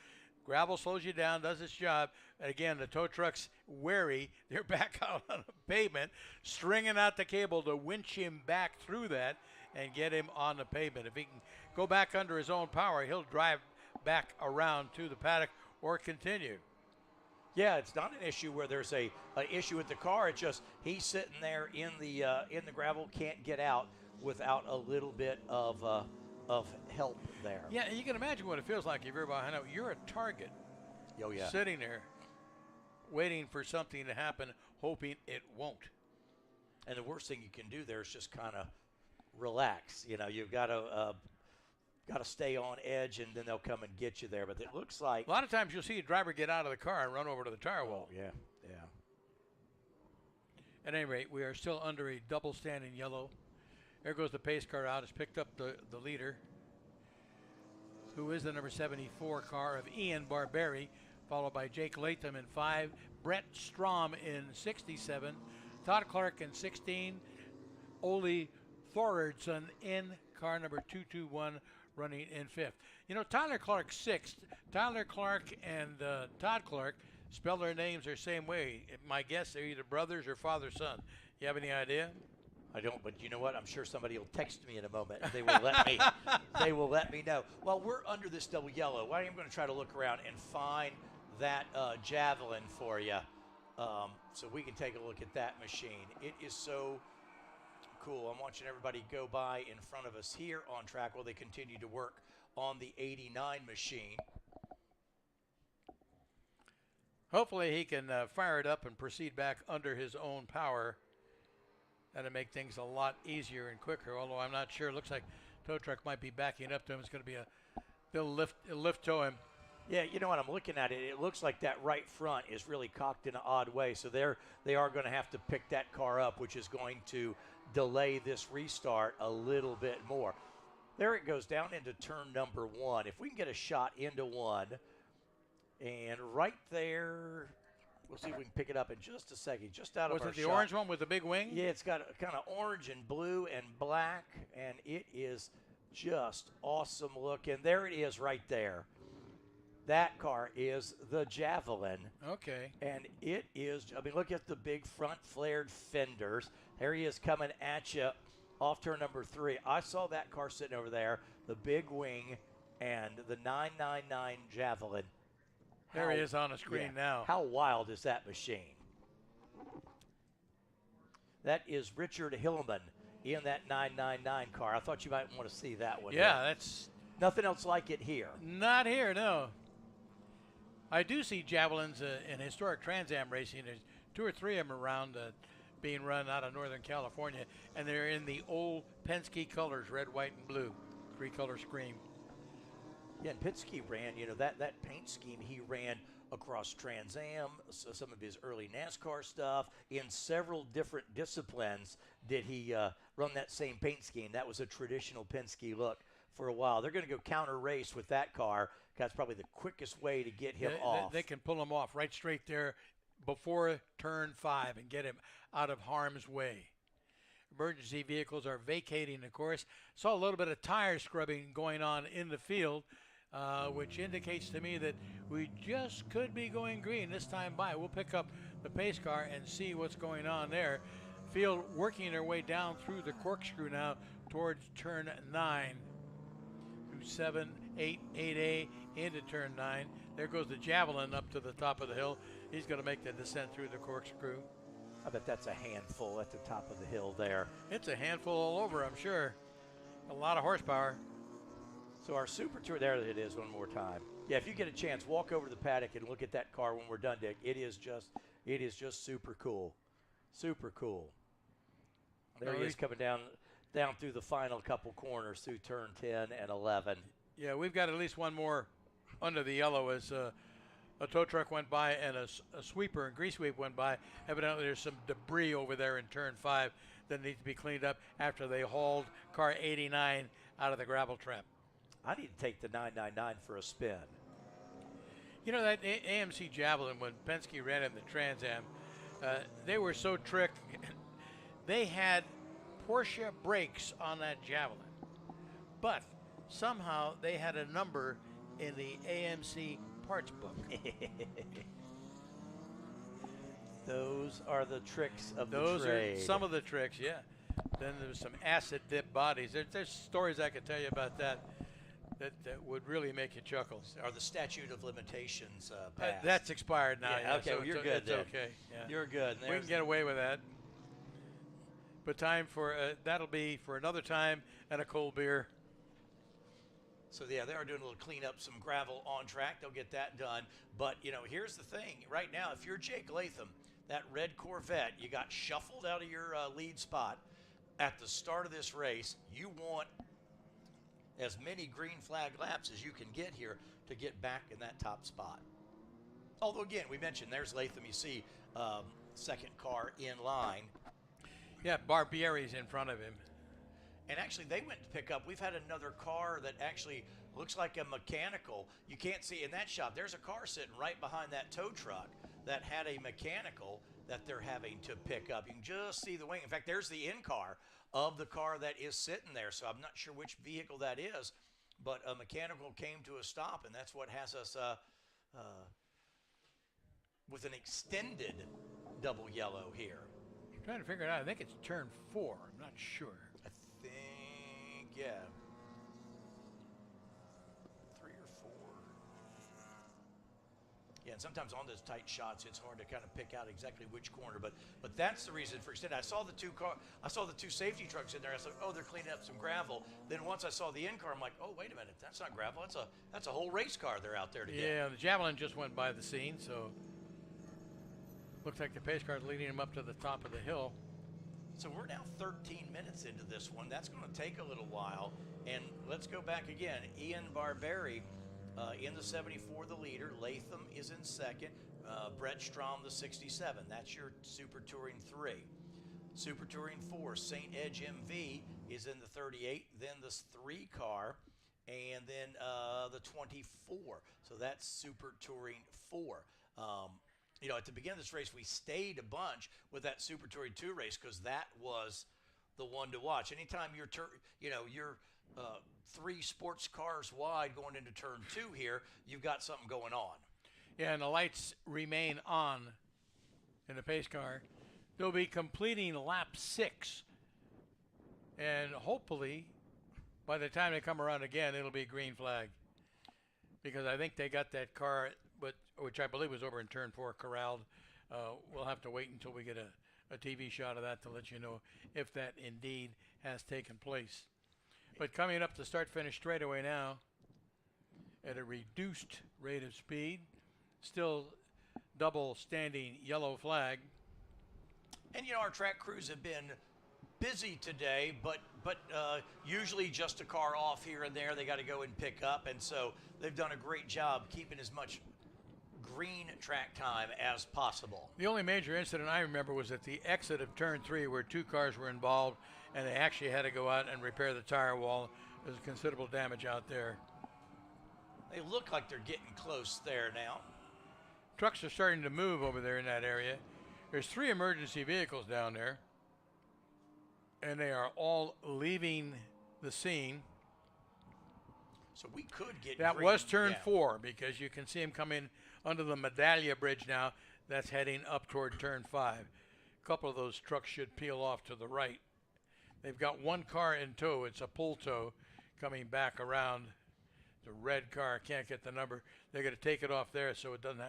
gravel slows you down, does its job. And again, the tow truck's wary. They're back out on the pavement, stringing out the cable to winch him back through that and get him on the pavement. If he can go back under his own power, he'll drive back around to the paddock or continue. Yeah, it's not an issue where there's a issue with the car. It's just he's sitting there in the gravel, can't get out without a little bit of help there. Yeah, and you can imagine what it feels like if you're behind. You're a target. Oh yeah. Sitting there, waiting for something to happen, hoping it won't. And the worst thing you can do there is just kind of relax. You know, you've got to stay on edge, and then they'll come and get you there. But it looks like a lot of times you'll see a driver get out of the car and run over to the tire wall. Yeah. At any rate, we are still under a double stand in yellow. There goes the pace car out. It's picked up the leader, who is the number 74 car of Ian Barberi, followed by Jake Latham in 5, Brett Strom in 67, Todd Clark in 16, Ole Thordarson in car number 221, running in 5th. You know, Tyler Clark 6th. Tyler Clark and Todd Clark spell their names the same way. My guess, they're either brothers or father-son. You have any idea? I don't, but you know what? I'm sure somebody will text me in a moment. They will let me. They will let me know. Well, we're under this double yellow. I'm going to try to look around and find that javelin for you, so we can take a look at that machine. It is so cool. I'm watching everybody go by in front of us here on track while they continue to work on the 89 machine. Hopefully he can fire it up and proceed back under his own power. That'll make things a lot easier and quicker, although I'm not sure. It looks like tow truck might be backing up to him. It's going to be they'll lift tow him. Yeah, you know what, I'm looking at it. It looks like that right front is really cocked in an odd way. So they are going to have to pick that car up, which is going to delay this restart a little bit more. There it goes down into turn number 1. If we can get a shot into 1, and right there, we'll see if we can pick it up in just a second. Just out of our shot. Was it the shot. orange one with the big wing? Yeah, it's got a kind of orange and blue and black, and it is just awesome looking. There it is right there. That car is the Javelin. Okay. And it is, I mean, look at the big front flared fenders. There he is coming at you off turn number 3. I saw that car sitting over there, the big wing and the 999 Javelin. There he is on the screen now. How wild is that machine? That is Richard Hillman in that 999 car. I thought you might want to see that one. Yeah, that's nothing else like it here. Not here, no. I do see Javelins in historic Trans Am racing. There's 2 or 3 of them around being run out of Northern California, and they're in the old Penske colors, red, white, and blue, 3-color screen. Yeah, and Penske ran, you know, that paint scheme he ran across Trans Am, so some of his early NASCAR stuff. In several different disciplines did he run that same paint scheme. That was a traditional Penske look for a while. They're going to go counter race with that car. That's probably the quickest way to get him off. They can pull him off right straight there before turn 5 and get him out of harm's way. Emergency vehicles are vacating the course. Saw a little bit of tire scrubbing going on in the field. which indicates to me that we just could be going green this time by. We'll pick up the pace car and see what's going on there. Field working their way down through the corkscrew now towards turn 9. Through 7, 8, 8A into turn 9. There goes the Javelin up to the top of the hill. He's going to make the descent through the corkscrew. I bet that's a handful at the top of the hill there. It's a handful all over, I'm sure. A lot of horsepower. So our Super Tour, there it is one more time. Yeah, if you get a chance, walk over to the paddock and look at that car when we're done, Dick. It is just super cool. Super cool. There he is coming down through the final couple corners through turn 10 and 11. Yeah, we've got at least one more under the yellow as a tow truck went by and a sweeper and grease sweep went by. Evidently there's some debris over there in turn 5 that needs to be cleaned up after they hauled car 89 out of the gravel trap. I need to take the 999 for a spin. You know, that AMC Javelin, when Penske ran it in the Trans Am, they were so tricked. They had Porsche brakes on that Javelin, but somehow they had a number in the AMC parts book. Those are the tricks of the trade. Those are some of the tricks, yeah. Then there's some acid dip bodies. There's stories I could tell you about that would really make you chuckle. Are the statute of limitations passed? That's expired now. Yeah, okay, so well, you're good it's then. okay. Yeah. You're good. We can get away with that. But time for that'll be for another time and a cold beer. So yeah, they are doing a little cleanup, some gravel on track. They'll get that done. But you know, here's the thing. Right now, if you're Jake Latham, that red Corvette, you got shuffled out of your lead spot at the start of this race. You want as many green flag laps as you can get here to get back in that top spot. Although again, we mentioned there's Latham. You see second car in line. Yeah, Barbieri's in front of him. And actually, they went to pick up. We've had another car that actually looks like a mechanical. You can't see in that shot. There's a car sitting right behind that tow truck that had a mechanical that they're having to pick up. You can just see the wing. In fact, there's the in-car of the car that is sitting there. So I'm not sure which vehicle that is, but a mechanical came to a stop, and that's what has us with an extended double yellow here. I'm trying to figure it out. I think it's turn 4. I'm not sure. I think, yeah. 3 or 4. Yeah, and sometimes on those tight shots, it's hard to kind of pick out exactly which corner. But that's the reason for extended. I saw the two safety trucks in there. I said, oh, they're cleaning up some gravel. Then once I saw the in car, I'm like, oh, wait a minute, that's not gravel. That's a whole race car they're out there to get. Yeah, the Javelin just went by the scene, so looks like the pace car is leading him up to the top of the hill. So we're now 13 minutes into this one. That's going to take a little while. And let's go back again. Ian Barberi in the 74, the leader. Latham is in second. Brett Strom, the 67. That's your Super Touring 3. Super Touring 4, St. Edge MV is in the 38. Then the 3 car. And then the 24. So that's Super Touring 4. You know, at the beginning of this race, we stayed a bunch with that Super Touring 2 race because that was the one to watch. Anytime you're 3 sports cars wide going into turn 2 here, you've got something going on. Yeah, and the lights remain on in the pace car. They'll be completing lap 6. And hopefully, by the time they come around again, it'll be green flag. Because I think they got that car, which I believe was over in turn 4, corralled. We'll have to wait until we get a TV shot of that to let you know if that indeed has taken place. But coming up the start-finish straightaway now at a reduced rate of speed, still double standing yellow flag. And, you know, our track crews have been busy today, but usually just a car off here and there they got to go and pick up, and so they've done a great job keeping as much green track time as possible. The only major incident I remember was at the exit of turn 3 where 2 cars were involved and they actually had to go out and repair the tire wall. There's considerable damage out there. They look like they're getting close there now. Trucks are starting to move over there in that area. There's 3 emergency vehicles down there, and they are all leaving the scene. So we could get That green. was turn Yeah. 4 because you can see him coming under the Medallia Bridge now. That's heading up toward turn 5. A couple of those trucks should peel off to the right. They've got one car in tow. It's a pull tow coming back around. The red car, can't get the number. They're going to take it off there so it doesn't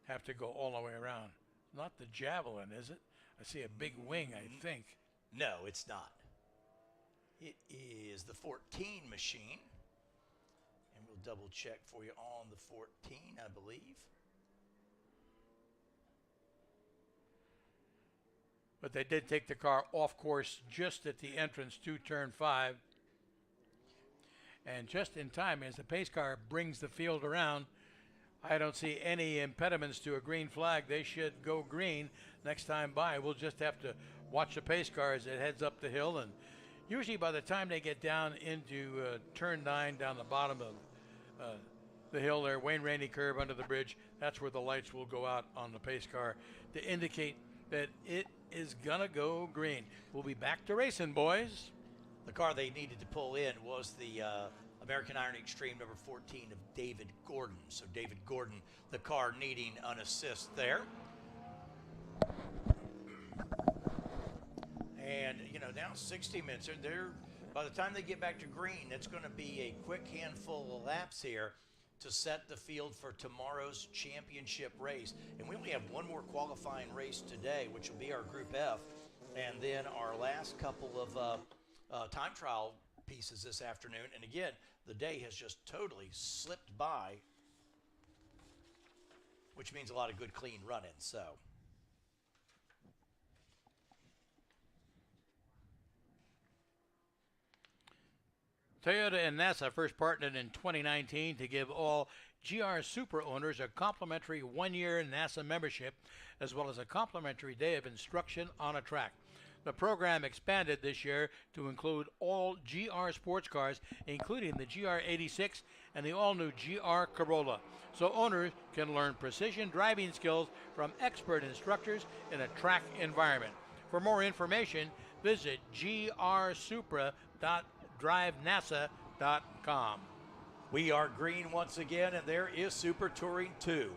have to go all the way around. Not the Javelin, is it? I see a big wing, I think. No, it's not. It is the 14 machine. And we'll double check for you on the 14, I believe. But they did take the car off course just at the entrance to turn 5. And just in time, as the pace car brings the field around, I don't see any impediments to a green flag. They should go green next time by. We'll just have to watch the pace car as it heads up the hill. And usually by the time they get down into turn 9, down the bottom of the hill there, Wayne Rainey curve under the bridge, that's where the lights will go out on the pace car to indicate that it is going to go green. We'll be back to racing, boys. The car they needed to pull in was the American Iron Extreme number 14 of David Gordon. So David Gordon, the car needing an assist there. And, you know, now 60 minutes. By the time they get back to green, it's going to be a quick handful of laps here to set the field for tomorrow's championship race. And we only have one more qualifying race today, which will be our Group F. And then our last couple of time trial pieces this afternoon. And again, the day has just totally slipped by, which means a lot of good clean running. So Toyota and NASA first partnered in 2019 to give all GR Supra owners a complimentary one-year NASA membership, as well as a complimentary day of instruction on a track. The program expanded this year to include all GR sports cars, including the GR86 and the all-new GR Corolla, so owners can learn precision driving skills from expert instructors in a track environment. For more information, visit grsupra.drivenasa.com. we are green once again, and there is Super Touring 2.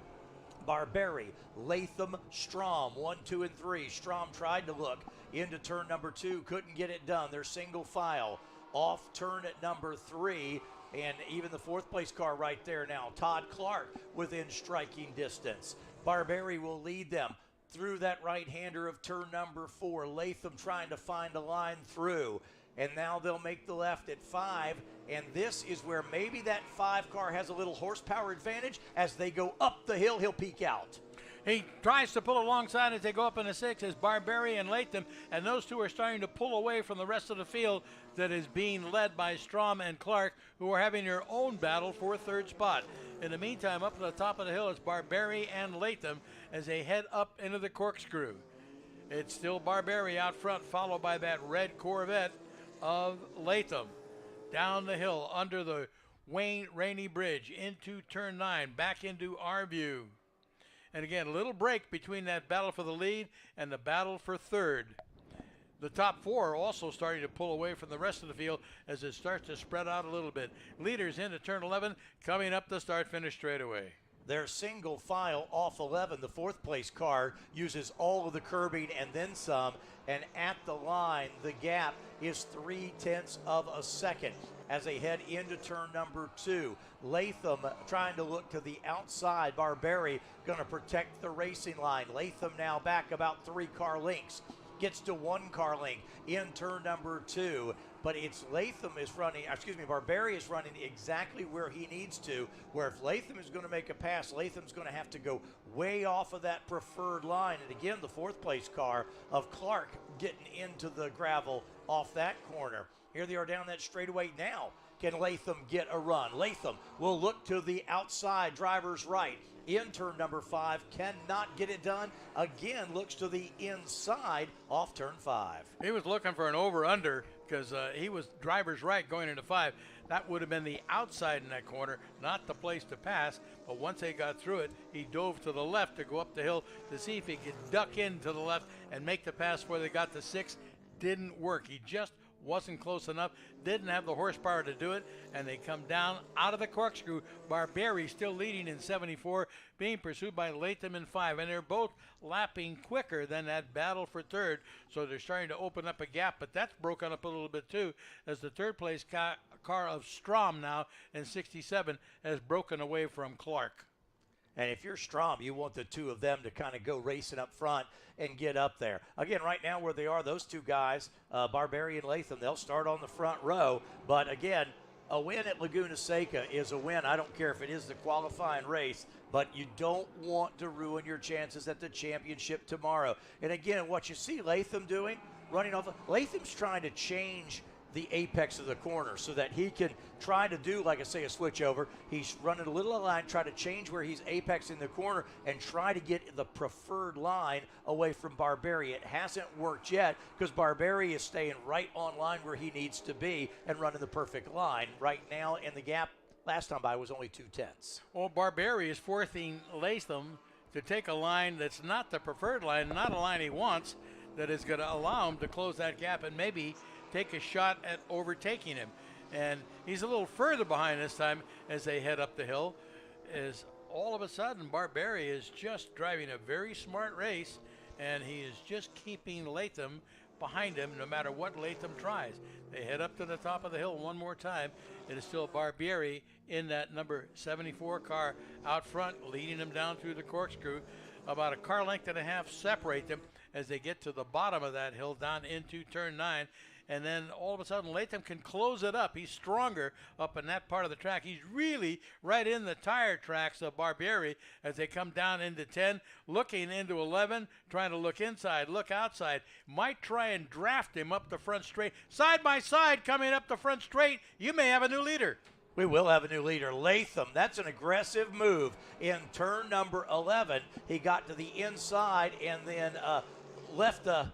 Barberry, Latham, Strom, 1, 2, and 3. Strom tried to look into turn number 2, couldn't get it done. They're single file off turn at number 3, and even the fourth place car right there now, Todd Clark, within striking distance. Barberry will lead them through that right-hander of turn number 4. Latham trying to find a line through, and now they'll make the left at 5, and this is where maybe that 5 car has a little horsepower advantage. As they go up the hill, he'll peek out. He tries to pull alongside as they go up in the 6 as Barberry and Latham, and those two are starting to pull away from the rest of the field that is being led by Strom and Clark, who are having their own battle for a third spot. In the meantime, up at the top of the hill, it's Barberry and Latham as they head up into the corkscrew. It's still Barberry out front, followed by that red Corvette of Latham. Down the hill under the Wayne Rainey Bridge into turn 9, back into our view. And again, a little break between that battle for the lead and the battle for third. The top 4 are also starting to pull away from the rest of the field as it starts to spread out a little bit. Leaders into turn 11, coming up the start-finish straightaway. They're single file off 11. The fourth place car uses all of the curbing and then some. And at the line, the gap is 0.3 of a second as they head into turn number 2. Latham trying to look to the outside. Barberry going to protect the racing line. Latham now back about 3 car lengths. Gets to 1 car length in turn number 2. But it's Barberry is running exactly where he needs to, where if Latham is going to make a pass, Latham's going to have to go way off of that preferred line. And again, the fourth place car of Clark getting into the gravel off that corner. Here they are down that straightaway now. Can Latham get a run? Latham will look to the outside, driver's right. In turn number 5, cannot get it done. Again, looks to the inside off turn 5. He was looking for an over-under because he was driver's right going into 5. That would have been the outside in that corner, not the place to pass. But once they got through it, he dove to the left to go up the hill to see if he could duck in to the left and make the pass where they got to 6. Didn't work. He just wasn't close enough, didn't have the horsepower to do it, and they come down out of the corkscrew. Barberi still leading in 74, being pursued by Latham in 5, and they're both lapping quicker than that battle for third, so they're starting to open up a gap, but that's broken up a little bit too, as the third place car of Strom now in 67 has broken away from Clark. And if you're Strom, you want the two of them to kind of go racing up front and get up there. Again, right now where they are, those two guys, Barberi and Latham, they'll start on the front row. But again, a win at Laguna Seca is a win. I don't care if it is the qualifying race, but you don't want to ruin your chances at the championship tomorrow. And again, what you see Latham doing, running off, Latham's trying to change the apex of the corner so that he can try to do, like I say, a switch over. He's running a little line, try to change where he's apex in the corner and try to get the preferred line away from Barberi. It hasn't worked yet because Barberi is staying right on line where he needs to be and running the perfect line. Right now in the gap, last time by was only 2/10. Well, Barberi is forcing Latham to take a line that's not the preferred line, not a line he wants, that is going to allow him to close that gap and maybe take a shot at overtaking him. And he's a little further behind this time as they head up the hill, as all of a sudden Barberi is just driving a very smart race, and he is just keeping Latham behind him no matter what Latham tries. They head up to the top of the hill one more time. It is still Barberi in that number 74 car out front, leading him down through the corkscrew. About a car length and a half separate them as they get to the bottom of that hill down into turn 9. And then all of a sudden Latham can close it up. He's stronger up in that part of the track. He's really right in the tire tracks of Barberi as they come down into 10, looking into 11, trying to look inside, look outside. Might try and draft him up the front straight. Side by side coming up the front straight, you may have a new leader. We will have a new leader, Latham. That's an aggressive move in turn number 11. He got to the inside and then left the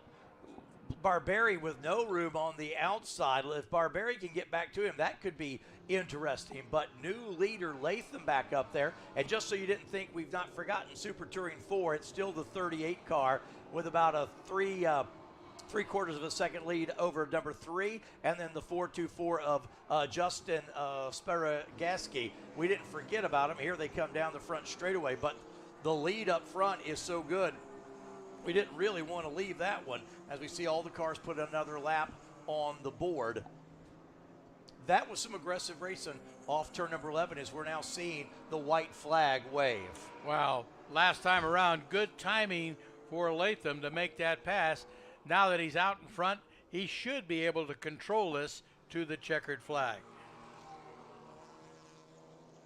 Barberi with no room on the outside. If Barberi can get back to him, that could be interesting. But new leader Latham back up there. And just so you didn't think we've not forgotten Super Touring 4, it's still the 38 car with about a three-quarters of a second lead over number 3, and then the 424 of Justin Sparagaski. We didn't forget about him. Here they come down the front straightaway, but the lead up front is so good. We didn't really want to leave that one as we see all the cars put another lap on the board. That was some aggressive racing off turn number 11 as we're now seeing the white flag wave. Wow, last time around, good timing for Latham to make that pass. Now that he's out in front, he should be able to control this to the checkered flag.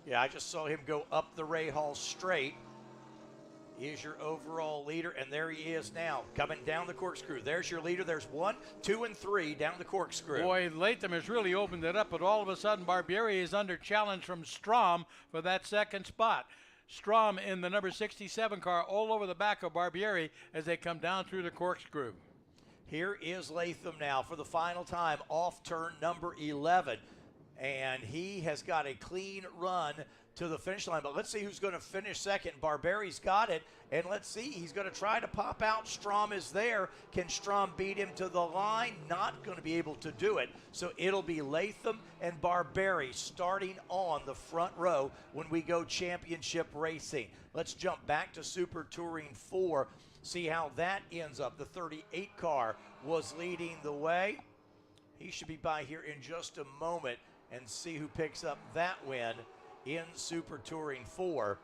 Yeah, I just saw him go up the Ray Hall straight. He is your overall leader, and there he is now, coming down the corkscrew. There's your leader. There's 1, 2, and 3 down the corkscrew. Boy, Latham has really opened it up, but all of a sudden Barberi is under challenge from Strom for that second spot. Strom in the number 67 car all over the back of Barberi as they come down through the corkscrew. Here is Latham now for the final time off turn number 11. And he has got a clean run to the finish line. But let's see who's going to finish second. Barberi's got it. And let's see, he's going to try to pop out. Strom is there. Can Strom beat him to the line? Not going to be able to do it. So it'll be Latham and Barberi starting on the front row when we go championship racing. Let's jump back to Super Touring 4. See how that ends up. The 38 car was leading the way. He should be by here in just a moment and see who picks up that win in Super Touring 4.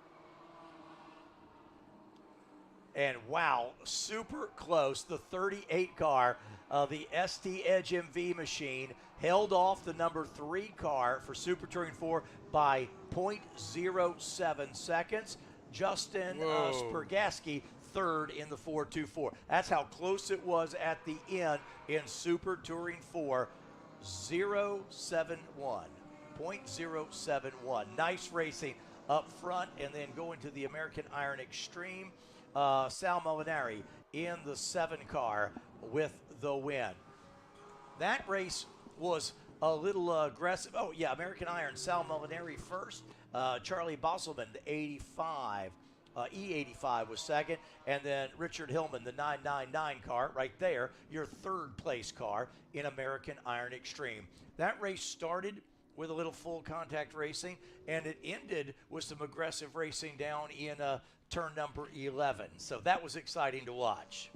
And wow, super close. The 38 car of the ST Edge MV machine held off the number 3 car for Super Touring 4 by 0.07 seconds. Justin Sparagaski third in the 424. That's how close it was at the end in Super Touring 4. 0.071. Nice racing up front, and then going to the American Iron Extreme. Sal Molinari in the 7 car with the win. That race was a little aggressive. Oh, yeah, American Iron, Sal Molinari first. Charlie Bosselman, the 85, E85 was second, and then Richard Hillman, the 999 car, right there, your third place car in American Iron Extreme. That race started with a little full contact racing, and it ended with some aggressive racing down in turn number 11. So that was exciting to watch.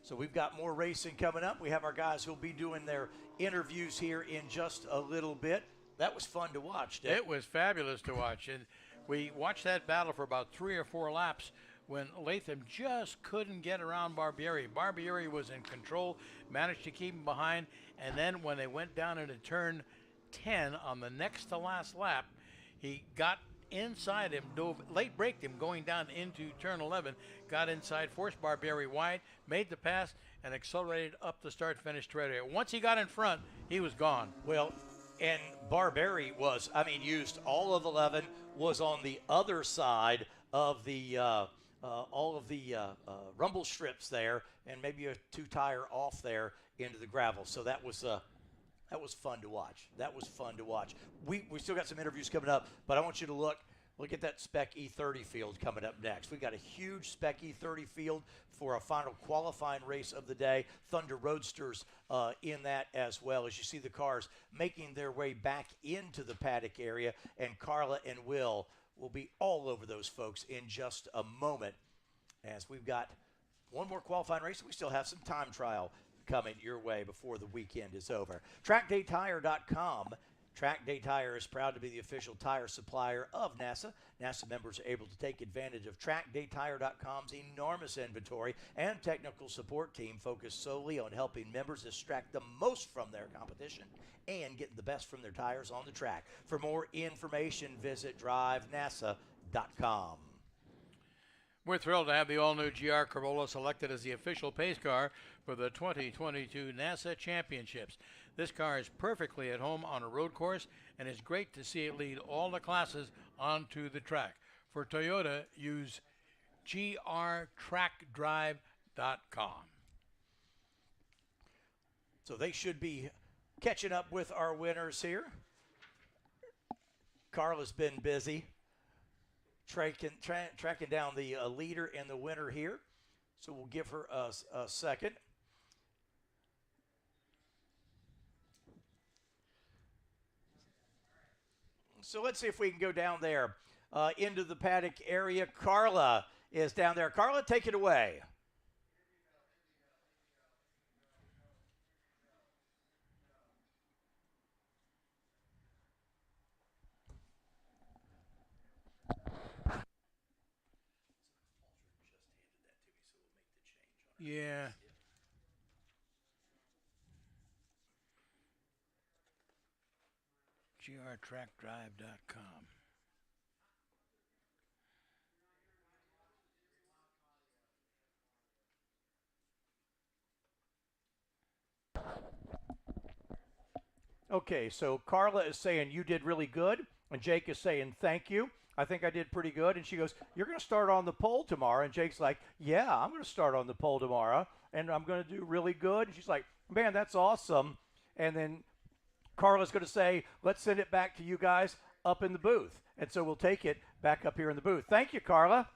So we've got more racing coming up. We have our guys who'll be doing their interviews here in just a little bit. That was fun to watch, Dick. It was fabulous to watch. And we watched that battle for about 3 or 4 laps when Latham just couldn't get around Barbieri. Barbieri was in control, managed to keep him behind, and then when they went down into turn 10 on the next to last lap, he got inside him, late braked him going down into turn 11, got inside, forced Barbieri wide, made the pass, and accelerated up the start-finish area. Once he got in front, he was gone. Well, and Barbieri was, used all of 11, was on the other side of the all of the rumble strips there, and maybe a 2-tire off there into the gravel. So that was fun to watch. That was fun to watch. We still got some interviews coming up, but I want you to look at that Spec E30 field coming up next. We got a huge Spec E30 field for a final qualifying race of the day. Thunder Roadsters in that as well, as you see the cars making their way back into the paddock area, and Carla and Will be all over those folks in just a moment, as we've got one more qualifying race. We still have some time trial coming your way before the weekend is over. TrackDayTire.com. Track Day Tire is proud to be the official tire supplier of NASA. NASA members are able to take advantage of TrackDayTire.com's enormous inventory and technical support team focused solely on helping members extract the most from their competition and getting the best from their tires on the track. For more information, visit DriveNASA.com. We're thrilled to have the all-new GR Corolla selected as the official pace car for the 2022 NASA Championships. This car is perfectly at home on a road course, and it's great to see it lead all the classes onto the track. For Toyota, use grtrackdrive.com. So they should be catching up with our winners here. Carla's been busy tracking down the leader and the winner here. So we'll give her a second. So let's see if we can go down there into the paddock area. Carla is down there. Carla, take it away. Yeah. grtrackdrive.com. Okay, so Carla is saying you did really good, and Jake is saying thank you. I think I did pretty good. And she goes, you're going to start on the pole tomorrow. And Jake's like, yeah, I'm going to start on the pole tomorrow, and I'm going to do really good. And she's like, man, that's awesome. And then Carla's going to say, let's send it back to you guys up in the booth. And so we'll take it back up here in the booth. Thank you, Carla.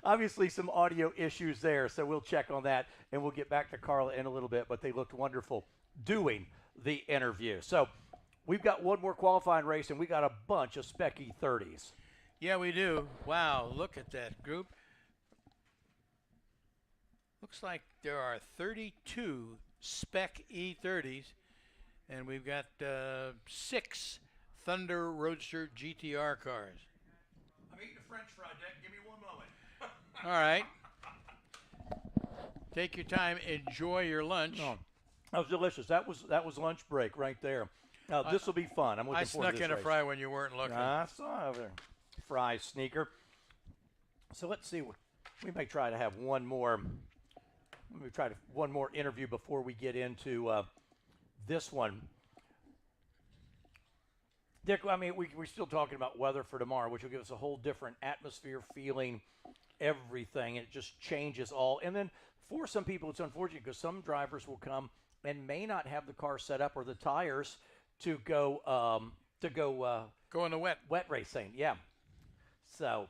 Obviously some audio issues there, so we'll check on that, and we'll get back to Carla in a little bit. But they looked wonderful doing the interview. So we've got one more qualifying race, and we got a bunch of Spec E30s. Yeah, we do. Wow, look at that group. Looks like there are 32 Spec E30s, and we've got 6 Thunder Roadster GTR cars. I'm eating a French fry, Dick. Give me one moment. All right. Take your time. Enjoy your lunch. Oh, that was delicious. That was lunch break right there. Now, this will be fun. I'm looking forward to this I snuck in race. a fry when you weren't looking. I saw a fry sneaker. So let's see. We may try to have one more interview before we get into this one. Dick, I mean, we're still talking about weather for tomorrow, which will give us a whole different atmosphere, feeling, everything. It just changes all. And then for some people, it's unfortunate because some drivers will come and may not have the car set up or the tires to go go in the wet racing. Yeah. So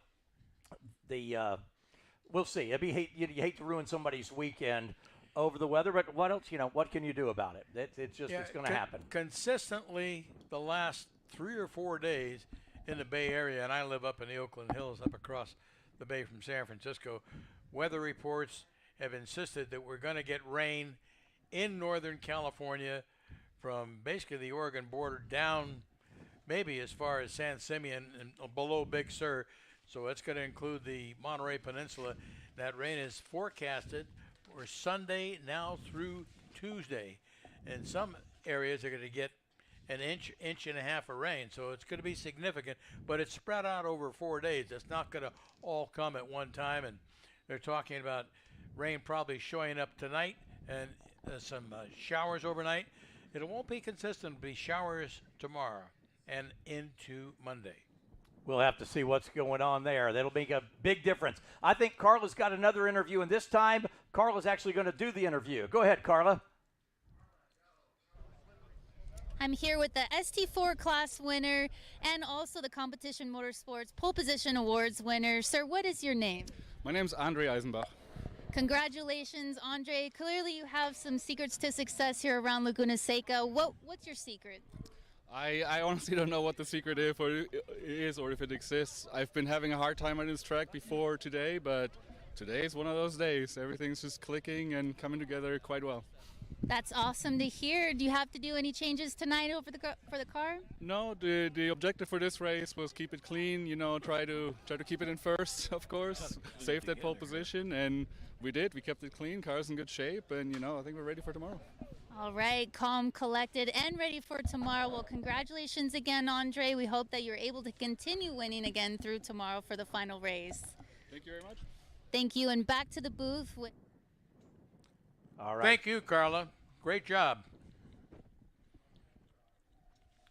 we'll see. You hate to ruin somebody's weekend over the weather, but what else? What can you do about it? It's going to happen. Consistently, the last 3 or 4 days in the Bay Area, and I live up in the Oakland Hills, up across the bay from San Francisco. Weather reports have insisted that we're going to get rain in Northern California from basically the Oregon border down maybe as far as San Simeon and below Big Sur. So it's going to include the Monterey Peninsula. That rain is forecasted for Sunday now through Tuesday. And some areas are going to get an inch and a half of rain. So it's going to be significant, but it's spread out over 4 days. It's not going to all come at one time. And they're talking about rain probably showing up tonight and some showers overnight. It won't be consistent. It'll be showers tomorrow and into Monday. We'll have to see what's going on there. That'll make a big difference. I think Carla's got another interview, and this time Carla's actually going to do the interview. Go ahead, Carla. I'm here with the ST4 class winner and also the Competition Motorsports Pole Position Awards winner. Sir, what is your name? My name's Andre Eisenbach. Congratulations, Andre. Clearly you have some secrets to success here around Laguna Seca. What's your secret? I honestly don't know what the secret is or if it exists. I've been having a hard time on this track before today, but today is one of those days. Everything's just clicking and coming together quite well. That's awesome to hear. Do you have to do any changes tonight for the car? No, the objective for this race was keep it clean, try to keep it in first, of course, save that pole position, and we did. We kept it clean, car's in good shape, and I think we're ready for tomorrow. All right, calm, collected, and ready for tomorrow. Well, congratulations again, Andre. We hope that you're able to continue winning again through tomorrow for the final race. Thank you very much. Thank you, and back to the booth. All right. Thank you, Carla. Great job.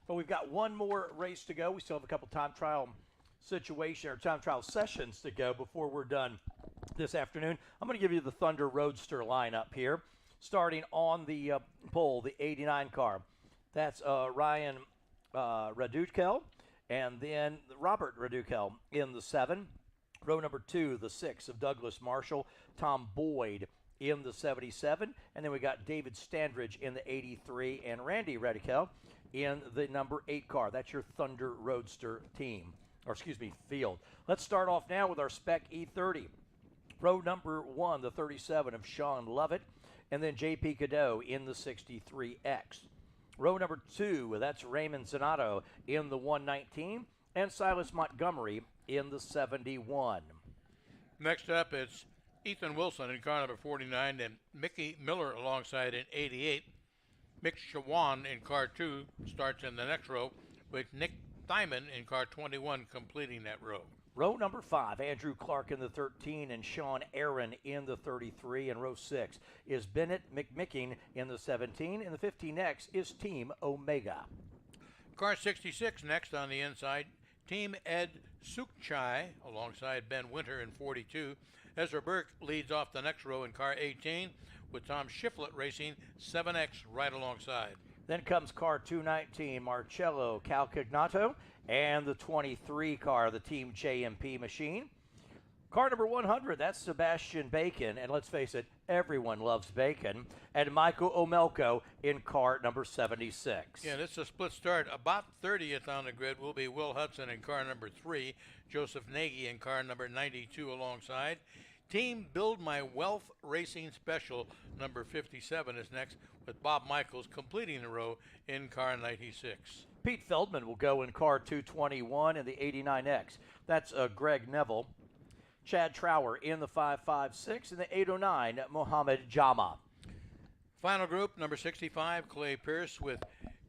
Well, we've got one more race to go. We still have a couple time trial sessions to go before we're done this afternoon. I'm going to give you the Thunder Roadster lineup here. Starting on the pole, the 89 car. That's Ryan Radukel, and then Robert Radukel in the 7. Row number 2, the 6 of Douglas Marshall, Tom Boyd in the 77, and then we got David Standridge in the 83 and Randy Radukel in the number 8 car. That's your Thunder Roadster field. Let's start off now with our Spec E30. Row number 1, the 37 of Sean Lovett, and then J.P. Cadeau in the 63X. Row number 2, that's Raymond Zanato in the 119, and Silas Montgomery in the 71. Next up, it's Ethan Wilson in car number 49, and Mickey Miller alongside in 88. Mick Shawan in car 2 starts in the next row, with Nick Thyman in car 21 completing that row. Row number 5, Andrew Clark in the 13 and Sean Aaron in the 33. And row 6 is Bennett McMicking in the 17. And the 15X is Team Omega. Car 66 next on the inside. Team Ed Sukchai alongside Ben Winter in 42. Ezra Burke leads off the next row in car 18 with Tom Shiflett racing 7X right alongside. Then comes car 219, Marcello Calcagnato, and the 23 car, the Team JMP machine. Car number 100, that's Sebastian Bacon, and let's face it, everyone loves bacon, and Michael Omelko in car number 76. Yeah, this is a split start. About 30th on the grid will be Will Hudson in car number 3, Joseph Nagy in car number 92 alongside. Team Build My Wealth Racing Special number 57 is next, with Bob Michaels completing the row in car 96. Pete Feldman will go in car 221 in the 89X. That's Greg Neville. Chad Trower in the 556 and the 809, Mohammed Jama. Final group, number 65, Clay Pierce with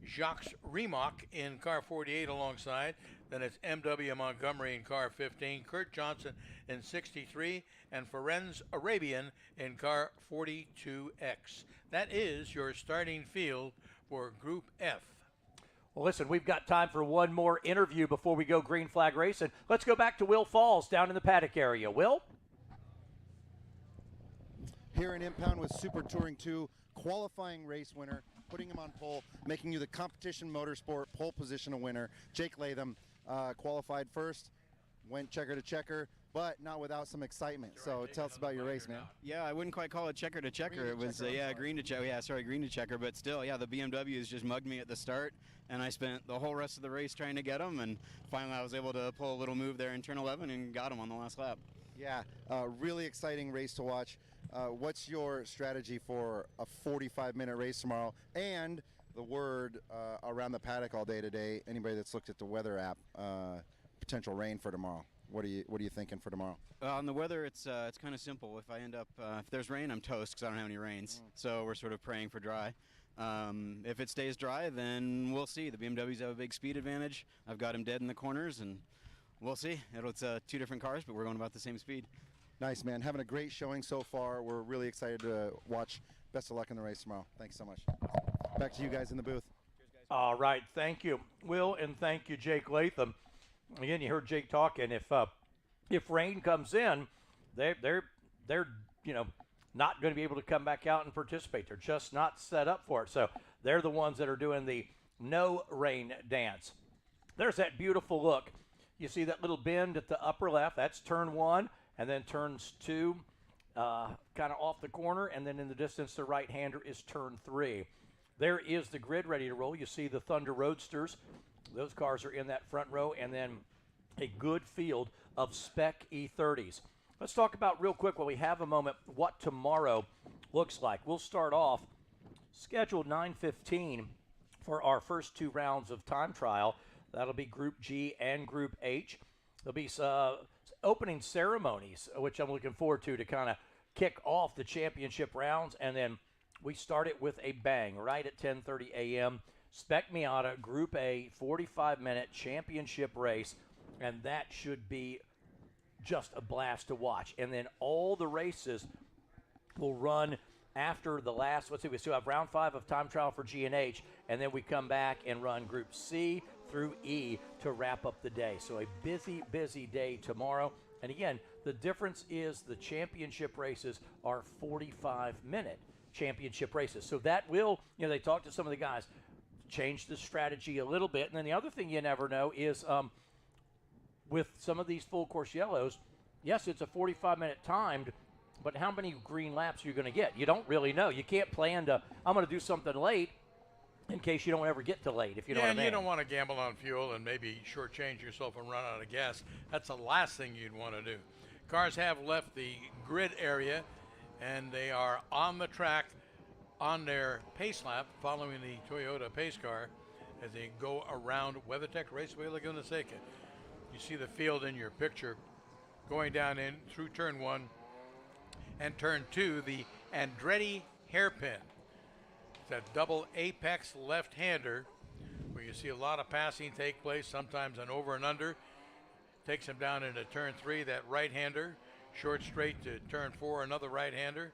Jacques Remock in car 48 alongside. Then it's M.W. Montgomery in car 15, Kurt Johnson in 63, and Ferenz Arabian in car 42X. That is your starting field for Group F. Well, listen, we've got time for one more interview before we go green flag racing. Let's go back to Will Falls down in the paddock area. Will? Here in Impound with Super Touring 2, qualifying race winner putting him on pole, making you the competition motorsport pole position winner. Jake Latham qualified first, went checker to checker, but not without some excitement. So tell us about your race, man. Yeah, I wouldn't quite call it checker to checker. It was, green to checker. Yeah, sorry, green to checker. But still, yeah, the BMWs just mugged me at the start, and I spent the whole rest of the race trying to get them, and finally I was able to pull a little move there in turn 11 and got them on the last lap. Yeah, really exciting race to watch. What's your strategy for a 45-minute race tomorrow? And the word around the paddock all day today, anybody that's looked at the weather app, potential rain for tomorrow. What are you thinking for tomorrow? On the weather, it's kind of simple. If I end up, if there's rain, I'm toast because I don't have any rains. So we're sort of praying for dry. If it stays dry, then we'll see. The BMWs have a big speed advantage. I've got them dead in the corners, and we'll see. It's two different cars, but we're going about the same speed. Nice, man. Having a great showing so far. We're really excited to watch. Best of luck in the race tomorrow. Thanks so much. Back to you guys in the booth. All right, thank you, Will, and thank you, Jake Latham. Again, you heard Jake talking. If rain comes in, they're not going to be able to come back out and participate. They're just not set up for it. So they're the ones that are doing the no rain dance. There's that beautiful look. You see that little bend at the upper left. That's turn 1, and then turns 2, kind of off the corner, and then in the distance, the right-hander is turn 3. There is the grid ready to roll. You see the Thunder Roadsters. Those cars are in that front row, and then a good field of Spec E30s. Let's talk about real quick while we have a moment what tomorrow looks like. We'll start off scheduled 9:15 for our first 2 rounds of time trial. That'll be Group G and Group H. There'll be opening ceremonies, which I'm looking forward to kind of kick off the championship rounds, and then we start it with a bang right at 10:30 a.m. Spec Miata Group A 45-minute championship race, and that should be just a blast to watch. And then all the races will run after the last, we still have round 5 of time trial for G and H, and then we come back and run Group C through E to wrap up the day. So a busy, busy day tomorrow. And again, the difference is the championship races are 45-minute championship races. So that will, they talked to some of the guys, change the strategy a little bit. And then the other thing you never know is with some of these full course yellows, yes, it's a 45-minute timed, but how many green laps are you going to get? You don't really know. You can't plan to, I'm going to do something late in case you don't ever get to late, if you know what I mean. You don't want to gamble on fuel and maybe shortchange yourself and run out of gas. That's the last thing you'd want to do. Cars have left the grid area, and they are on the track on their pace lap following the Toyota pace car as they go around WeatherTech Raceway Laguna Seca. You see the field in your picture going down in through turn 1 and turn 2, the Andretti hairpin. It's that double apex left-hander where you see a lot of passing take place, sometimes an over and under. Takes him down into turn 3, that right-hander. Short straight to turn 4, another right-hander.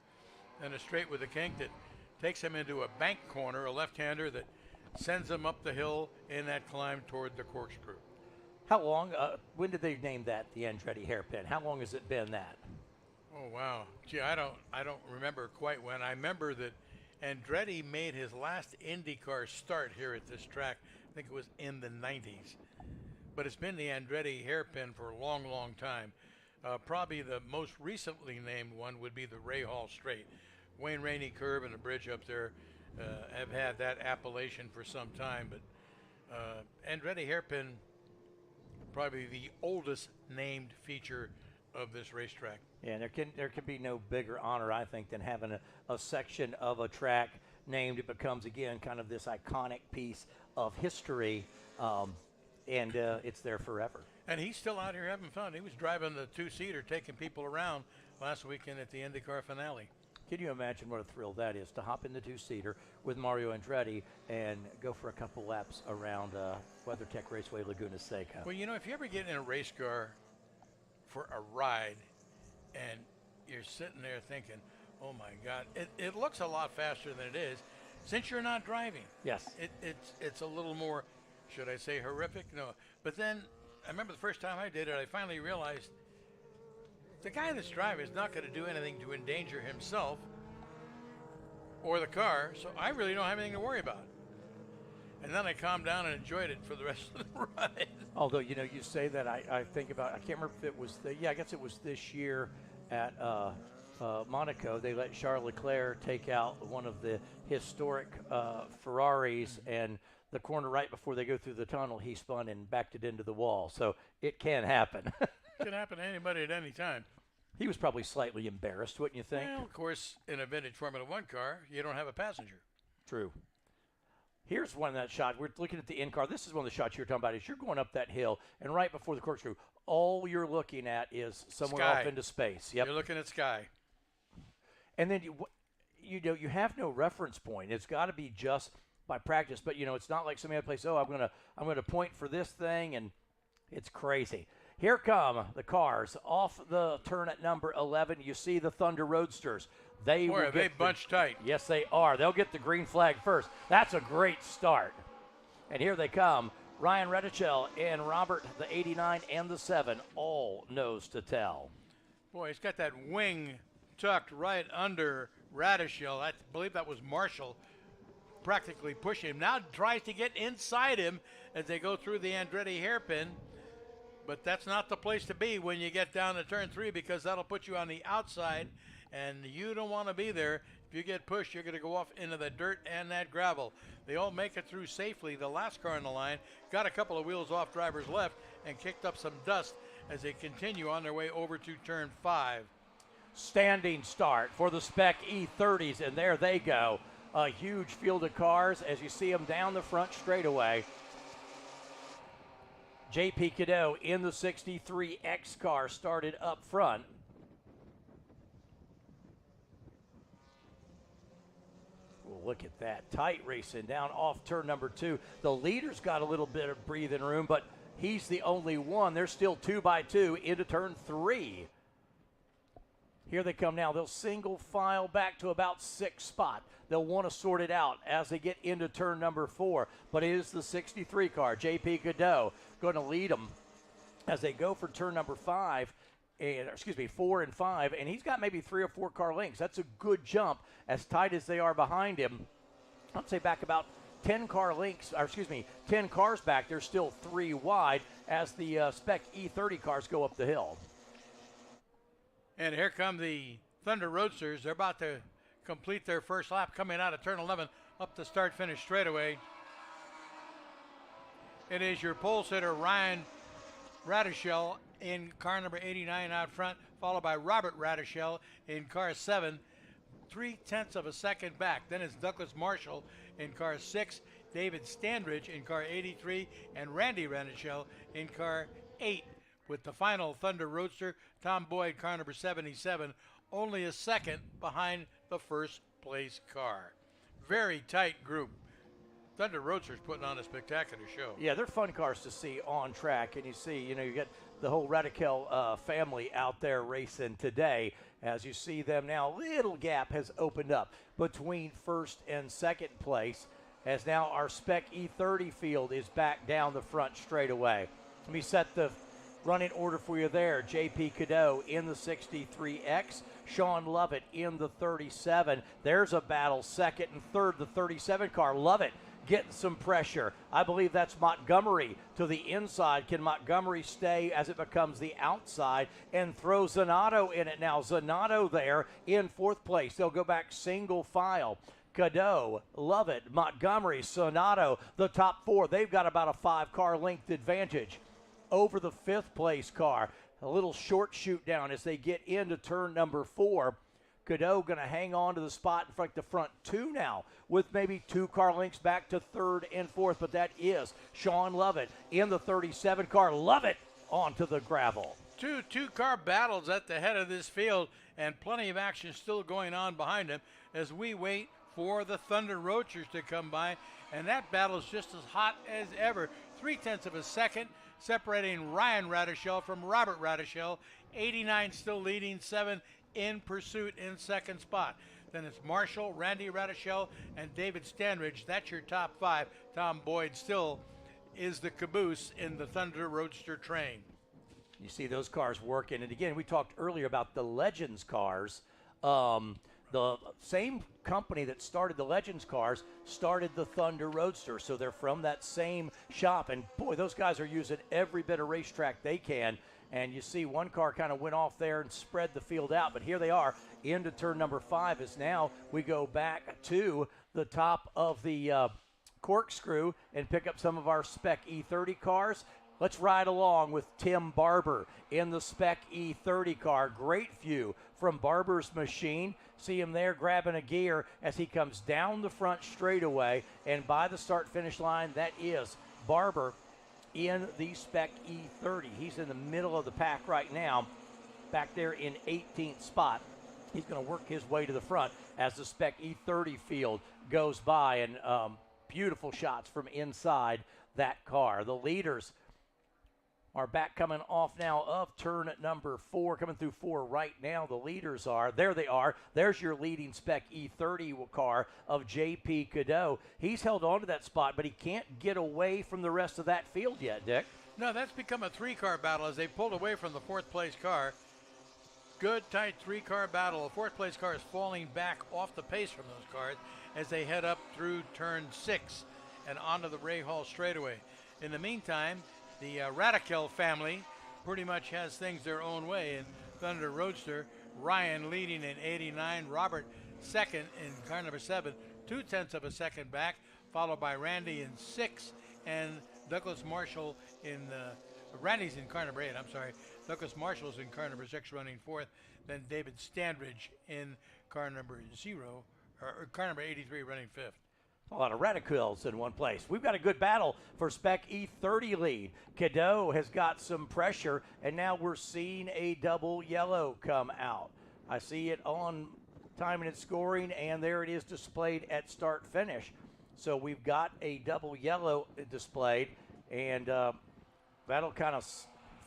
And a straight with a kink that takes him into a bank corner, a left-hander that sends him up the hill in that climb toward the corkscrew. How long, when did they name that the Andretti hairpin? How long has it been that? Oh, wow. Gee, I don't remember quite when. I remember that Andretti made his last IndyCar start here at this track. I think it was in the 90s. But it's been the Andretti hairpin for a long, long time. Probably the most recently named one would be the Ray Hall Straight. Wayne Rainey curve and the bridge up there have had that appellation for some time. But Andretti hairpin, probably the oldest named feature of this racetrack. Yeah, there can be no bigger honor, I think, than having a section of a track named. It becomes, again, kind of this iconic piece of history, and it's there forever. And he's still out here having fun. He was driving the 2-seater, taking people around last weekend at the IndyCar finale. Can you imagine what a thrill that is to hop in the 2-seater with Mario Andretti and go for a couple laps around WeatherTech Raceway Laguna Seca? Well, if you ever get in a race car for a ride and you're sitting there thinking, oh my God, it looks a lot faster than it is since you're not driving. Yes. It's a little more, should I say horrific? No. But then I remember the first time I did it, I finally realized the guy that's driving is not going to do anything to endanger himself or the car, so I really don't have anything to worry about. And then I calmed down and enjoyed it for the rest of the ride. Although, you say that, I think about, I can't remember if it was, I guess it was this year at Monaco. They let Charles Leclerc take out one of the historic Ferraris, and the corner right before they go through the tunnel, he spun and backed it into the wall. So it can happen. It can happen to anybody at any time. He was probably slightly embarrassed, wouldn't you think? Well, of course, in a vintage Formula One car, you don't have a passenger. True. Here's one of that shot. We're looking at the in car. This is one of the shots you're talking about. Is you're going up that hill, and right before the corkscrew, all you're looking at is somewhere sky. off into space. Yep. You're looking at sky. And then you have no reference point. It's got to be just by practice. But it's not like somebody plays. Oh, I'm gonna point for this thing, and it's crazy. Here come the cars off the turn at number 11. You see the Thunder Roadsters. They bunch tight. Yes, they are. They'll get the green flag first. That's a great start. And here they come. Ryan Redichel and Robert, the 89 and the 7, all nose to tail. Boy, he's got that wing tucked right under Radichel. I believe that was Marshall practically pushing him. Now tries to get inside him as they go through the Andretti hairpin. But that's not the place to be when you get down to turn 3, because that'll put you on the outside, and you don't want to be there. If you get pushed, you're going to go off into the dirt and that gravel. They all make it through safely. The last car on the line got a couple of wheels off drivers left and kicked up some dust as they continue on their way over to turn 5. Standing start for the Spec E30s, and there they go. A huge field of cars as you see them down the front straightaway. J.P. Cadeau in the 63X car started up front. Well, look at that. Tight racing down off turn number 2. The leader's got a little bit of breathing room, but he's the only one. They're still 2 by 2 into turn 3. Here they come now. They'll single file back to about 6th spot. They'll want to sort it out as they get into turn number 4. But it is the 63 car. J.P. Cadeau going to lead them as they go for turn number 4 and 5. And he's got maybe 3 or 4 car lengths. That's a good jump as tight as they are behind him. I'd say back about 10 cars back. They're still 3 wide as the Spec E30 cars go up the hill. And here come the Thunder Roadsters. They're about to complete their first lap coming out of turn 11 up the start-finish straightaway. It is your pole sitter, Ryan Radichel, in car number 89 out front, followed by Robert Radichel in car 7, 0.3 of a second back. Then it's Douglas Marshall in car 6, David Standridge in car 83, and Randy Radichel in car 8. With the final Thunder Roadster, Tom Boyd, car number 77, only a second behind the first place car. Very tight group. Thunder Roadster's putting on a spectacular show. Yeah, they're fun cars to see on track, and you see, you get the whole Radichel family out there racing today. As you see them now, little gap has opened up between first and second place, as now our Spec E30 field is back down the front straightaway. Let me set the running order for you there. J.P. Cadeau in the 63X. Sean Lovett in the 37. There's a battle. Second and third, the 37 car. Lovett getting some pressure. I believe that's Montgomery to the inside. Can Montgomery stay as it becomes the outside and throw Zanotto in it now? Zanotto there in 4th place. They'll go back single file. Cadeau, Lovett, Montgomery, Zanotto, the top 4. They've got about a 5-car length advantage over the 5th place car. A little short shoot down as they get into turn number 4. Cadeau going to hang on to the spot in front, the front 2 now, with maybe 2 car lengths back to 3rd and 4th, but that is Sean Lovett in the 37 car. Lovett onto the gravel. Two car battles at the head of this field, and plenty of action still going on behind them as we wait for the Thunder Roadsters to come by, and that battle is just as hot as ever. 0.3 of a second separating Ryan Radichel from Robert Radichel. 89 still leading, 7 in pursuit in second spot. Then it's Marshall, Randy Radichel, and David Standridge. That's your top 5. Tom Boyd still is the caboose in the Thunder Roadster train. You see those cars working. And again, we talked earlier about the Legends cars. the same company that started the Legends cars started the Thunder Roadster, so they're from that same shop. And boy, those guys are using every bit of racetrack they can. And you see one car kind of went off there and spread the field out, but here they are into turn number 5 as now we go back to the top of the corkscrew and pick up some of our Spec E30 cars. Let's ride along with Tim Barber in the Spec E30 car. Great view from Barber's machine. See him there grabbing a gear as he comes down the front straightaway. And by the start-finish line, that is Barber in the Spec E30. He's in the middle of the pack right now, back there in 18th spot. He's going to work his way to the front as the Spec E30 field goes by. And beautiful shots from inside that car. The leaders are back coming off now of turn number 4, coming through 4 right now. The leaders are, there they are. There's your leading Spec E30 car of J.P. Cadeau. He's held on to that spot, but he can't get away from the rest of that field yet, Dick. No, that's become a 3-car battle as they pulled away from the 4th place car. Good, tight 3-car battle. The 4th place car is falling back off the pace from those cars as they head up through turn 6 and onto the Ray Hall straightaway. In the meantime, the Radical family pretty much has things their own way in Thunder Roadster. Ryan leading in 89, Robert second in car number 7, 0.2 of a second back, followed by Randy in 6, and Douglas Marshall in Randy's in car number 8, I'm sorry. Douglas Marshall's in car number 6 running 4th, then David Standridge in car number 0, or car number 83 running 5th. A lot of radicals in one place. We've got a good battle for Spec E30 lead. Cadeau has got some pressure, and now we're seeing a double yellow come out. I see it on timing and scoring, and there it is displayed at start finish. So we've got a double yellow displayed, and that'll kind of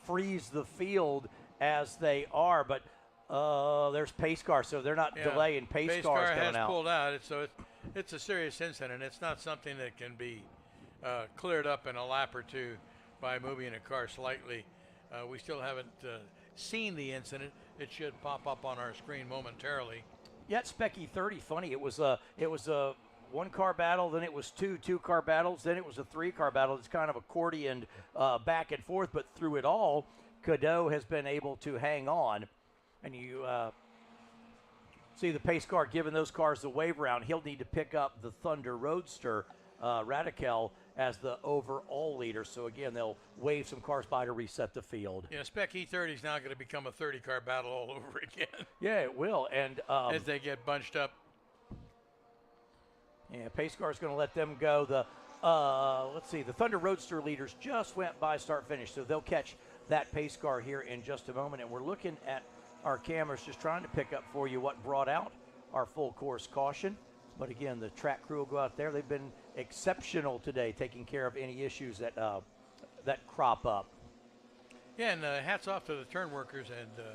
freeze the field as they are. But there's pace cars, so they're not delaying pace cars car coming has pulled out, so it's a serious incident. It's not something that can be cleared up in a lap or two by moving a car slightly. We still haven't seen the incident. It should pop up on our screen momentarily. Yet Spec E30, funny, it was a 1-car battle, then it was 2 2-car battles, then it was a 3-car battle. It's kind of accordioned back and forth, but through it all, Cadeau has been able to hang on. And you see the pace car giving those cars the wave around. He'll need to pick up the Thunder Roadster, Radical, as the overall leader. So, again, they'll wave some cars by to reset the field. Yeah, Spec E30 is now going to become a 30-car battle all over again. Yeah, it will. And as they get bunched up. Yeah, pace car is going to let them go. The let's see, the Thunder Roadster leaders just went by start-finish, so they'll catch that pace car here in just a moment. And we're looking at our cameras just trying to pick up for you what brought out our full course caution. But again, the track crew will go out there. They've been exceptional today, taking care of any issues that that crop up. Yeah, and hats off to the turn workers and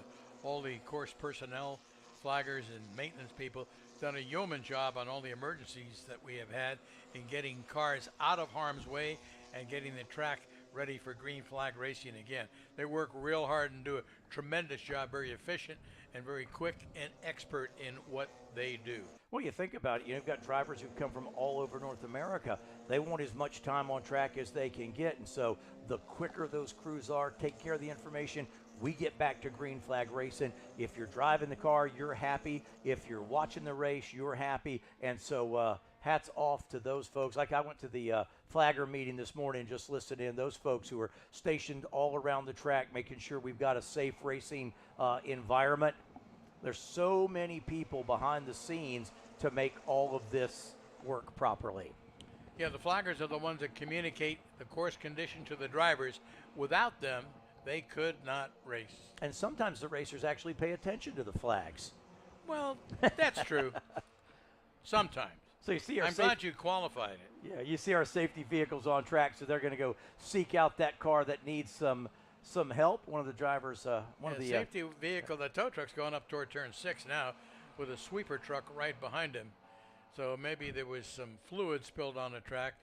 all the course personnel, flaggers and maintenance people. Done a yeoman job on all the emergencies that we have had in getting cars out of harm's way and getting the track ready for green flag racing again. They work real hard and do a tremendous job, very efficient and very quick and expert in what they do. Well, you think about it, you've got drivers who come from all over North America. They want as much time on track as they can get, and so the quicker those crews are, take care of the information, we get back to green flag racing. If you're driving the car, you're happy. If you're watching the race, you're happy. And so hats off to those folks. Like I went to the flagger meeting this morning, just listened in. Those folks who are stationed all around the track, making sure we've got a safe racing environment. There's so many people behind the scenes to make all of this work properly. Yeah, the flaggers are the ones that communicate the course condition to the drivers. Without them, they could not race. And sometimes the racers actually pay attention to the flags. Well, that's true. Sometimes. So you see, I'm glad you qualified it. Yeah, you see our safety vehicles on track, so they're going to go seek out that car that needs some help. One of the drivers, one of the safety vehicle, the tow truck's going up toward turn 6 now with a sweeper truck right behind him. So maybe there was some fluid spilled on the track,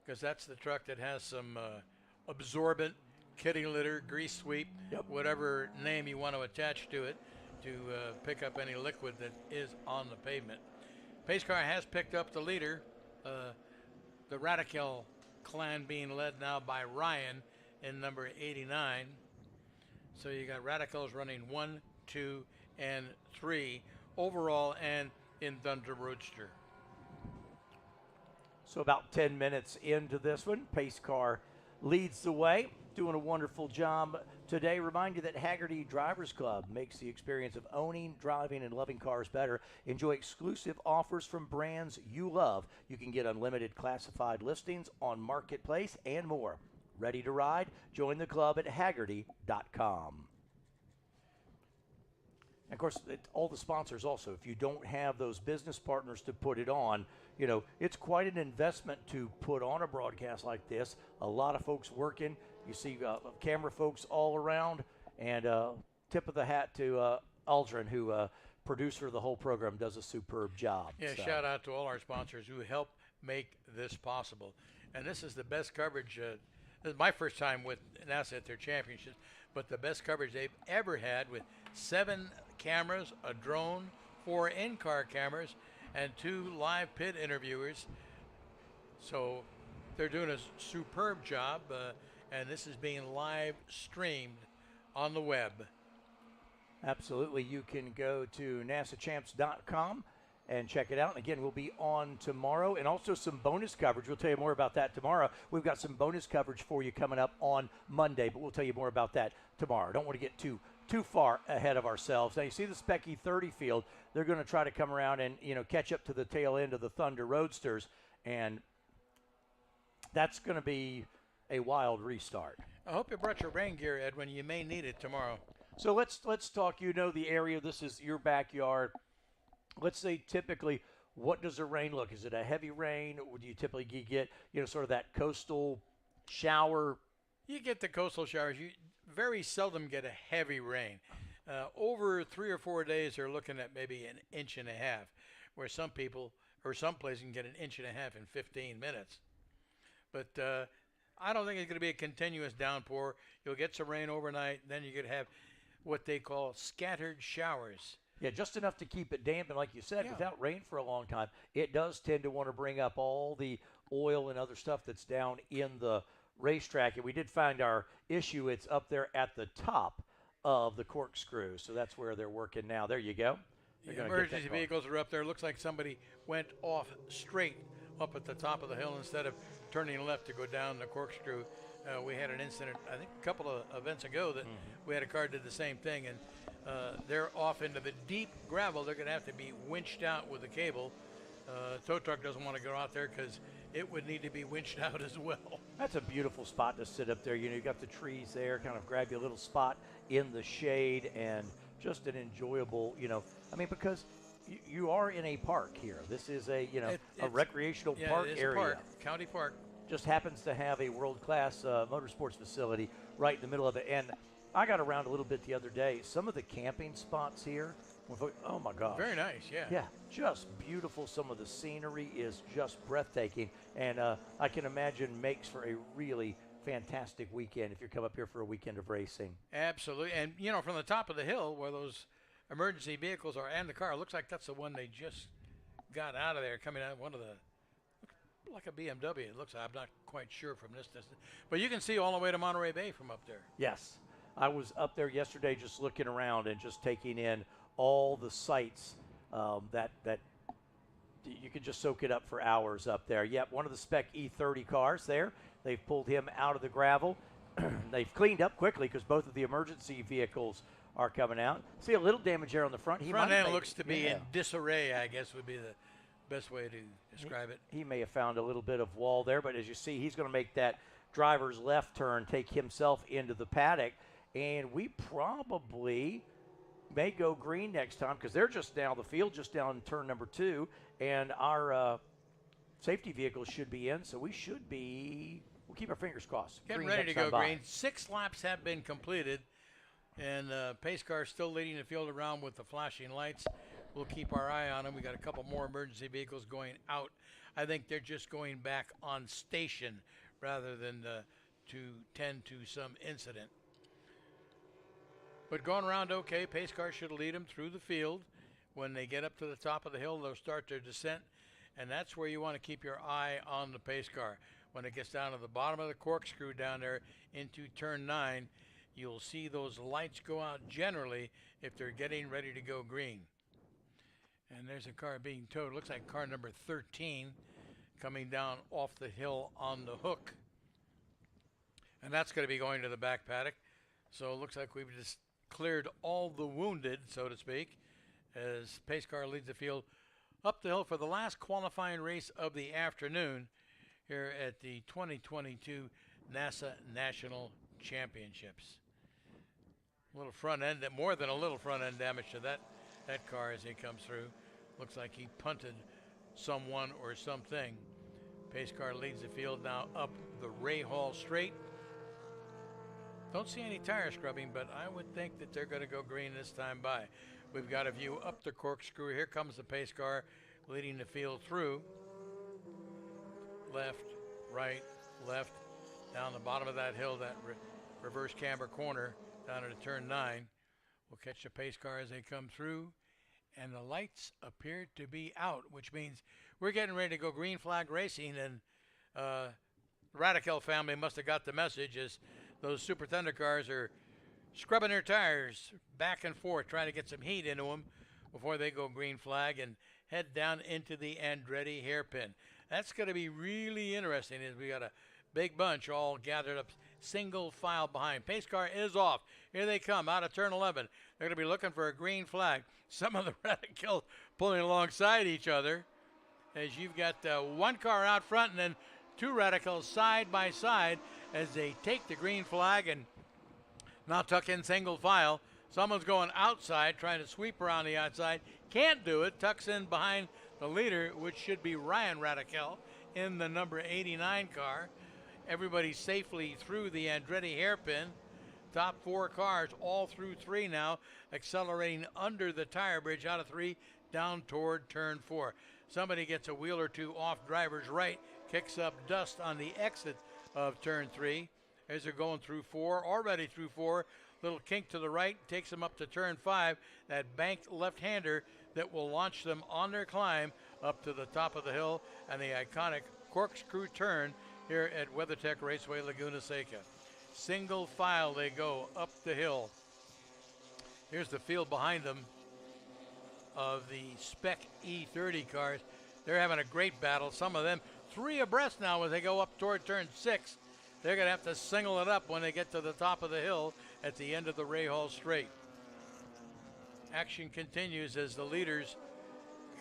because that's the truck that has some absorbent kitty litter, grease sweep, whatever name you want to attach to it, to pick up any liquid that is on the pavement. Pace car has picked up the leader, the Radical clan being led now by Ryan in number 89. So you got Radicals running 1, 2, and 3 overall and in Thunder Roadster. So about 10 minutes into this one, pace car leads the way, doing a wonderful job today. Remind you that Hagerty Drivers Club makes the experience of owning, driving, and loving cars better. Enjoy exclusive offers from brands you love. You can get unlimited classified listings on Marketplace and more. Ready to ride? Join the club at Hagerty.com. Of course, all the sponsors also, if you don't have those business partners to put it on, you know, it's quite an investment to put on a broadcast like this. A lot of folks working. You see camera folks all around. And tip of the hat to Aldrin, who, producer of the whole program, does a superb job. Yeah, so. Shout out to all our sponsors who help make this possible. And this is the best coverage. This is my first time with NASA at their championships, but the best coverage they've ever had with 7 cameras, a drone, 4 in-car cameras, and 2 live pit interviewers. So they're doing a superb job, and this is being live streamed on the web. Absolutely. You can go to nasachamps.com and check it out. And again, we'll be on tomorrow, and also some bonus coverage. We'll tell you more about that tomorrow. We've got some bonus coverage for you coming up on Monday, but we'll tell you more about that tomorrow. Don't want to get too far ahead of ourselves. Now, you see the Spec E30 field. They're going to try to come around and, you know, catch up to the tail end of the Thunder Roadsters, and that's going to be a wild restart. I hope you brought your rain gear, Edwin. You may need it tomorrow. So let's talk. You know the area. This is your backyard. Let's say typically, what does the rain look? Is it a heavy rain? Or do you typically get, you know, sort of that coastal shower? You get the coastal showers. You very seldom get a heavy rain. Over 3 or 4 days, they're looking at maybe 1.5 inches, where some people or some places can get 1.5 inches in 15 minutes. But I don't think it's going to be a continuous downpour. You'll get some rain overnight, then you could have what they call scattered showers. Yeah, just enough to keep it damp. And like you said, without rain for a long time, it does tend to want to bring up all the oil and other stuff that's down in the racetrack. And we did find our issue. It's up there at the top of the corkscrew. So that's where they're working now. There you go. The emergency vehicles are up there. Looks like somebody went off straight up at the top of the hill instead of turning left to go down the corkscrew. We had an incident, I think, a couple of events ago that we had a car did the same thing, and they're off into the deep gravel. They're going to have to be winched out with a cable. Tow truck doesn't want to go out there because it would need to be winched out as well. That's a beautiful spot to sit up there. You know, you've got the trees there, kind of grab you a little spot in the shade, and just an enjoyable, you know, I mean, because you are in a park here. This is a, you know, a recreational park area. Park, county park. Just happens to have a world-class motorsports facility right in the middle of it. And I got around a little bit the other day. Some of the camping spots here, oh my gosh. Very nice, yeah. Yeah, just beautiful. Some of the scenery is just breathtaking. And I can imagine makes for a really fantastic weekend if you come up here for a weekend of racing. Absolutely. And, you know, from the top of the hill where those emergency vehicles are and the car, it looks like that's the one they just got out of there, coming out one of the, like a BMW. It looks like, I'm not quite sure from this distance. But you can see all the way to Monterey Bay from up there. Yes. I was up there yesterday just looking around and just taking in all the sights that you could just soak it up for hours up there. Yep, one of the Spec E30 cars there. They've pulled him out of the gravel. They've cleaned up quickly because both of the emergency vehicles are coming out. See a little damage there on the front. Front end looks to be in disarray, I guess would be the best way to describe it. He may have found a little bit of wall there, but as you see, he's going to make that driver's left turn, take himself into the paddock, and we probably may go green next time because they're just down the field, just down turn number 2, and our safety vehicles should be in, so we should be, we'll keep our fingers crossed. Getting ready to go green. 6 laps have been completed, and pace car still leading the field around with the flashing lights. We'll keep our eye on them. We got a couple more emergency vehicles going out. I think they're just going back on station rather than to tend to some incident. But going around okay. Pace car should lead them through the field. When they get up to the top of the hill, they'll start their descent, and that's where you want to keep your eye on the pace car. When it gets down to the bottom of the corkscrew down there into turn 9, you'll see those lights go out generally if they're getting ready to go green. And there's a car being towed. Looks like car number 13 coming down off the hill on the hook. And that's going to be going to the back paddock. So it looks like we've just cleared all the wounded, so to speak, as pace car leads the field up the hill for the last qualifying race of the afternoon here at the 2022 NASA National Championships. A little front end, more than a little front end damage to that car as he comes through. Looks like he punted someone or something. Pace car leads the field now up the Ray Hall Straight. Don't see any tire scrubbing, but I would think that they're going to go green this time by. We've got a view up the corkscrew. Here comes the pace car leading the field through. Left, right, left, down the bottom of that hill, that reverse camber corner down into turn 9. We'll catch the pace car as they come through. And the lights appear to be out, which means we're getting ready to go green flag racing. And the Radical family must have got the message as those Super Thunder cars are scrubbing their tires back and forth, trying to get some heat into them before they go green flag and head down into the Andretti hairpin. That's going to be really interesting as we got a big bunch all gathered up single file behind. Pace car is off. Here they come out of turn 11. They're going to be looking for a green flag. Some of the Radicals pulling alongside each other as you've got one car out front and then two Radicals side by side as they take the green flag and now tuck in single file. Someone's going outside, trying to sweep around the outside. Can't do it. Tucks in behind the leader, which should be Ryan Radical in the number 89 car. Everybody safely through the Andretti hairpin. Top 4 cars all through 3 now, accelerating under the tire bridge out of 3 down toward turn 4. Somebody gets a wheel or two off driver's right, kicks up dust on the exit of turn 3. As they're going through 4, already through 4, little kink to the right, takes them up to turn 5, that banked left-hander that will launch them on their climb up to the top of the hill and the iconic corkscrew turn here at WeatherTech Raceway Laguna Seca. Single file they go up the hill. Here's the field behind them of the Spec E30 cars. They're having a great battle. Some of them 3 abreast now as they go up toward turn 6. They're going to have to single it up when they get to the top of the hill at the end of the Ray Hall Straight. Action continues as the leaders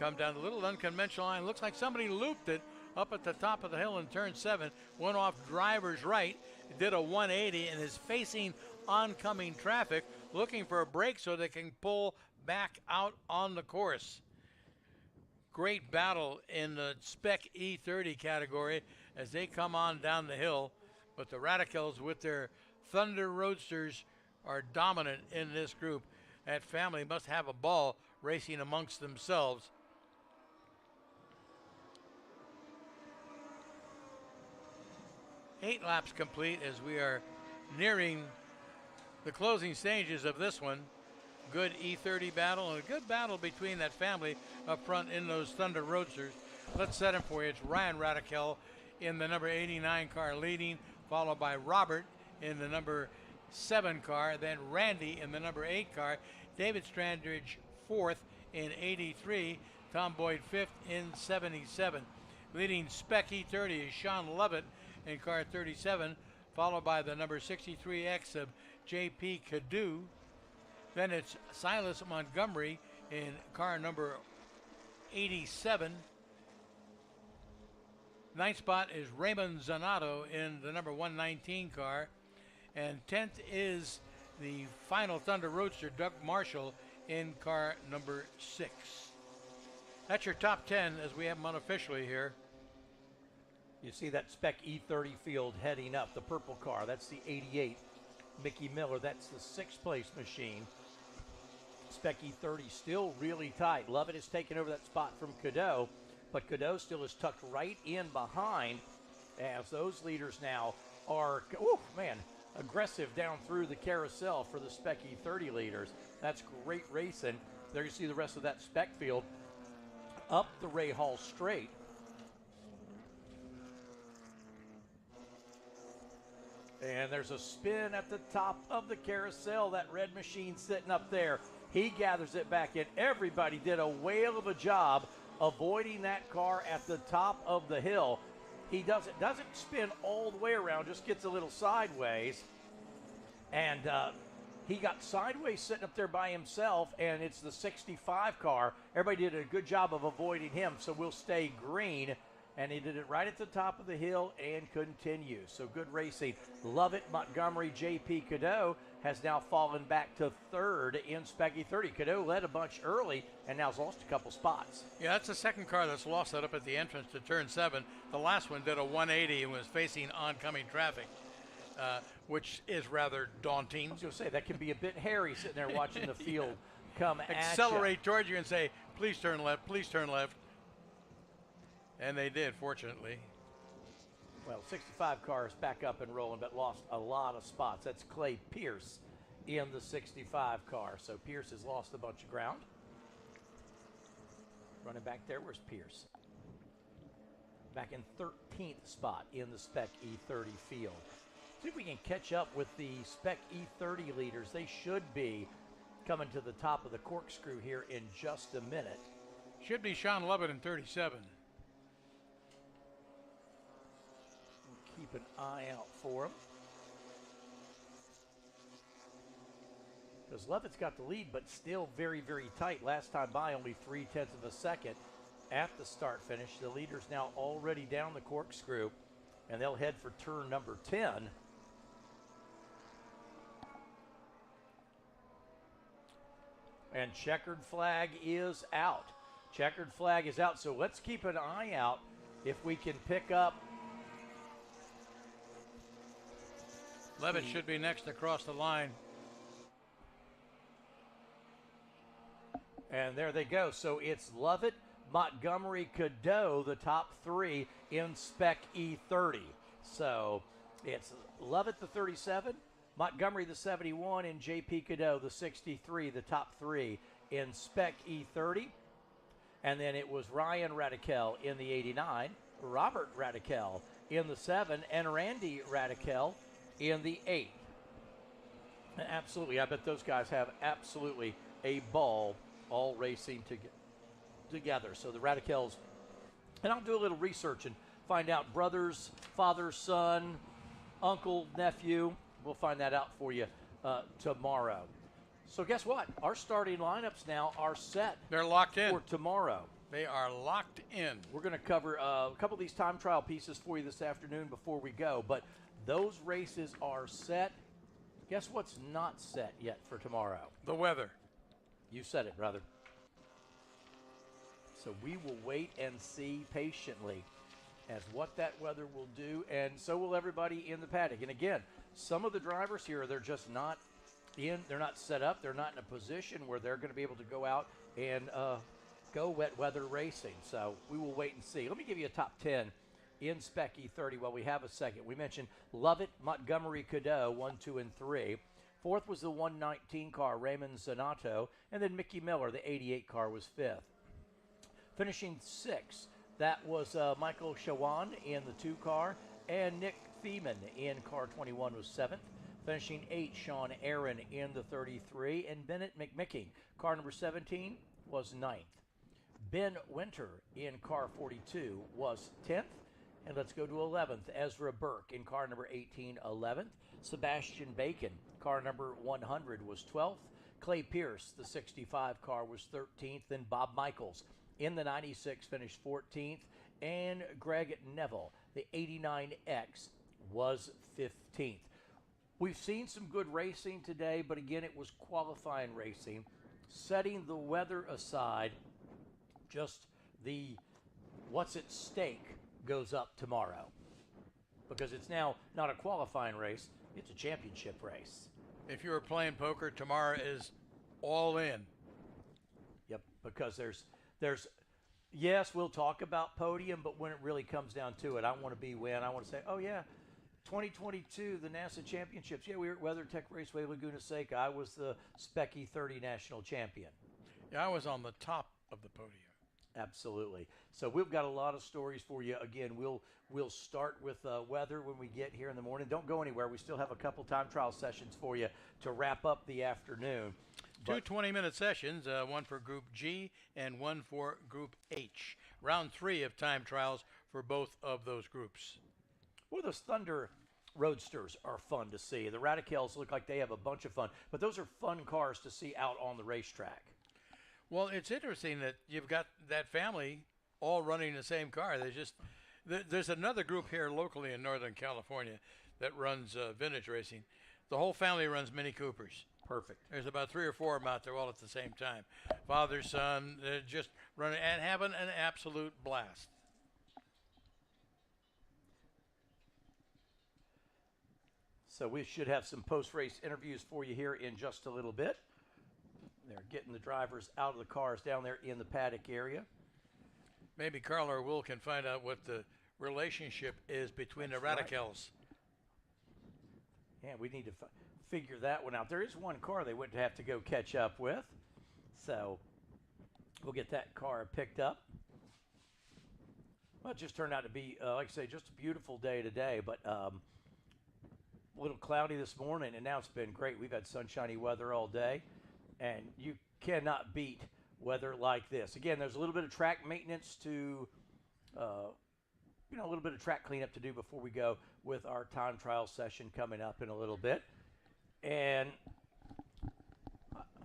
come down a little unconventional line. Looks like somebody looped it up at the top of the hill in turn 7. Went off driver's right, did a 180 and is facing oncoming traffic, looking for a break so they can pull back out on the course. Great battle in the Spec E30 category as they come on down the hill. But the Radicals with their Thunder Roadsters are dominant in this group. That family must have a ball racing amongst themselves. Eight laps complete as we are nearing the closing stages of this one. Good E30 battle and a good battle between that family up front in those Thunder Roadsters. Let's set him for you. It's Ryan Radical in the number 89 car leading, followed by Robert in the number 7 car, then Randy in the number 8 car, David Strandridge 4th in 83, Tom Boyd 5th in 77. Leading Spec E30 is Sean Lovett in car 37, followed by the number 63X of J.P. Cadu. Then it's Silas Montgomery in car number 87. Ninth spot is Raymond Zanato in the number 119 car. And 10th is the final Thunder Roadster, Doug Marshall, in car number 6. That's your top 10 as we have them unofficially here. You see that Spec E30 field heading up, the purple car. That's the 88. Mickey Miller, that's the 6th place machine. Spec E30 still really tight. Lovett has taken over that spot from Cadeau, but Cadeau still is tucked right in behind as those leaders now are, oh man, aggressive down through the carousel for the Spec E30 leaders. That's great racing. There you see the rest of that Spec field up the Ray Hall straight. And there's a spin at the top of the carousel. That red machine sitting up there. He gathers it back in. Everybody did a whale of a job avoiding that car at the top of the hill. He doesn't spin all the way around, just gets a little sideways. And he got sideways sitting up there by himself, and it's the 65 car. Everybody did a good job of avoiding him, so we'll stay green. And he did it right at the top of the hill and continue. So good racing. Lovett, Montgomery, J.P. Cadeau has now fallen back to third in Spec E30. Cadeau led a bunch early and now's lost a couple spots. Yeah, that's the second car that's lost that up at the entrance to turn 7. The last one did a 180 and was facing oncoming traffic, which is rather daunting. I was going to say, that can be a bit hairy sitting there watching the field come at you. Accelerate towards you and say, please turn left, please turn left. And they did, fortunately. Well, 65 cars back up and rolling, but lost a lot of spots. That's Clay Pierce in the 65 car. So Pierce has lost a bunch of ground. Running back there, where's Pierce? Back in 13th spot in the Spec E30 field. See if we can catch up with the Spec E30 leaders. They should be coming to the top of the corkscrew here in just a minute. Should be Sean Lovett in 37. Keep an eye out for him. Because Lovett's got the lead, but still very, very tight. Last time by, only 0.3 of a second at the start finish. The leader's now already down the corkscrew, and they'll head for turn number 10. And checkered flag is out. Checkered flag is out, so let's keep an eye out if we can pick up. Levitt should be next across the line. And there they go. So it's Lovett, Montgomery, Cadeau, the top three in Spec E30. So it's Lovett, the 37, Montgomery, the 71, and J.P. Cadeau, the 63, the top three in Spec E30. And then it was Ryan Radical in the 89, Robert Radical in the 7, and Randy Radical in the 8. And absolutely, I bet those guys have absolutely a ball all racing together. So the Radicals, and I'll do a little research and find out brothers, father, son, uncle, nephew. We'll find that out for you tomorrow. So guess what? Our starting lineups now are set. They're locked in for tomorrow. They are locked in. We're going to cover a couple of these time trial pieces for you this afternoon before we go, but those races are set. Guess what's not set yet for tomorrow? The weather. You said it, brother. So we will wait and see patiently as what that weather will do, and so will everybody in the paddock. And again, some of the drivers here, they're just not in, they're not set up, they're not in a position where they're going to be able to go out and go wet weather racing. So we will wait and see. Let me give you a top 10 in Spec E30 while we have a second. We mentioned Lovett, Montgomery, Cadeau, 1, 2, and 3. Fourth was the 119 car, Raymond Zanato, and then Mickey Miller, the 88 car, was fifth. Finishing sixth, that was Michael Shawan in the 2 car, and Nick Thiemann in car 21 was seventh. Finishing 8th, Sean Aaron in the 33, and Bennett McMicking, car number 17, was 9th. Ben Winter in car 42 was 10th. And let's go to 11th, Ezra Burke in car number 18, 11th. Sebastian Bacon, car number 100, was 12th. Clay Pierce, the 65 car, was 13th. Then Bob Michaels in the 96 finished 14th. And Greg Neville, the 89X, was 15th. We've seen some good racing today, but again, it was qualifying racing. Setting the weather aside, just the what's at stake goes up tomorrow, because it's now not a qualifying race, it's a championship race. If you were playing poker, tomorrow is all in. Yep, because there's yes, we'll talk about podium, but when it really comes down to it, I want to be win. I want to say, oh yeah, 2022, the NASA Championships. Yeah, we were at WeatherTech Raceway Laguna Seca. I was the Spec E30 national champion. Yeah, I was on the top of the podium. Absolutely. So we've got a lot of stories for you. Again, we'll start with weather when we get here in the morning. Don't go anywhere. We still have a couple time trial sessions for you to wrap up the afternoon. Two 20-minute sessions, one for Group G and one for Group H. Round 3 of time trials for both of those groups. Well, those Thunder Roadsters are fun to see. The Radicals look like they have a bunch of fun, but those are fun cars to see out on the racetrack. Well, it's interesting that you've got that family all running the same car. There's another group here locally in Northern California that runs vintage racing. The whole family runs Mini Coopers. Perfect. There's about 3 or 4 of them out there all at the same time. Father, son, just running and having an absolute blast. So we should have some post-race interviews for you here in just a little bit. They're getting the drivers out of the cars down there in the paddock area. Maybe Carl or Will can find out what the relationship is between the Radicals. Right. Yeah, we need to figure that one out. There is one car they would have to go catch up with. So we'll get that car picked up. Well, it just turned out to be, like I say, just a beautiful day today, but a little cloudy this morning, and now it's been great. We've had sunshiny weather all day, and you cannot beat weather like this. Again, there's a little bit of track maintenance to, a little bit of track cleanup to do before we go with our time trial session coming up in a little bit. And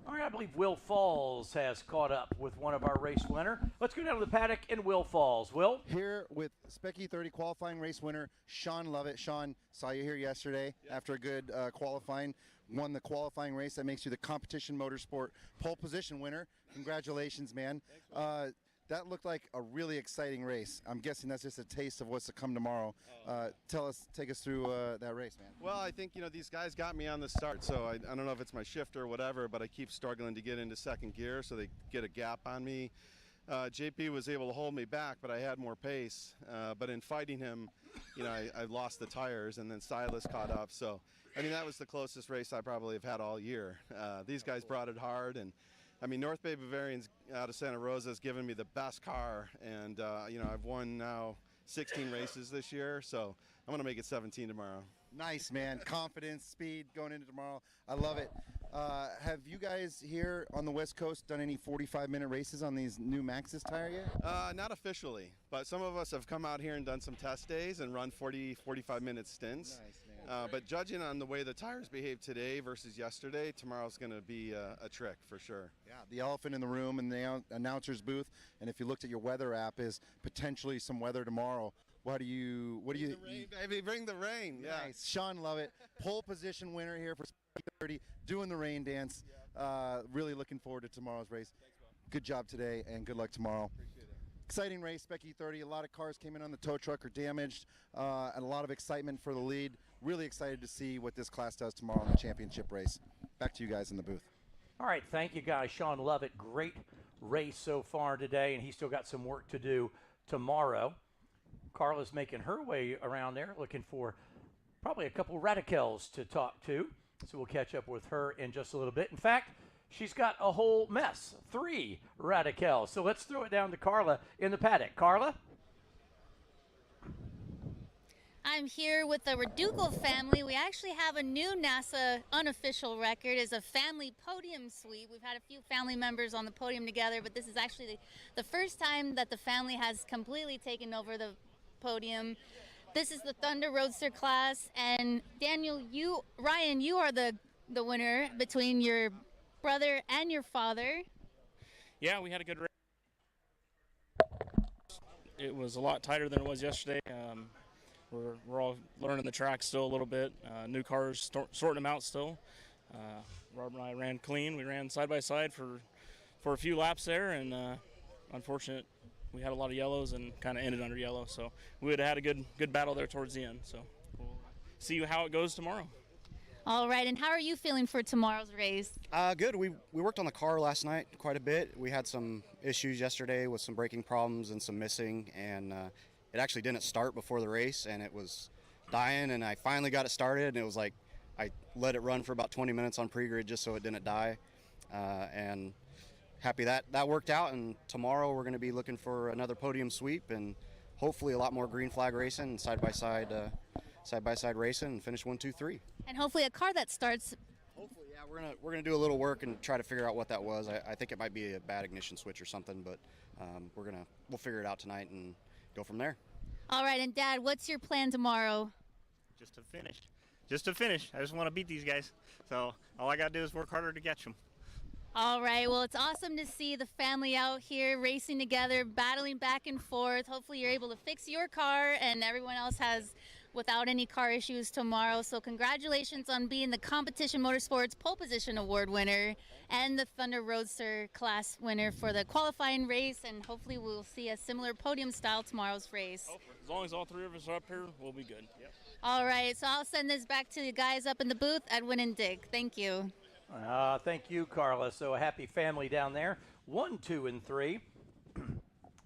all right, I believe Will Falls has caught up with one of our race winner. Let's go down to the paddock in Will Falls. Will? Here with Spec E30 qualifying race winner, Sean Lovett. Sean, saw you here yesterday after a good qualifying. Won the qualifying race. That makes you the competition motorsport pole position winner. Congratulations, man. That looked like a really exciting race. I'm guessing that's just a taste of what's to come tomorrow. Take us through that race, man. Well, I think, these guys got me on the start, so I don't know if it's my shift or whatever, but I keep struggling to get into second gear, so they get a gap on me. JP was able to hold me back, but I had more pace. But in fighting him, I lost the tires, and then Silas caught up. So, that was the closest race I probably have had all year. These guys brought it hard, and North Bay Bavarians out of Santa Rosa has given me the best car, and I've won now 16 races this year, so I'm going to make it 17 tomorrow. Nice, man. Confidence, speed going into tomorrow. I love it. Have you guys here on the West Coast done any 45-minute races on these new Maxxis tire yet? Not officially, but some of us have come out here and done some test days and run 45-minute stints. Nice, man. But judging on the way the tires behaved today versus yesterday, tomorrow's going to be a trick for sure. Yeah, the elephant in the room in the announcer's booth, and if you looked at your weather app, is potentially some weather tomorrow. What do you? Bring the rain, baby, bring the rain. Yeah. Nice, Sean Lovett, pole position winner here for Spec E30, doing the rain dance. Really looking forward to tomorrow's race. Good job today, and good luck tomorrow. Exciting race, Spec E30. A lot of cars came in on the tow truck or damaged, and a lot of excitement for the lead. Really excited to see what this class does tomorrow in the championship race. Back to you guys in the booth. All right, thank you guys. Sean Lovett, great race so far today, and he's still got some work to do tomorrow. Carla's making her way around there, looking for probably a couple radicals to talk to. So we'll catch up with her in just a little bit. In fact, she's got a whole mess, 3 radicals. So let's throw it down to Carla in the paddock. Carla? I'm here with the Reducal family. We actually have a new NASA unofficial record as a family podium sweep. We've had a few family members on the podium together, but this is actually the first time that the family has completely taken over the podium. This is the Thunder Roadster class, and Daniel, Ryan, you are the winner between your brother and your father. Yeah, we had a good race. It was a lot tighter than it was yesterday. We're all learning the track still a little bit. New cars, sorting them out still. Rob and I ran clean. We ran side by side for a few laps there, and unfortunate we had a lot of yellows and kind of ended under yellow. So we would have had a good battle there towards the end. So we'll see how it goes tomorrow. All right, and how are you feeling for tomorrow's race? Good. We worked on the car last night quite a bit. We had some issues yesterday with some braking problems and some missing, and it actually didn't start before the race, and it was dying, and I finally got it started, and it was like I let it run for about 20 minutes on pre-grid just so it didn't die, and happy that worked out. And tomorrow we're going to be looking for another podium sweep and hopefully a lot more green flag racing and side-by-side racing and finish 1, 2, 3. And hopefully a car that starts. Hopefully, yeah, we're gonna do a little work and try to figure out what that was. I think it might be a bad ignition switch or something, but we'll figure it out tonight and go from there. All right, and Dad, what's your plan tomorrow? Just to finish. I just want to beat these guys. So all I got to do is work harder to catch them. All right, well, it's awesome to see the family out here racing together, battling back and forth. Hopefully you're able to fix your car and everyone else has without any car issues tomorrow. So congratulations on being the Competition Motorsports Pole Position Award winner and the Thunder Roadster class winner for the qualifying race, and hopefully we'll see a similar podium style tomorrow's race. As long as all three of us are up here, we'll be good. Yep. All right, so I'll send this back to the guys up in the booth, Edwin and Dick. Thank you. Thank you, Carla. So a happy family down there. 1, 2, and 3.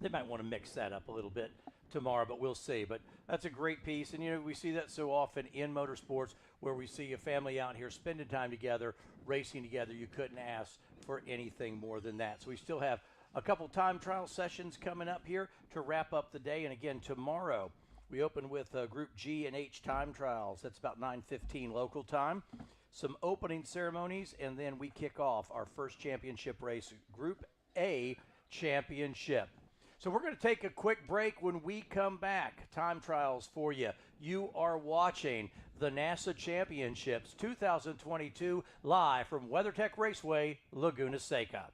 They might want to mix that up a little bit tomorrow, but we'll see. But that's a great piece, and you know we see that so often in motorsports where we see a family out here spending time together, racing together. You couldn't ask for anything more than that. So we still have a couple time trial sessions coming up here to wrap up the day. And again, tomorrow we open with Group G and H time trials. That's about 9:15 local time. Some opening ceremonies, and then we kick off our first championship race, Group A Championship. So we're going to take a quick break. When we come back, time trials for you. You are watching the NASA Championships 2022 live from WeatherTech Raceway Laguna Seca.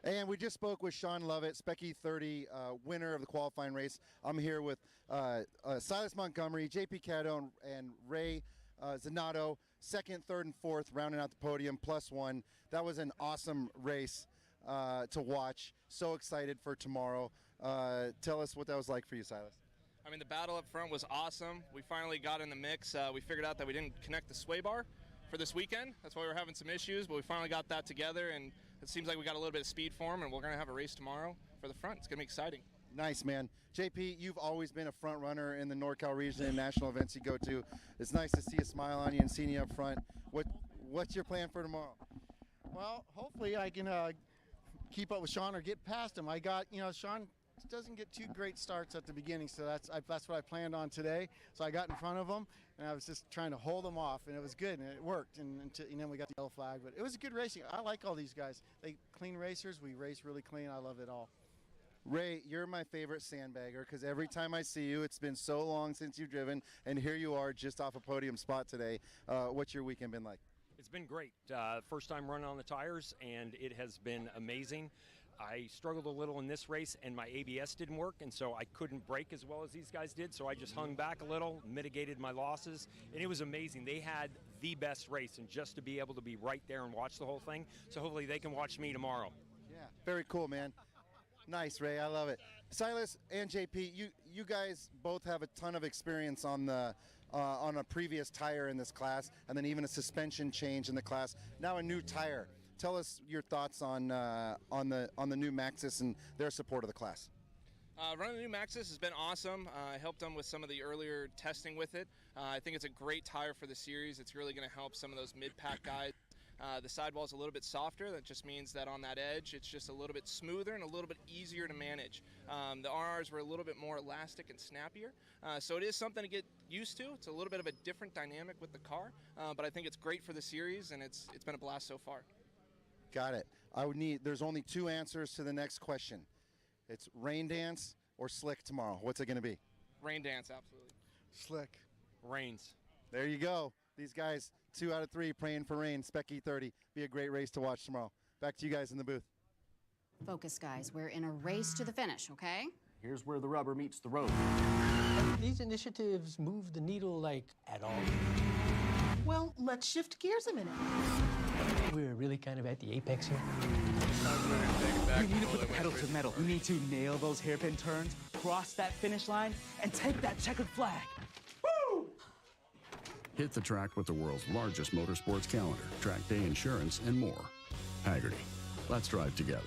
And we just spoke with Sean Lovett, Spec E30 winner of the qualifying race. I'm here with Silas Montgomery, JP Caddo, and Ray Zanato, second, third, and fourth, rounding out the podium, +1. That was an awesome race to watch. So excited for tomorrow. Tell us what that was like for you, Silas. I mean, the battle up front was awesome. We finally got in the mix. We figured out that we didn't connect the sway bar for this weekend. That's why we were having some issues, but we finally got that together, and it seems like we got a little bit of speed for them, and we're going to have a race tomorrow for the front. It's going to be exciting. Nice, man. JP, you've always been a front runner in the NorCal region and national events you go to. It's nice to see a smile on you and seeing you up front. What's your plan for tomorrow? Well, hopefully I can keep up with Sean or get past him. I got, Sean doesn't get two great starts at the beginning, so that's what I planned on today. So I got in front of him, and I was just trying to hold him off, and it was good, and it worked. And then we got the yellow flag, but it was good racing. I like all these guys. They clean racers. We race really clean. I love it all. Ray, you're my favorite sandbagger because every time I see you, it's been so long since you've driven, and here you are just off a podium spot today. What's your weekend been like? It's been great. First time running on the tires, and it has been amazing. I struggled a little in this race, and my ABS didn't work, and so I couldn't brake as well as these guys did, so I just hung back a little, mitigated my losses, and it was amazing. They had the best race, and just to be able to be right there and watch the whole thing, so hopefully they can watch me tomorrow. Yeah, very cool, man. Nice, Ray. I love it. Silas and JP, you guys both have a ton of experience on the on a previous tire in this class, and then even a suspension change in the class. Now a new tire. Tell us your thoughts on the new Maxxis and their support of the class. Running the new Maxxis has been awesome. I helped them with some of the earlier testing with it. I think it's a great tire for the series. It's really going to help some of those mid-pack guys. The sidewall is a little bit softer. That just means that on that edge, it's just a little bit smoother and a little bit easier to manage. The RRs were a little bit more elastic and snappier. So it is something to get used to. It's a little bit of a different dynamic with the car, but I think it's great for the series, and it's been a blast so far. Got it. There's only 2 answers to the next question. It's rain dance or slick tomorrow. What's it going to be? Rain dance, absolutely. Slick. Rains. There you go. These guys, 2 out of 3 praying for rain. Spec E30. Be a great race to watch tomorrow. Back to you guys in the booth. Focus, guys. We're in a race to the finish, okay? Here's where the rubber meets the road. These initiatives move the needle, like, at all. Well, let's shift gears a minute. We're really kind of at the apex here. We need to put the pedal to the metal. We need to nail those hairpin turns, cross that finish line, and take that checkered flag. Woo! Hit the track with the world's largest motorsports calendar, track day insurance, and more. Haggerty. Let's drive together.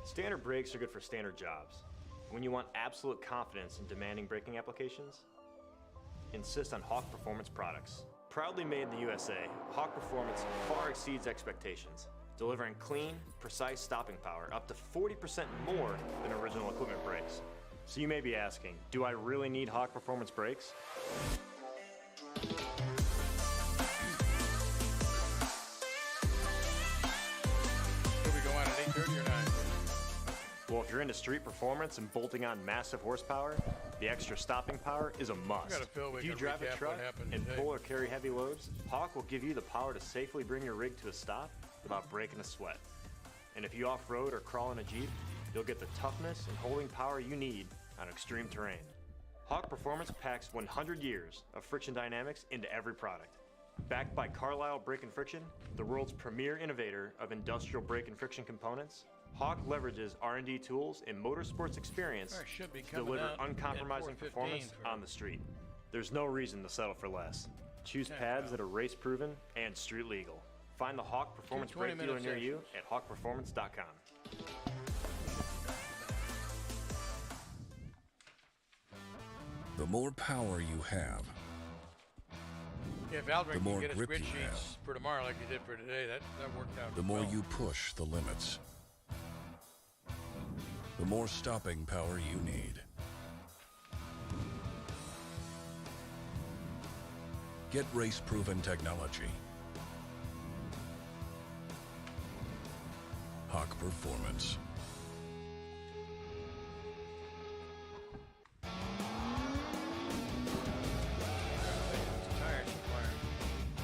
Standard brakes are good for standard jobs. When you want absolute confidence in demanding braking applications, insist on Hawk Performance products. Proudly made in the USA, Hawk Performance far exceeds expectations, delivering clean, precise stopping power up to 40% more than original equipment brakes. So you may be asking, do I really need Hawk Performance brakes? Well, if you're into street performance and bolting on massive horsepower, the extra stopping power is a must. If you drive a truck and pull or carry heavy loads, Hawk will give you the power to safely bring your rig to a stop without breaking a sweat. And if you off-road or crawl in a Jeep, you'll get the toughness and holding power you need on extreme terrain. Hawk Performance packs 100 years of friction dynamics into every product. Backed by Carlisle Brake and Friction, the world's premier innovator of industrial brake and friction components, Hawk leverages R&D tools and motorsports experience to deliver uncompromising performance on the street. There's no reason to settle for less. Choose pads that are race-proven and street legal. Find the Hawk Performance brake dealer near you at hawkperformance.com. The more power you have, Yeah, Valdring the can more get his grip grid you sheets have. for tomorrow like he did for today. That worked out the more well. you push the limits, the more stopping power you need. Get race-proven technology. Hawk Performance. Tires require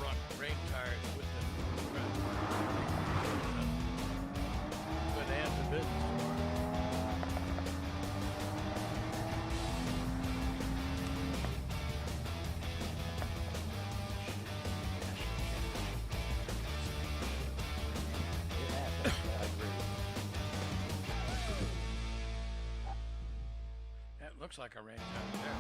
run rain tires with the good hands of business. That looks like a rain tire there.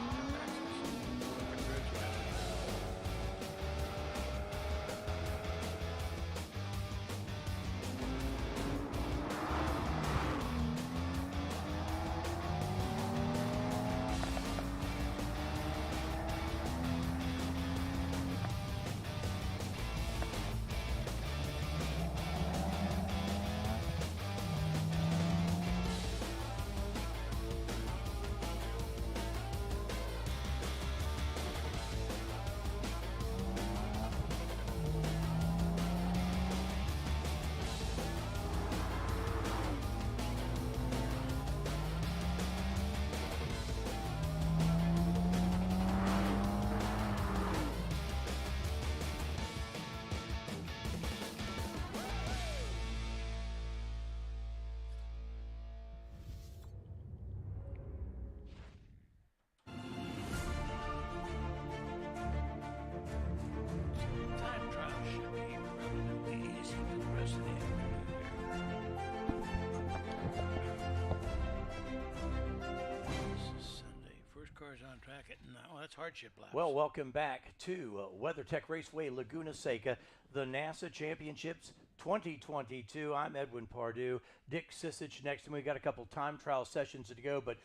cars on track. No, that's hardship laps. Well, welcome back to WeatherTech Raceway Laguna Seca, the NASA Championships 2022. I'm Edwin Pardue. Dick Sisich next to me. We got a couple time trial sessions to go, but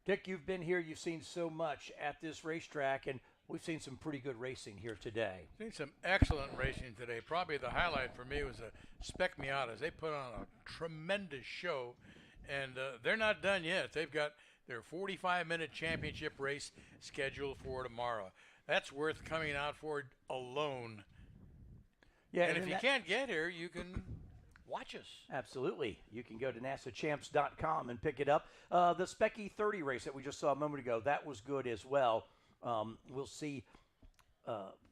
Dick, you've been here. You've seen so much at this racetrack, and we've seen some pretty good racing here today. Seen some excellent racing today. Probably the highlight for me was the Spec Miatas. They put on a tremendous show, and they're not done yet. They've got their 45-minute championship race scheduled for tomorrow. That's worth coming out for alone. Yeah, and if you can't get here, you can watch us. Absolutely. You can go to nasachamps.com and pick it up. The Spec E30 race that we just saw a moment ago, that was good as well. We'll see.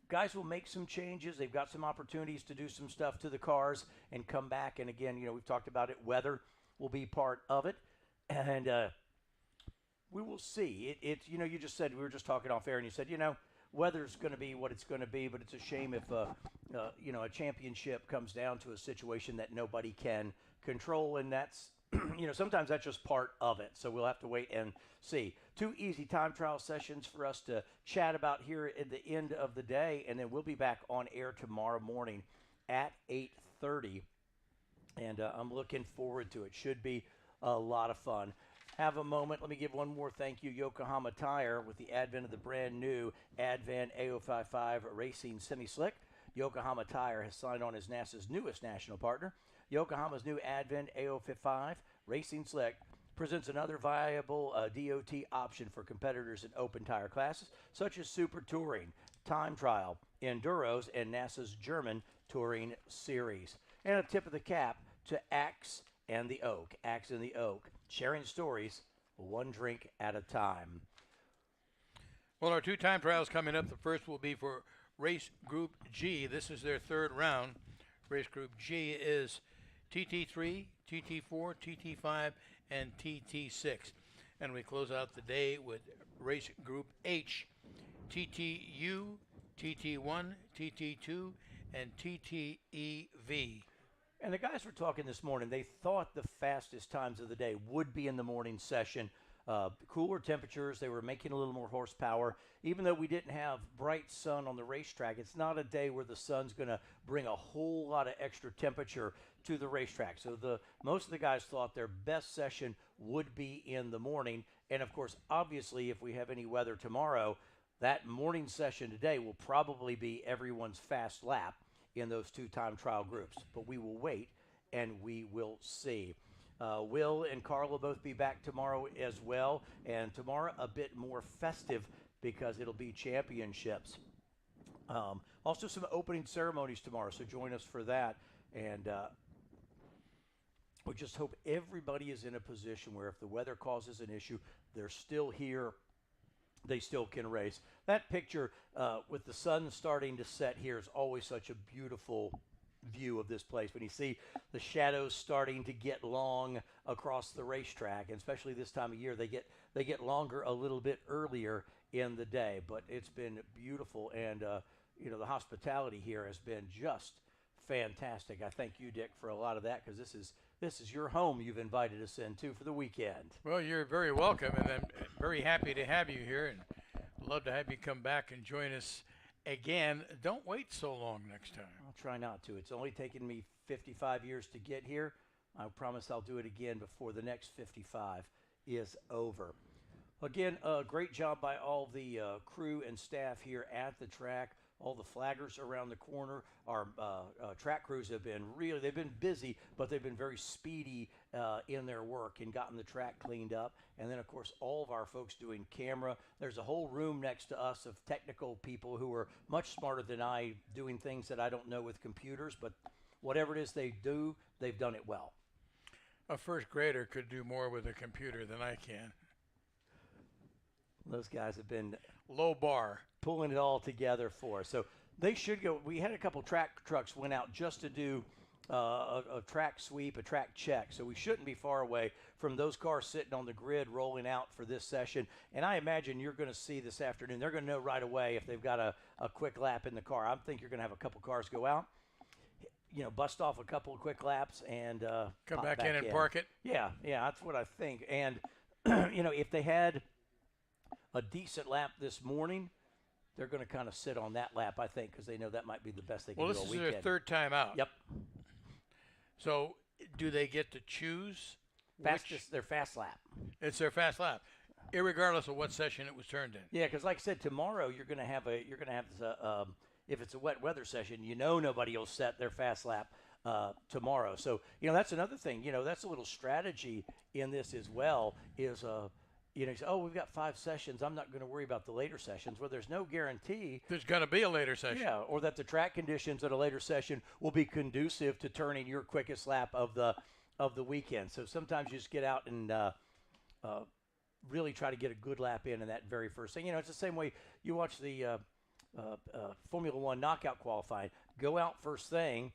Guys will make some changes. They've got some opportunities to do some stuff to the cars and come back. And again, we've talked about it. Weather will be part of it. And we will see. You just said, we were just talking off air, and you said, weather's going to be what it's going to be, but it's a shame if, a championship comes down to a situation that nobody can control, and that's, sometimes that's just part of it. So we'll have to wait and see. 2 easy time trial sessions for us to chat about here at the end of the day, and then we'll be back on air tomorrow morning at 8:30, and I'm looking forward to it. Should be a lot of fun. Have a moment. Let me give one more thank you. Yokohama Tire, with the advent of the brand new Advan A055 Racing Semi-Slick. Yokohama Tire has signed on as NASA's newest national partner. Yokohama's new Advan A055 Racing Slick presents another viable DOT option for competitors in open tire classes, such as Super Touring, Time Trial, Enduros, and NASA's German Touring Series. And a tip of the cap to Axe and the Oak. Axe and the Oak, sharing stories one drink at a time. Well, our 2 time trials coming up. The first will be for Race Group G. This is their 3rd round. Race Group G is TT3, TT4, TT5, and TT6. And we close out the day with Race Group H, TTU, TT1, TT2, and TTEV. And the guys were talking this morning. They thought the fastest times of the day would be in the morning session. Cooler temperatures. They were making a little more horsepower. Even though we didn't have bright sun on the racetrack, it's not a day where the sun's going to bring a whole lot of extra temperature to the racetrack. So most of the guys thought their best session would be in the morning. And, of course, obviously, if we have any weather tomorrow, that morning session today will probably be everyone's fast lap in those 2 time trial groups. But we will wait, and we will see. Will and Carl will both be back tomorrow as well, and tomorrow a bit more festive because it'll be championships. Also some opening ceremonies tomorrow, so join us for that. And we just hope everybody is in a position where if the weather causes an issue, they're still here. They still can race. That picture with the sun starting to set here is always such a beautiful view of this place. When you see the shadows starting to get long across the racetrack, and especially this time of year, they get longer a little bit earlier in the day. But it's been beautiful, and the hospitality here has been just fantastic. I thank you, Dick, for a lot of that, because this is your home you've invited us into for the weekend. Well, you're very welcome, and I'm very happy to have you here, and love to have you come back and join us again. Don't wait so long next time. I'll try not to. It's only taken me 55 years to get here. I promise I'll do it again before the next 55 is over. Again, great job by all the crew and staff here at the track. All the flaggers around the corner. Our track crews have been they've been busy, but they've been very speedy in their work and gotten the track cleaned up. And then, of course, all of our folks doing camera. There's a whole room next to us of technical people who are much smarter than I, doing things that I don't know with computers, but whatever it is they do, they've done it well. A first grader could do more with a computer than I can. Those guys have been low bar, pulling it all together for us. So they should go. We had a couple track trucks went out just to do a track sweep, a track check. So we shouldn't be far away from those cars sitting on the grid rolling out for this session. And I imagine you're going to see this afternoon. They're going to know right away if they've got a quick lap in the car. I think you're going to have a couple cars go out, bust off a couple of quick laps and come back in and park it. Yeah, that's what I think. And if they had a decent lap this morning, they're going to kind of sit on that lap, I think, because they know that might be the best they can do all weekend. Well, this is their third time out. Yep. So do they get to choose? Their fast lap. It's their fast lap, irregardless of what session it was turned in. Yeah, because like I said, tomorrow you're going to have if it's a wet weather session, nobody will set their fast lap tomorrow. So that's another thing. That's a little strategy in this as well. Is you say, oh, we've got 5 sessions. I'm not going to worry about the later sessions. Well, there's no guarantee there's going to be a later session. Yeah, or that the track conditions at a later session will be conducive to turning your quickest lap of the weekend. So sometimes you just get out and really try to get a good lap in that very first thing. It's the same way you watch the Formula One knockout qualifying. Go out first thing.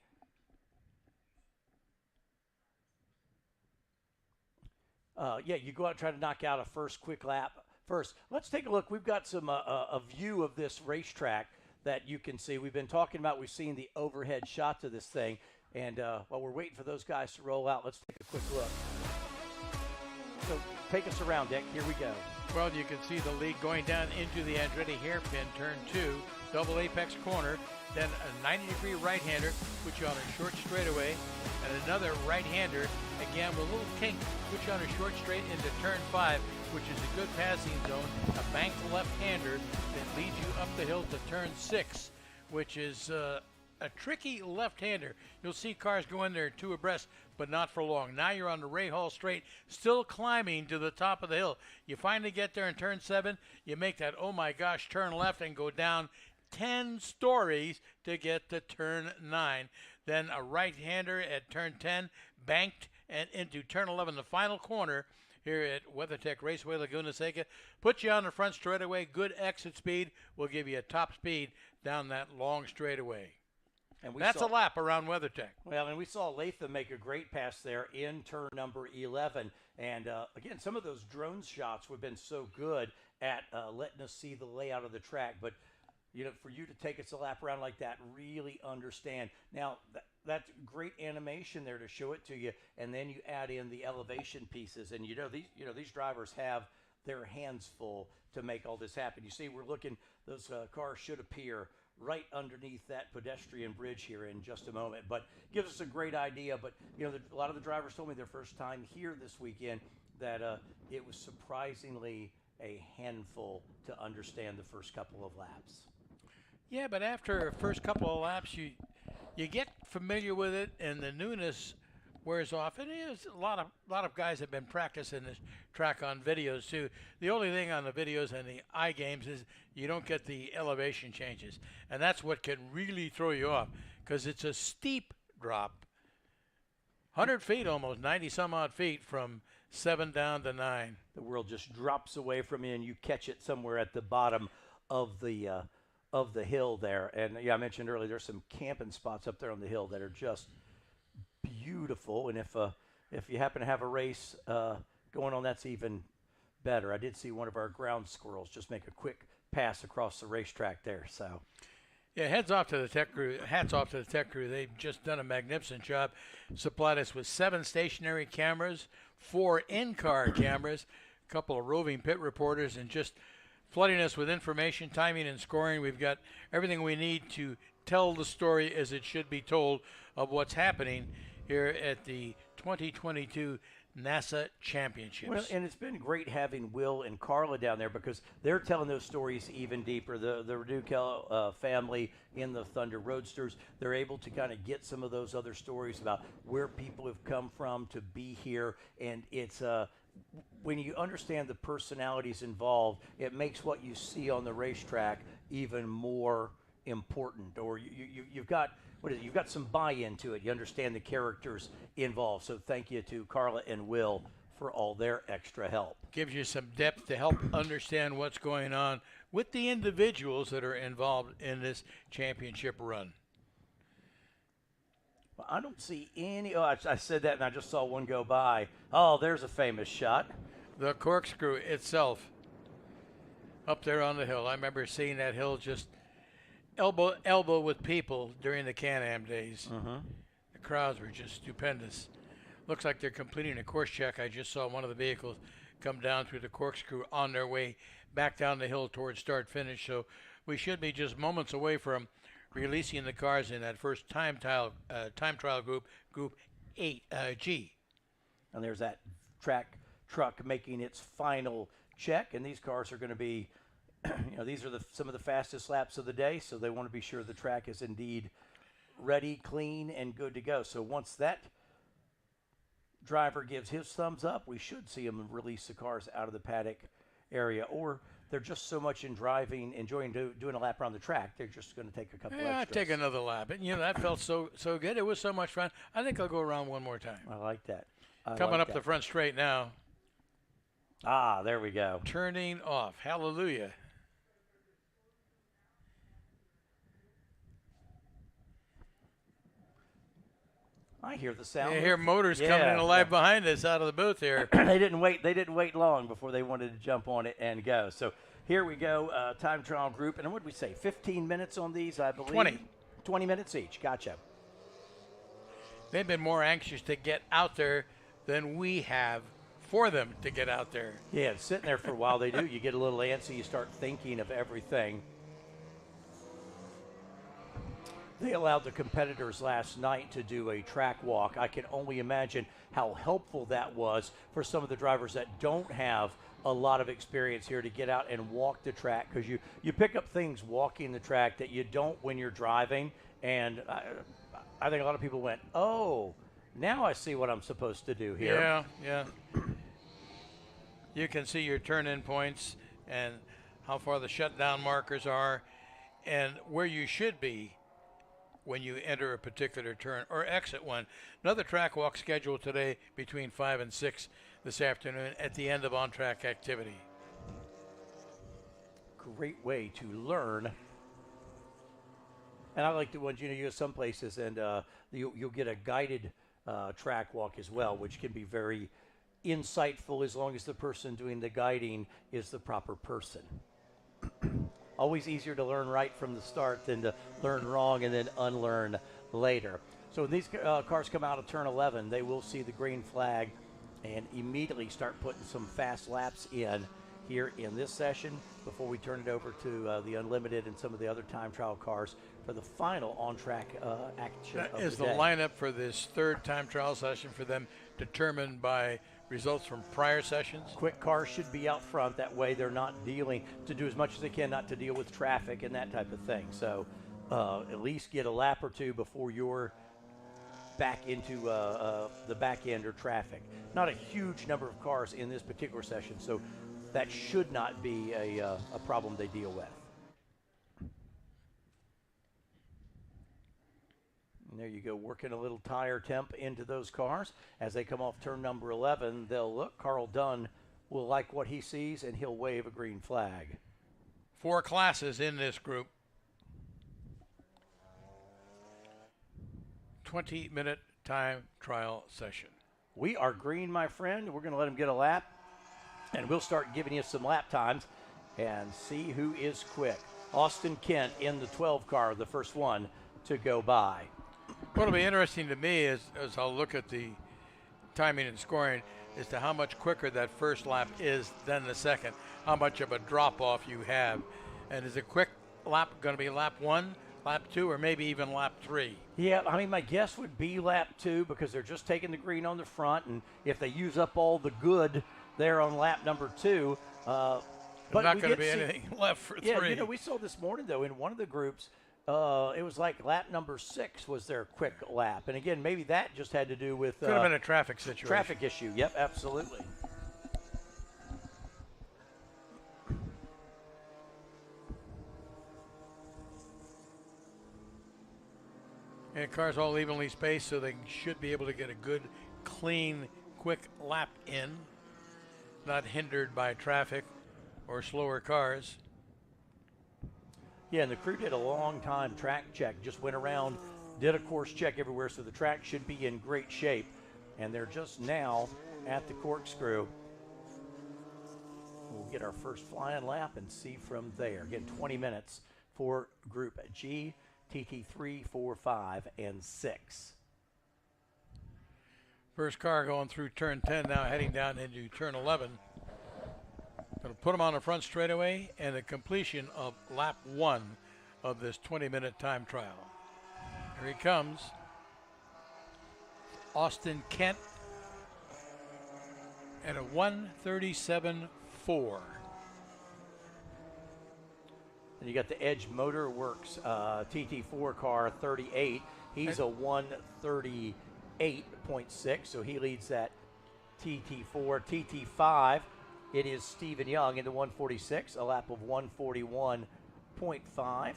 You go out and try to knock out a first quick lap first. Let's take a look. We've got some a view of this racetrack that you can see. We've been talking about, we've seen the overhead shots of this thing. And while we're waiting for those guys to roll out, let's take a quick look. So take us around, Dick. Here we go. Well, you can see the lead going down into the Andretti hairpin, turn 2, double apex corner, then a 90-degree right-hander, puts you on a short straightaway, and another right-hander, again with a little kink, puts you on a short straight into turn 5, which is a good passing zone, a banked left-hander that leads you up the hill to turn 6, which is a tricky left-hander. You'll see cars go in there 2 abreast, but not for long. Now you're on the Ray Hall straight, still climbing to the top of the hill. You finally get there in turn 7. You make that, oh my gosh, turn left and go down 10 stories to get to turn 9. Then a right-hander at turn 10, banked and into turn 11, the final corner here at WeatherTech Raceway Laguna Seca. Put you on the front straightaway. Good exit speed will give you a top speed down that long straightaway. And that's a lap around WeatherTech. Well, and we saw Latham make a great pass there in turn number 11. And, again, some of those drone shots have been so good at letting us see the layout of the track. But, for you to take us a lap around like that, really understand. Now, that's great animation there to show it to you. And then you add in the elevation pieces. And, these drivers have their hands full to make all this happen. You see, we're looking, those cars should appear right underneath that pedestrian bridge here in just a moment. But gives us a great idea. But, a lot of the drivers told me their first time here this weekend that it was surprisingly a handful to understand the first couple of laps. Yeah, but after the first couple of laps, you get familiar with it, and the newness wears off. It is a lot of guys have been practicing this track on videos too. The only thing on the videos and the iGames is you don't get the elevation changes, and that's what can really throw you off because it's a steep drop, 100 feet almost, 90 some odd feet from 7 down to 9. The world just drops away from you, and you catch it somewhere at the bottom of the hill there. And yeah, I mentioned earlier there's some camping spots up there on the hill that are just beautiful, and if you happen to have a race going on, that's even better. I did see one of our ground squirrels just make a quick pass across the racetrack there. So yeah, hats off to the tech crew. They've just done a magnificent job. Supplied us with 7 stationary cameras, 4 in-car cameras, a couple of roving pit reporters, and just flooding us with information, timing, and scoring. We've got everything we need to tell the story as it should be told of what's happening here at the 2022 NASA Championships. Well, and it's been great having Will and Carla down there because they're telling those stories even deeper. The Redukel family in the Thunder Roadsters, they're able to kind of get some of those other stories about where people have come from to be here. And it's when you understand the personalities involved, it makes what you see on the racetrack even more important. Or you've got you've got some buy-in to it. You understand the characters involved. So thank you to Carla and Will for all their extra help. Gives you some depth to help understand what's going on with the individuals that are involved in this championship run. Well, I don't see any. Oh, I said that and I just saw one go by. Oh, there's a famous shot. The corkscrew itself up there on the hill. I remember seeing that hill just elbow with people during the Can-Am days. The crowds were just stupendous. Looks like they're completing a course check. I just saw one of the vehicles come down through the corkscrew on their way back down the hill towards start finish. So we should be just moments away from releasing the cars in that first time trial group, Group 8G. And there's that track truck making its final check, and these cars are going to be, these are some of the fastest laps of the day, so they want to be sure the track is indeed ready, clean, and good to go. So once that driver gives his thumbs up, we should see him release the cars out of the paddock area, or they're just so much enjoying doing a lap around the track, they're just going to take a couple extras. Take another lap. And, that felt so good. It was so much fun. I think I'll go around one more time. I like that. Coming up the front straight now. Ah, there we go. Turning off. Hallelujah. I hear the sound. You hear motors coming in alive behind us out of the booth here. They didn't wait long before they wanted to jump on it and go. So here we go, time trial group. And what did we say, 15 minutes on these, I believe? 20 minutes each. Gotcha. They've been more anxious to get out there than we have for them to get out there. Yeah, sitting there for a while, they do. You get a little antsy. You start thinking of everything. They allowed the competitors last night to do a track walk. I can only imagine how helpful that was for some of the drivers that don't have a lot of experience here to get out and walk the track, because you pick up things walking the track that you don't when you're driving. And I think a lot of people went, oh, now I see what I'm supposed to do here. Yeah. You can see your turn-in points and how far the shutdown markers are and where you should be when you enter a particular turn or exit one. Another track walk scheduled today between 5 and 6 this afternoon at the end of on-track activity. Great way to learn. And I like the ones, you go some places and you'll get a guided track walk as well, which can be very insightful as long as the person doing the guiding is the proper person. Always easier to learn right from the start than to learn wrong and then unlearn later. So when these cars come out of turn 11, they will see the green flag and immediately start putting some fast laps in here in this session before we turn it over to the Unlimited and some of the other time trial cars for the final on-track action of the day. Is the lineup for this third time trial session for them determined by results from prior sessions? Quick cars should be out front. That way they're not dealing, to do as much as they can not to deal with traffic and that type of thing. So at least get a lap or two before you're back into the back end or traffic. Not a huge number of cars in this particular session, so that should not be a problem they deal with. And there you go, working a little tire temp into those cars. As they come off turn number 11, they'll look. Carl Dunn will like what he sees, and he'll wave a green flag. 4 classes in this group. 20-minute time trial session. We are green, my friend. We're going to let him get a lap, and we'll start giving you some lap times and see who is quick. Austin Kent in the 12 car, the first one to go by. What'll be interesting to me is, as I'll look at the timing and scoring, as to how much quicker that first lap is than the second, how much of a drop-off you have. And is a quick lap going to be lap 1, lap 2, or maybe even lap 3? Yeah, I mean, my guess would be lap 2 because they're just taking the green on the front, and if they use up all the good there on lap number 2, but not going to be anything left for 3. Yeah, we saw this morning, though, in one of the groups, it was like lap number 6 was their quick lap. And again, maybe that just had to do with could have been a traffic situation. Traffic issue. Yep, absolutely. And cars all evenly spaced, so they should be able to get a good, clean, quick lap in, not hindered by traffic or slower cars. Yeah, and the crew did a long time track check, just went around, did a course check everywhere, so the track should be in great shape. And they're just now at the corkscrew. We'll get our first flying lap and see from there. Again, 20 minutes for Group G, TT3, 4, 5, and 6. First car going through turn 10 now, heading down into turn 11. It'll put him on the front straightaway and the completion of lap 1 of this 20-minute time trial. Here he comes. Austin Kent at a 1:37.4. And you got the Edge Motor Works TT4 car 38. He's a 1:38.6, so he leads that TT4. TT5, it is Stephen Young in the 1:46, a lap of 1:41.5.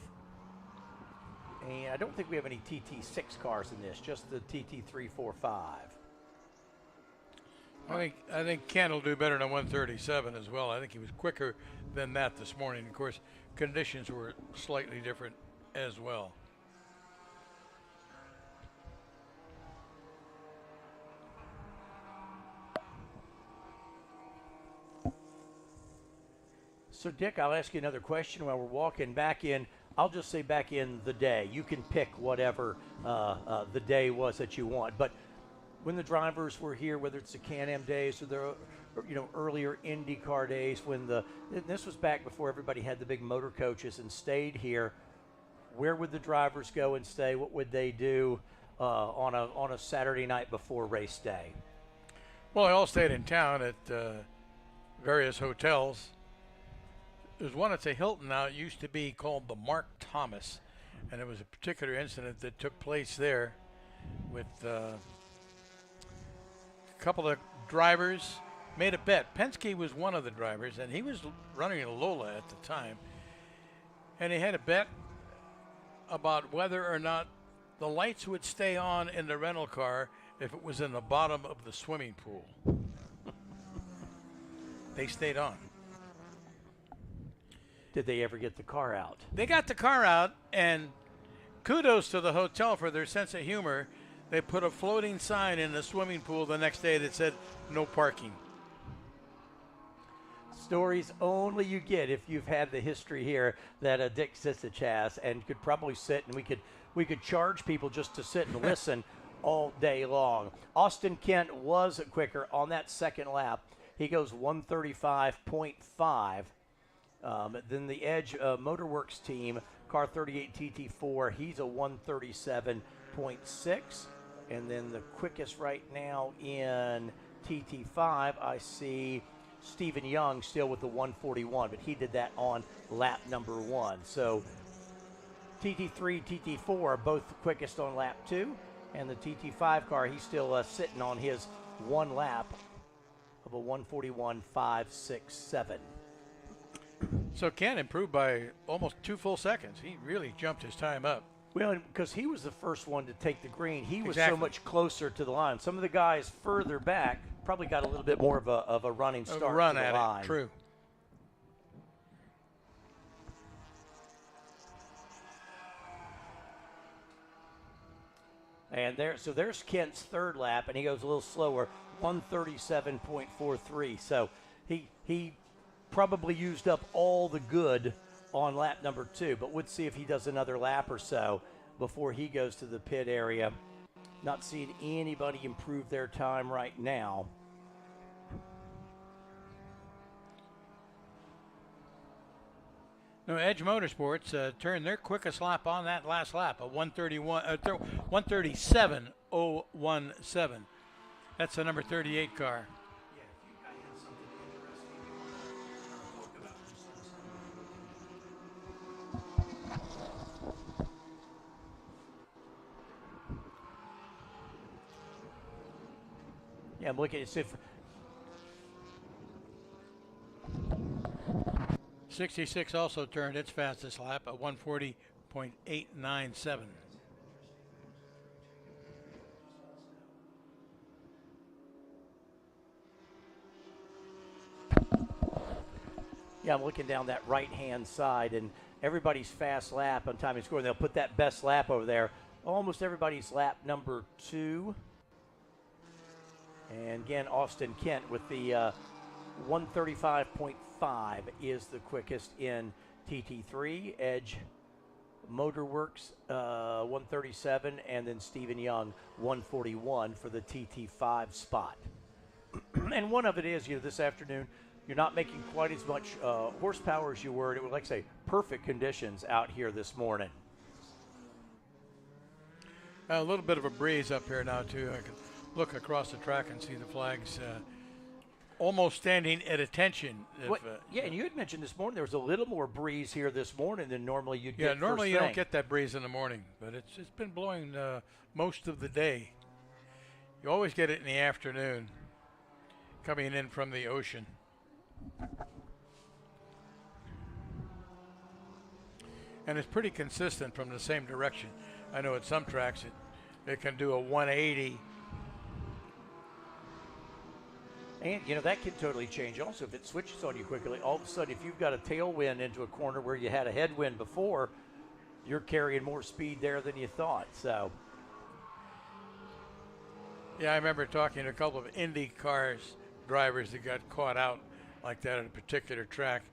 And I don't think we have any TT6 cars in this, just the TT3, 4, 5. I think Kent will do better than 1:37 as well. I think he was quicker than that this morning. Of course, conditions were slightly different as well. So, Dick, I'll ask you another question while we're walking back in. I'll just say back in the day. You can pick whatever the day was that you want. But when the drivers were here, whether it's the Can-Am days or the earlier IndyCar days, this was back before everybody had the big motor coaches and stayed here, where would the drivers go and stay? What would they do on a Saturday night before race day? Well, they all stayed in town at various hotels. There's one at the Hilton now. It used to be called the Mark Thomas, and it was a particular incident that took place there with a couple of drivers made a bet. Penske was one of the drivers, and he was running a Lola at the time, and he had a bet about whether or not the lights would stay on in the rental car if it was in the bottom of the swimming pool. They stayed on. Did they ever get the car out? They got the car out, and kudos to the hotel for their sense of humor. They put a floating sign in the swimming pool the next day that said, "No parking." Stories only you get if you've had the history here that Dick Sisich has, and could probably sit and we could charge people just to sit and listen all day long. Austin Kent was quicker on that second lap. He goes 1:35.5. Then the Edge Motorworks team, car 38 TT4, he's a 1:37.6. And then the quickest right now in TT5, I see Stephen Young still with the 1:41, but he did that on lap number 1. So TT3, TT4 are both the quickest on lap 2, and the TT5 car, he's still sitting on his one lap of a 1:41.567. So Ken improved by almost 2 full seconds. He really jumped his time up. Well, because he was the first one to take the green. He was Exactly. so much closer to the line. Some of the guys further back probably got a little bit more of a running start run to the at line. it, true. And there's Kent's third lap, and he goes a little slower, 1:37.43. So he probably used up all the good on lap number 2, but we'll see if he does another lap or so before he goes to the pit area. Not seeing anybody improve their time right now. No, Edge Motorsports turned their quickest lap on that last lap, a 1:37.017. That's the number 38 car. Yeah, I'm looking at if 66 also turned its fastest lap at 1:40.897. Yeah, I'm looking down that right-hand side, and everybody's fast lap on time and score. They'll put that best lap over there. Almost everybody's lap number 2. And again, Austin Kent with the 1:35.5 is the quickest in TT3. Edge Motorworks 1:37, and then Stephen Young 1:41 for the TT5 spot. And one of it is, this afternoon, you're not making quite as much horsepower as you were. It would, like I say, perfect conditions out here this morning. A little bit of a breeze up here now, too. I can look across the track and see the flags almost standing at attention. Yeah, and you had mentioned this morning there was a little more breeze here this morning than normally you'd get. Yeah, normally first you thing. don't get that breeze in the morning, but it's been blowing most of the day. You always get it in the afternoon, coming in from the ocean. And it's pretty consistent from the same direction. I know at some tracks it can do a 180. And, you know, that can totally change also if it switches on you quickly. All of a sudden, if you've got a tailwind into a corner where you had a headwind before, you're carrying more speed there than you thought. So, yeah, I remember talking to a couple of Indy cars drivers that got caught out like that at a particular track.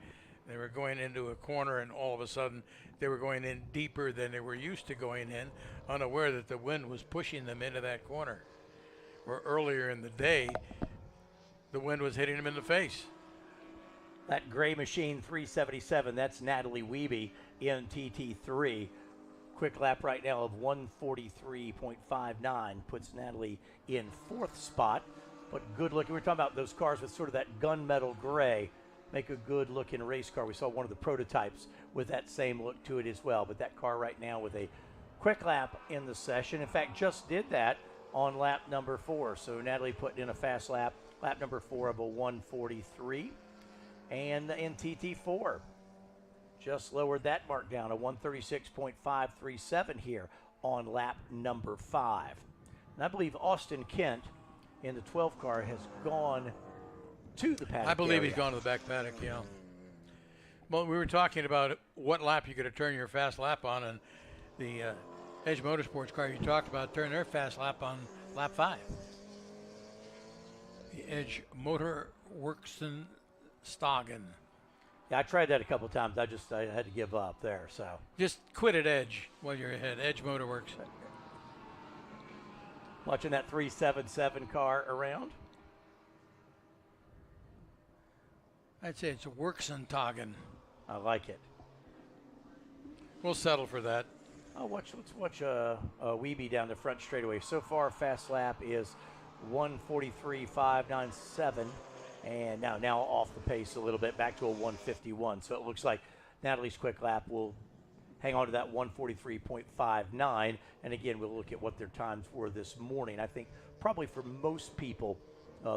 They were going into a corner, and all of a sudden they were going in deeper than they were used to going in, unaware that the wind was pushing them into that corner. Where earlier in the day, the wind was hitting them in the face. that gray machine 377, that's Natalie Wiebe in TT3. Quick lap right now of 143.59 puts Natalie in fourth spot. But good looking. We're talking about those cars with sort of that gunmetal gray. Make a good looking race car. We saw one of the prototypes with that same look to it as well. But that car right now with a quick lap in the session. In fact, just did that on lap number 4. So Natalie put in a fast lap number 4 of a 143. And in TT4, just lowered that mark down, a 136.537 here on lap number 5. And I believe Austin Kent in the 12 car has gone to the paddock I believe area. he's gone to the back paddock, yeah. Well, we were talking about what lap you could have turned your fast lap on, and the Edge Motorsports car you talked about turned their fast lap on lap 5. The Edge Motor Works in Stoggen. Yeah, I tried that a couple of times. I had to give up there. So just quit at Edge while you're ahead. Edge Motorworks. Watching that 377 car around. I'd say it's a Worksenthagen. I like it. We'll settle for that. Oh, let's watch Wiebe down the front straightaway. So far, fast lap is 143.597, and now off the pace a little bit, back to a 151. So it looks like Natalie's quick lap will hang on to that 143.59. And again, we'll look at what their times were this morning. I think probably for most people,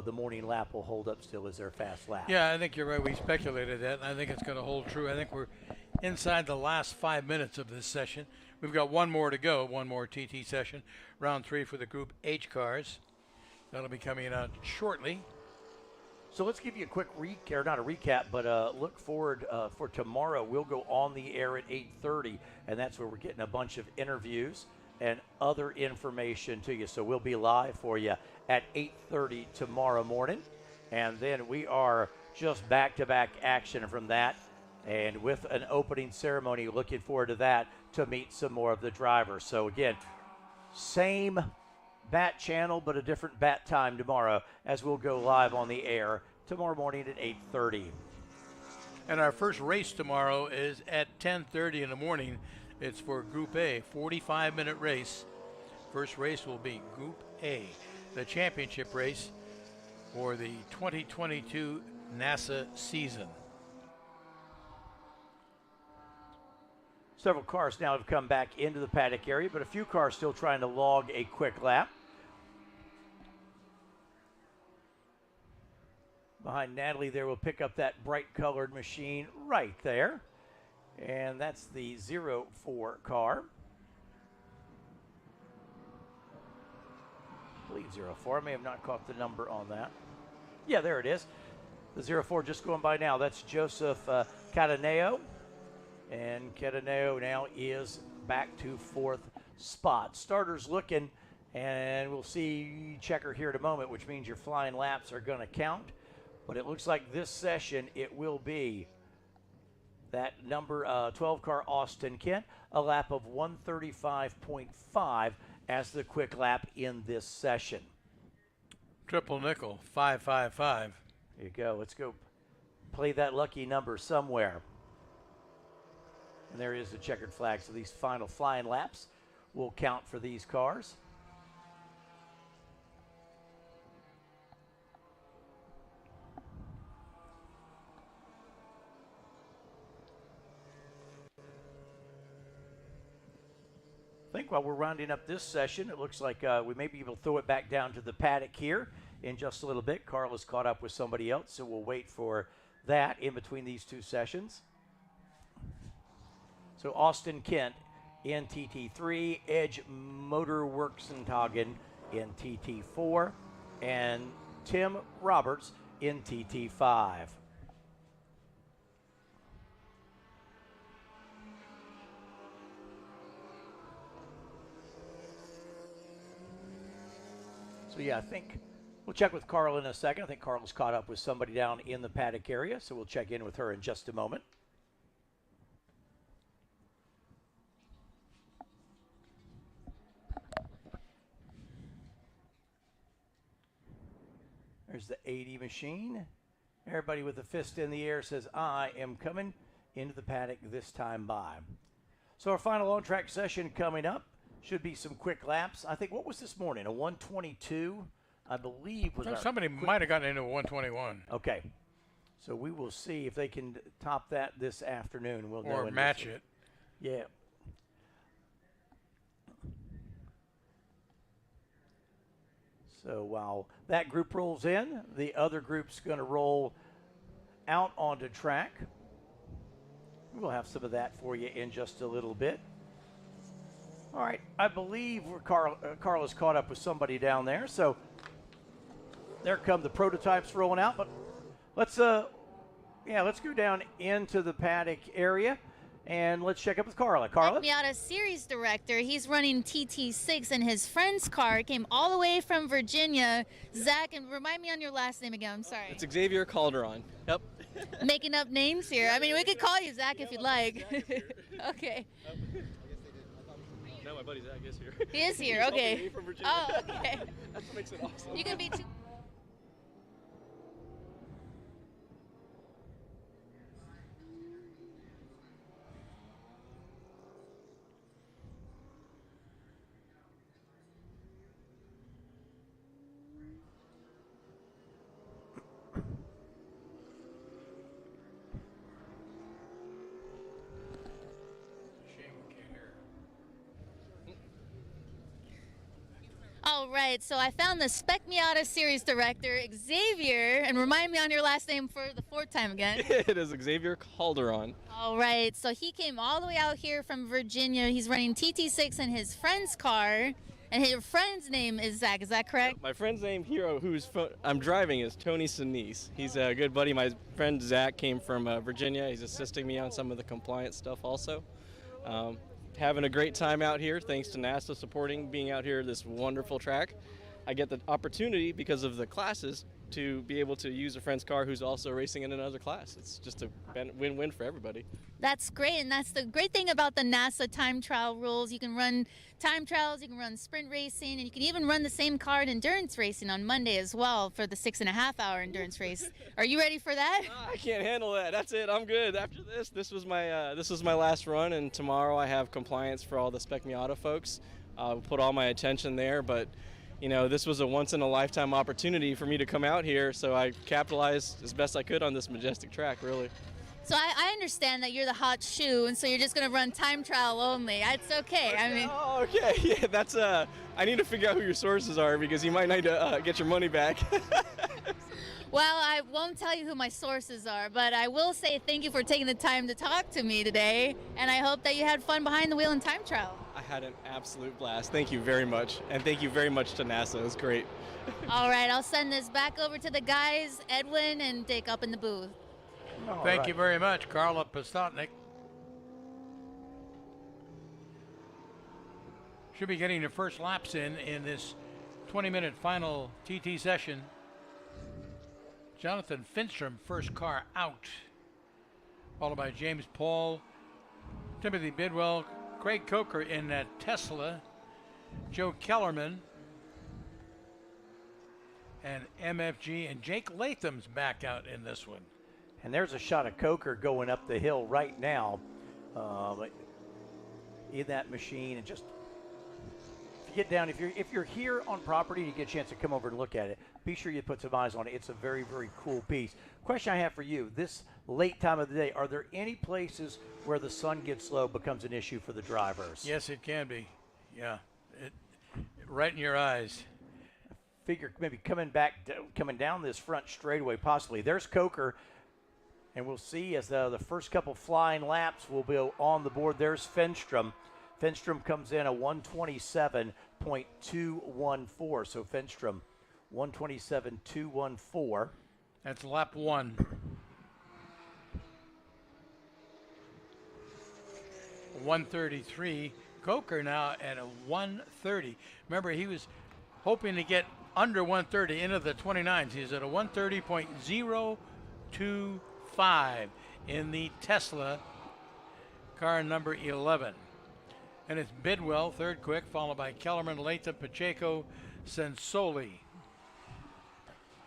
the morning lap will hold up still as their fast lap. Yeah, I think you're right. We speculated that, and I think it's going to hold true. I think we're inside the last 5 minutes of this session. We've got one more to go, one more TT session, round 3 for the Group H cars. That'll be coming out shortly. So let's give you a quick not a recap, but look forward for tomorrow. We'll go on the air at 8:30, and that's where we're getting a bunch of interviews and other information to you. So we'll be live for you at 8:30 tomorrow morning. And then we are just back-to-back action from that. And with an opening ceremony, looking forward to that to meet some more of the drivers. So again, same bat channel, but a different bat time tomorrow as we'll go live on the air tomorrow morning at 8:30. And our first race tomorrow is at 10:30 in the morning. It's for Group A, 45-minute race. First race will be Group A, the championship race for the 2022 NASA season. Several cars now have come back into the paddock area, but a few cars still trying to log a quick lap. Behind Natalie there, will pick up that bright-colored machine right there. And that's the 04 car. I believe 04. I may have not caught the number on that. Yeah, there it is. The 04 just going by now. That's Joseph Cataneo. And Cataneo now is back to fourth spot. Starters looking, and we'll see checker here in a moment, which means your flying laps are going to count. But it looks like this session it will be that number 12 car Austin Kent, a lap of 135.5 as the quick lap in this session. Triple nickel, 555. There you go. Let's go play that lucky number somewhere. And there is the checkered flag. So these final flying laps will count for these cars. I think while we're rounding up this session, it looks like we may be able to throw it back down to the paddock here in just a little bit. Carl is caught up with somebody else, so we'll wait for that in between these two sessions. So Austin Kent in TT3, Edge Motorworksenhagen in TT4, and Tim Roberts in TT5. So yeah, I think we'll check with Carl in a second. I think Carl's caught up with somebody down in the paddock area, so we'll check in with her in just a moment. There's the 80 machine. Everybody with a fist in the air says, I am coming into the paddock this time by. So our final on-track session coming up. Should be some quick laps. I think, what was this morning? A 122, I believe. Was somebody might have gotten into a 121. Okay. So we will see if they can top that this afternoon. We'll know. Or match it. Yeah. So while that group rolls in, the other group's going to roll out onto track. We'll have some of that for you in just a little bit. All right, I believe Carl is caught up with somebody down there. So there come the prototypes rolling out. But let's go down into the paddock area and let's check up with Carla. Carla? Spec Miata series director. He's running TT6 and his friend's car came all the way from Virginia. Zach, and remind me on your last name again. I'm sorry. It's Xavier Calderon. Yep. Making up names here. I mean, we could call you Zach if you'd like. Okay. No, my buddy Zach is here. He is here, okay. Oh, okay. That's what makes it awesome. You can be too. All right, so I found the Spec Miata series director, Xavier, and remind me on your last name for the fourth time again. It is Xavier Calderon. All right, so he came all the way out here from Virginia. He's running TT6 in his friend's car, and his friend's name is Zach. Is that correct? My friend's name here, I'm driving, is Tony Sinise. He's a good buddy. My friend Zach came from Virginia. He's assisting me on some of the compliance stuff also. Having a great time out here, thanks to NASA supporting being out here this wonderful track. I get the opportunity, because of the classes, to be able to use a friend's car who's also racing in another class. It's just a win-win for everybody. That's great, and that's the great thing about the NASA time trial rules. You can run time trials, you can run sprint racing, and you can even run the same car in endurance racing on Monday as well for the 6.5-hour endurance race. Are you ready for that? I can't handle that. That's it. I'm good. After this was my last run, and tomorrow I have compliance for all the Spec Miata folks. I'll put all my attention there, but you know, this was a once-in-a-lifetime opportunity for me to come out here, so I capitalized as best I could on this majestic track, really. So I understand that you're the hot shoe, and so you're just going to run time trial only. It's okay. I mean. Oh, okay. Yeah, that's I need to figure out who your sources are, because you might need to get your money back. Well, I won't tell you who my sources are, but I will say thank you for taking the time to talk to me today, and I hope that you had fun behind the wheel in time trial. I had an absolute blast. Thank you very much, and thank you very much to NASA. It was great. All right, I'll send this back over to the guys, Edwin and Dick up in the booth. Thank you very much, Carla Postotnik. Should be getting your first laps in this 20-minute final TT session. Jonathan Finstrom, first car out, followed by James Paul, Timothy Bidwell, Craig Coker in that Tesla, Joe Kellerman, and MFG, and Jake Latham's back out in this one. And there's a shot of Coker going up the hill right now in that machine. And just if you get down, if you're here on property, you get a chance to come over and look at it. Be sure you put some eyes on it. It's a very, very cool piece. Question I have for you: this late time of the day, are there any places where the sun gets low becomes an issue for the drivers? Yes, it can be. Yeah, right in your eyes. Figure maybe coming down this front straightaway possibly. There's Coker, and we'll see as the first couple flying laps will be on the board. There's Fenstrom. Fenstrom comes in a 127.214. So Fenstrom, 127.214. That's lap 1. .133. Coker now at a 130. Remember, he was hoping to get under 130 into the 29s. He's at a 130.025 in the Tesla car number 11. And it's Bidwell, third quick, followed by Kellerman, Latham, Pacheco, Sensoli.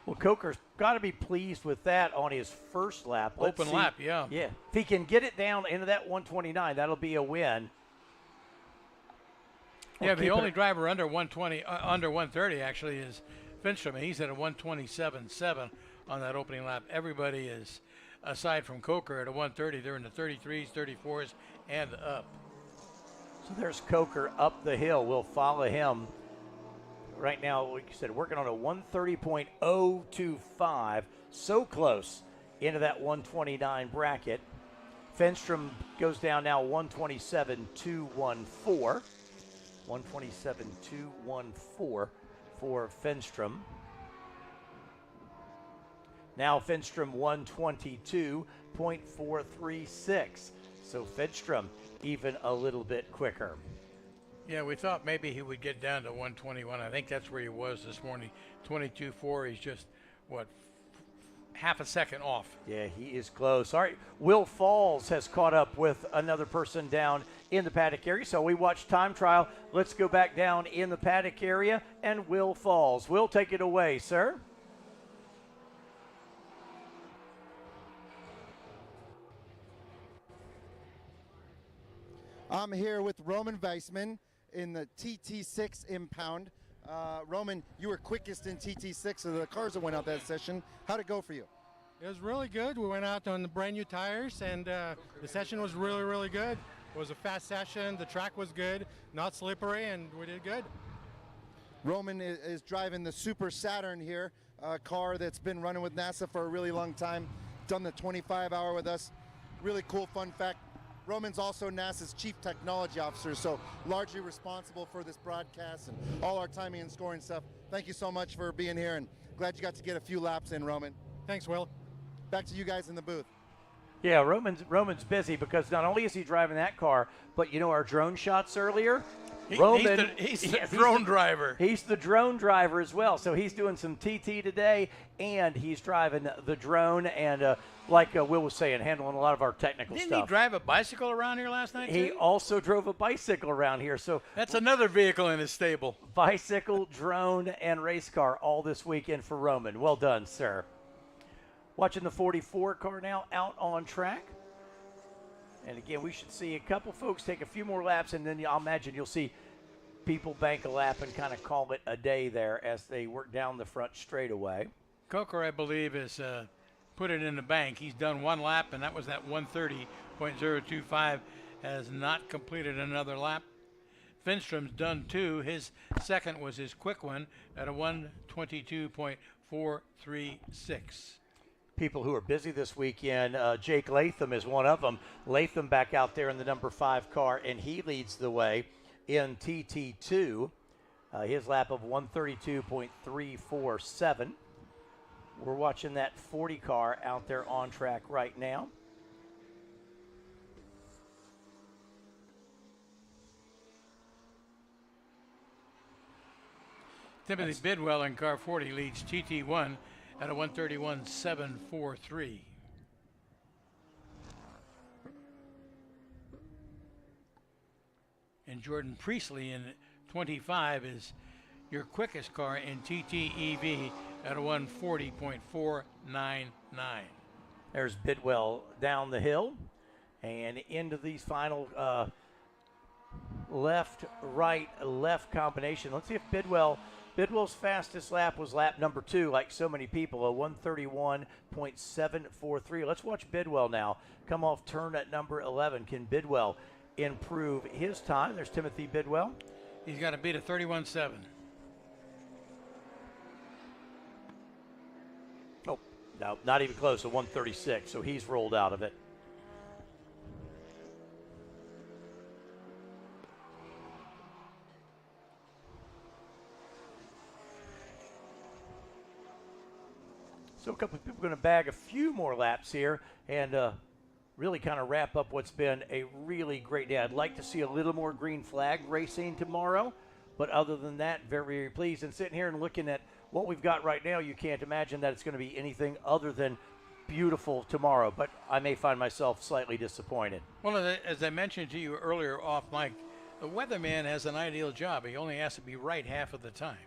Well, Coker's got to be pleased with that on his first lap. Open lap, yeah. Yeah. If he can get it down into that 129, that'll be a win. Yeah, the only driver under 120, under 130 actually is Finstrom. He's at a 127.7 on that opening lap. Everybody is, aside from Coker, at a 130. They're in the 33s, 34s, and up. So there's Coker up the hill. We'll follow him. Right now, like you said, working on a 130.025. So close into that 129 bracket. Fenstrom goes down now 127.214. 127.214 for Fenstrom. Now Fenstrom 122.436. So Fenstrom even a little bit quicker. Yeah, we thought maybe he would get down to 121. I think that's where he was this morning. 22.4. He's just, what, half a second off. Yeah, he is close. All right, Will Falls has caught up with another person down in the paddock area. So we watched time trial. Let's go back down in the paddock area and Will Falls. Will, take it away, sir. I'm here with Roman Weissman in the TT6 impound. Roman, you were quickest in TT6 of the cars that went out that session. How'd it go for you? It was really good. We went out on the brand new tires, and the session was really, really good. It was a fast session. The track was good, not slippery, and we did good. Roman is driving the Super Saturn here, a car that's been running with NASA for a really long time, done the 25-hour with us. Really cool fun fact. Roman's also NASA's Chief Technology Officer, so largely responsible for this broadcast and all our timing and scoring stuff. Thank you so much for being here, and glad you got to get a few laps in, Roman. Thanks, Will. Back to you guys in the booth. Yeah, Roman's busy because not only is he driving that car, but you know our drone shots earlier? Roman, he's the drone driver. He's the drone driver as well. So he's doing some TT today, and he's driving the drone, and like Will was saying, handling a lot of our technical stuff. Didn't he drive a bicycle around here last night, He too? also drove a bicycle around here. So that's another vehicle in his stable. Bicycle, drone, and race car all this weekend for Roman. Well done, sir. Watching the 44 car now out on track. And again, we should see a couple folks take a few more laps, and then I'll imagine you'll see people bank a lap and kind of call it a day there as they work down the front straightaway. Coker, I believe, has put it in the bank. He's done one lap, and that was that 130.025. Has not completed another lap. Finstrom's done two. His second was his quick one at a 122.436. People who are busy this weekend, Jake Latham is one of them. Latham back out there in the number 5 car, and he leads the way in TT2. His lap of 132.347. We're watching that 40 car out there on track right now. Timothy Bidwell in car 40 leads TT1 at a 131.743. And Jordan Priestley in 25 is your quickest car in TT EV at a 140.499. There's Bidwell down the hill and into these final left, right, left combination. Let's see if Bidwell's fastest lap was lap number 2, like so many people, a 131.743. Let's watch Bidwell now come off turn at number 11. Can Bidwell improve his time? There's Timothy Bidwell. He's got to beat a 31.7. Oh, no, not even close, a 136, so he's rolled out of it. So a couple of people are going to bag a few more laps here and really kind of wrap up what's been a really great day. I'd like to see a little more green flag racing tomorrow, but other than that, very, very pleased. And sitting here and looking at what we've got right now, you can't imagine that it's going to be anything other than beautiful tomorrow, but I may find myself slightly disappointed. Well, as I mentioned to you earlier off mic, the weatherman has an ideal job. He only has to be right half of the time.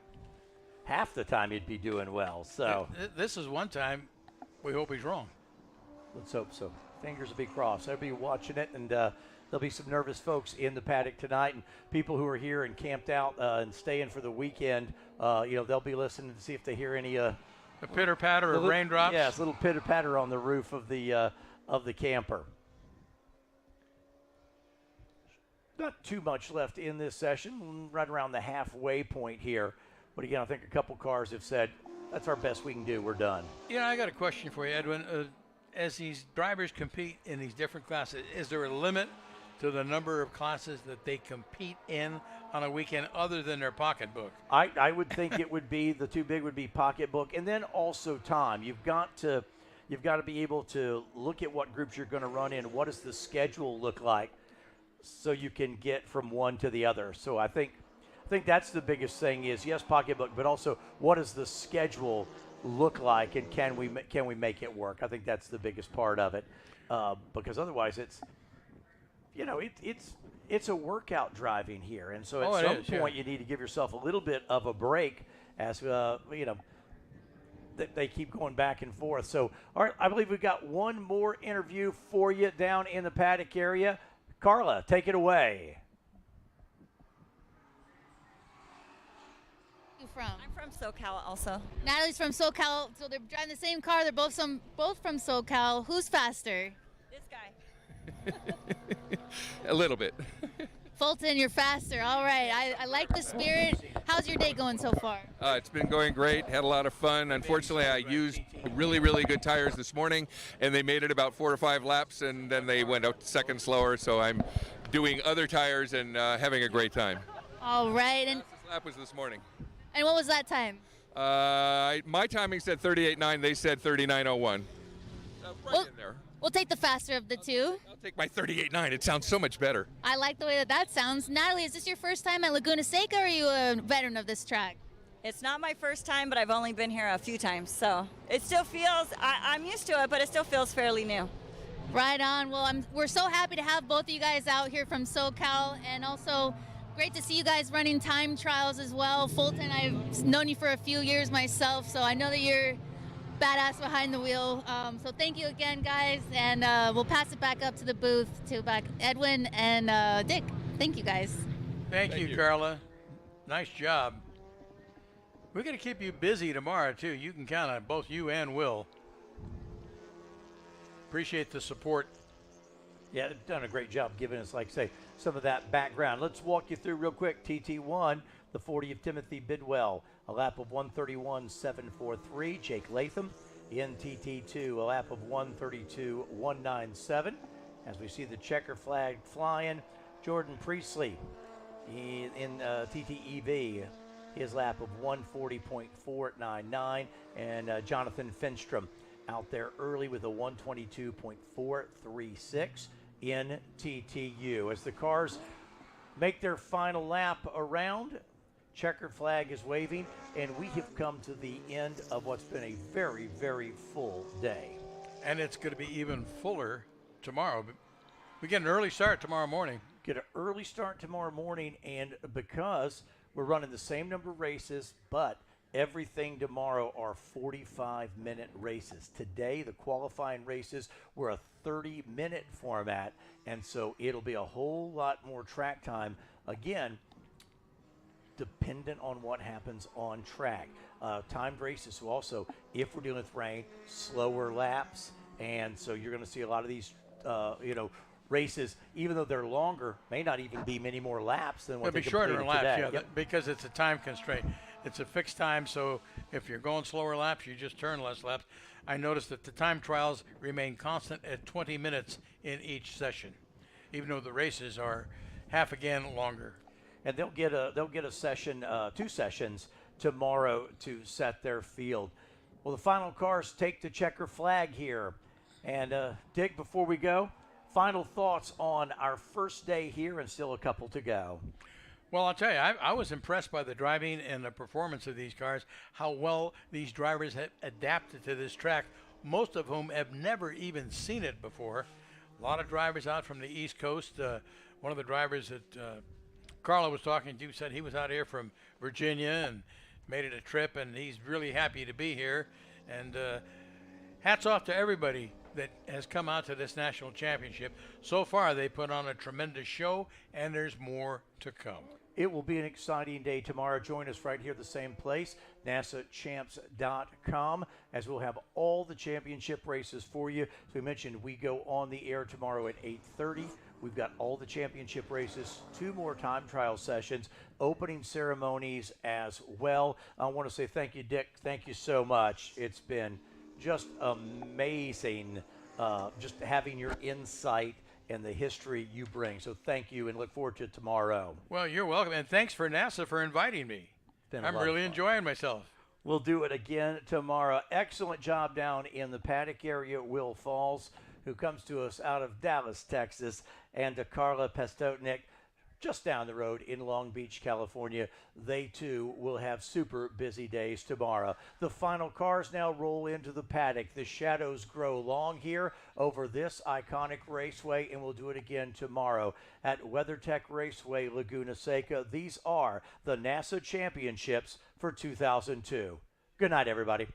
Half the time he'd be doing well, so. This is one time we hope he's wrong. Let's hope so. Fingers will be crossed. I'll be watching it, and there'll be some nervous folks in the paddock tonight, and people who are here and camped out and staying for the weekend, they'll be listening to see if they hear any a pitter-patter of raindrops. Yes, a little pitter-patter on the roof of the camper. Not too much left in this session, right around the halfway point here. But again, I think a couple cars have said, that's our best we can do, we're done. I got a question for you, Edwin. As these drivers compete in these different classes, is there a limit to the number of classes that they compete in on a weekend other than their pocketbook? I would think it would be, the two big would be pocketbook and then also time. You've got to be able to look at what groups you're going to run in. What does the schedule look like so you can get from one to the other? So I think that's the biggest thing is, yes, pocketbook, but also what does the schedule look like, and can we make it work? I think that's the biggest part of it, because otherwise it's a workout driving here, and so at some point you need to give yourself a little bit of a break as they keep going back and forth. So, all right, I believe we've got one more interview for you down in the paddock area. Carla, take it away. I'm from SoCal also. Natalie's from SoCal, so they're driving the same car. They're both from SoCal. Who's faster? This guy. A little bit. Fulton, you're faster. All right. I like the spirit. How's your day going so far? It's been going great. Had a lot of fun. Unfortunately, I used really, really good tires this morning, and they made it about 4 or 5 laps, and then they went a second slower. So I'm doing other tires and having a great time. All right. And fastest lap was this morning. And what was that time? My timing said 38.9. They said 39.01. Right in there. We'll take the faster of the two. I'll take my 38.9. It sounds so much better. I like the way that sounds. Natalie, is this your first time at Laguna Seca, or are you a veteran of this track? It's not my first time, but I've only been here a few times, so it still feels, I'm used to it, but it still feels fairly new. Right on. Well, we're so happy to have both of you guys out here from SoCal, and also great to see you guys running time trials as well. Fulton, I've known you for a few years myself, so I know that you're badass behind the wheel. So thank you again, guys, and we'll pass it back up to the booth to back Edwin and Dick. Thank you, guys. Thank you, Carla. Nice job. We're going to keep you busy tomorrow, too. You can count on both you and Will. Appreciate the support. Yeah, they've done a great job giving us, like I say, some of that background. Let's walk you through real quick. TT1, the 40 of Timothy Bidwell, a lap of 131.743. Jake Latham in TT2, a lap of 132.197. As we see the checker flag flying, Jordan Priestley in TTEV, his lap of 140.499, and Jonathan Finstrom out there early with a 122.436 in TTU. As the cars make their final lap around, checkered flag is waving, and we have come to the end of what's been a very, very full day. And it's going to be even fuller tomorrow. We get an early start tomorrow morning. Get an early start tomorrow morning, and because we're running the same number of races, but Everything tomorrow are 45-minute races. Today, the qualifying races were a 30-minute format, and so it'll be a whole lot more track time. Again, dependent on what happens on track. Timed races, so also, if we're dealing with rain, slower laps, and so you're going to see a lot of these, races, even though they're longer, may not even be many more laps than what It'll they be shorter completed laps, today. yeah, because it's a time constraint. It's a fixed time, so if you're going slower laps, you just turn less laps. I noticed that the time trials remain constant at 20 minutes in each session, even though the races are half again longer. And they'll get a session, 2 sessions tomorrow to set their field. Well, the final cars take the checker flag here. And Dick, before we go, final thoughts on our first day here and still a couple to go. Well, I'll tell you, I was impressed by the driving and the performance of these cars, how well these drivers have adapted to this track, most of whom have never even seen it before. A lot of drivers out from the East Coast. One of the drivers that Carla was talking to said he was out here from Virginia and made it a trip, and he's really happy to be here. And hats off to everybody that has come out to this national championship. So far, they put on a tremendous show, and there's more to come. It will be an exciting day tomorrow. Join us right here at the same place, nasachamps.com, as we'll have all the championship races for you. So we mentioned we go on the air tomorrow at 8:30. We've got all the championship races, 2 more time trial sessions, opening ceremonies as well. I want to say thank you, Dick. Thank you so much. It's been just amazing just having your insight and the history you bring. So thank you, and look forward to tomorrow. Well, you're welcome, and thanks for NASA for inviting me. I'm really enjoying myself. We'll do it again tomorrow. Excellent job down in the paddock area, Will Falls, who comes to us out of Dallas, Texas, and to Carla Pestotnik, just down the road in Long Beach, California. They, too, will have super busy days tomorrow. The final cars now roll into the paddock. The shadows grow long here over this iconic raceway, and we'll do it again tomorrow at WeatherTech Raceway Laguna Seca. These are the NASA Championships for 2002. Good night, everybody.